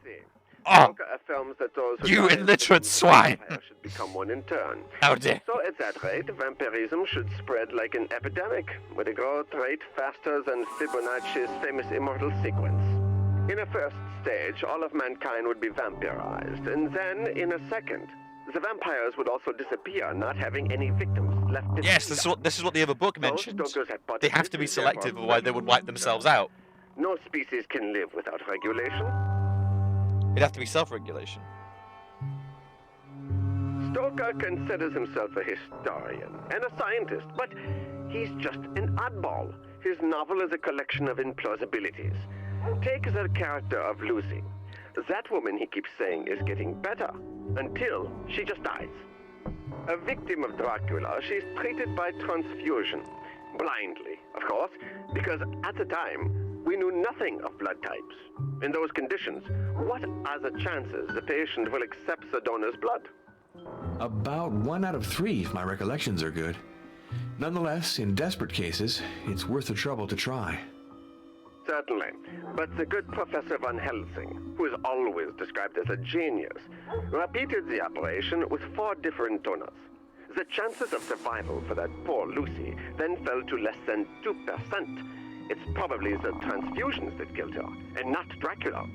Stoker affirms that those who You die as illiterate victims of swine! vampires should become one in turn. How dare! So at that rate, vampirism should spread like an epidemic, with a growth rate faster than Fibonacci's famous immortal sequence. In a first stage, all of mankind would be vampirized, and then, in a second, the vampires would also disappear, not having any victims left to Yes, this is what the other book mentioned. They have to be selective, otherwise they would wipe themselves out. No species can live without regulation. It'd have to be self-regulation. Stoker considers himself a historian and a scientist, but he's just an oddball. His novel is a collection of implausibilities. Take the character of Lucy. That woman, he keeps saying, is getting better, until she just dies. A victim of Dracula, she's treated by transfusion. Blindly, of course, because at the time, we knew nothing of blood types. In those conditions, what are the chances the patient will accept the donor's blood? About 1 out of 3, if my recollections are good. Nonetheless, in desperate cases, it's worth the trouble to try. Certainly. But the good Professor Van Helsing, who is always described as a genius, repeated the operation with 4 different donors. The chances of survival for that poor Lucy then fell to less than 2%. It's probably the transfusions that killed her, and not Dracula.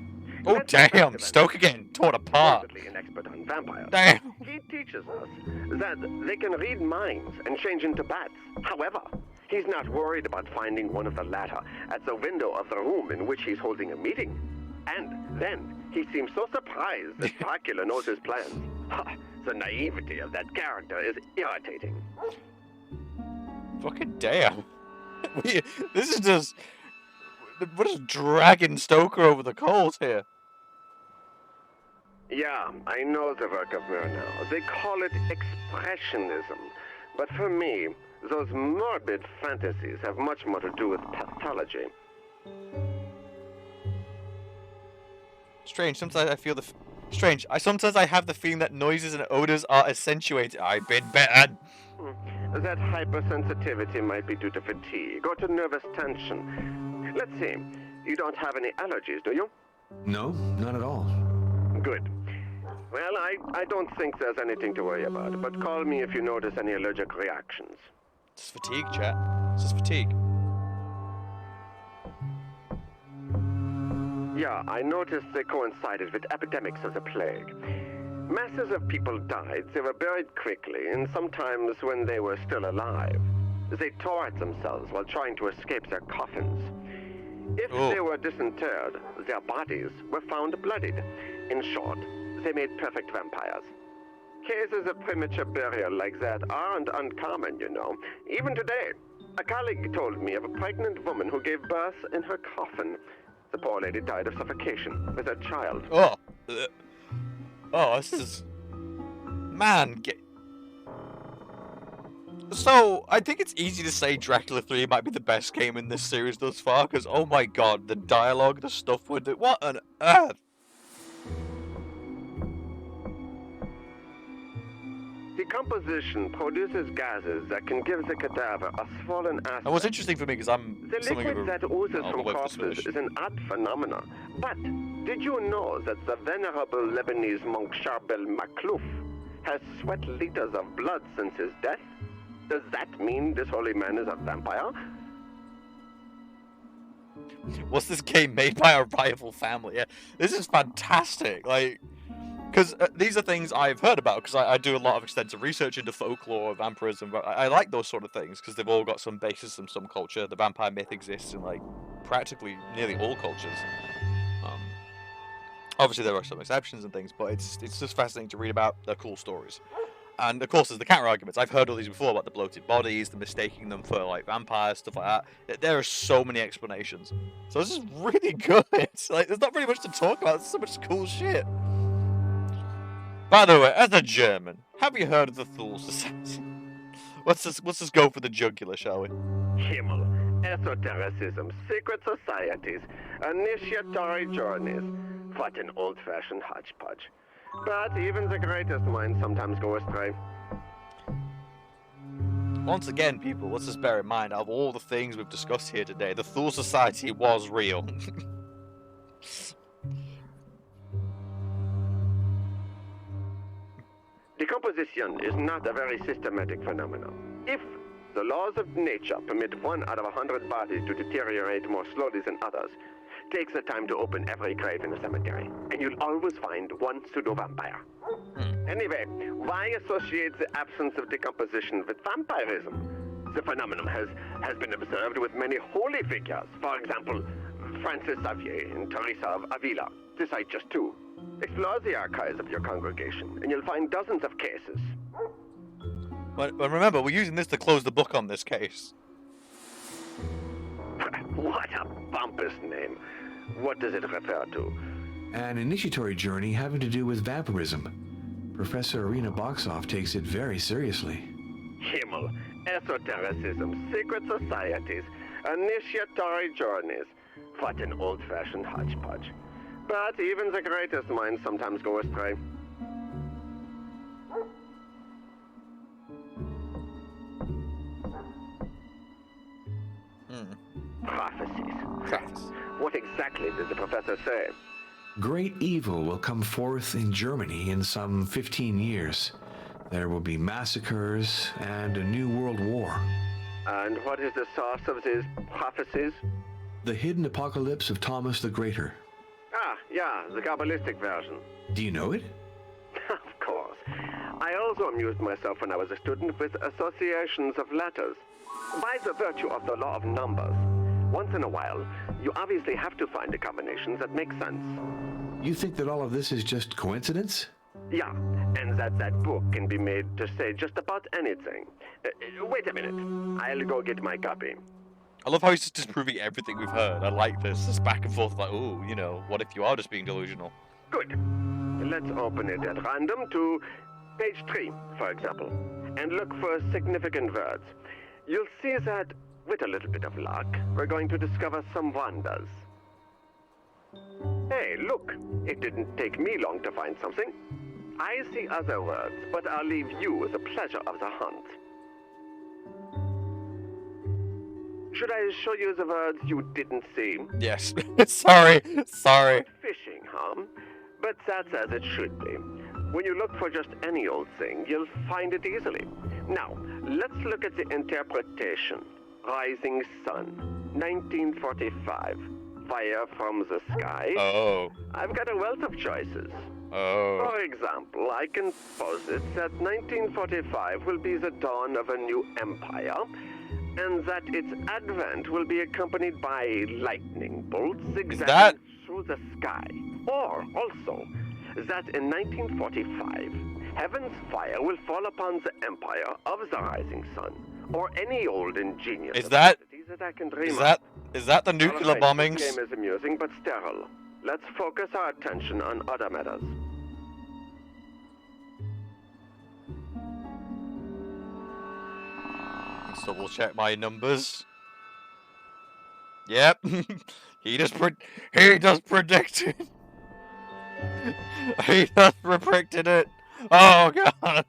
Oh, damn! Stoker getting torn apart. An expert on vampires. Damn. He teaches us that they can read minds and change into bats. However, he's not worried about finding one of the latter at the window of the room in which he's holding a meeting. And then he seems so surprised that Dracula knows his plans. The naivety of that character is irritating. Fucking damn. This is just... We're just dragging Stoker over the coals here. Yeah, I know the work of Murnau. They call it expressionism. But for me, those morbid fantasies have much more to do with pathology. Strange, sometimes I feel sometimes I have the feeling that noises and odors are accentuated. I've been bitten. That hypersensitivity might be due to fatigue or to nervous tension. Let's see. You don't have any allergies, do you? No, none at all. Good. Well, I don't think there's anything to worry about, but call me if you notice any allergic reactions. It's fatigue, chat. It's just fatigue. Yeah, I noticed they coincided with epidemics of the plague. Masses of people died, they were buried quickly, and sometimes when they were still alive, they tore at themselves while trying to escape their coffins. If they were disinterred, their bodies were found bloodied. In short, they made perfect vampires. Cases of premature burial like that aren't uncommon, you know. Even today, a colleague told me of a pregnant woman who gave birth in her coffin. The poor lady died of suffocation with her child. Oh, this is... Man, So, I think it's easy to say Dracula 3 might be the best game in this series thus far, because, oh my god, the dialogue, the stuff with it, what on earth? Decomposition produces gases that can give the cadaver a swollen aspect. And what's interesting for me, because I'm... The liquid that oozes from corpses is an odd phenomenon. But did you know that the venerable Lebanese monk Charbel Maklouf has sweat liters of blood since his death? Does that mean this holy man is a vampire? Was this game made by a rival family? Yeah, this is fantastic. Like, Because these are things I've heard about, because I do a lot of extensive research into folklore, vampirism, but I like those sort of things, because they've all got some basis in some culture. The vampire myth exists in, like, practically nearly all cultures. Obviously, there are some exceptions and things, but it's just fascinating to read about their cool stories. And, of course, there's the counter-arguments. I've heard all these before about the bloated bodies, the mistaking them for, like, vampires, stuff like that. There are so many explanations. So this is really good. Like, there's not really much to talk about. There's so much cool shit. By the way, as a German, have you heard of the Thule Society? Let's just go for the jugular, shall we? Himmel, esotericism, secret societies, initiatory journeys. What an old-fashioned hodgepodge. But even the greatest minds sometimes go astray. Once again, people, let's just bear in mind, out of all the things we've discussed here today, the Thule Society was real. Decomposition is not a very systematic phenomenon. If the laws of nature permit 1 out of 100 bodies to deteriorate more slowly than others, take the time to open every grave in a cemetery, and you'll always find one pseudo-vampire. Anyway, why associate the absence of decomposition with vampirism? The phenomenon has been observed with many holy figures. For example, Francis Xavier and Teresa of Avila, to cite just 2. Explore the archives of your congregation, and you'll find dozens of cases. But remember, we're using this to close the book on this case. What a pompous name. What does it refer to? An initiatory journey having to do with vampirism. Professor Irina Boxoff takes it very seriously. Himmel, esotericism, secret societies, initiatory journeys. What an old-fashioned hodgepodge. But even the greatest minds sometimes go astray. Prophecies. What exactly did the professor say? Great evil will come forth in Germany in some 15 years. There will be massacres and a new world war. And what is the source of these prophecies? The hidden apocalypse of Thomas the Greater. Ah, yeah, the Kabbalistic version. Do you know it? Of course. I also amused myself when I was a student with associations of letters. By the virtue of the law of numbers, once in a while, you obviously have to find a combination that makes sense. You think that all of this is just coincidence? Yeah, and that book can be made to say just about anything. Wait a minute. I'll go get my copy. I love how he's just disproving everything we've heard. I like this back and forth, like, ooh, you know, what if you are just being delusional? Good. Let's open it at random to page 3, for example, and look for significant words. You'll see that, with a little bit of luck, we're going to discover some wonders. Hey, look! It didn't take me long to find something. I see other words, but I'll leave you with the pleasure of the hunt. Should I show you the words you didn't see? Yes. Sorry. Fishing, huh? But that's as it should be. When you look for just any old thing, you'll find it easily. Now, let's look at the interpretation. Rising Sun, 1945. Fire from the sky. Oh. I've got a wealth of choices. Oh. For example, I can posit that 1945 will be the dawn of a new empire, and that its advent will be accompanied by lightning bolts zigzagging through the sky. Or, also, that in 1945, heaven's fire will fall upon the empire of the rising sun, or any old ingenious atrocity that I can dream of. Is that the nuclear bombings? This game is amusing but sterile. Let's focus our attention on other matters. Let's double check my numbers. Yep. he just predicted. He just predicted it. Oh god.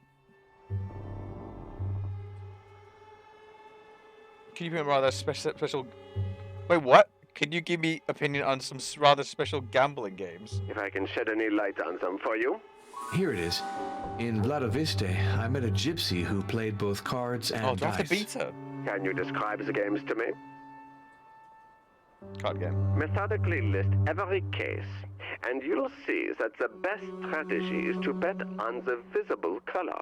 Can you be rather special? Wait, what? Can you give me opinion on some rather special gambling games? If I can shed any light on them for you. Here it is. In Vladiviste, I met a gypsy who played both cards and dice. Oh, do I have to beat her? Can you describe the games to me? Card game. Methodically list every case, and you'll see that the best strategy is to bet on the visible color.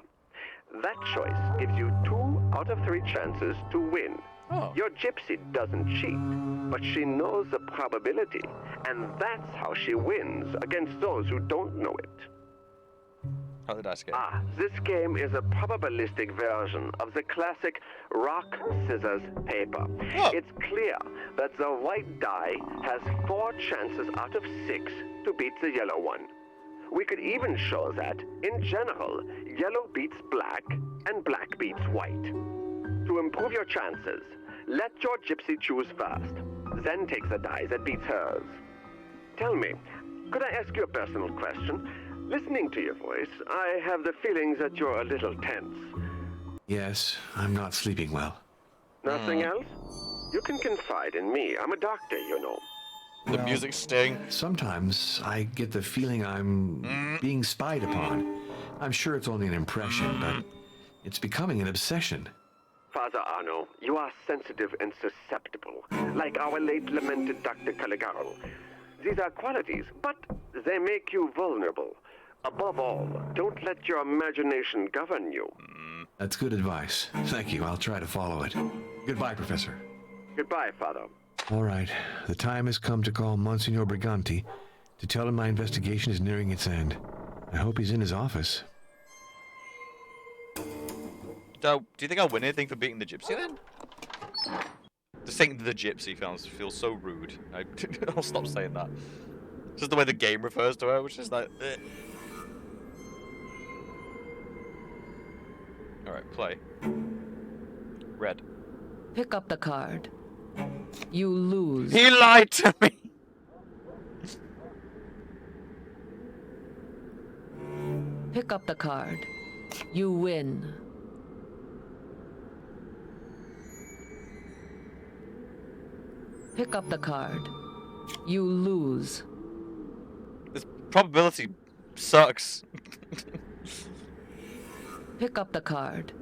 That choice gives you 2 out of 3 chances to win. Oh. Your gypsy doesn't cheat, but she knows the probability, and that's how she wins against those who don't know it. How the dice game? This game is a probabilistic version of the classic rock, scissors, paper. Oh. It's clear that the white die has 4 chances out of 6 to beat the yellow one. We could even show that, in general, yellow beats black and black beats white. To improve your chances, let your gypsy choose first, then take the die that beats hers. Tell me, could I ask you a personal question? Listening to your voice, I have the feeling that you're a little tense. Yes, I'm not sleeping well. Nothing else? You can confide in me. I'm a doctor, you know. The music sting. Sometimes I get the feeling I'm being spied upon. I'm sure it's only an impression, but it's becoming an obsession. Father Arno, you are sensitive and susceptible, like our late lamented Dr. Caligaro. These are qualities, but they make you vulnerable. Above all, don't let your imagination govern you. That's good advice. Thank you. I'll try to follow it. Goodbye, Professor. Goodbye, Father. All right. The time has come to call Monsignor Briganti to tell him my investigation is nearing its end. I hope he's in his office. Do you think I'll win anything for beating the gypsy then? Just saying the gypsy feels so rude. I'll stop saying that. Just the way the game refers to her, which is like... Alright, play. Red. Pick up the card. You lose. He lied to me! Pick up the card. You win. Pick up the card. You lose. This probability sucks. Pick up the card.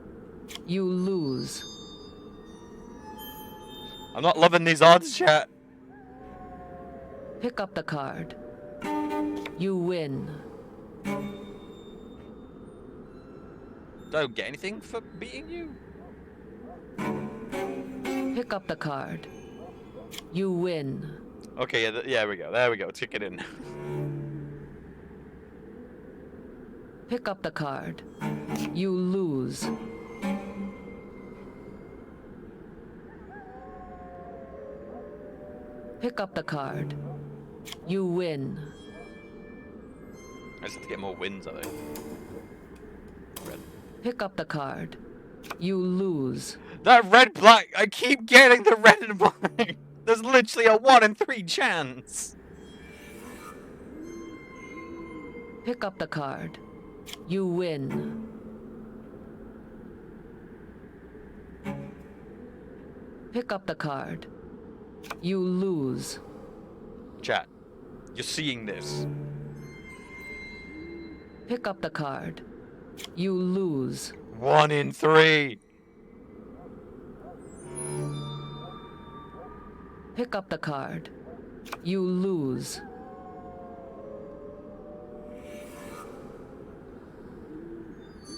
You lose. I'm not loving these odds, chat. Pick up the card. You win. Don't get anything for beating you? Pick up the card. You win. Okay, yeah, there we go. There we go. Tick it in. Pick up the card. You lose. Pick up the card. You win. I just have to get more wins, I think. Red. Pick up the card. You lose. That red-black! I keep getting the red and black! There's literally a 1 in 3 chance! Pick up the card. You win. Pick up the card. You lose. Chat, you're seeing this. Pick up the card. You lose. 1 in 3! Pick up the card. You lose.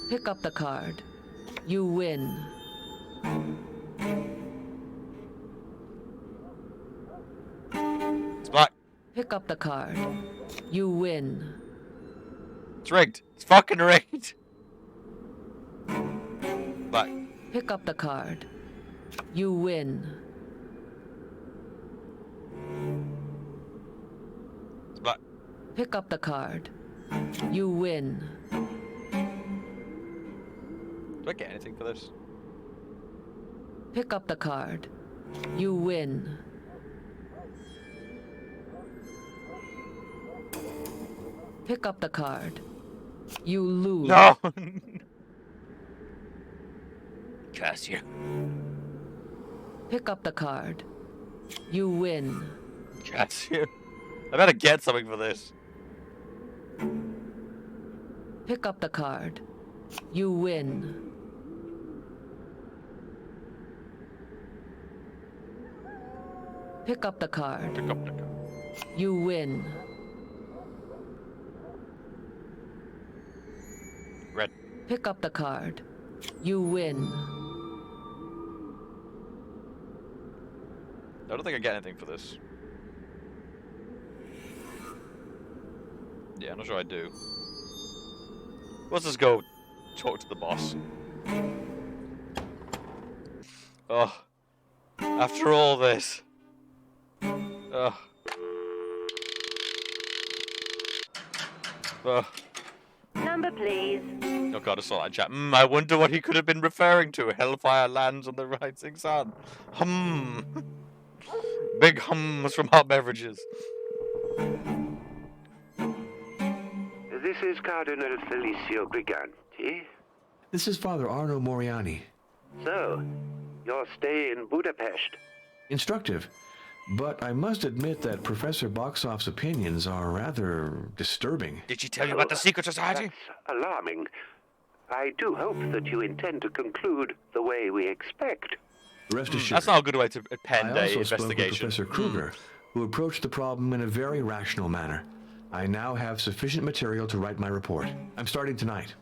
Pick up the card. You win. It's black. Pick up the card. You win. It's rigged. It's fucking rigged. Black. Pick up the card. You win. It's black. Pick up the card. You win. Do I get anything for this? Pick up the card. You win. Pick up the card. You lose. No! Curse you. Pick up the card. You win. Curse you. I better get something for this. Pick up the card. You win. Pick up the card. Pick up the card. You win. Red. Pick up the card. You win. I don't think I get anything for this. Yeah, I'm not sure I do. Let's just go talk to the boss. Oh. After all this. Ugh. Ugh. Number, please. Oh god, I saw that chat. I wonder what he could have been referring to. Hellfire lands on the rising sun. Big hums from hot beverages. This is Cardinal Felicio Briganti. This is Father Arno Moriani. So, your stay in Budapest. Instructive. But I must admit that Professor Boxoff's opinions are rather disturbing. Did she tell you about the secret society? That's alarming. I do hope that you intend to conclude the way we expect. Rest assured. That's not a good way to append I a also spoke with investigation. Professor Kruger, who approached the problem in a very rational manner. I now have sufficient material to write my report. I'm starting tonight.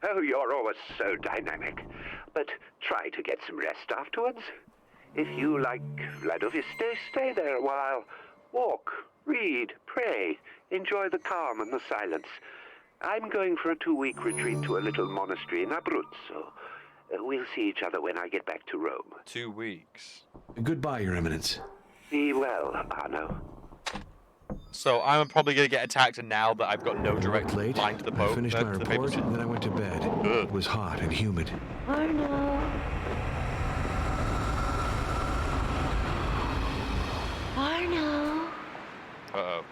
Oh, you're always so dynamic. But try to get some rest afterwards. If you like Vladoviste, stay there a while. Walk, read, pray, enjoy the calm and the silence. I'm going for a 2-week retreat to a little monastery in Abruzzo. We'll see each other when I get back to Rome. 2 weeks. Goodbye, Your Eminence. Be well, Arno. So I'm probably going to get attacked now that I've got no direct Late, line to the I boat. finished my report, and then I went to bed. It was hot and humid. Arno. Arno. Uh-oh.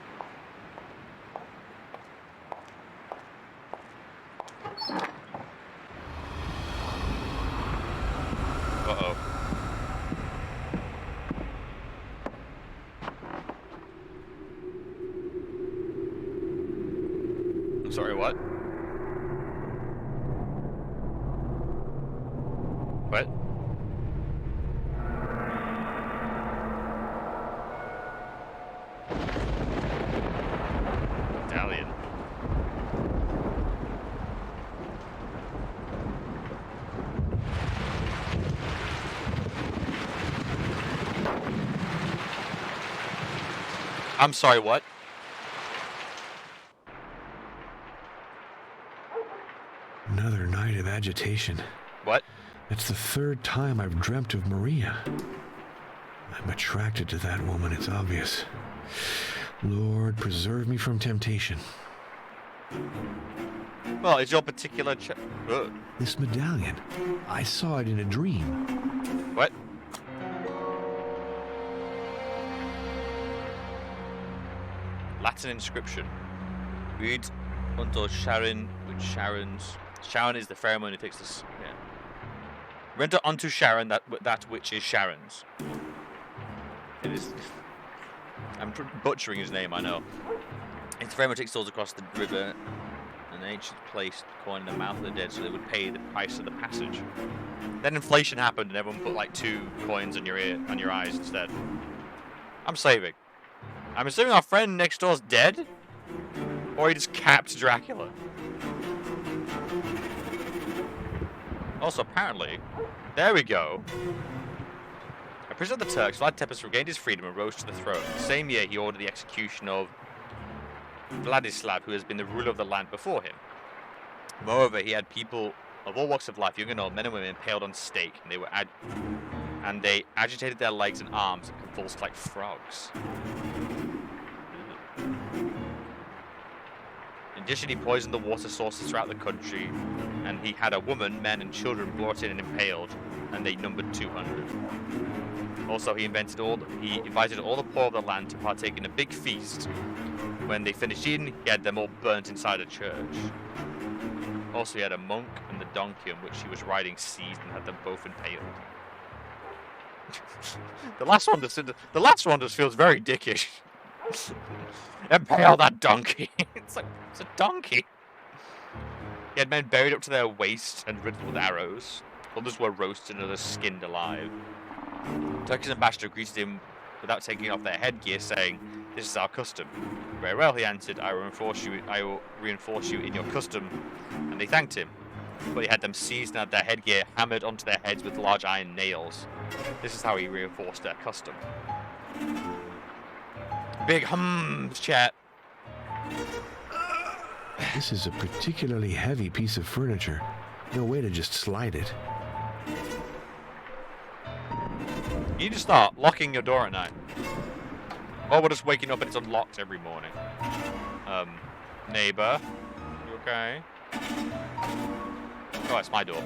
Uh-oh. I'm sorry, what? What? Italian. I'm sorry, what? Another night of agitation. What? It's the third time I've dreamt of Maria. I'm attracted to that woman, it's obvious. Lord, preserve me from temptation. Well, is your particular This medallion, I saw it in a dream. What? Latin inscription. Read unto Sharon, which Sharon is the pheromone who takes this. Yeah. Render unto Sharon that which is Sharon's. It is. I'm butchering his name, I know. It's very much extols across the river. An ancient placed coin in the mouth of the dead so they would pay the price of the passage. Then inflation happened and everyone put like 2 coins on your eyes instead. I'm saving. I'm assuming our friend next door's dead? Or he just capped Dracula. Also, apparently, there we go. A prisoner of the Turks, Vlad Tepes regained his freedom and rose to the throne. The same year, he ordered the execution of Vladislav, who has been the ruler of the land before him. Moreover, he had people of all walks of life, young and old, men and women, impaled on stake, and they agitated their legs and arms and convulsed like frogs. In addition, he poisoned the water sources throughout the country, and he had a woman, men, and children brought in and impaled, and they numbered 200. Also, he invited all the poor of the land to partake in a big feast. When they finished eating, he had them all burnt inside a church. Also, he had a monk and the donkey on which he was riding seized and had them both impaled. The last one just feels very dickish. Impale that donkey. It's a donkey. He had men buried up to their waists and riddled with arrows. Others were roasted and others skinned alive. Turkish ambassador greeted him without taking off their headgear, saying, "This is our custom." "Very well," he answered, I will reinforce you in your custom." And they thanked him. But he had them seized and had their headgear hammered onto their heads with large iron nails. This is how he reinforced their custom. Big hums, chat. This is a particularly heavy piece of furniture. No way to just slide it. You need to start locking your door at night. Or we're just waking up and it's unlocked every morning. Neighbor, you okay? Oh, it's my door.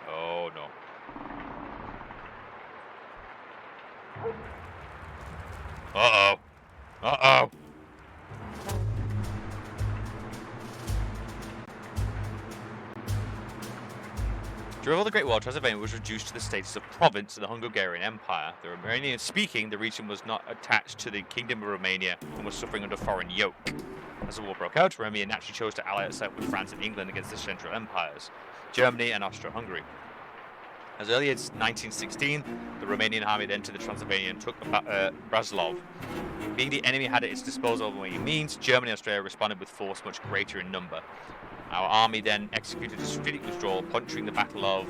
Oh no. Uh-oh. Uh-oh. During all the Great War, Transylvania was reduced to the status of province in the Hungarian Empire. The Romanian speaking, the region was not attached to the Kingdom of Romania and was suffering under foreign yoke. As the war broke out, Romania naturally chose to ally itself with France and England against the Central Empires, Germany and Austro-Hungary. As early as 1916, the Romanian army entered the Transylvania and took Braslav. Being the enemy had at its disposal by any means, Germany and Australia responded with force much greater in number. Our army then executed a strategic withdrawal, puncturing the Battle of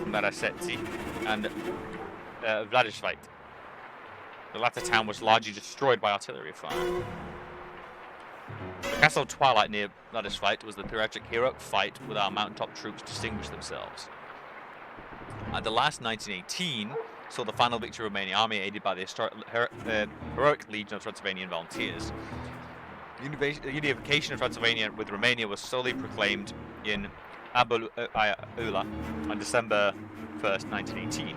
Marasetsi and Vladislavt. The latter town was largely destroyed by artillery fire. The Castle of Twilight near Vladislavt was the tragic heroic fight with our mountaintop troops distinguished themselves. At the last 1918 saw the final victory of the Romanian army aided by the heroic Legion of Transylvanian Volunteers. The unification of Transylvania with Romania was solely proclaimed in Aula on December 1st, 1918.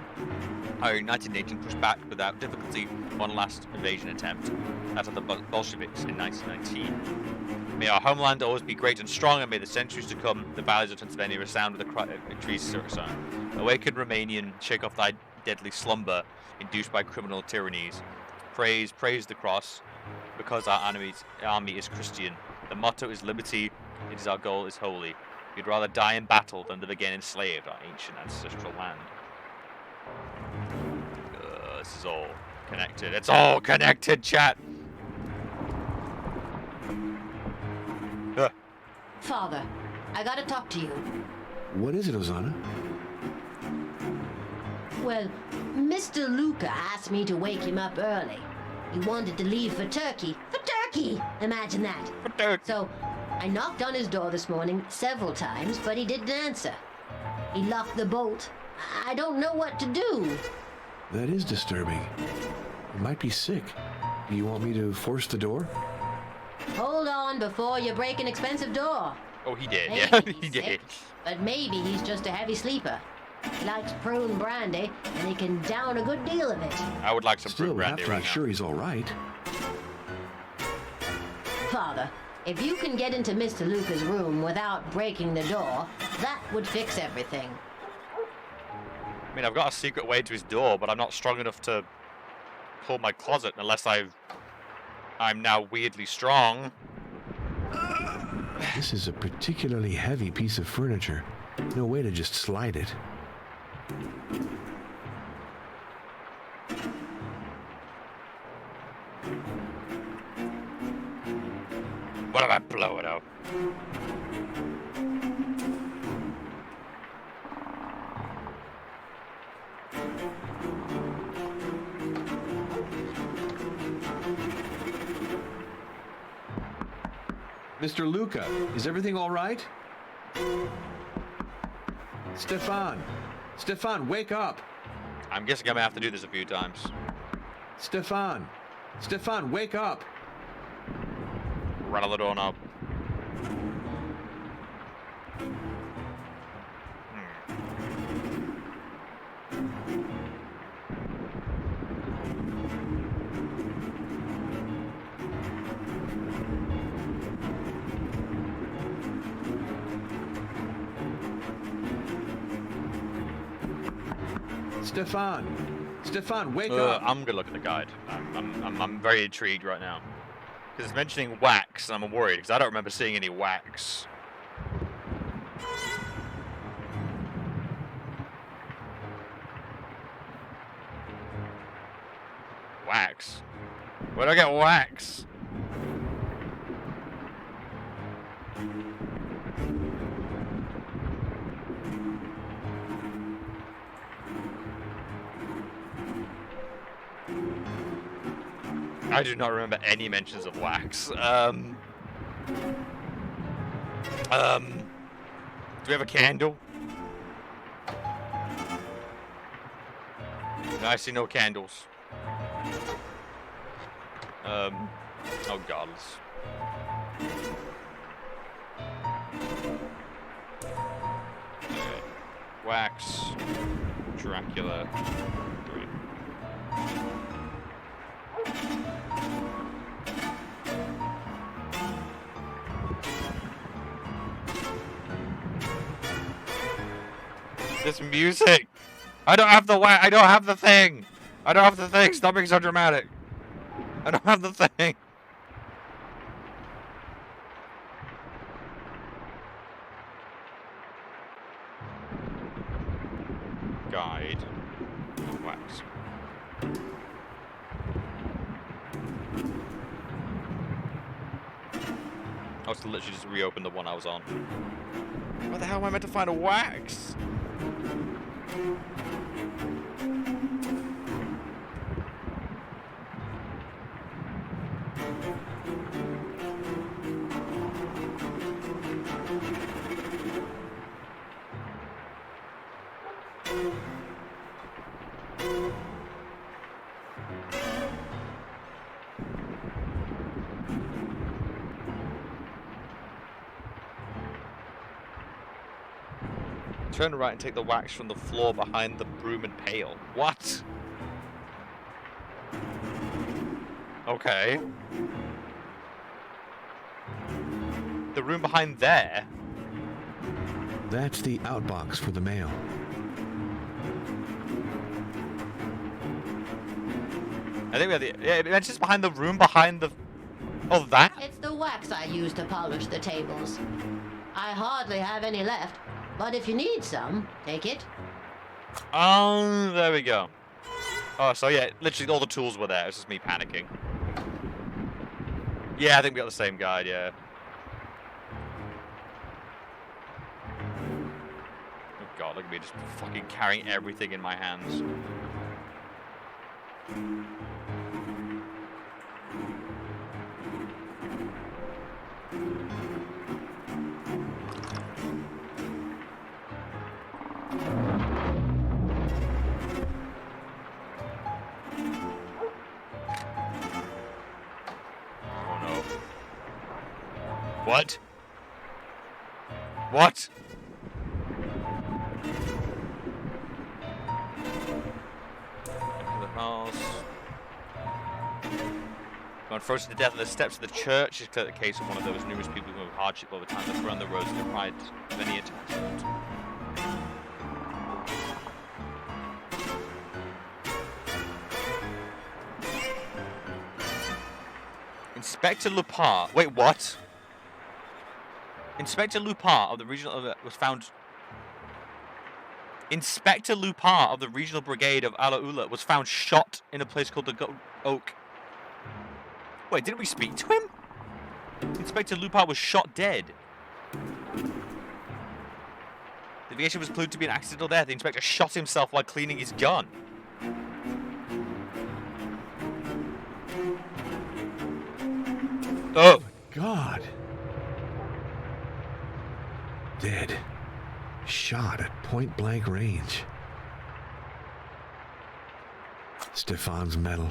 However, in 1918 pushed back without difficulty one last invasion attempt, that of the Bolsheviks in 1919. May our homeland always be great and strong, and may the centuries to come the valleys of Transylvania resound with the cry of victory's song. Awaken, Romanian, shake off thy deadly slumber, induced by criminal tyrannies. Praise the cross, because our army is Christian. The motto is liberty, it is our goal is holy. We'd rather die in battle than live again enslaved our ancient ancestral land. This is all connected. It's all connected, chat! Father, I gotta talk to you. What is it, Ozana? Well, Mr. Luca asked me to wake him up early. He wanted to leave for Turkey. For Turkey! Imagine that. For Turkey. So, I knocked on his door this morning several times, but he didn't answer. He locked the bolt. I don't know what to do. That is disturbing. He might be sick. Do you want me to force the door? Hold on before you break an expensive door. Oh, he did, Maybe yeah, he's he did. sick, but maybe he's just a heavy sleeper. He likes prune brandy, and he can down a good deal of it. I would like some Still, prune we have brandy to right make now. sure he's all right. Father, if you can get into Mr. Luca's room without breaking the door, that would fix everything. I mean, I've got a secret way to his door, but I'm not strong enough to pull my closet unless I'm now weirdly strong. This is a particularly heavy piece of furniture. No way to just slide it. What if I blow it out? Mr. Luca, is everything all right? Stefan! Stefan, wake up! I'm guessing I'm gonna have to do this a few times. Stefan! Stefan, wake up! Rattle the door knob. Stefan! Stefan, wake up! I'm gonna look at the guide. I'm very intrigued right now. Because it's mentioning wax, and I'm worried, because I don't remember seeing any wax. Wax? Where'd I get wax? I do not remember any mentions of wax. Do we have a candle? No, I see no candles. Oh god. Okay. Wax. Dracula. 3. This music! I don't have the I don't have the thing! I don't have the thing! Stop being so dramatic! I don't have the thing! Guide. Wax. I was to literally just reopen the one I was on. Where the hell am I meant to find a wax? Turn right and take the wax from the floor behind the broom and pail. What? Okay. The room behind there? That's the outbox for the mail. I think we have the... Yeah, it's just behind the room behind the... Oh, that? It's the wax I use to polish the tables. I hardly have any left, but if you need some, take it. Oh, there we go. Oh, so yeah, literally all the tools were there. It's just me panicking. Yeah, I think we got the same guide, yeah. Oh god, look at me just fucking carrying everything in my hands. What? What? Into the house. Gone frozen to death on the steps of the church is clear the case of one of those numerous people who have hardship over time that run the roads deprived of any attachment. Inspector Lupin. Wait, what? Inspector Lupin of the regional was found. Inspector Lupin of the regional brigade of Alaula was found shot in a place called the Oak. Wait, didn't we speak to him? Inspector Lupin was shot dead. The aviation was proved to be an accidental death. The inspector shot himself while cleaning his gun. Oh my God. Dead. Shot at point blank range. Stefan's medal.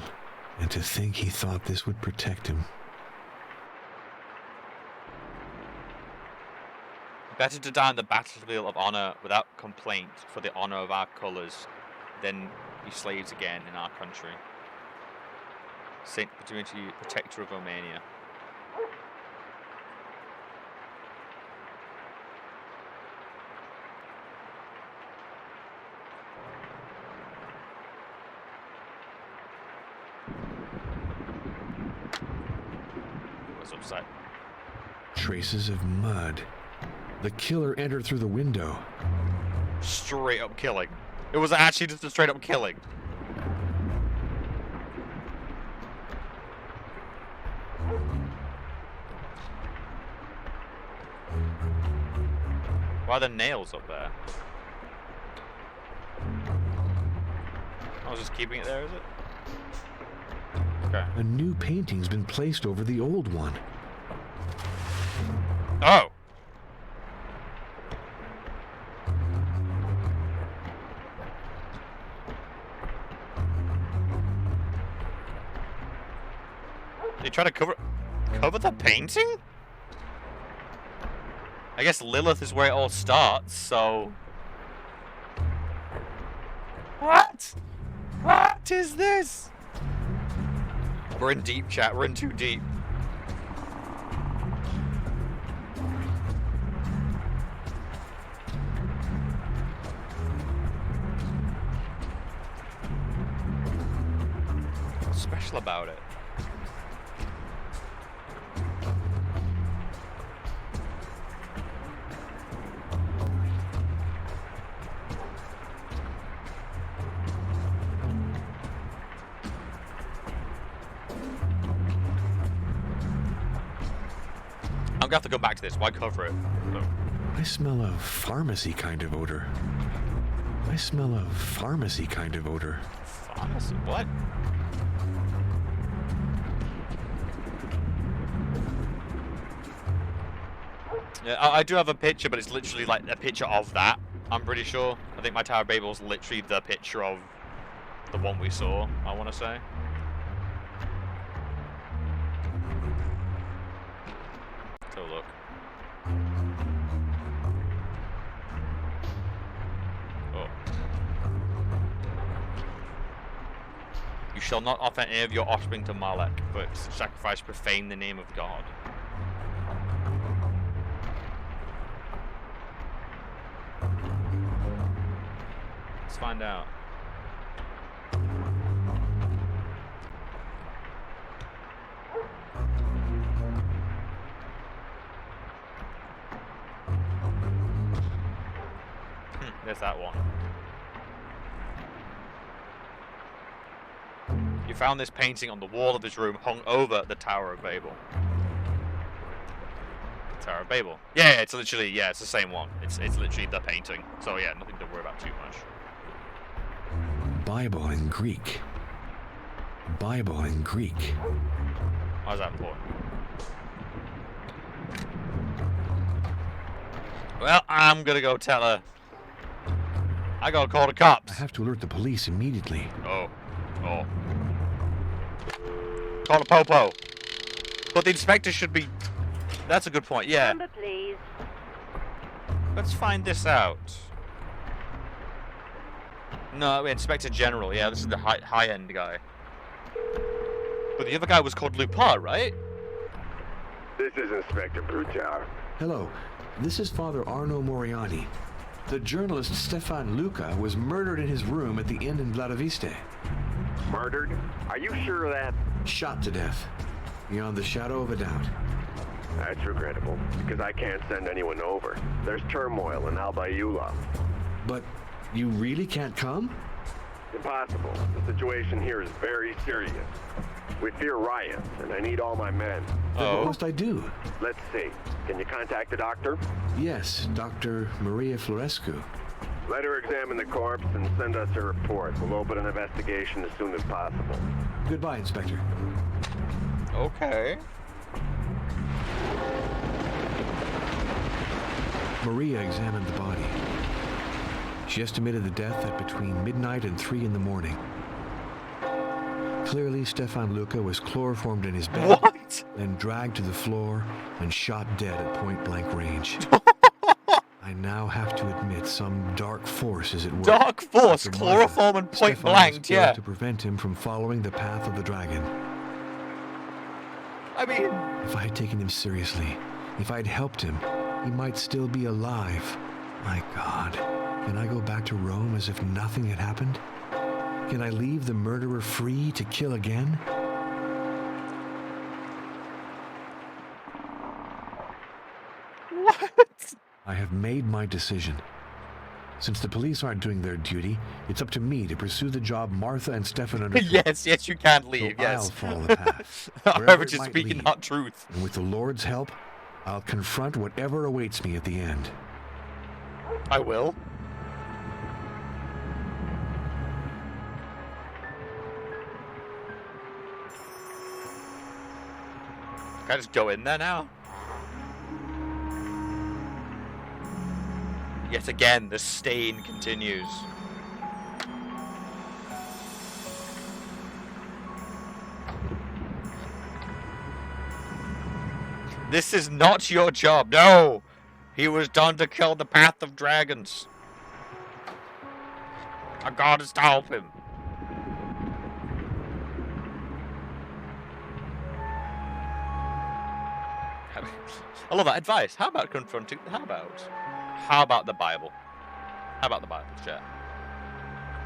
And to think he thought this would protect him. Better to die on the battlefield of honor without complaint for the honor of our colors than be slaves again in our country. Saint Paternity, Protector of Romania. website. Traces of mud. The killer entered through the window. Straight up killing. It was actually just a straight up killing. Why are the nails up there? I was just keeping it there, is it? Okay. A new painting's been placed over the old one. Oh! They try to cover the painting? I guess Lilith is where it all starts, so... What? What is this? We're in deep, chat. We're in too deep. What's special about it? I'm gonna have to go back to this. Why cover it? No. I smell a pharmacy kind of odor. I smell a pharmacy kind of odor. Pharmacy? What? Yeah, I do have a picture, but it's literally like a picture of that. I'm pretty sure. I think my Tower of Babel is literally the picture of the one we saw, I want to say. So look. Oh. You shall not offer any of your offspring to Malek, but sacrifice profane the name of God. Let's find out. There's that one. You found this painting on the wall of his room hung over the Tower of Babel. Tower of Babel. Yeah, it's literally, yeah, it's the same one. It's literally the painting. So yeah, nothing to worry about too much. Bible in Greek. Bible in Greek. Why is that important? Well, I'm gonna go tell her. I gotta call the cops. I have to alert the police immediately. Oh. Oh. Call the popo. But the inspector should be... That's a good point, yeah. Number, please. Let's find this out. No, Inspector General, yeah, this is the high-end guy. But the other guy was called Lupin, right? This is Inspector Brutal. Hello, this is Father Arno Moriani. The journalist Stefan Luca was murdered in his room at the inn in Vladiviste. Murdered? Are you sure of that? Shot to death, beyond the shadow of a doubt. That's regrettable, because I can't send anyone over. There's turmoil in Albayula. But you really can't come? Impossible. The situation here is very serious. We fear riots, and I need all my men. Then what must I do? Let's see. Can you contact the doctor? Yes, Dr. Maria Florescu. Let her examine the corpse and send us a report. We'll open an investigation as soon as possible. Goodbye, Inspector. Okay. Maria examined the body. She estimated the death at between midnight and 3 in the morning. Clearly, Stefan Luca was chloroformed in his bed, then dragged to the floor and shot dead at point-blank range. I now have to admit some dark force is at work. Dark force, chloroform and point-blank, yeah. To prevent him from following the path of the dragon. I mean... If I had taken him seriously, if I'd helped him, he might still be alive. My God. Can I go back to Rome as if nothing had happened? Can I leave the murderer free to kill again? I have made my decision. Since the police aren't doing their duty, it's up to me to pursue the job Martha and Stefan undertook. Yes, you can't leave, So yes. I'll follow the path. However, wherever it just might speaking lead. not truth. And with the Lord's help, I'll confront whatever awaits me at the end. I will. Can I just go in there now? Yet again, the stain continues. This is not your job. No! He was done to kill the path of dragons. Our God is to help him. I love that advice. How about confronting? How about the Bible? How about the Bible, chat?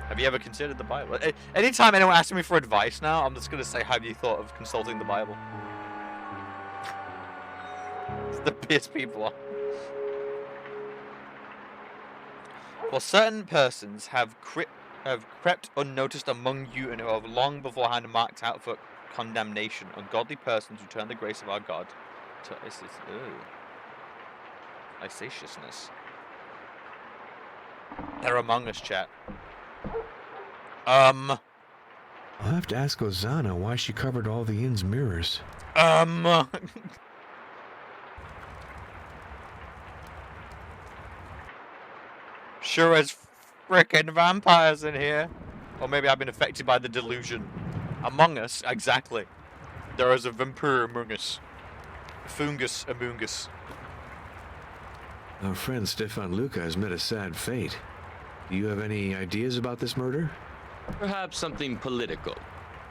Have you ever considered the Bible? Anytime anyone asks me for advice now, I'm just going to say, have you thought of consulting the Bible? It's to piss people off. For certain persons have crept unnoticed among you and who have long beforehand marked out for condemnation, ungodly persons who turn the grace of our God to licentiousness. They're among us, chat. I'll have to ask Ozana why she covered all the inn's mirrors. Sure as frickin' vampires in here. Or maybe I've been affected by the delusion. Among us, exactly. There is a vampire among us. A fungus among us. Our friend Stefan Luca has met a sad fate. Do you have any ideas about this murder? Perhaps something political.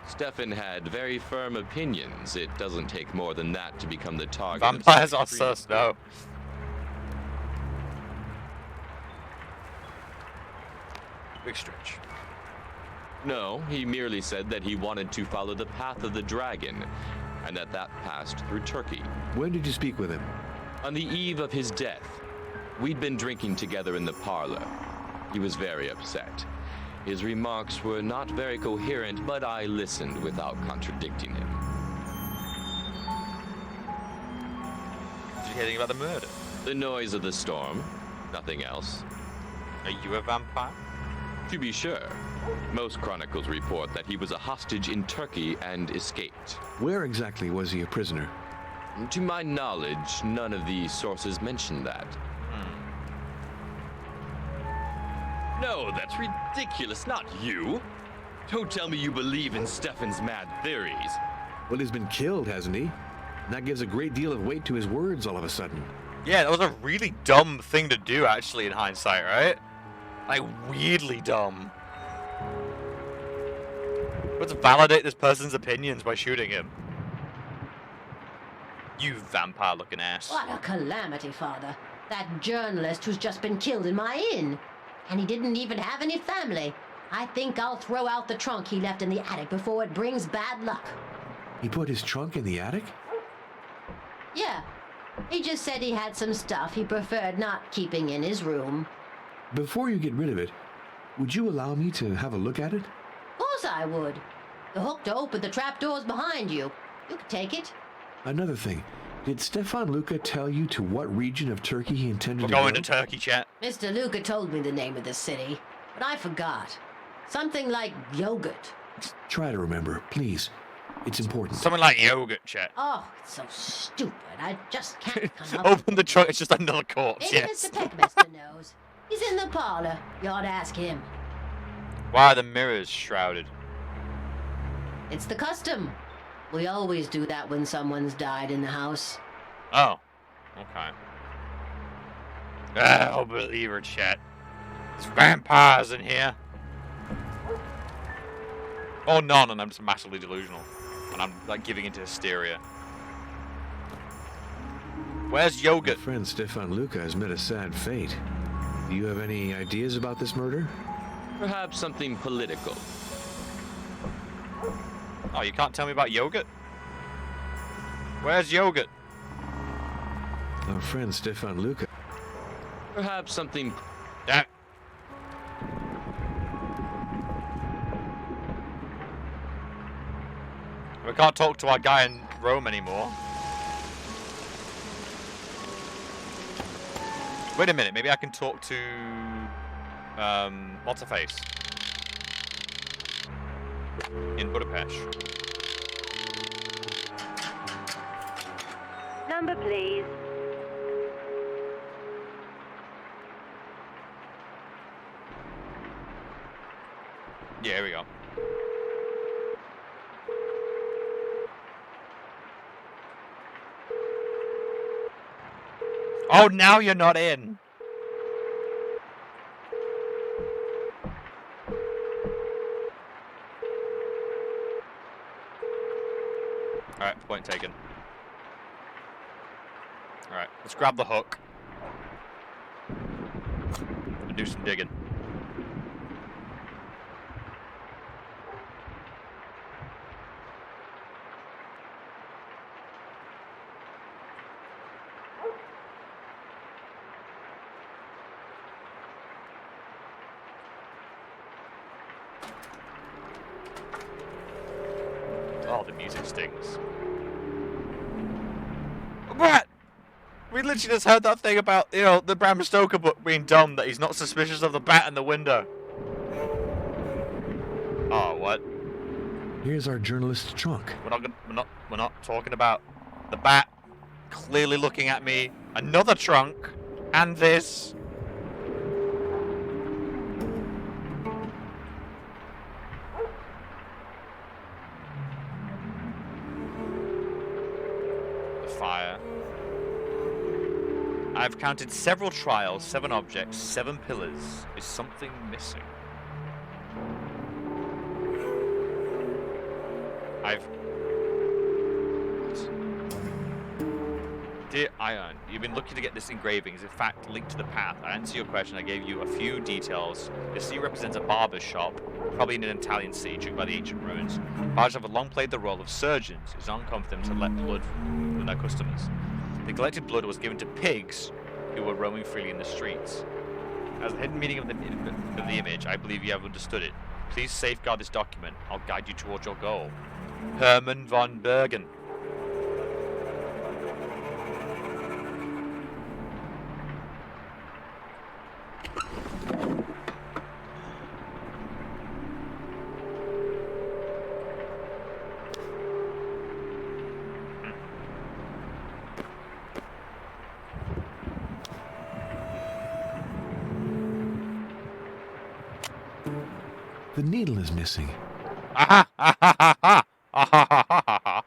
Stefan had very firm opinions. It doesn't take more than that to become the target. Vampires are sus, no. Big stretch. No, he merely said that he wanted to follow the path of the dragon, and that passed through Turkey. When did you speak with him? On the eve of his death. We'd been drinking together in the parlor. He was very upset. His remarks were not very coherent, but I listened without contradicting him. Did you hear anything about the murder? The noise of the storm. Nothing else. Are you a vampire? To be sure. Most chronicles report that he was a hostage in Turkey and escaped. Where exactly was he a prisoner? To my knowledge, none of these sources mention that. No, that's ridiculous, not you. Don't tell me you believe in Stefan's mad theories. Well, he's been killed, hasn't he? And that gives a great deal of weight to his words all of a sudden. Yeah, that was a really dumb thing to do, actually, in hindsight, right? Like, weirdly dumb. Let's validate this person's opinions by shooting him. You vampire-looking ass. What a calamity, Father. That journalist who's just been killed in my inn. And he didn't even have any family. I think I'll throw out the trunk he left in the attic before it brings bad luck. He put his trunk in the attic? Yeah. He just said he had some stuff he preferred not keeping in his room. Before you get rid of it, would you allow me to have a look at it? Of course I would. The hook to open the trapdoor's behind you. You could take it. Another thing. Did Stefan Luca tell you to what region of Turkey he intended to go? We're going to Turkey, chat. Mr. Luca told me the name of the city, but I forgot. Something like yogurt. Try to remember, please. It's important. Something like yogurt, chat. Oh, it's so stupid. I just can't come up Open the trunk, it's just another corpse, Maybe yes. Mr. Peckmaster knows. He's in the parlor. You ought to ask him. Why are the mirrors shrouded? It's the custom. We always do that when someone's died in the house. Oh. Okay. Oh, believer, chat. There's vampires in here. Or none, and I'm just massively delusional. And I'm, like, giving into hysteria. Where's yogurt? My friend Stefan Luca has met a sad fate. Do you have any ideas about this murder? Perhaps something political. Oh, you can't tell me about yogurt? Where's yogurt? Our friend Stefan Luca. Perhaps something... Damn. We can't talk to our guy in Rome anymore. Wait a minute, maybe I can talk to... what's her face? In Budapest. Number, please. Yeah, here we go. Oh, now you're not in. Alright, point taken. Alright, let's grab the hook. And do some digging. Oh, the music stings. What? We literally just heard that thing about, you know, the Bram Stoker book being dumb, that he's not suspicious of the bat in the window. Oh, what? Here's our journalist's trunk. We're not talking about the bat clearly looking at me, another trunk, and this. Fire. I've counted several trials, 7 objects, 7 pillars. Is something missing? Dear Ion, you've been looking to get this engraving. Is in fact linked to the path. I answer your question. I gave you a few details. The sea represents a barber's shop, probably in an Italian siege by the ancient ruins. Barbers have long played the role of surgeons. It's uncommon for them to let blood from their customers. The collected blood was given to pigs who were roaming freely in the streets. As the hidden meaning of the image, I believe you have understood it. Please safeguard this document. I'll guide you towards your goal. Hermann von Bergen. The needle is missing. Aha! Aha! Aha! Aha! Aha!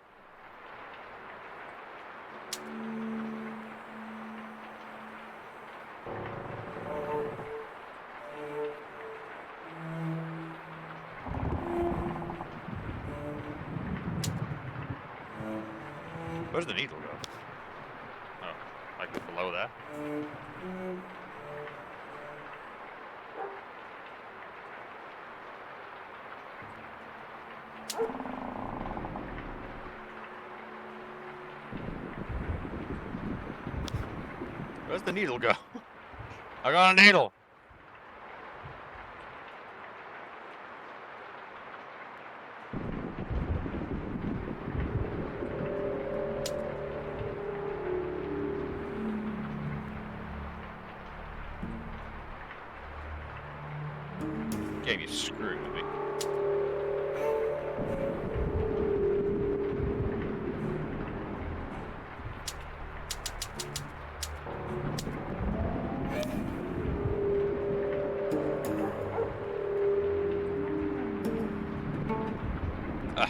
Where's the needle go? Oh, like below there. Where's the needle go? I got a needle. Game, you screwed with me.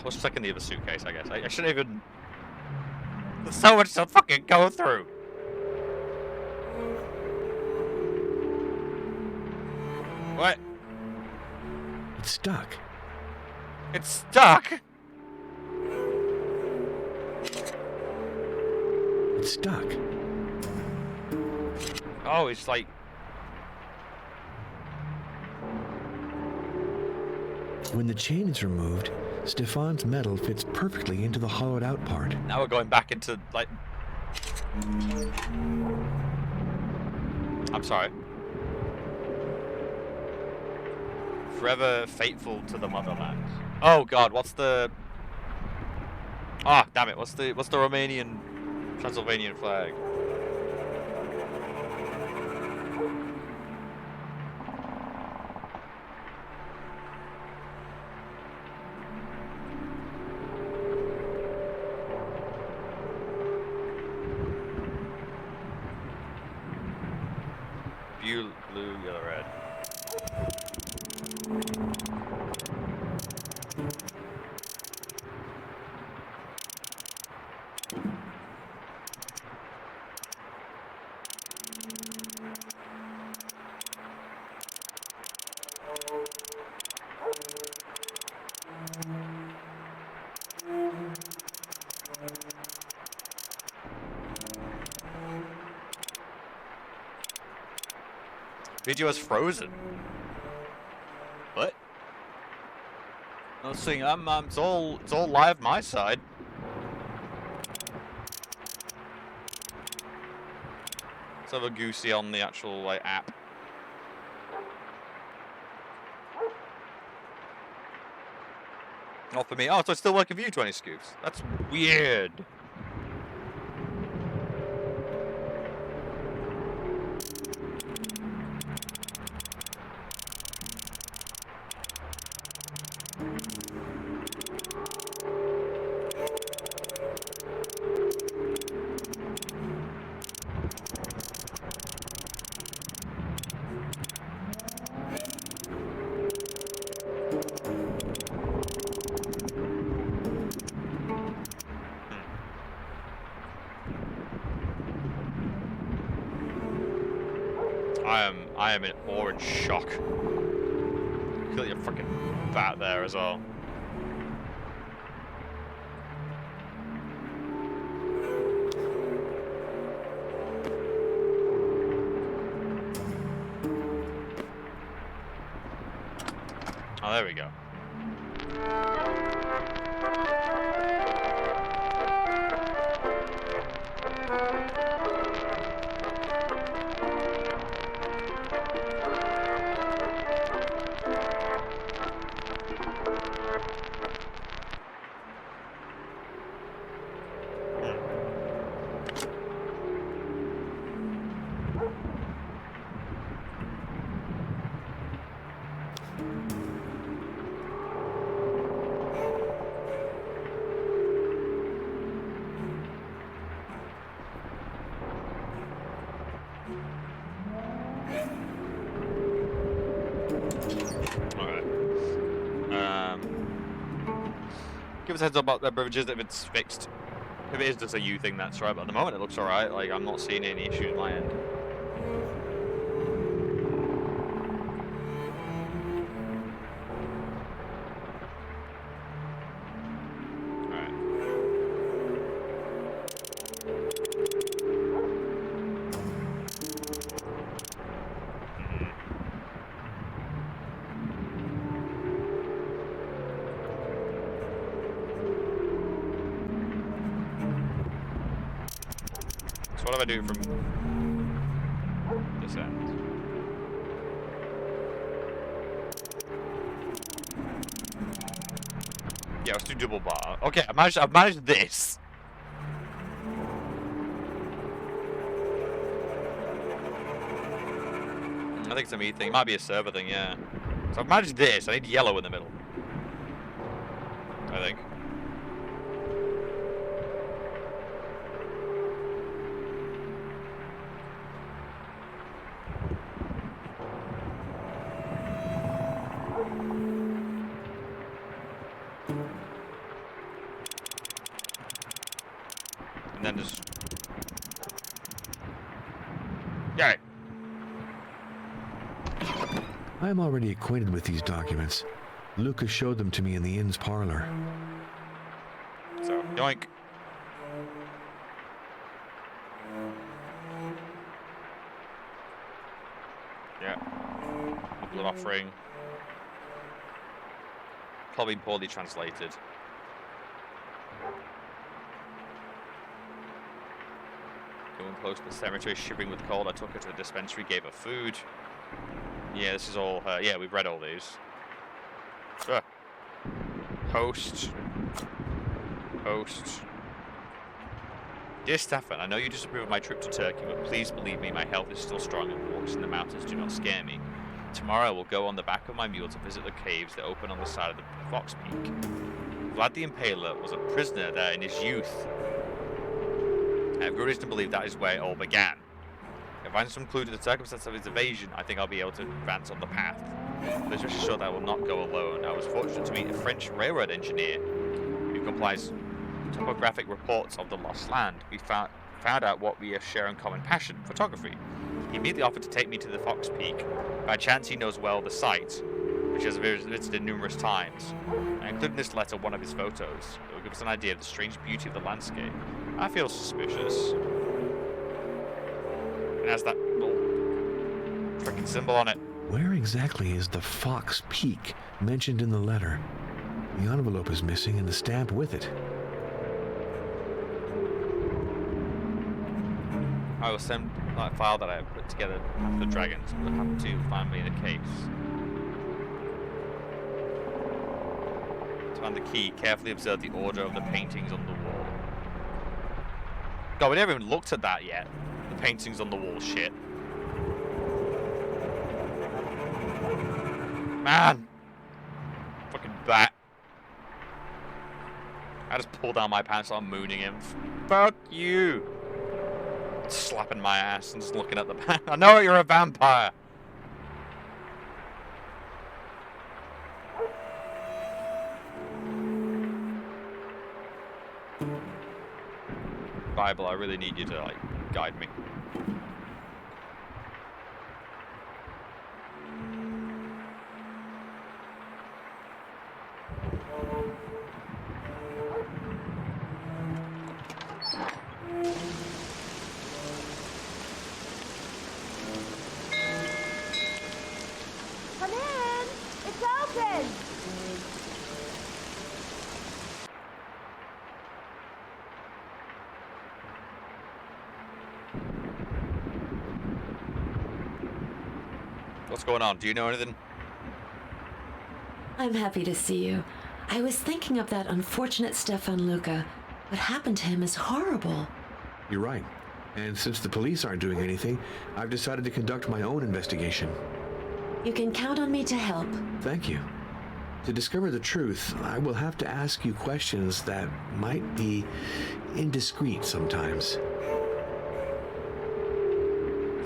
We'll stick in the other suitcase, I guess. I shouldn't even... There's so much to fucking go through. What? It's stuck. It's stuck? It's stuck. Oh, it's like... When the chain is removed, Stefan's metal fits perfectly into the hollowed out part. Now we're going back into, like... I'm sorry. Forever faithful to the motherland. Oh God, what's the? Ah, damn it! What's the Romanian, Transylvanian flag? Blue, yellow, red. Video is frozen. What? Let's see. It's all live my side. Let's have a goosey on the actual like app. Not for me. Oh, so it's still working for you, 20 scoops. That's weird. I am in awe and shock. Kill your fucking bat there as well. Oh, there we go. Give us a heads up about their beverages if it's fixed. If it is just a you thing, that's right. But at the moment, it looks alright. Like, I'm not seeing any issues on my end. What if I do it from this end? Yeah, let's do double bar. Okay, I've managed this. I think it's a me thing. It might be a server thing, yeah. So I've managed this. I need yellow in the middle. I think. And then just... Yeah. I am already acquainted with these documents. Lucas showed them to me in the inn's parlor. So, yoink. Yeah. Blood offering. Probably poorly translated. Going close to the cemetery, shivering with cold, I took her to the dispensary, gave her food. Yeah, this is all her. Yeah, we've read all these. Host. Dear Stefan, I know you disapprove of my trip to Turkey, but please believe me, my health is still strong and walks in the mountains do not scare me. Tomorrow I will go on the back of my mule to visit the caves that open on the side of the Fox Peak. Vlad the Impaler was a prisoner there in his youth. I have good reason to believe that is where it all began. If I find some clue to the circumstance of his evasion, I think I'll be able to advance on the path. Please rest assured that I will not go alone. I was fortunate to meet a French railroad engineer who compiles topographic reports of the lost land. We found out what we share in common passion, photography. He immediately offered to take me to the Fox Peak. By chance, he knows well the site, which he has visited numerous times. I included in this letter one of his photos. It will give us an idea of the strange beauty of the landscape. I feel suspicious. It has that little freaking symbol on it. Where exactly is the Fox Peak mentioned in the letter? The envelope is missing and the stamp with it. I will send that file that I have put together after the dragons. Will have to find me in a case. To find the key, carefully observe the order of the paintings on the wall. God, we never even looked at that yet. The paintings on the wall shit. Man! Fucking bat. I just pulled down my pants and I'm mooning him. Fuck you! Slapping my ass and just looking at the back. I know you're a vampire! Bible, I really need you to, like, guide me. Come in! It's open! What's going on? Do you know anything? I'm happy to see you. I was thinking of that unfortunate Stefan Luca. What happened to him is horrible. You're right. And since the police aren't doing anything, I've decided to conduct my own investigation. You can count on me to help. Thank you. To discover the truth, I will have to ask you questions that might be indiscreet sometimes.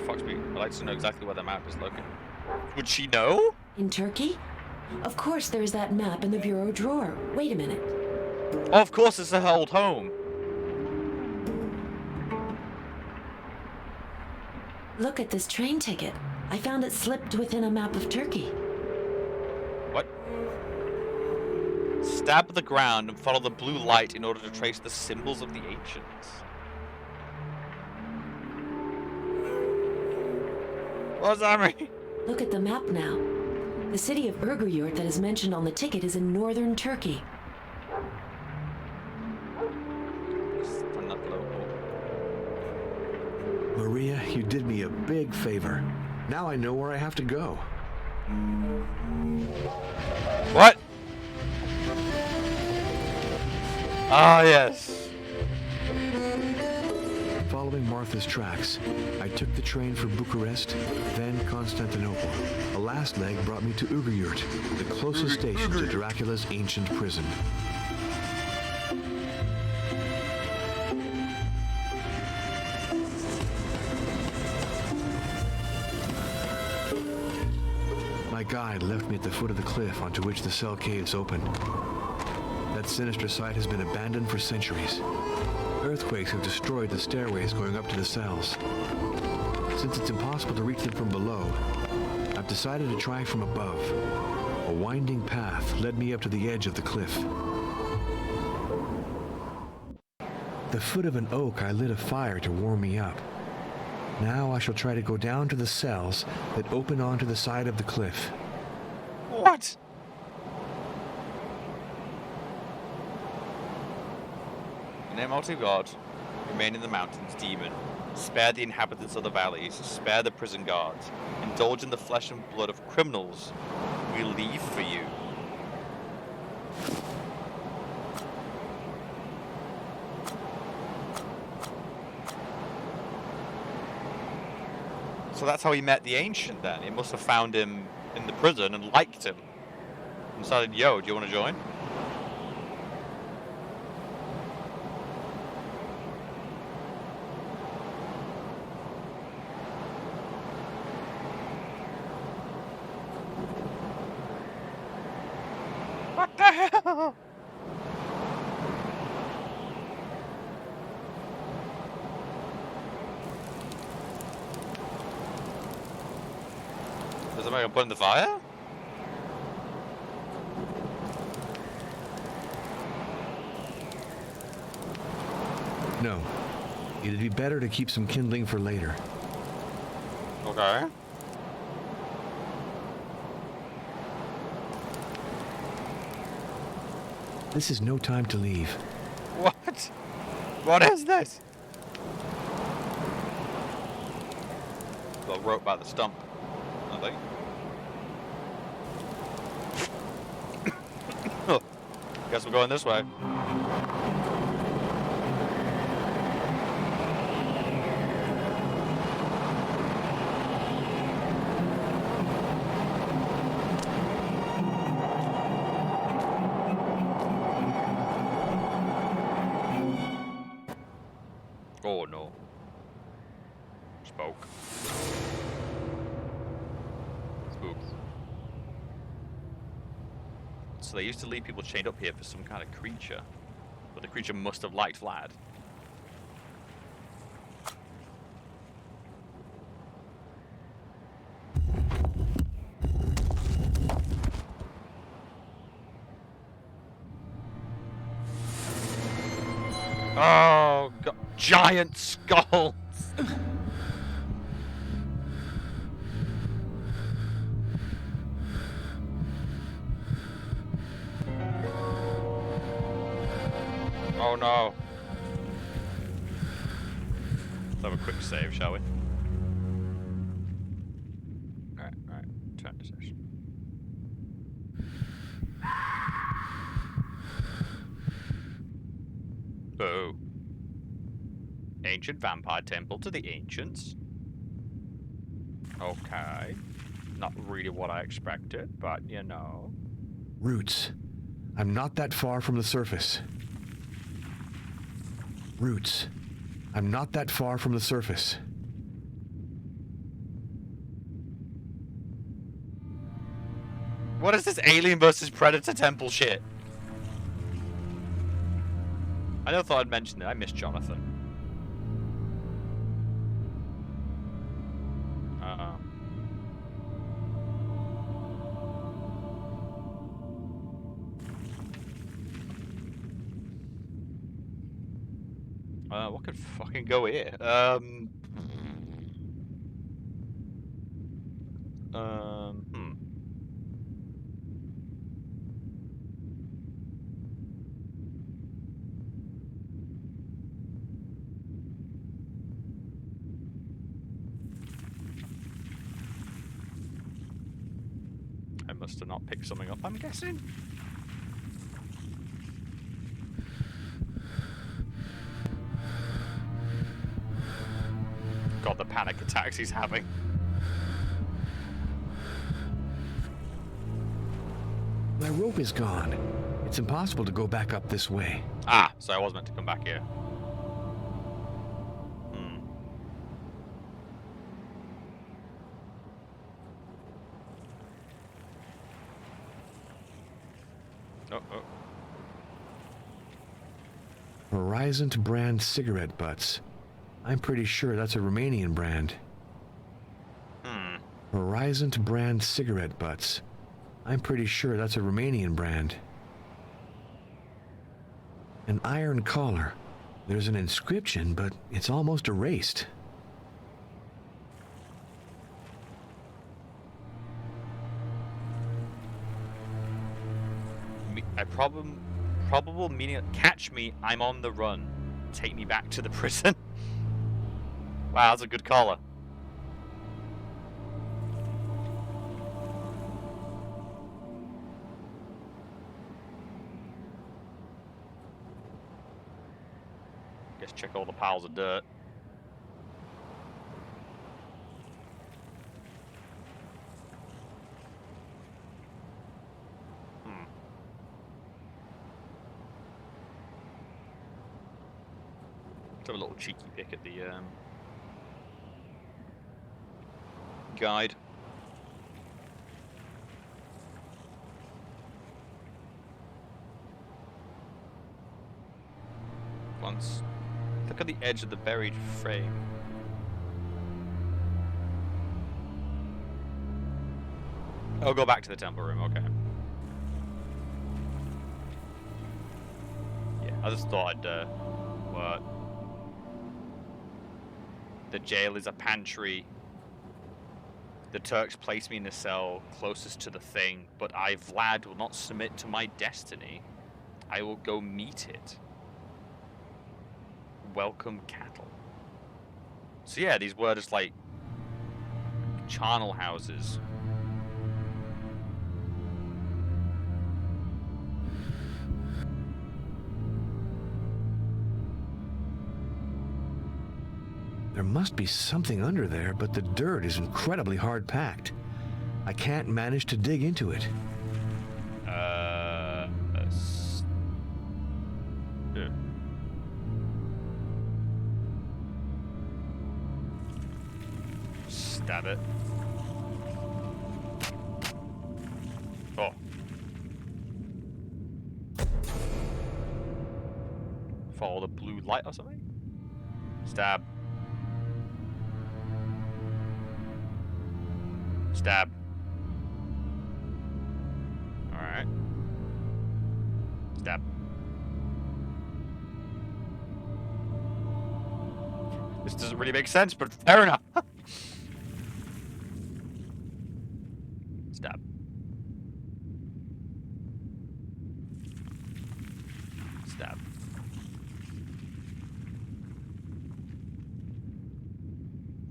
Foxby, I'd like to know exactly where the map is located. Would she know? In Turkey? Of course there's that map in the bureau drawer. Wait a minute. Oh, of course it's her old home. Look at this train ticket. I found it slipped within a map of Turkey. What? Stab the ground and follow the blue light in order to trace the symbols of the ancients. What does that mean? Look at the map now. The city of Urguyurt that is mentioned on the ticket is in northern Turkey. I'm not local. Maria, you did me a big favor. Now I know where I have to go. What? Ah, yes. Following Martha's tracks, I took the train for Bucharest, then Constantinople. The last leg brought me to Urguyurt, the closest station to Dracula's ancient prison. My guide left me at the foot of the cliff onto which the cell caves open. That sinister site has been abandoned for centuries. Earthquakes have destroyed the stairways going up to the cells. Since it's impossible to reach them from below, I've decided to try from above. A winding path led me up to the edge of the cliff. At the foot of an oak, I lit a fire to warm me up. Now I shall try to go down to the cells that open onto the side of the cliff. What? In the name of God, remain in the mountains, demon. Spare the inhabitants of the valleys. Spare the prison guards. Indulge in the flesh and blood of criminals. We leave for you. So that's how he met the Ancient then. He must have found him in the prison and liked him. And decided, yo, do you want to join? What the hell? Is somebody gonna put in the fire? No. It'd be better to keep some kindling for later. Okay. This is no time to leave. What? What is this? Got a rope by the stump, I think. Guess we're going this way. Oh no. Spoke. Spooks. So they used to leave people chained up here for some kind of creature. But the creature must have liked Vlad. Oh, God. Giant skulls! Oh no. Let's have a quick save, shall we? Alright, turn to session. Boo. Ancient vampire temple to the ancients. Okay. Not really what I expected, but you know. Roots. I'm not that far from the surface. Roots. I'm not that far from the surface. What is this Alien versus Predator temple shit? I never thought I'd mention it. I miss Jonathan. What could fucking go here? I must have not picked something up, I'm guessing. God, the panic attacks he's having. My rope is gone. It's impossible to go back up this way. Ah, so I was meant to come back here. Horizon brand cigarette butts. I'm pretty sure that's a Romanian brand. Horizon brand cigarette butts. I'm pretty sure that's a Romanian brand. An iron collar. There's an inscription, but it's almost erased. Probable meaning, catch me, I'm on the run. Take me back to the prison. Wow, that's a good collar. Guess check all the piles of dirt. Let's have a little cheeky pick at the guide. Once, look at the edge of the buried frame. Oh, go back to the temple room. Okay. Yeah, I just thought I'd what? The jail is a pantry. The Turks place me in the cell closest to the thing, but I, Vlad, will not submit to my destiny. I will go meet it. Welcome cattle. So yeah, these were just like charnel houses. There must be something under there, but the dirt is incredibly hard packed. I can't manage to dig into it. Stab it. Oh. Follow the blue light or something? Stab. Stab. Alright. Stab. This doesn't really make sense, but fair enough. Stab. Stab.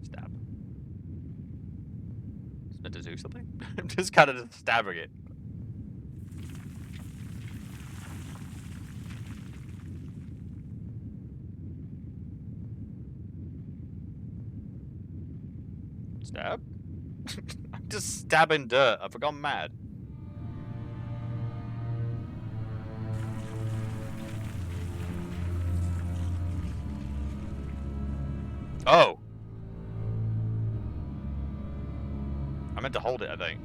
Stab. It's meant to do something? I'm just kind of just stabbing it. Stab? I'm just stabbing dirt. I've gone mad. Oh. I meant to hold it, I think.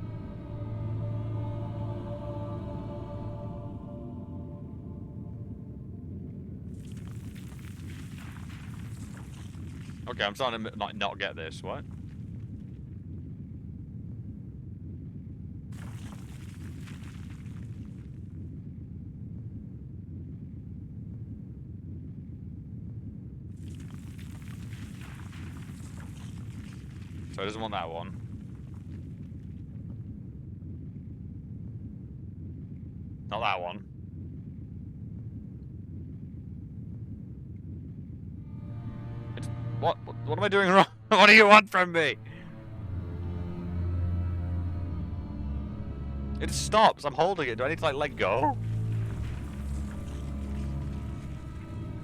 Okay, I'm starting to not get this. What? So it doesn't want that one. Not that one. It's, what am I doing wrong? What do you want from me? It stops. I'm holding it. Do I need to like let go?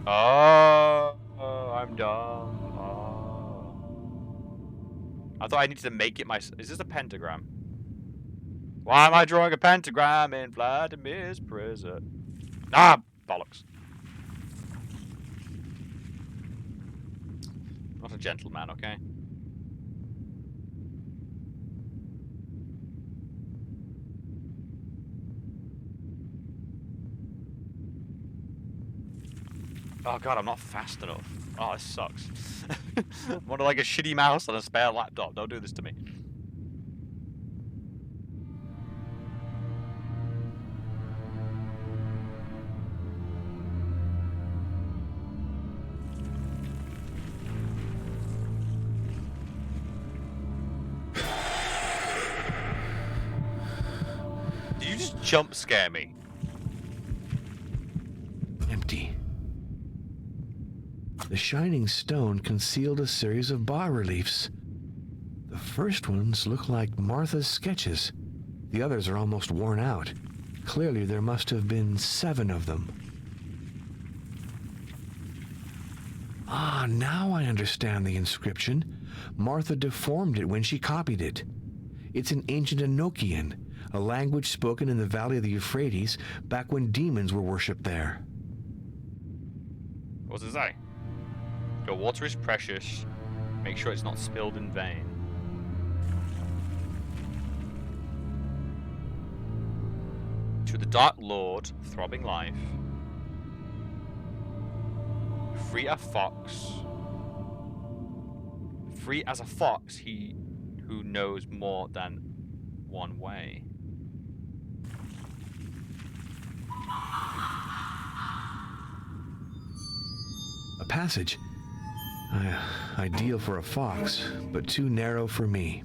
Oh, I'm dumb. Oh. I thought I needed to make it my. Is this a pentagram? Why am I drawing a pentagram in Vladimir's prison? Ah, bollocks. Not a gentleman, okay? Oh god, I'm not fast enough. Oh, this sucks. I'm on like a shitty mouse on a spare laptop. Don't do this to me. Did you just jump scare me? Empty. The shining stone concealed a series of bas-reliefs. The first ones look like Martha's sketches. The others are almost worn out. Clearly, there must have been 7 of them. Ah, now I understand the inscription. Martha deformed it when she copied it. It's an ancient Enochian, a language spoken in the valley of the Euphrates back when demons were worshipped there. What does it say? Your water is precious. Make sure it's not spilled in vain. To the Dark Lord, throbbing life. Free as a fox, he who knows more than one way. A passage. Ideal for a fox, but too narrow for me.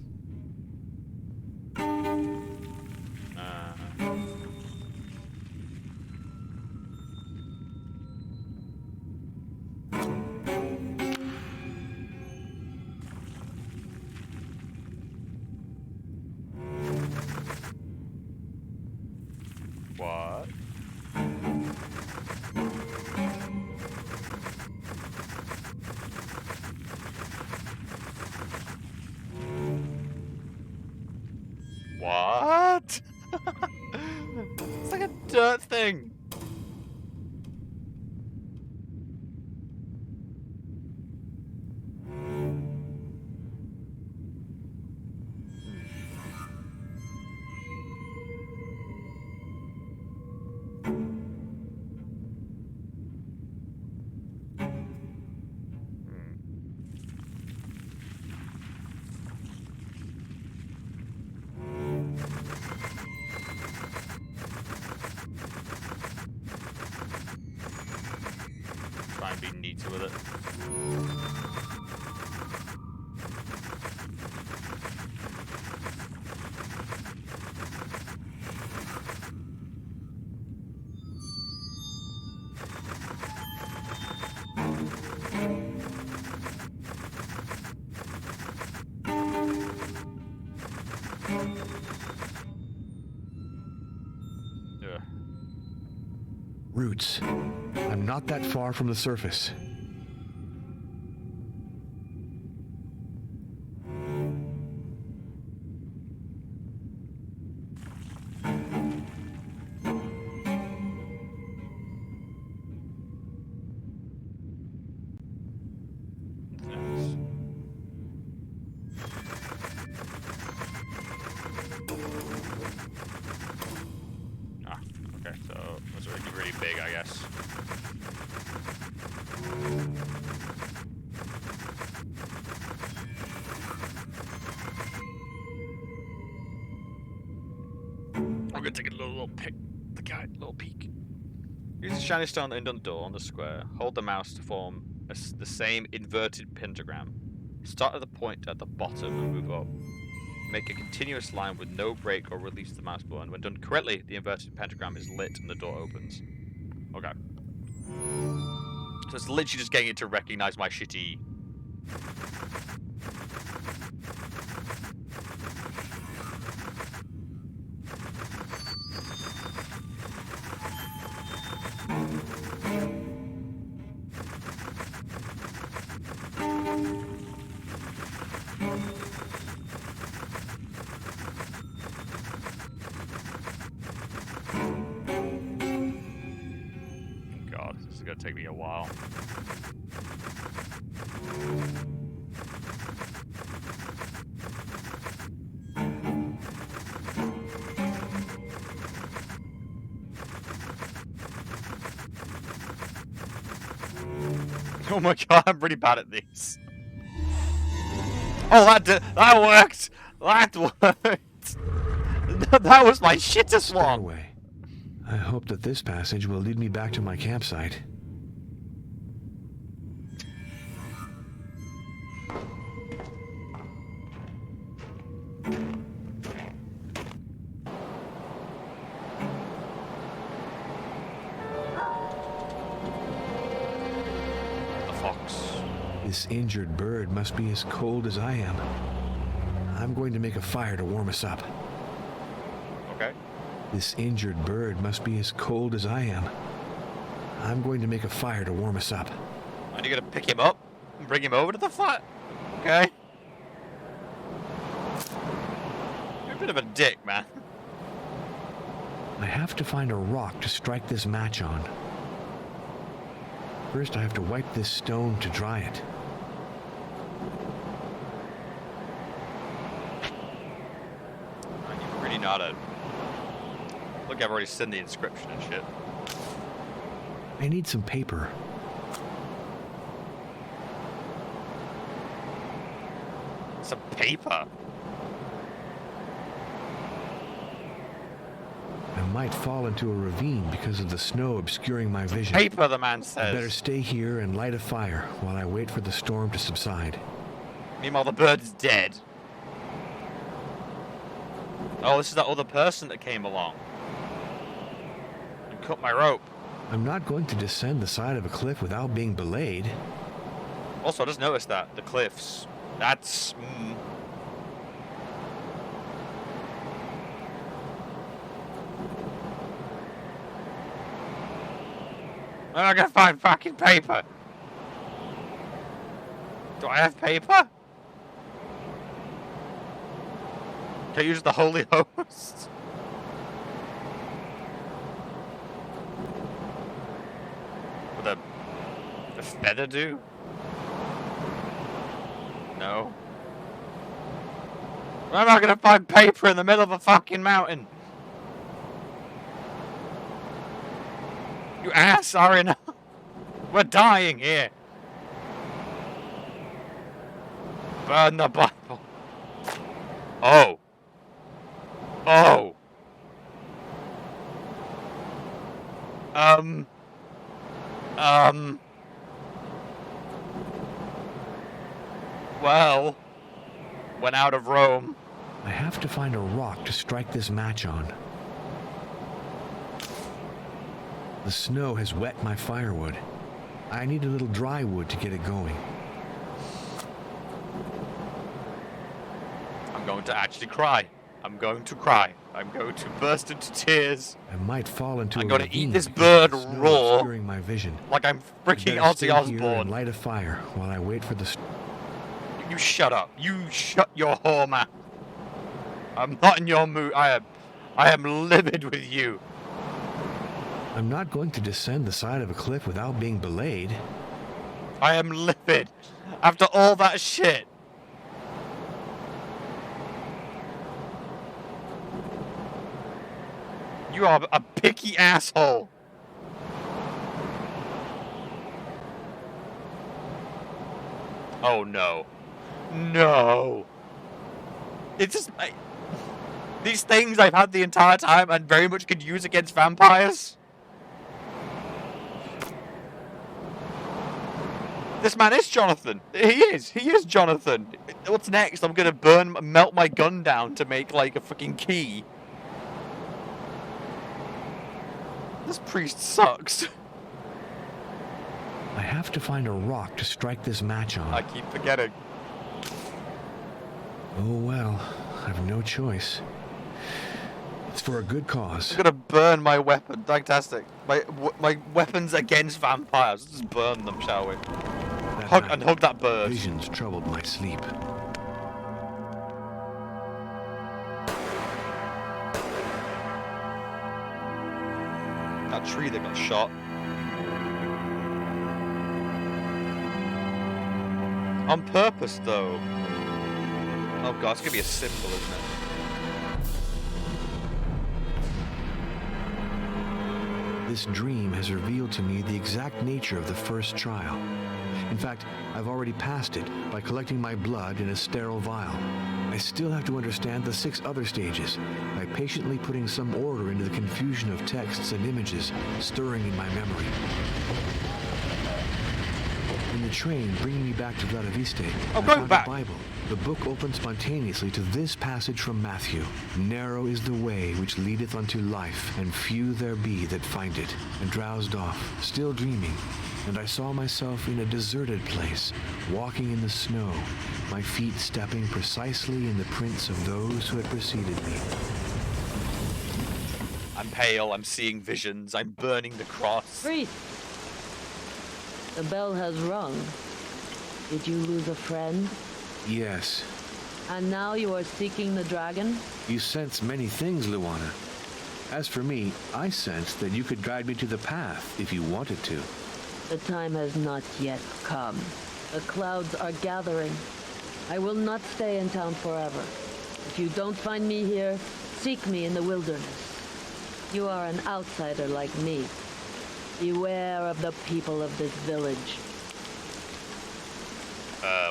What? What? It's like a dirt thing. Try and be neater with it. Yeah. Roots. I'm not that far from the surface. Ah, okay, so that's really big, I guess. I'm gonna take a little peek. Use the shiny stone on the door on the square. Hold the mouse to form the same inverted pentagram. Start at the point at the bottom and move up. Make a continuous line with no break or release the mouse button. When done correctly, the inverted pentagram is lit and the door opens. Okay. So it's literally just getting it to recognize my shitty... God, this is gonna take me a while. Oh my god, I'm pretty bad at these. Oh, that worked! That worked! That was my shittest one! Stairway. I hope that this passage will lead me back to my campsite. The fox. This injured bird must be as cold as I am. I'm going to make a fire to warm us up. Okay. This injured bird must be as cold as I am. I'm going to make a fire to warm us up. And you're gonna pick him up and bring him over to the flat? Okay. You're a bit of a dick, man. I have to find a rock to strike this match on. First, I have to wipe this stone to dry it. You really know how to... Look, I've already seen the inscription and shit. I need some paper. Some paper? I might fall into a ravine because of the snow obscuring my vision. Paper, the man I says. better stay here and light a fire while I wait for the storm to subside. Meanwhile, the bird's dead. Oh, this is that other person that came along. And cut my rope. I'm not going to descend the side of a cliff without being belayed. Also, I just noticed that. The cliffs. That's... I'm gonna find fucking paper. Do I have paper? Can I use the Holy Host? Would a feather do? No. I'm not gonna find paper in the middle of a fucking mountain. You ass, Arina. We're dying here. Burn the Bible. Oh. Oh. Well, when out of Rome. I have to find a rock to strike this match on. The snow has wet my firewood. I need a little dry wood to get it going. I'm going to actually cry. I'm going to cry. I'm going to burst into tears. I might fall into I'm a going to ravine eat this because bird of the snow raw. obscuring my vision. Like I'm freaking I better stay Ozzy here and Osbourne. light a fire while I wait for the You shut up. You shut your whore mouth. I'm not in your mood. I am livid with you. I'm not going to descend the side of a cliff without being belayed. I am livid. After all that shit. You are a picky asshole. Oh no. No. It's just... these things I've had the entire time and very much could use against vampires. This man is Jonathan. He is Jonathan. What's next? I'm gonna melt my gun down to make like a fucking key. This priest sucks. I have to find a rock to strike this match on. I keep forgetting. Oh well, I've no choice. It's for a good cause. I'm gonna burn my weapon. Fantastic. My weapons against vampires. Let's just burn them, shall we? Hug that bird. Visions troubled my sleep. That tree that got shot. On purpose, though. Oh god, it's gonna be a symbol, isn't it? This dream has revealed to me the exact nature of the first trial. In fact, I've already passed it by collecting my blood in a sterile vial. I still have to understand the 6 other stages by patiently putting some order into the confusion of texts and images stirring in my memory. In the train bringing me back to Vladiviste, Oh, I going found back. a Bible. The book opened spontaneously to this passage from Matthew. Narrow is the way which leadeth unto life, and few there be that find it. And drowsed off, still dreaming. And I saw myself in a deserted place, walking in the snow, my feet stepping precisely in the prints of those who had preceded me. I'm pale, I'm seeing visions, I'm burning the cross. Priest! The bell has rung. Did you lose a friend? Yes. And now you are seeking the dragon? You sense many things, Luana. As for me, I sensed that you could guide me to the path if you wanted to. The time has not yet come. The clouds are gathering. I will not stay in town forever. If you don't find me here, seek me in the wilderness. You are an outsider like me. Beware of the people of this village.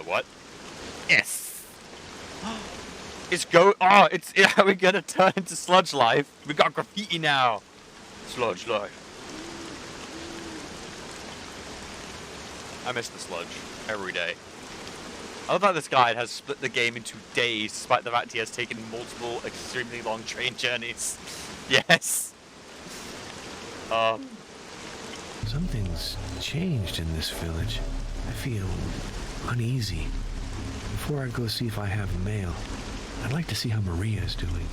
What? Yes! It's we're gonna turn into Sludge Life. We got graffiti now. Sludge Life. I miss the sludge every day. I love that this guide has split the game into days, despite the fact he has taken multiple extremely long train journeys. Yes. Something's changed in this village. I feel uneasy. Before I go see if I have mail, I'd like to see how Maria is doing.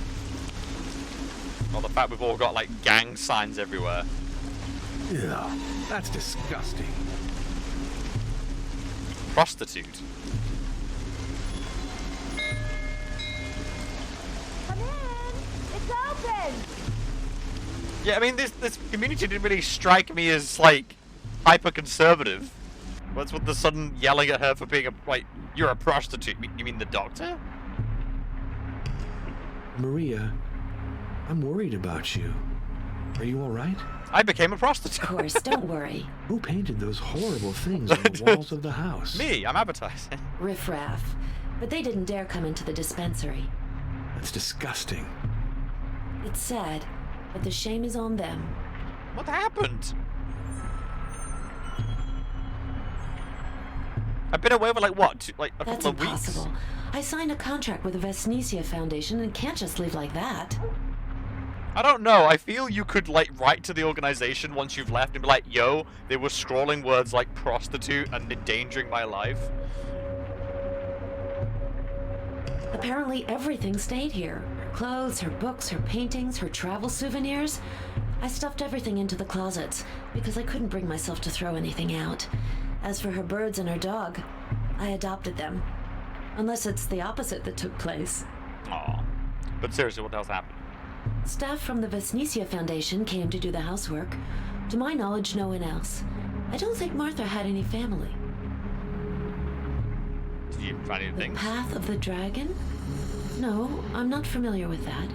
Well, the fact we've all got like gang signs everywhere. Ugh, that's disgusting. Prostitute. Come in! It's open! Yeah, I mean, this community didn't really strike me as, like, hyper-conservative. What's with the sudden yelling at her for being you're a prostitute? You mean the doctor? Maria, I'm worried about you. Are you all right? I became a prostitute. Of course, don't worry. Who painted those horrible things on the walls of the house? Me, I'm advertising. Riff-raff. But they didn't dare come into the dispensary. That's disgusting. It's sad, but the shame is on them. What happened? I've been away for a That's couple of weeks. impossible. I signed a contract with the Vesnesia Foundation and can't just leave like that. I don't know. I feel you could write to the organization once you've left and be like, "Yo, they were scrawling words like prostitute and endangering my life." Apparently everything stayed here. Her clothes, her books, her paintings, her travel souvenirs. I stuffed everything into the closets because I couldn't bring myself to throw anything out. As for her birds and her dog, I adopted them. Unless it's the opposite that took place. Aw. But seriously, what the hell's happened? Staff from the Vesnesia Foundation came to do the housework. To my knowledge, no one else. I don't think Martha had any family. Did you find anything? The Path of the Dragon? No, I'm not familiar with that.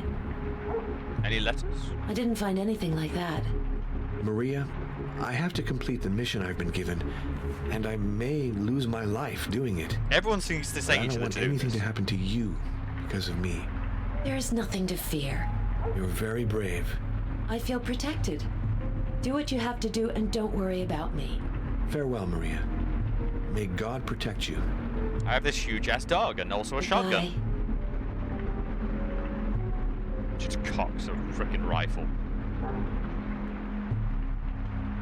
Any letters? I didn't find anything like that. Maria, I have to complete the mission I've been given, and I may lose my life doing it. Everyone seems to say I each don't other want to do anything this. to happen to you because of me. There is nothing to fear. You're very brave. I feel protected. Do what you have to do and don't worry about me. Farewell, Maria. May God protect you. I have this huge-ass dog and also a shotgun. Just cocks a frickin' rifle.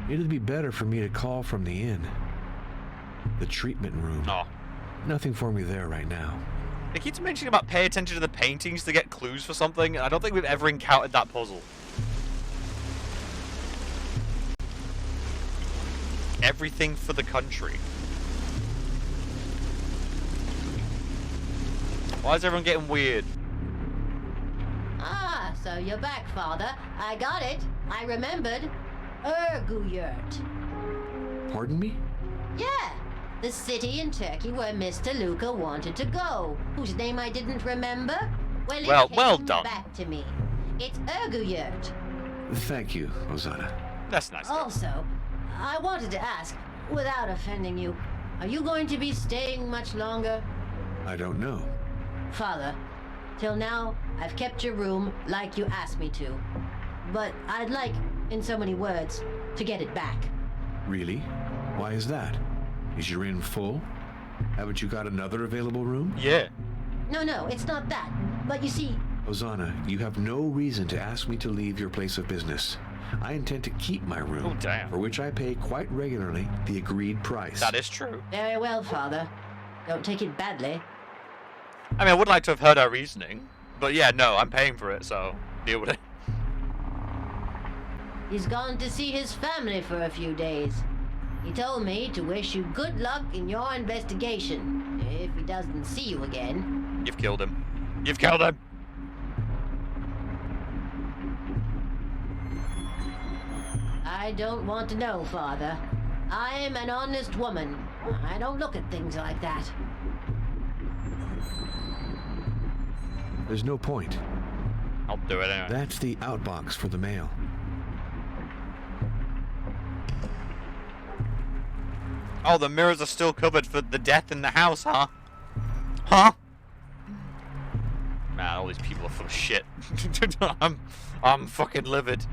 It'd be better for me to call from the inn. The treatment room. Oh. Nothing for me there right now. They keep mentioning about pay attention to the paintings to get clues for something, and I don't think we've ever encountered that puzzle. Everything for the country. Why is everyone getting weird? Ah, so you're back, Father. I got it. I remembered. Erguyurt. Pardon me? Yeah, the city in Turkey where Mr. Luca wanted to go, whose name I didn't remember. Well, it well came done. back to me. It's Erguyurt. Thank you, Hosanna. That's nice. Also, I wanted to ask, without offending you, are you going to be staying much longer? I don't know. Father, till now, I've kept your room like you asked me to. But I'd like, in so many words, to get it back. Really? Why is that? Is your inn full? Haven't you got another available room? Yeah. No, it's not that. But you see... Hosanna, you have no reason to ask me to leave your place of business. I intend to keep my room, Oh, damn. for which I pay quite regularly the agreed price. That is true. Very well, Father. Don't take it badly. I mean, I would like to have heard our reasoning. But yeah, no, I'm paying for it, so deal with it. He's gone to see his family for a few days. He told me to wish you good luck in your investigation. If he doesn't see you again. You've killed him. You've killed him! I don't want to know, Father. I'm an honest woman. I don't look at things like that. There's no point. I'll do it anyway. That's the outbox for the mail. Oh, the mirrors are still covered for the death in the house, huh? Huh? Man, all these people are full of shit. I'm fucking livid.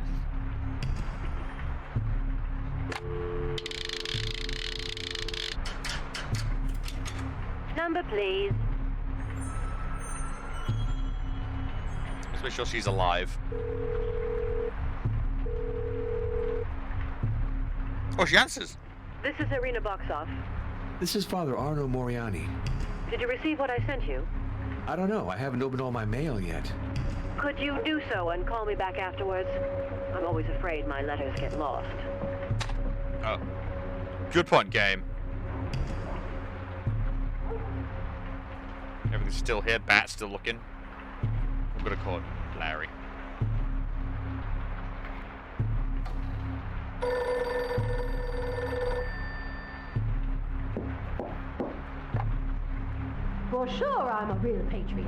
Number, please. Let's make sure she's alive. Oh, she answers. This is Irina Boxoff. This is Father Arno Moriani. Did you receive what I sent you? I don't know. I haven't opened all my mail yet. Could you do so and call me back afterwards? I'm always afraid my letters get lost. Oh. Good point, game. Everything's still here. Bat's still looking. I'm gonna call him Larry. For sure I'm a real patriot.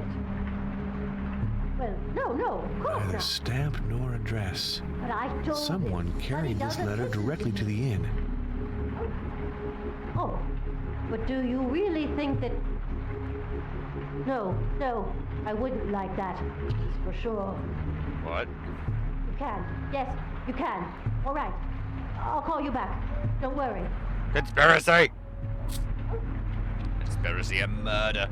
Well, no, of course Neither not. stamp nor address. But I told Someone him carried that he this doesn't letter listen to directly me. to the inn. Oh, but do you really think that... No, I wouldn't like that. For sure. What? You can. Yes, you can. All right. I'll call you back. Don't worry. Conspiracy! Conspiracy and murder.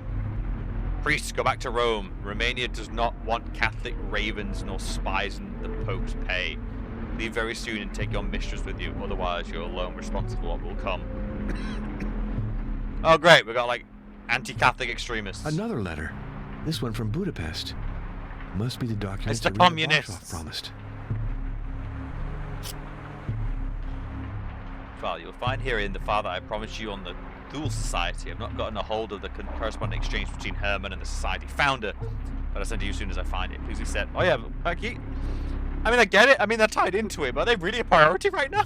Priests, go back to Rome. Romania does not want Catholic ravens nor spies in the Pope's pay. Leave very soon and take your mistress with you, otherwise you're alone responsible for what will come. Oh great, we got like anti-Catholic extremists. Another letter. This one from Budapest. Must be the documents It's the Irina communists. Boxoff promised. Well, you'll find herein the father I promised you on the Thule Society. I've not gotten a hold of the corresponding exchange between Herman and the Society founder, but I'll send it to you as soon as I find it. Please accept. Oh yeah, Becky. I mean, I get it. I mean, they're tied into it, but are they really a priority right now?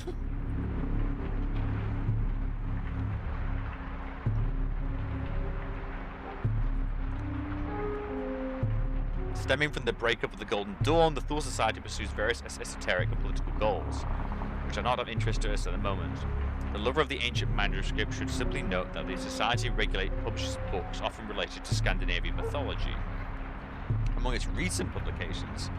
Stemming from the breakup of the Golden Dawn, the Thule Society pursues various esoteric and political goals, which are not of interest to us at the moment. The lover of the ancient manuscript should simply note that the Society publishes books often related to Scandinavian mythology. Among its recent publications,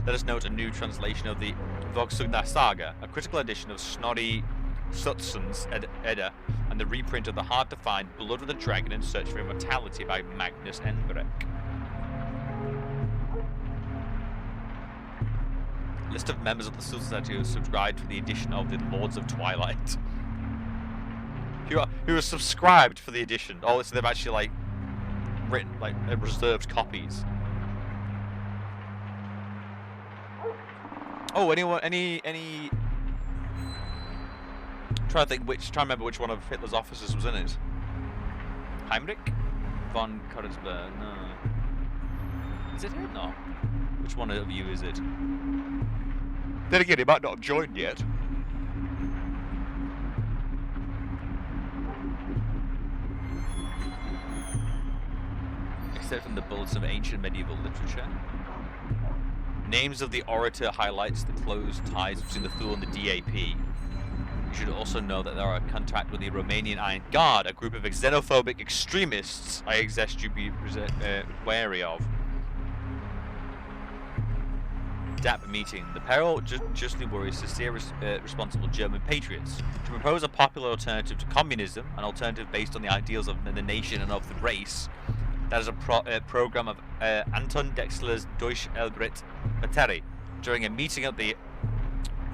let us note a new translation of the Vogsugna Saga, a critical edition of Snorri Sturluson's Edda, and the reprint of the hard-to-find Blood of the Dragon in Search for Immortality by Magnus Enbrek. List of members of the Society who subscribed to the edition of the Lords of Twilight. Who are subscribed for the edition. Oh, so they've actually like written like reserved copies. Oh, any try to remember which one of Hitler's officers was in it. Heinrich von Königsberg. No. Is it him? No. Which one of you is it? Then again, he might not have joined yet. Except from the Bulletin of Ancient Medieval Literature. Names of the orator highlights the close ties between the Thule and the DAP. You should also know that there are contact with the Romanian Iron Guard, a group of xenophobic extremists I suggest you be wary of. dapper meeting, the peril justly worries sincere responsible German patriots. To propose a popular alternative to communism, an alternative based on the ideals of the nation and of the race, that is a program of Anton Dexler's Deutsche Elbrit Batterie. During a meeting at the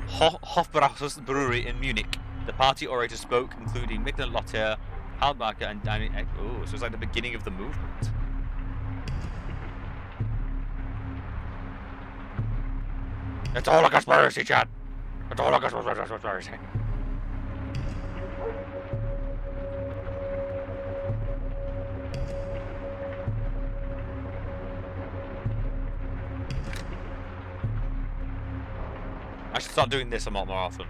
Hofbrauhaus Brewery in Munich, the party orator spoke, including Mikkel Lotter, Haltbacher, and Danny. Oh, so it's like the beginning of the movement. It's all a conspiracy, Chad. It's all a conspiracy. I should start doing this a lot more often.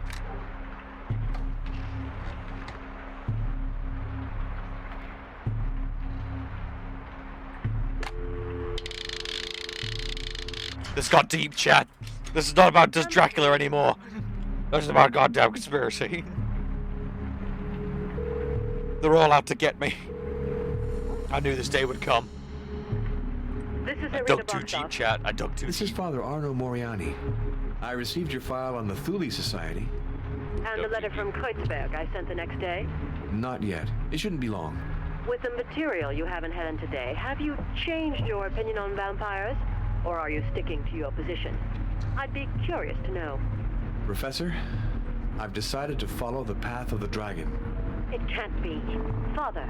This got deep, Chad. This is not about just Dracula anymore. This is about goddamn conspiracy. They're all out to get me. I knew this day would come. This is I dug too deep, Chad. I dug too deep. This is Father Arno Moriani. I received your file on the Thule Society. And the letter from Kreutzberg I sent the next day? Not yet. It shouldn't be long. With the material you have in hand today, have you changed your opinion on vampires? Or are you sticking to your position? I'd be curious to know. Professor, I've decided to follow the path of the dragon. It can't be. Father.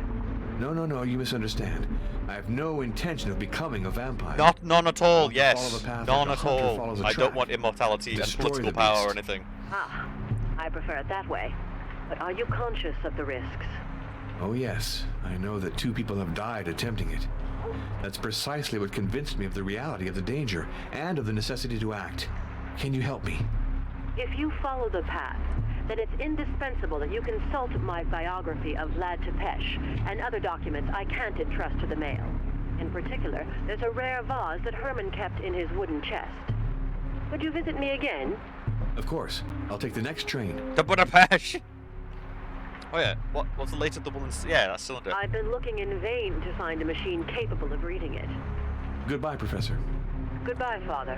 No, you misunderstand. I have no intention of becoming a vampire. None at all, yes. None at all. I don't want immortality and political power or anything. Ah, I prefer it that way. But are you conscious of the risks? Oh yes, I know that 2 people have died attempting it. That's precisely what convinced me of the reality of the danger and of the necessity to act. Can you help me? If you follow the path, then it's indispensable that you consult my biography of Vlad Tepes and other documents I can't entrust to the mail. In particular, there's a rare vase that Herman kept in his wooden chest. Would you visit me again? Of course. I'll take the next train. To Budapest! Oh yeah, what's the latest of the woman's... Yeah, that cylinder. I've been looking in vain to find a machine capable of reading it. Goodbye, Professor. Goodbye, Father.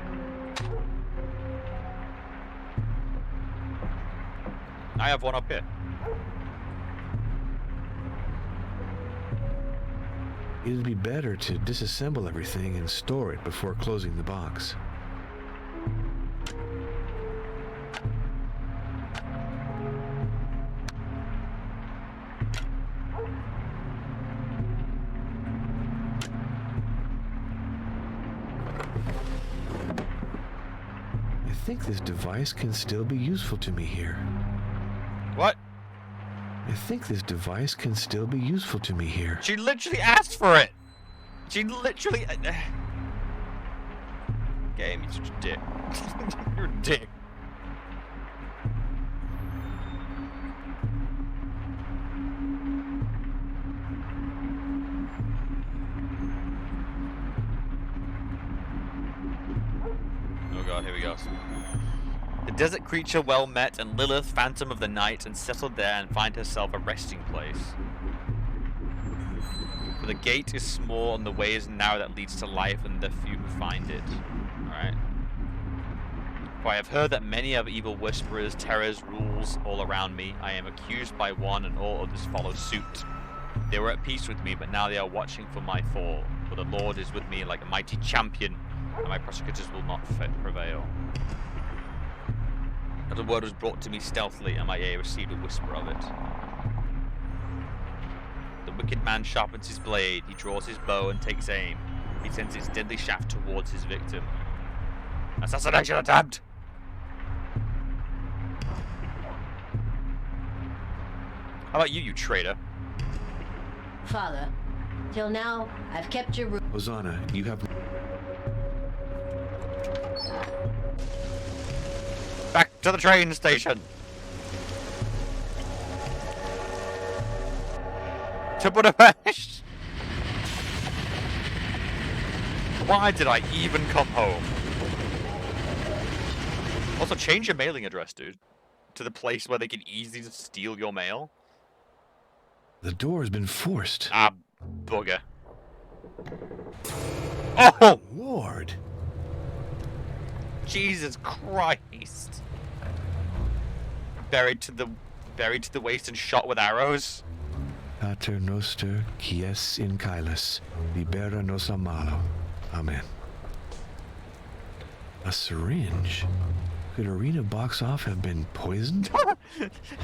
I have one up here. It'd be better to disassemble everything and store it before closing the box. I think this device can still be useful to me here. What? I think this device can still be useful to me here. She literally asked for it! She literally... Game, you're such a dick. You're a dick. Oh god, here we go. The desert creature well met, and Lilith, phantom of the night, and settled there and find herself a resting place. For the gate is small and the way is narrow that leads to life, and the few who find it. Alright. For I have heard that many of evil whisperers, terrors, rules all around me. I am accused by one, and all others follow suit. They were at peace with me, but now they are watching for my fall. For the Lord is with me like a mighty champion, and my prosecutors will not prevail. And the word was brought to me stealthily, and my ear received a whisper of it. The wicked man sharpens his blade, he draws his bow and takes aim. He sends its deadly shaft towards his victim. Assassination attempt! How about you, you traitor? Father, till now, I've kept your room. Hosanna, you have... Back to the train station! To Budapest! Why did I even come home? Also, change your mailing address, dude. To the place where they can easily just steal your mail. The door has been forced. Ah, bugger. Oh! Lord. Jesus Christ. Buried to the waist and shot with arrows. Pater noster, qui es in caelis, libera nos a malo. Amen. A syringe? Could Irina Boxoff have been poisoned?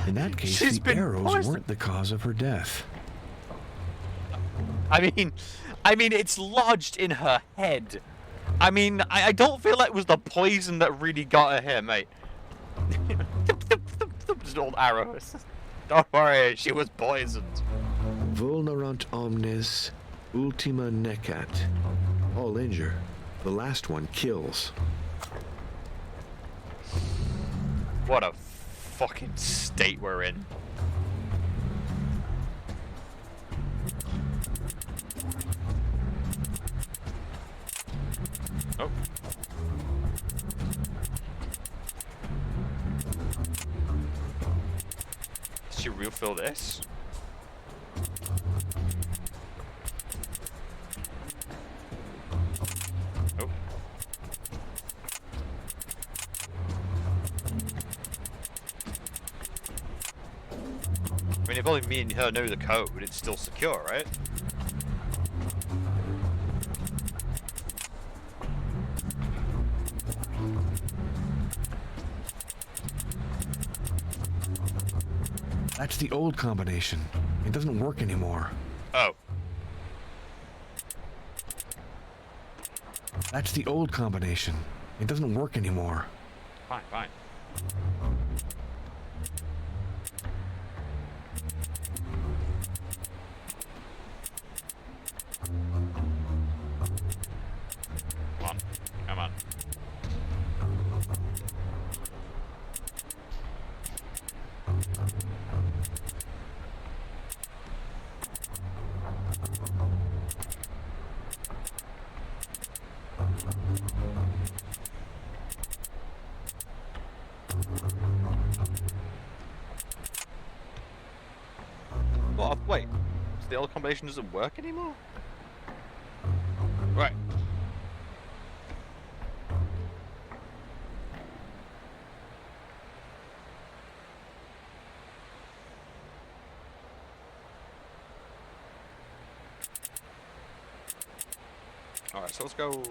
In that case, She's the been arrows poisoned. weren't the cause of her death. I mean, it's lodged in her head. I mean, I don't feel like it was the poison that really got her here, mate. Just old arrows. Don't worry, she was poisoned. Vulnerant omnes, ultima necat. All injure. The last one kills. What a fucking state we're in. Oh. Did she refill this? Oh. I mean, if only me and her know the code, it's still secure, right? That's the old combination. It doesn't work anymore. Oh. That's the old combination. It doesn't work anymore. Fine, fine. Come on. Come on. What? Wait. So the old combination doesn't work anymore? Right. Alright, so let's go.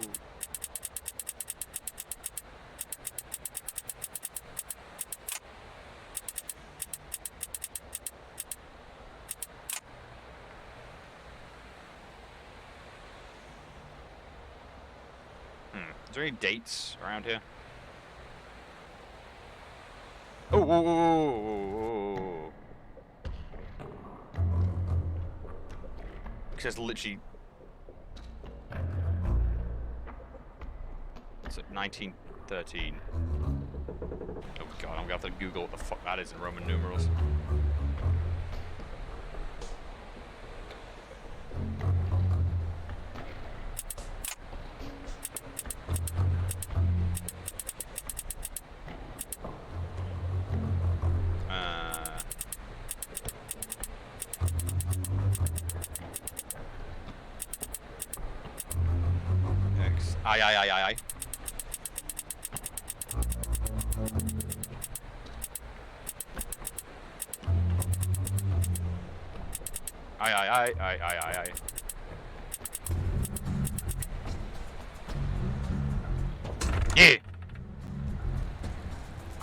Is there any dates around here? Oh, whoa, whoa, whoa, whoa. It says literally. It's 1913. Oh god, I'm gonna have to Google what the fuck that is in Roman numerals. Aye, aye, aye, aye, aye. Aye, aye, aye, aye, aye, aye, aye. Yeah!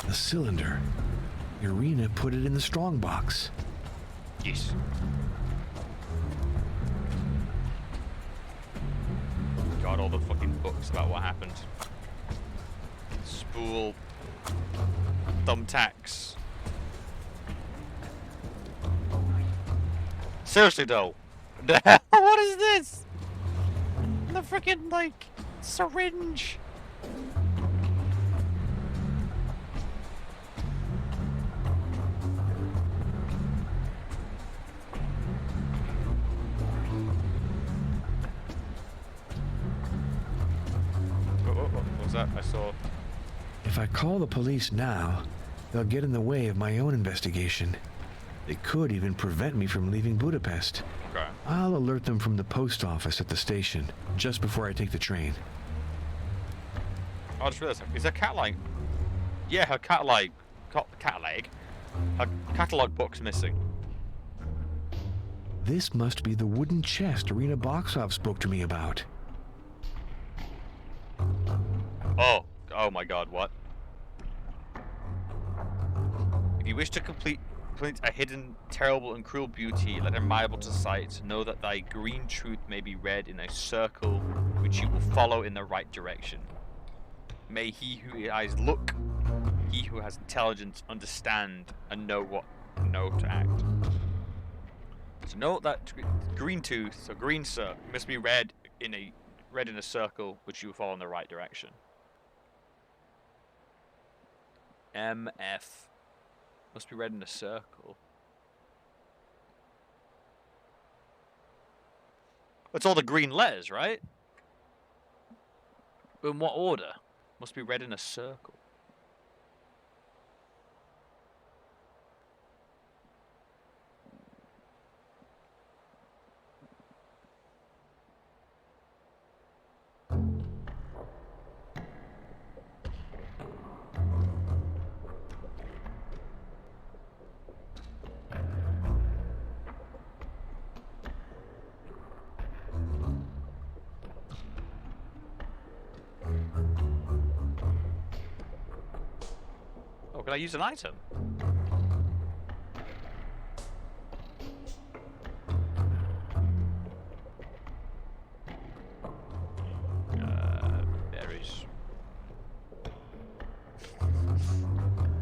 The cylinder. Irina put it in the strong box. Yes. Got all the fucking books about what happened. Spool. Thumbtacks. Seriously though. The hell? What is this? The freaking like syringe. What was that? I saw. If I call the police now, they'll get in the way of my own investigation. They could even prevent me from leaving Budapest. Okay. I'll alert them from the post office at the station, just before I take the train. I just realised, is her catalog? Yeah, her catalog. Her catalog book's missing. This must be the wooden chest Arena Boxov spoke to me about. Oh my god, what? If you wish to complete a hidden, terrible, and cruel beauty, let him able to sight. Know that thy green truth may be read in a circle, which you will follow in the right direction. May he who has look, he who has intelligence, understand, and know to act. So note that green tooth, so green circle, must be read in a circle, which you will follow in the right direction. MF must be read in a circle. It's all the green letters, right? But in what order? Must be read in a circle. Oh, can I use an item? Berries.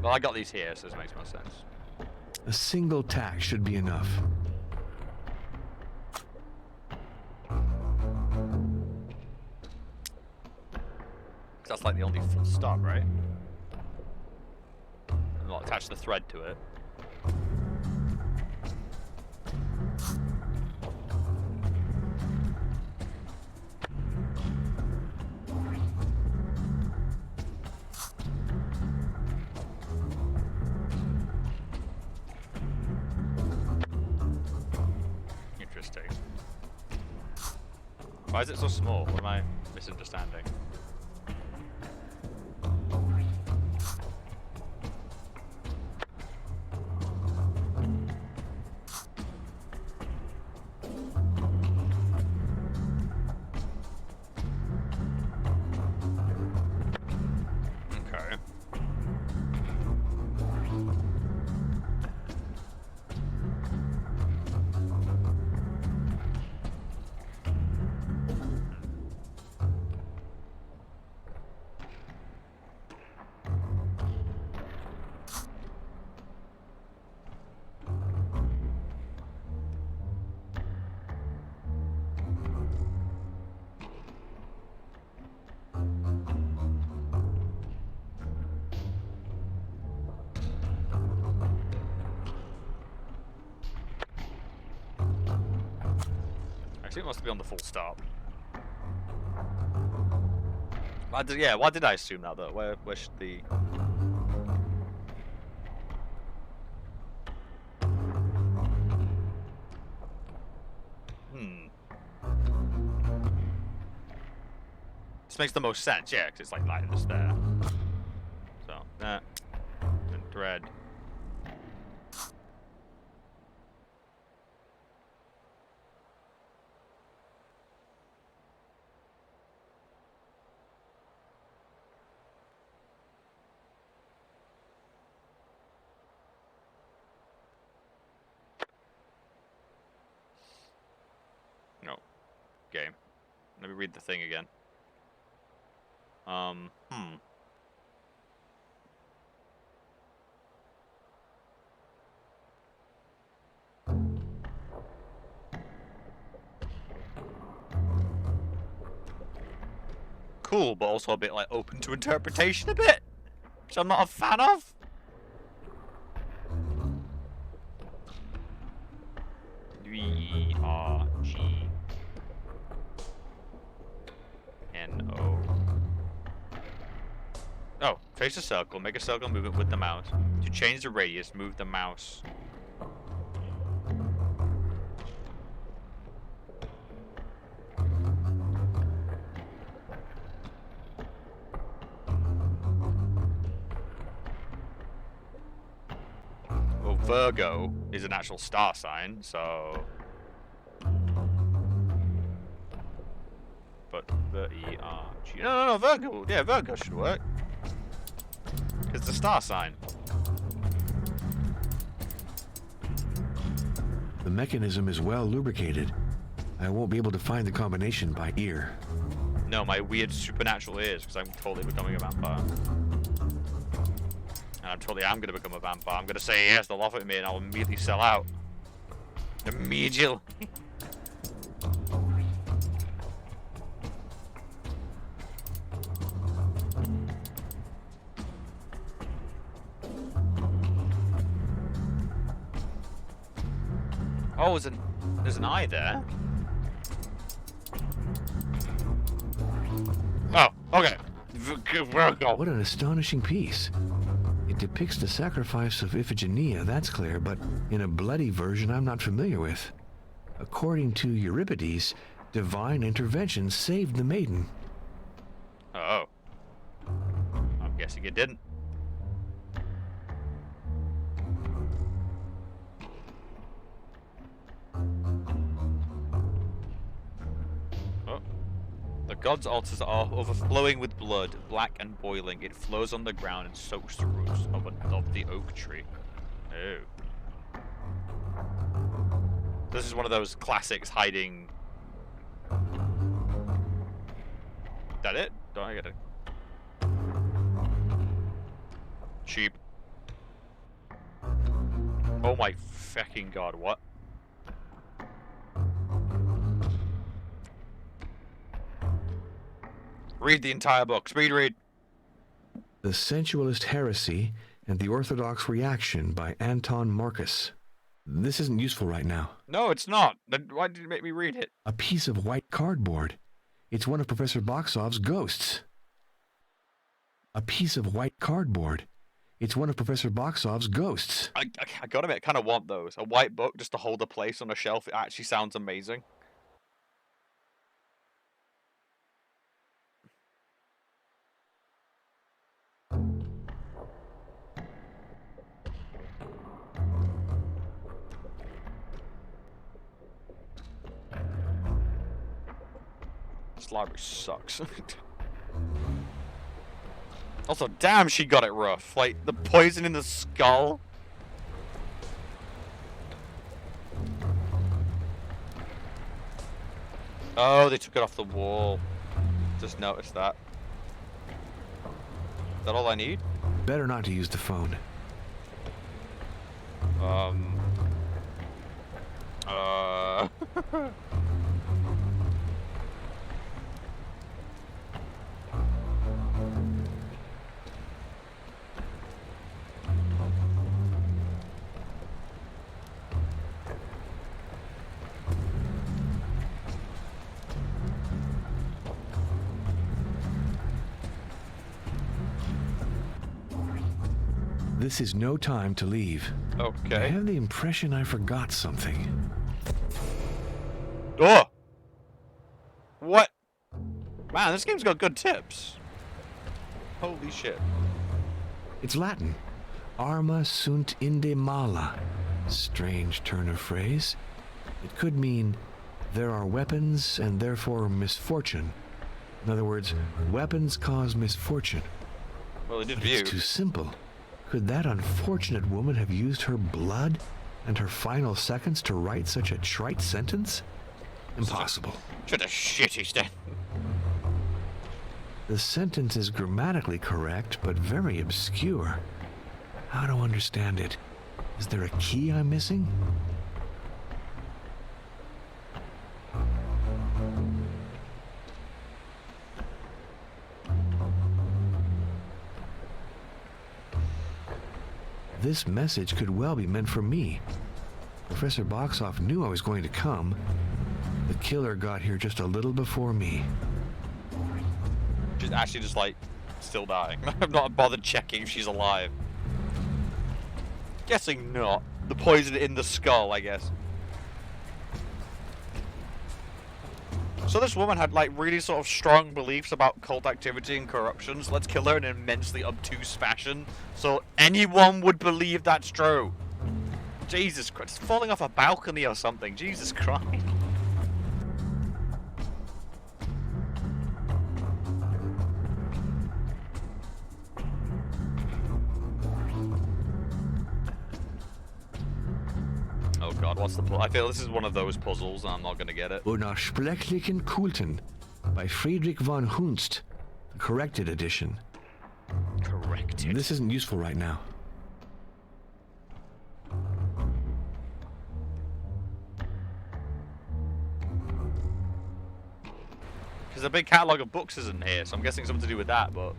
Well, I got these here, so this makes more sense. A single tack should be enough. That's like the only full stop, right? And I'll attach the thread to it. Interesting. Why is it so small? What am I misunderstanding? Actually, it must be on the full stop. Why did I assume that, though? Where should the... This makes the most sense, yeah, because it's like just there. So, that. And thread. No. Game. Let me read the thing again. Cool, but also a bit like open to interpretation a bit, which I'm not a fan of. V-E-R-G-N-O. Oh, trace a circle, make a circle movement with the mouse. To change the radius, move the mouse. Virgo is an actual star sign, so... But V-E-R-G... No, Virgo. Yeah, Virgo should work. It's a star sign. The mechanism is well lubricated. I won't be able to find the combination by ear. No, my weird supernatural ears, because I'm totally becoming a vampire. And I'm totally am going to become a vampire. I'm going to say yes, they'll offer it me, and I'll immediately sell out. Immediately. Oh, there's an eye there. Oh, okay. Virgo. What an astonishing piece. It depicts the sacrifice of Iphigenia, that's clear, but in a bloody version I'm not familiar with. According to Euripides, divine intervention saved the maiden. Oh. I'm guessing it didn't. The god's altars are overflowing with blood, black and boiling. It flows on the ground and soaks the roots of the oak tree. Oh. This is one of those classics hiding... That it? Don't I get it? Sheep. Oh my fucking god, what? Read the entire book. Speed read. The Sensualist Heresy and the Orthodox Reaction by Anton Marcus. This isn't useful right now. No, it's not. Then why did you make me read it? A piece of white cardboard. It's one of Professor Boxov's ghosts. A piece of white cardboard. It's one of Professor Boxov's ghosts. I gotta admit, I kind of want those. A white book just to hold a place on a shelf. It actually sounds amazing. This library sucks. Also, damn, she got it rough. Like, the poison in the skull. Oh, they took it off the wall. Just noticed that. Is that all I need? Better not to use the phone. This is no time to leave. Okay. I have the impression I forgot something. Oh! What? Man, this game's got good tips. Holy shit. It's Latin. Arma sunt inde mala. Strange turn of phrase. It could mean there are weapons and therefore misfortune. In other words, weapons cause misfortune. Well, it did But view. it's too simple. Could that unfortunate woman have used her blood and her final seconds to write such a trite sentence? Impossible. Such a shitty stand. The sentence is grammatically correct, but very obscure. How to understand it? Is there a key I'm missing? This message could well be meant for me. Professor Boxoff knew I was going to come. The killer got here just a little before me. She's actually just like still dying. I'm not bothered checking if she's alive. Guessing not. The poison in the skull, I guess. So this woman had like really sort of strong beliefs about cult activity and corruption. So let's kill her in an immensely obtuse fashion so anyone would believe that's true. Jesus Christ. It's falling off a balcony or something. Jesus Christ. Oh god, what's the I feel this is one of those puzzles and I'm not gonna get it. Unersprechlichen Kulten by Friedrich von Hunst, the corrected edition. Corrected. This isn't useful right now. Because a big catalogue of books isn't here, so I'm guessing something to do with that, but...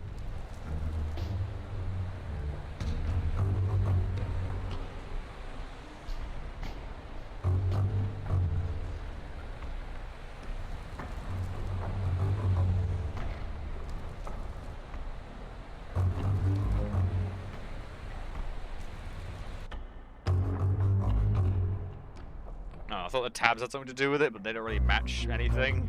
I thought the tabs had something to do with it, but they don't really match anything.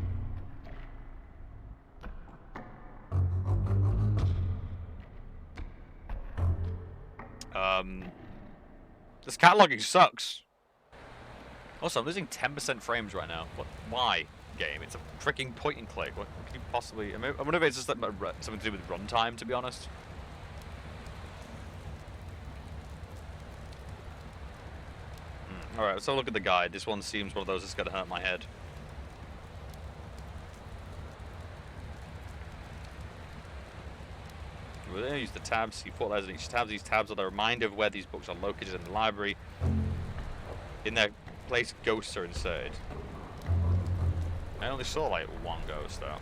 This cataloging sucks. Also, I'm losing 10% frames right now. What? Why? Game? It's a freaking point and click. What could you possibly... I wonder if it's just like something to do with runtime, to be honest. Alright, let's have a look at the guide. This one seems one of those that's gonna hurt my head. We're going to use the tabs. See 4 letters in each tab. These tabs are the reminder of where these books are located in the library. In their place, ghosts are inserted. I only saw like one ghost though.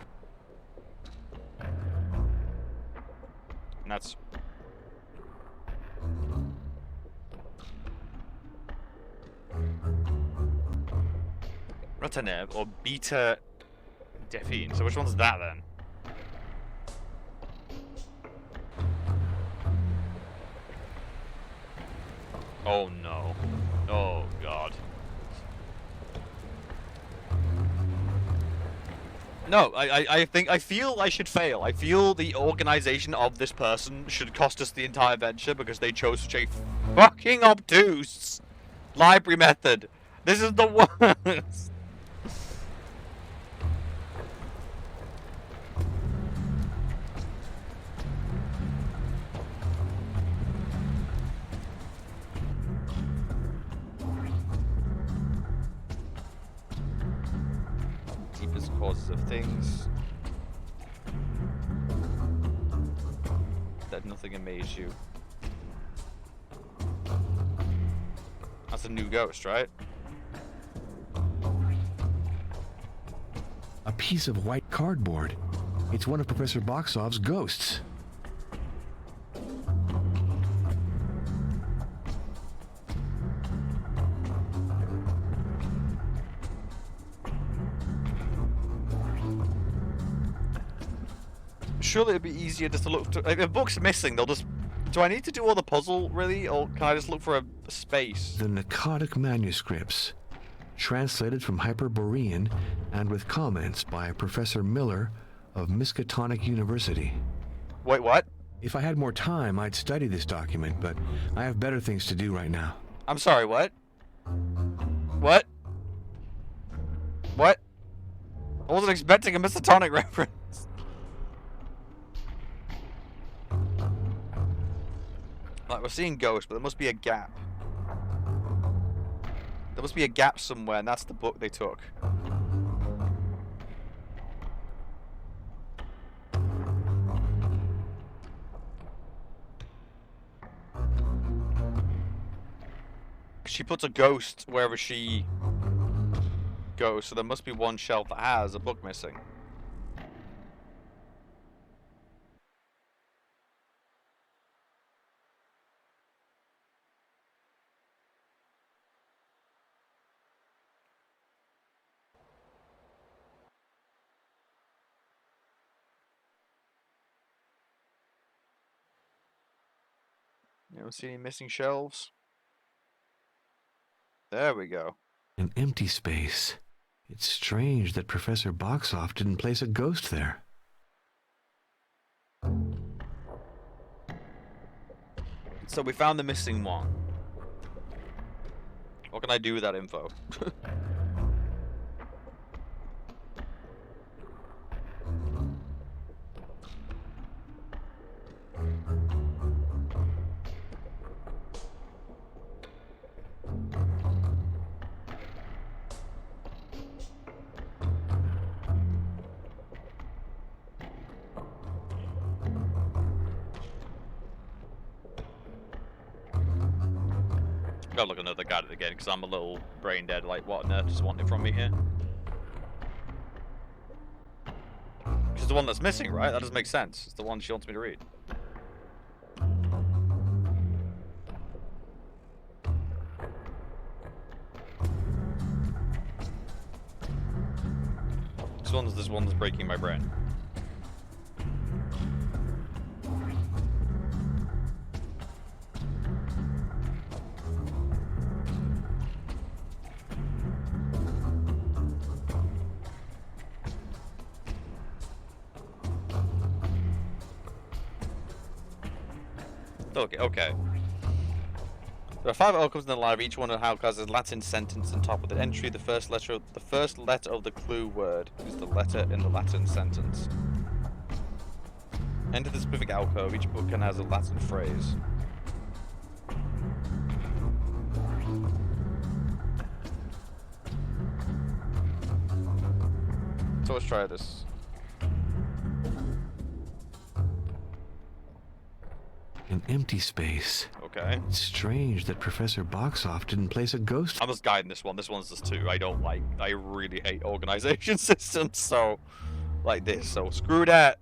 And that's... Retinib or Beta Delphine. So which one's that then? Oh no. Oh god. No, I feel I should fail. I feel the organization of this person should cost us the entire venture because they chose such a fucking obtuse library method. This is the worst. Deepest causes of things. Let nothing amaze you. That's a new ghost, right? A piece of white cardboard. It's one of Professor Boxov's ghosts. Surely it'd be easier just to look to, if a book's missing, they'll just... Do I need to do all the puzzle, really? Or can I just look for a space? The Narcotic Manuscripts, translated from Hyperborean and with comments by Professor Miller of Miskatonic University. Wait, what? If I had more time, I'd study this document, but I have better things to do right now. I'm sorry, what? What? What? I wasn't expecting a Miskatonic reference. Like, we're seeing ghosts, but there must be a gap. There must be a gap somewhere, and that's the book they took. She puts a ghost wherever she goes, so there must be one shelf that has a book missing. You don't see any missing shelves? There we go. An empty space. It's strange that Professor Boxov didn't place a ghost there. So we found the missing one. What can I do with that info? Gotta look another guy at it again because I'm a little brain dead. Like, what on earth does it want it from me here? Because the one that's missing, right? That doesn't make sense. It's the one she wants me to read. This one that's breaking my brain. Okay. There are 5 outcomes in the library. Each one has a Latin sentence on top of the entry. The first letter of the clue word is the letter in the Latin sentence. Enter the specific alcove. Each book has a Latin phrase. So let's try this. An empty space. Okay. It's strange that Professor Boxoff didn't place a ghost. I'm just guiding this one. This one's just 2. I really hate organization systems, so like this. So screw that.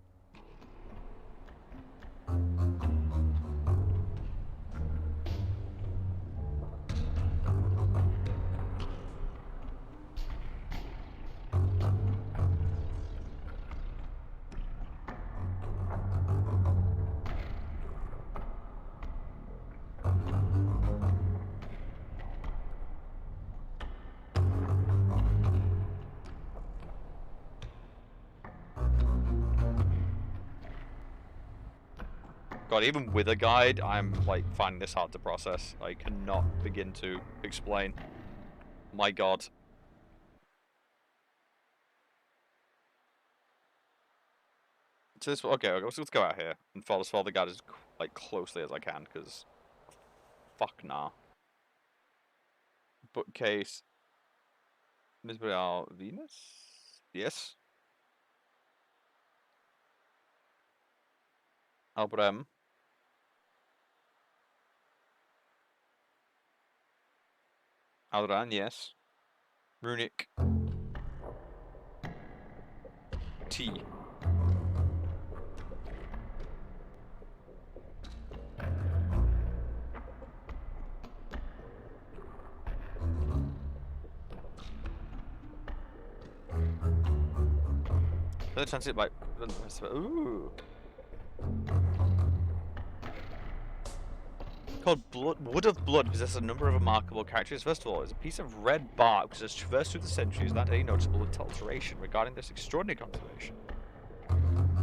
God, even with a guide, I'm like finding this hard to process. I cannot begin to explain. My God. So this, okay, let's go out here and follow the guide as like closely as I can, because fuck nah. Bookcase. Miss Venus? Yes. Albrem. Alran, yes. Runic. T. Let me translate by. Ooh. Called Wood of Blood possesses a number of remarkable characteristics. First of all, it's a piece of red bark which has traversed through the centuries without any noticeable alteration regarding this extraordinary conservation.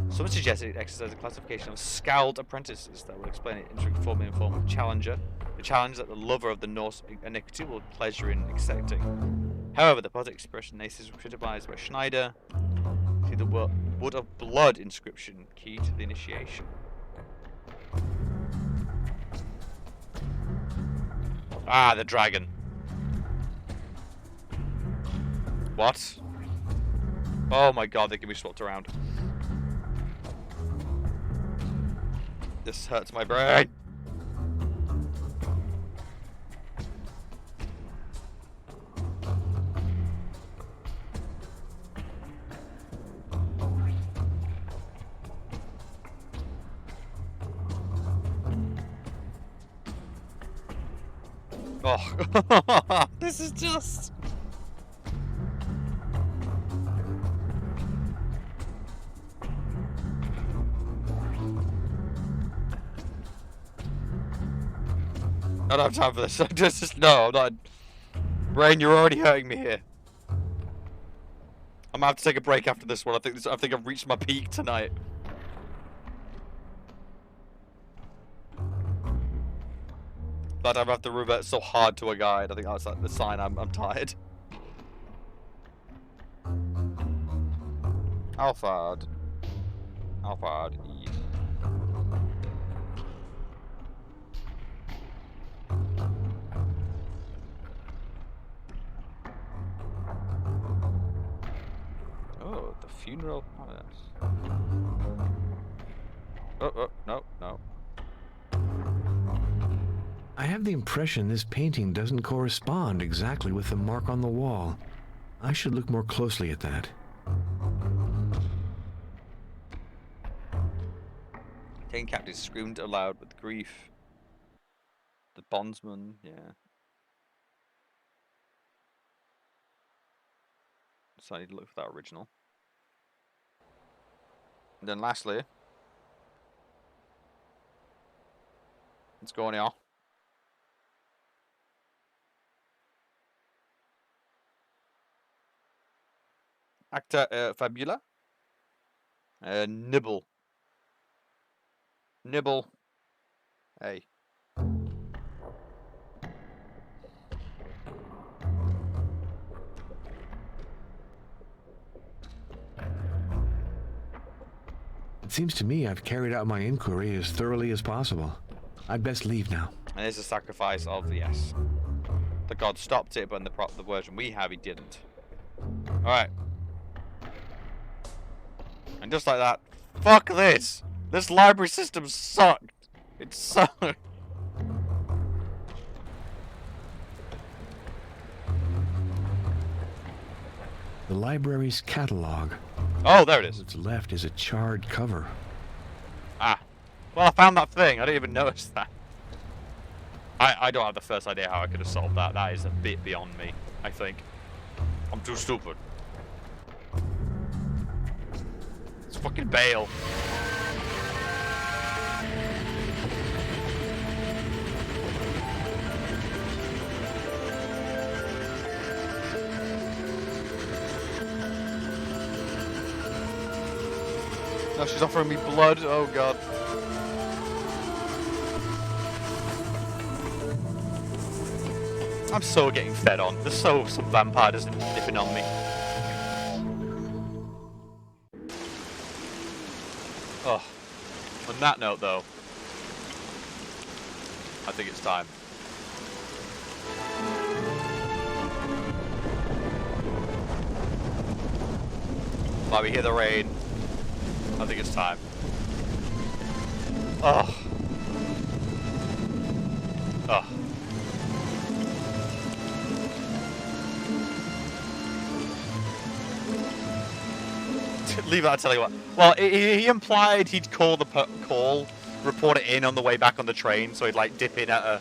Some suggest it exercises a classification of scowled apprentices that will explain it intricate form in the form of challenger, the challenge that the lover of the Norse iniquity will pleasure in accepting. However, the poetic expression is criticized by Schneider. See the Wood of Blood inscription, key to the initiation. Ah, the dragon. What? Oh my God, they can be swapped around. This hurts my brain. Oh, this is just... I don't have time for this. No, I'm not. Brain, you're already hurting me here. I'm gonna have to take a break after this one. I think I've reached my peak tonight. But I have to revert so hard to a guide. I think that's like the sign I'm tired. Alphard. Alphard. E. Oh, the funeral palace. Oh, no. I have the impression this painting doesn't correspond exactly with the mark on the wall. I should look more closely at that. Taken captive screamed aloud with grief. The bondsman, yeah. So I need to look for that original. And then lastly, let's go on here. Actor Fabula. Nibble. Nibble. Hey. It seems to me I've carried out my inquiry as thoroughly as possible. I'd best leave now. And it's a sacrifice of yes. The god stopped it, but in the version we have, he didn't. Alright. And just like that, fuck this! This library system sucked! It sucked! The library's catalog. Oh, there it is. What's left is a charred cover. Ah. Well, I found that thing. I didn't even notice that. I don't have the first idea how I could have solved that. That is a bit beyond me, I think. I'm too stupid. It's fucking Bale. No, she's offering me blood. Oh god. I'm so getting fed on. There's some vampire just nipping on me. Oh. On that note, though, I think it's time. While we hear the rain, I think it's time. Oh. Oh. Leave that, I'll tell you what. Well, he implied he'd call report it in on the way back on the train, so he'd like dip in at a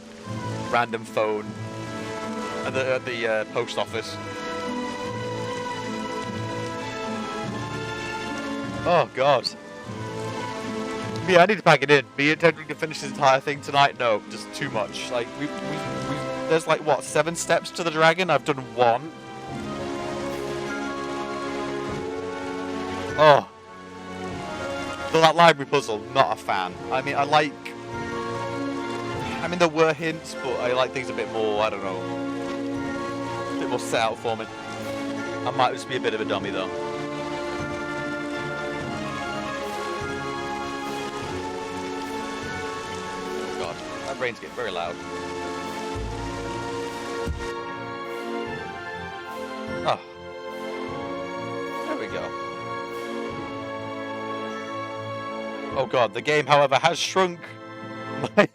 random phone at the post office. Oh god. Yeah, I need to pack it in. Be attempting to finish this entire thing tonight? No, just too much. Like we there's like what, 7 steps to the dragon? I've done 1. Oh. So that library puzzle, not a fan. I mean, there were hints, but I like things a bit more, I don't know, a bit more set out for me. I might just be a bit of a dummy, though. God, that rain's getting very loud. Oh. There we go. Oh god, the game, however, has shrunk my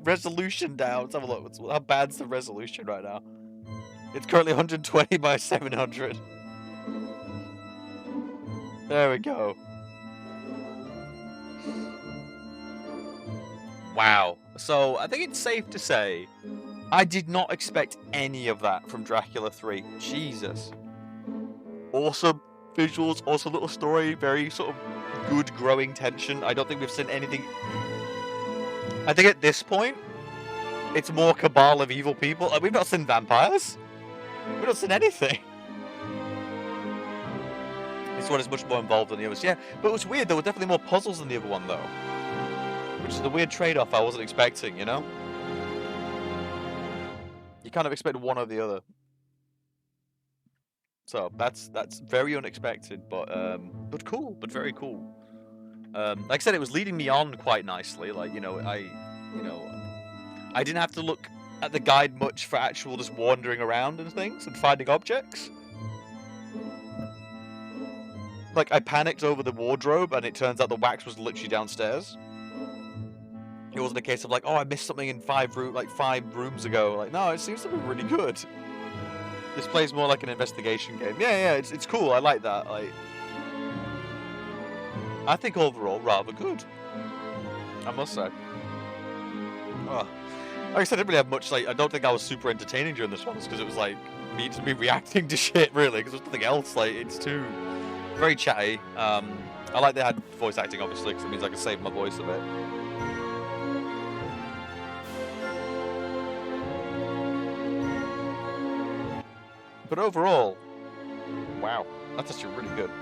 resolution down. Let's have a look. How bad's the resolution right now? It's currently 120 by 700. There we go. Wow. So, I think it's safe to say I did not expect any of that from Dracula 3. Jesus. Awesome visuals, awesome little story, very sort of good growing tension. I don't think we've seen anything. I think at this point, it's more cabal of evil people. Like, we've not seen vampires. We've not seen anything. This one is much more involved than the others. Yeah, but it was weird. There were definitely more puzzles than the other one, though. Which is the weird trade-off I wasn't expecting, you know? You kind of expect one or the other. So that's very unexpected, but cool, but very cool. Like I said, it was leading me on quite nicely. Like, you know, I didn't have to look at the guide much for actual just wandering around and things and finding objects. Like, I panicked over the wardrobe, and it turns out the wax was literally downstairs. It wasn't a case of like, oh, I missed something in 5 rooms ago. Like, no, it seems to be really good. This plays more like an investigation game. Yeah, it's cool. I like that. Like, I think overall rather good. I must say. Oh. Like I said, I didn't really have much. Like, I don't think I was super entertaining during this one, because it was like me reacting to shit, really. Because there's nothing else. Like, it's too very chatty. I like they had voice acting, obviously, because it means I can save my voice a bit. But overall, wow, that's actually really good.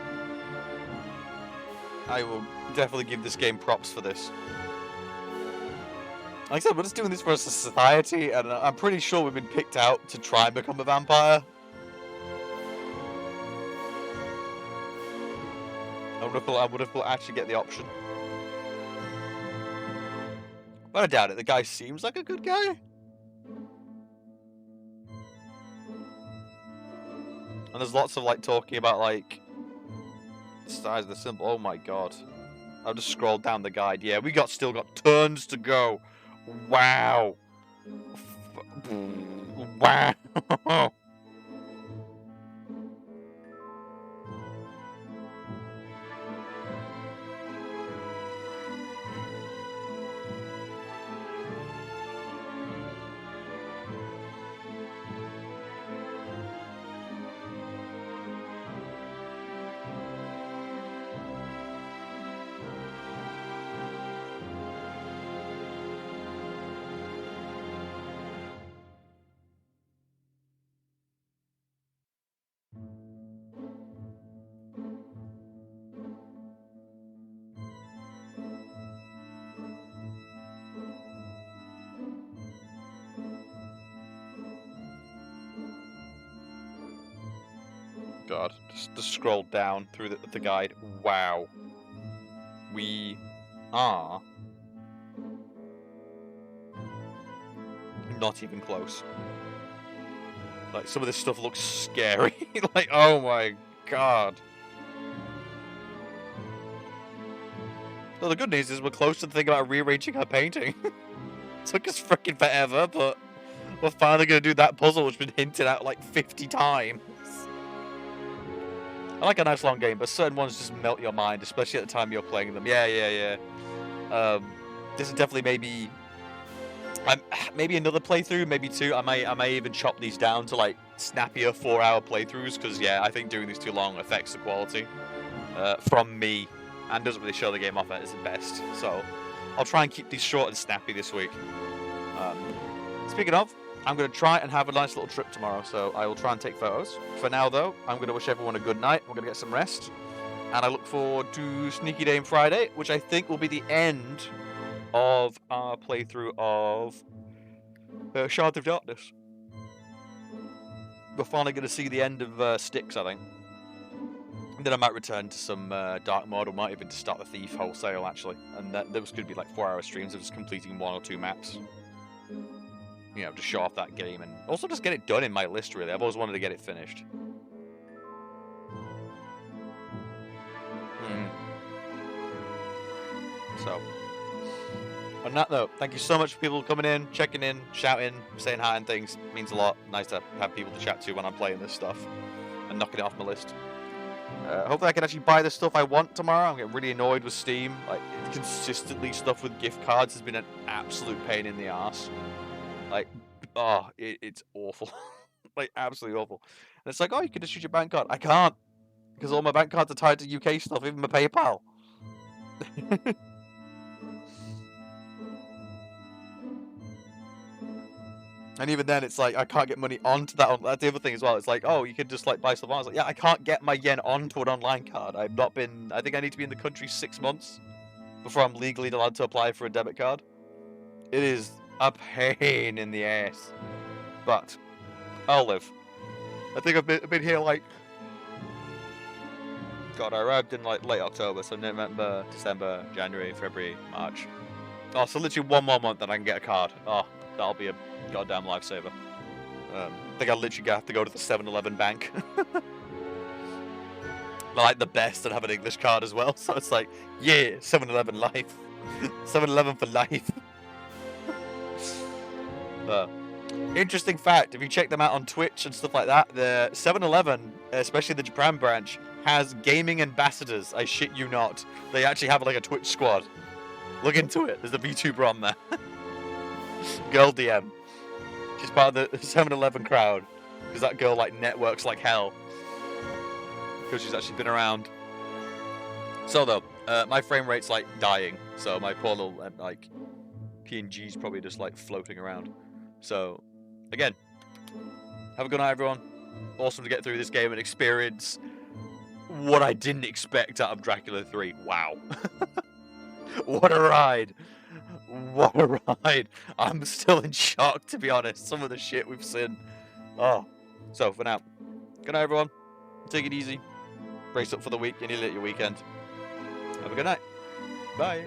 I will definitely give this game props for this. Like I said, we're just doing this for a society, and I'm pretty sure we've been picked out to try and become a vampire. I would have thought actually get the option. But I doubt it. The guy seems like a good guy. And there's lots of like talking about like the size of the symbol. Oh my god. I'll just scroll down the guide. Yeah, we still got tons to go. Wow. Wow. God, just scroll down through the guide. Wow. We are not even close. Like, some of this stuff looks scary. Like, oh my god. Well, the good news is we're close to the thing about rearranging her painting. Took us freaking forever, but we're finally going to do that puzzle, which has been hinted at like 50 times. I like a nice long game, but certain ones just melt your mind, especially at the time you're playing them. Yeah. This is definitely maybe another playthrough, maybe 2. I may even chop these down to like snappier 4-hour playthroughs, because yeah, I think doing these too long affects the quality from me, and doesn't really show the game off at its best. So I'll try and keep these short and snappy this week. Speaking of, I'm going to try and have a nice little trip tomorrow, so I will try and take photos. For now, though, I'm going to wish everyone a good night. We're going to get some rest. And I look forward to Sneaky Dame Friday, which I think will be the end of our playthrough of Shards of Darkness. We're finally going to see the end of Styx, I think. And then I might return to some Dark Mode, or might even just start the Thief wholesale, actually. And those could be like 4-hour streams of just completing 1 or 2 maps. You know, to show off that game, and also just get it done in my list, really. I've always wanted to get it finished. So, on that though, thank you so much for people coming in, checking in, shouting, saying hi and things. It means a lot. Nice to have people to chat to when I'm playing this stuff and knocking it off my list. Hopefully I can actually buy the stuff I want tomorrow. I'm getting really annoyed with Steam. Like, consistently stuff with gift cards has been an absolute pain in the ass. Like, oh, it's awful. Like, absolutely awful. And it's like, oh, you can just use your bank card. I can't, because all my bank cards are tied to UK stuff, even my PayPal. And even then, it's like, I can't get money onto that. That's the other thing as well. It's like, oh, you could just like buy stuff on. It's like, yeah, I can't get my yen onto an online card. I've not been, I think I need to be in the country 6 months before I'm legally allowed to apply for a debit card. It is a pain in the ass. But I'll live. I think I've been here like... God, I arrived in like late October, so November, December, January, February, March. Oh, so literally one more month and I can get a card. Oh, that'll be a goddamn lifesaver. I think I literally have to go to the 7-Eleven bank. Like the best and have an English card as well. So it's like, yeah, 7-Eleven life. 7-Eleven for life. Interesting fact, if you check them out on Twitch and stuff like that, the 7-Eleven, especially the Japan branch, has gaming ambassadors. I shit you not. They actually have like a Twitch squad. Look into it. There's a VTuber on there. Girl DM. She's part of the 7-Eleven crowd. Because that girl like networks like hell. Because she's actually been around. So though, my frame rate's like dying. So my poor little like PNG's probably just like floating around. So again, have a good night everyone. Awesome to get through this game and experience what I didn't expect out of Dracula 3. Wow. What a ride. What a ride. I'm still in shock, to be honest. Some of the shit we've seen. Oh. So, for now. Good night, everyone. Take it easy. Brace up for the week. You're nearly at your weekend. Have a good night. Bye.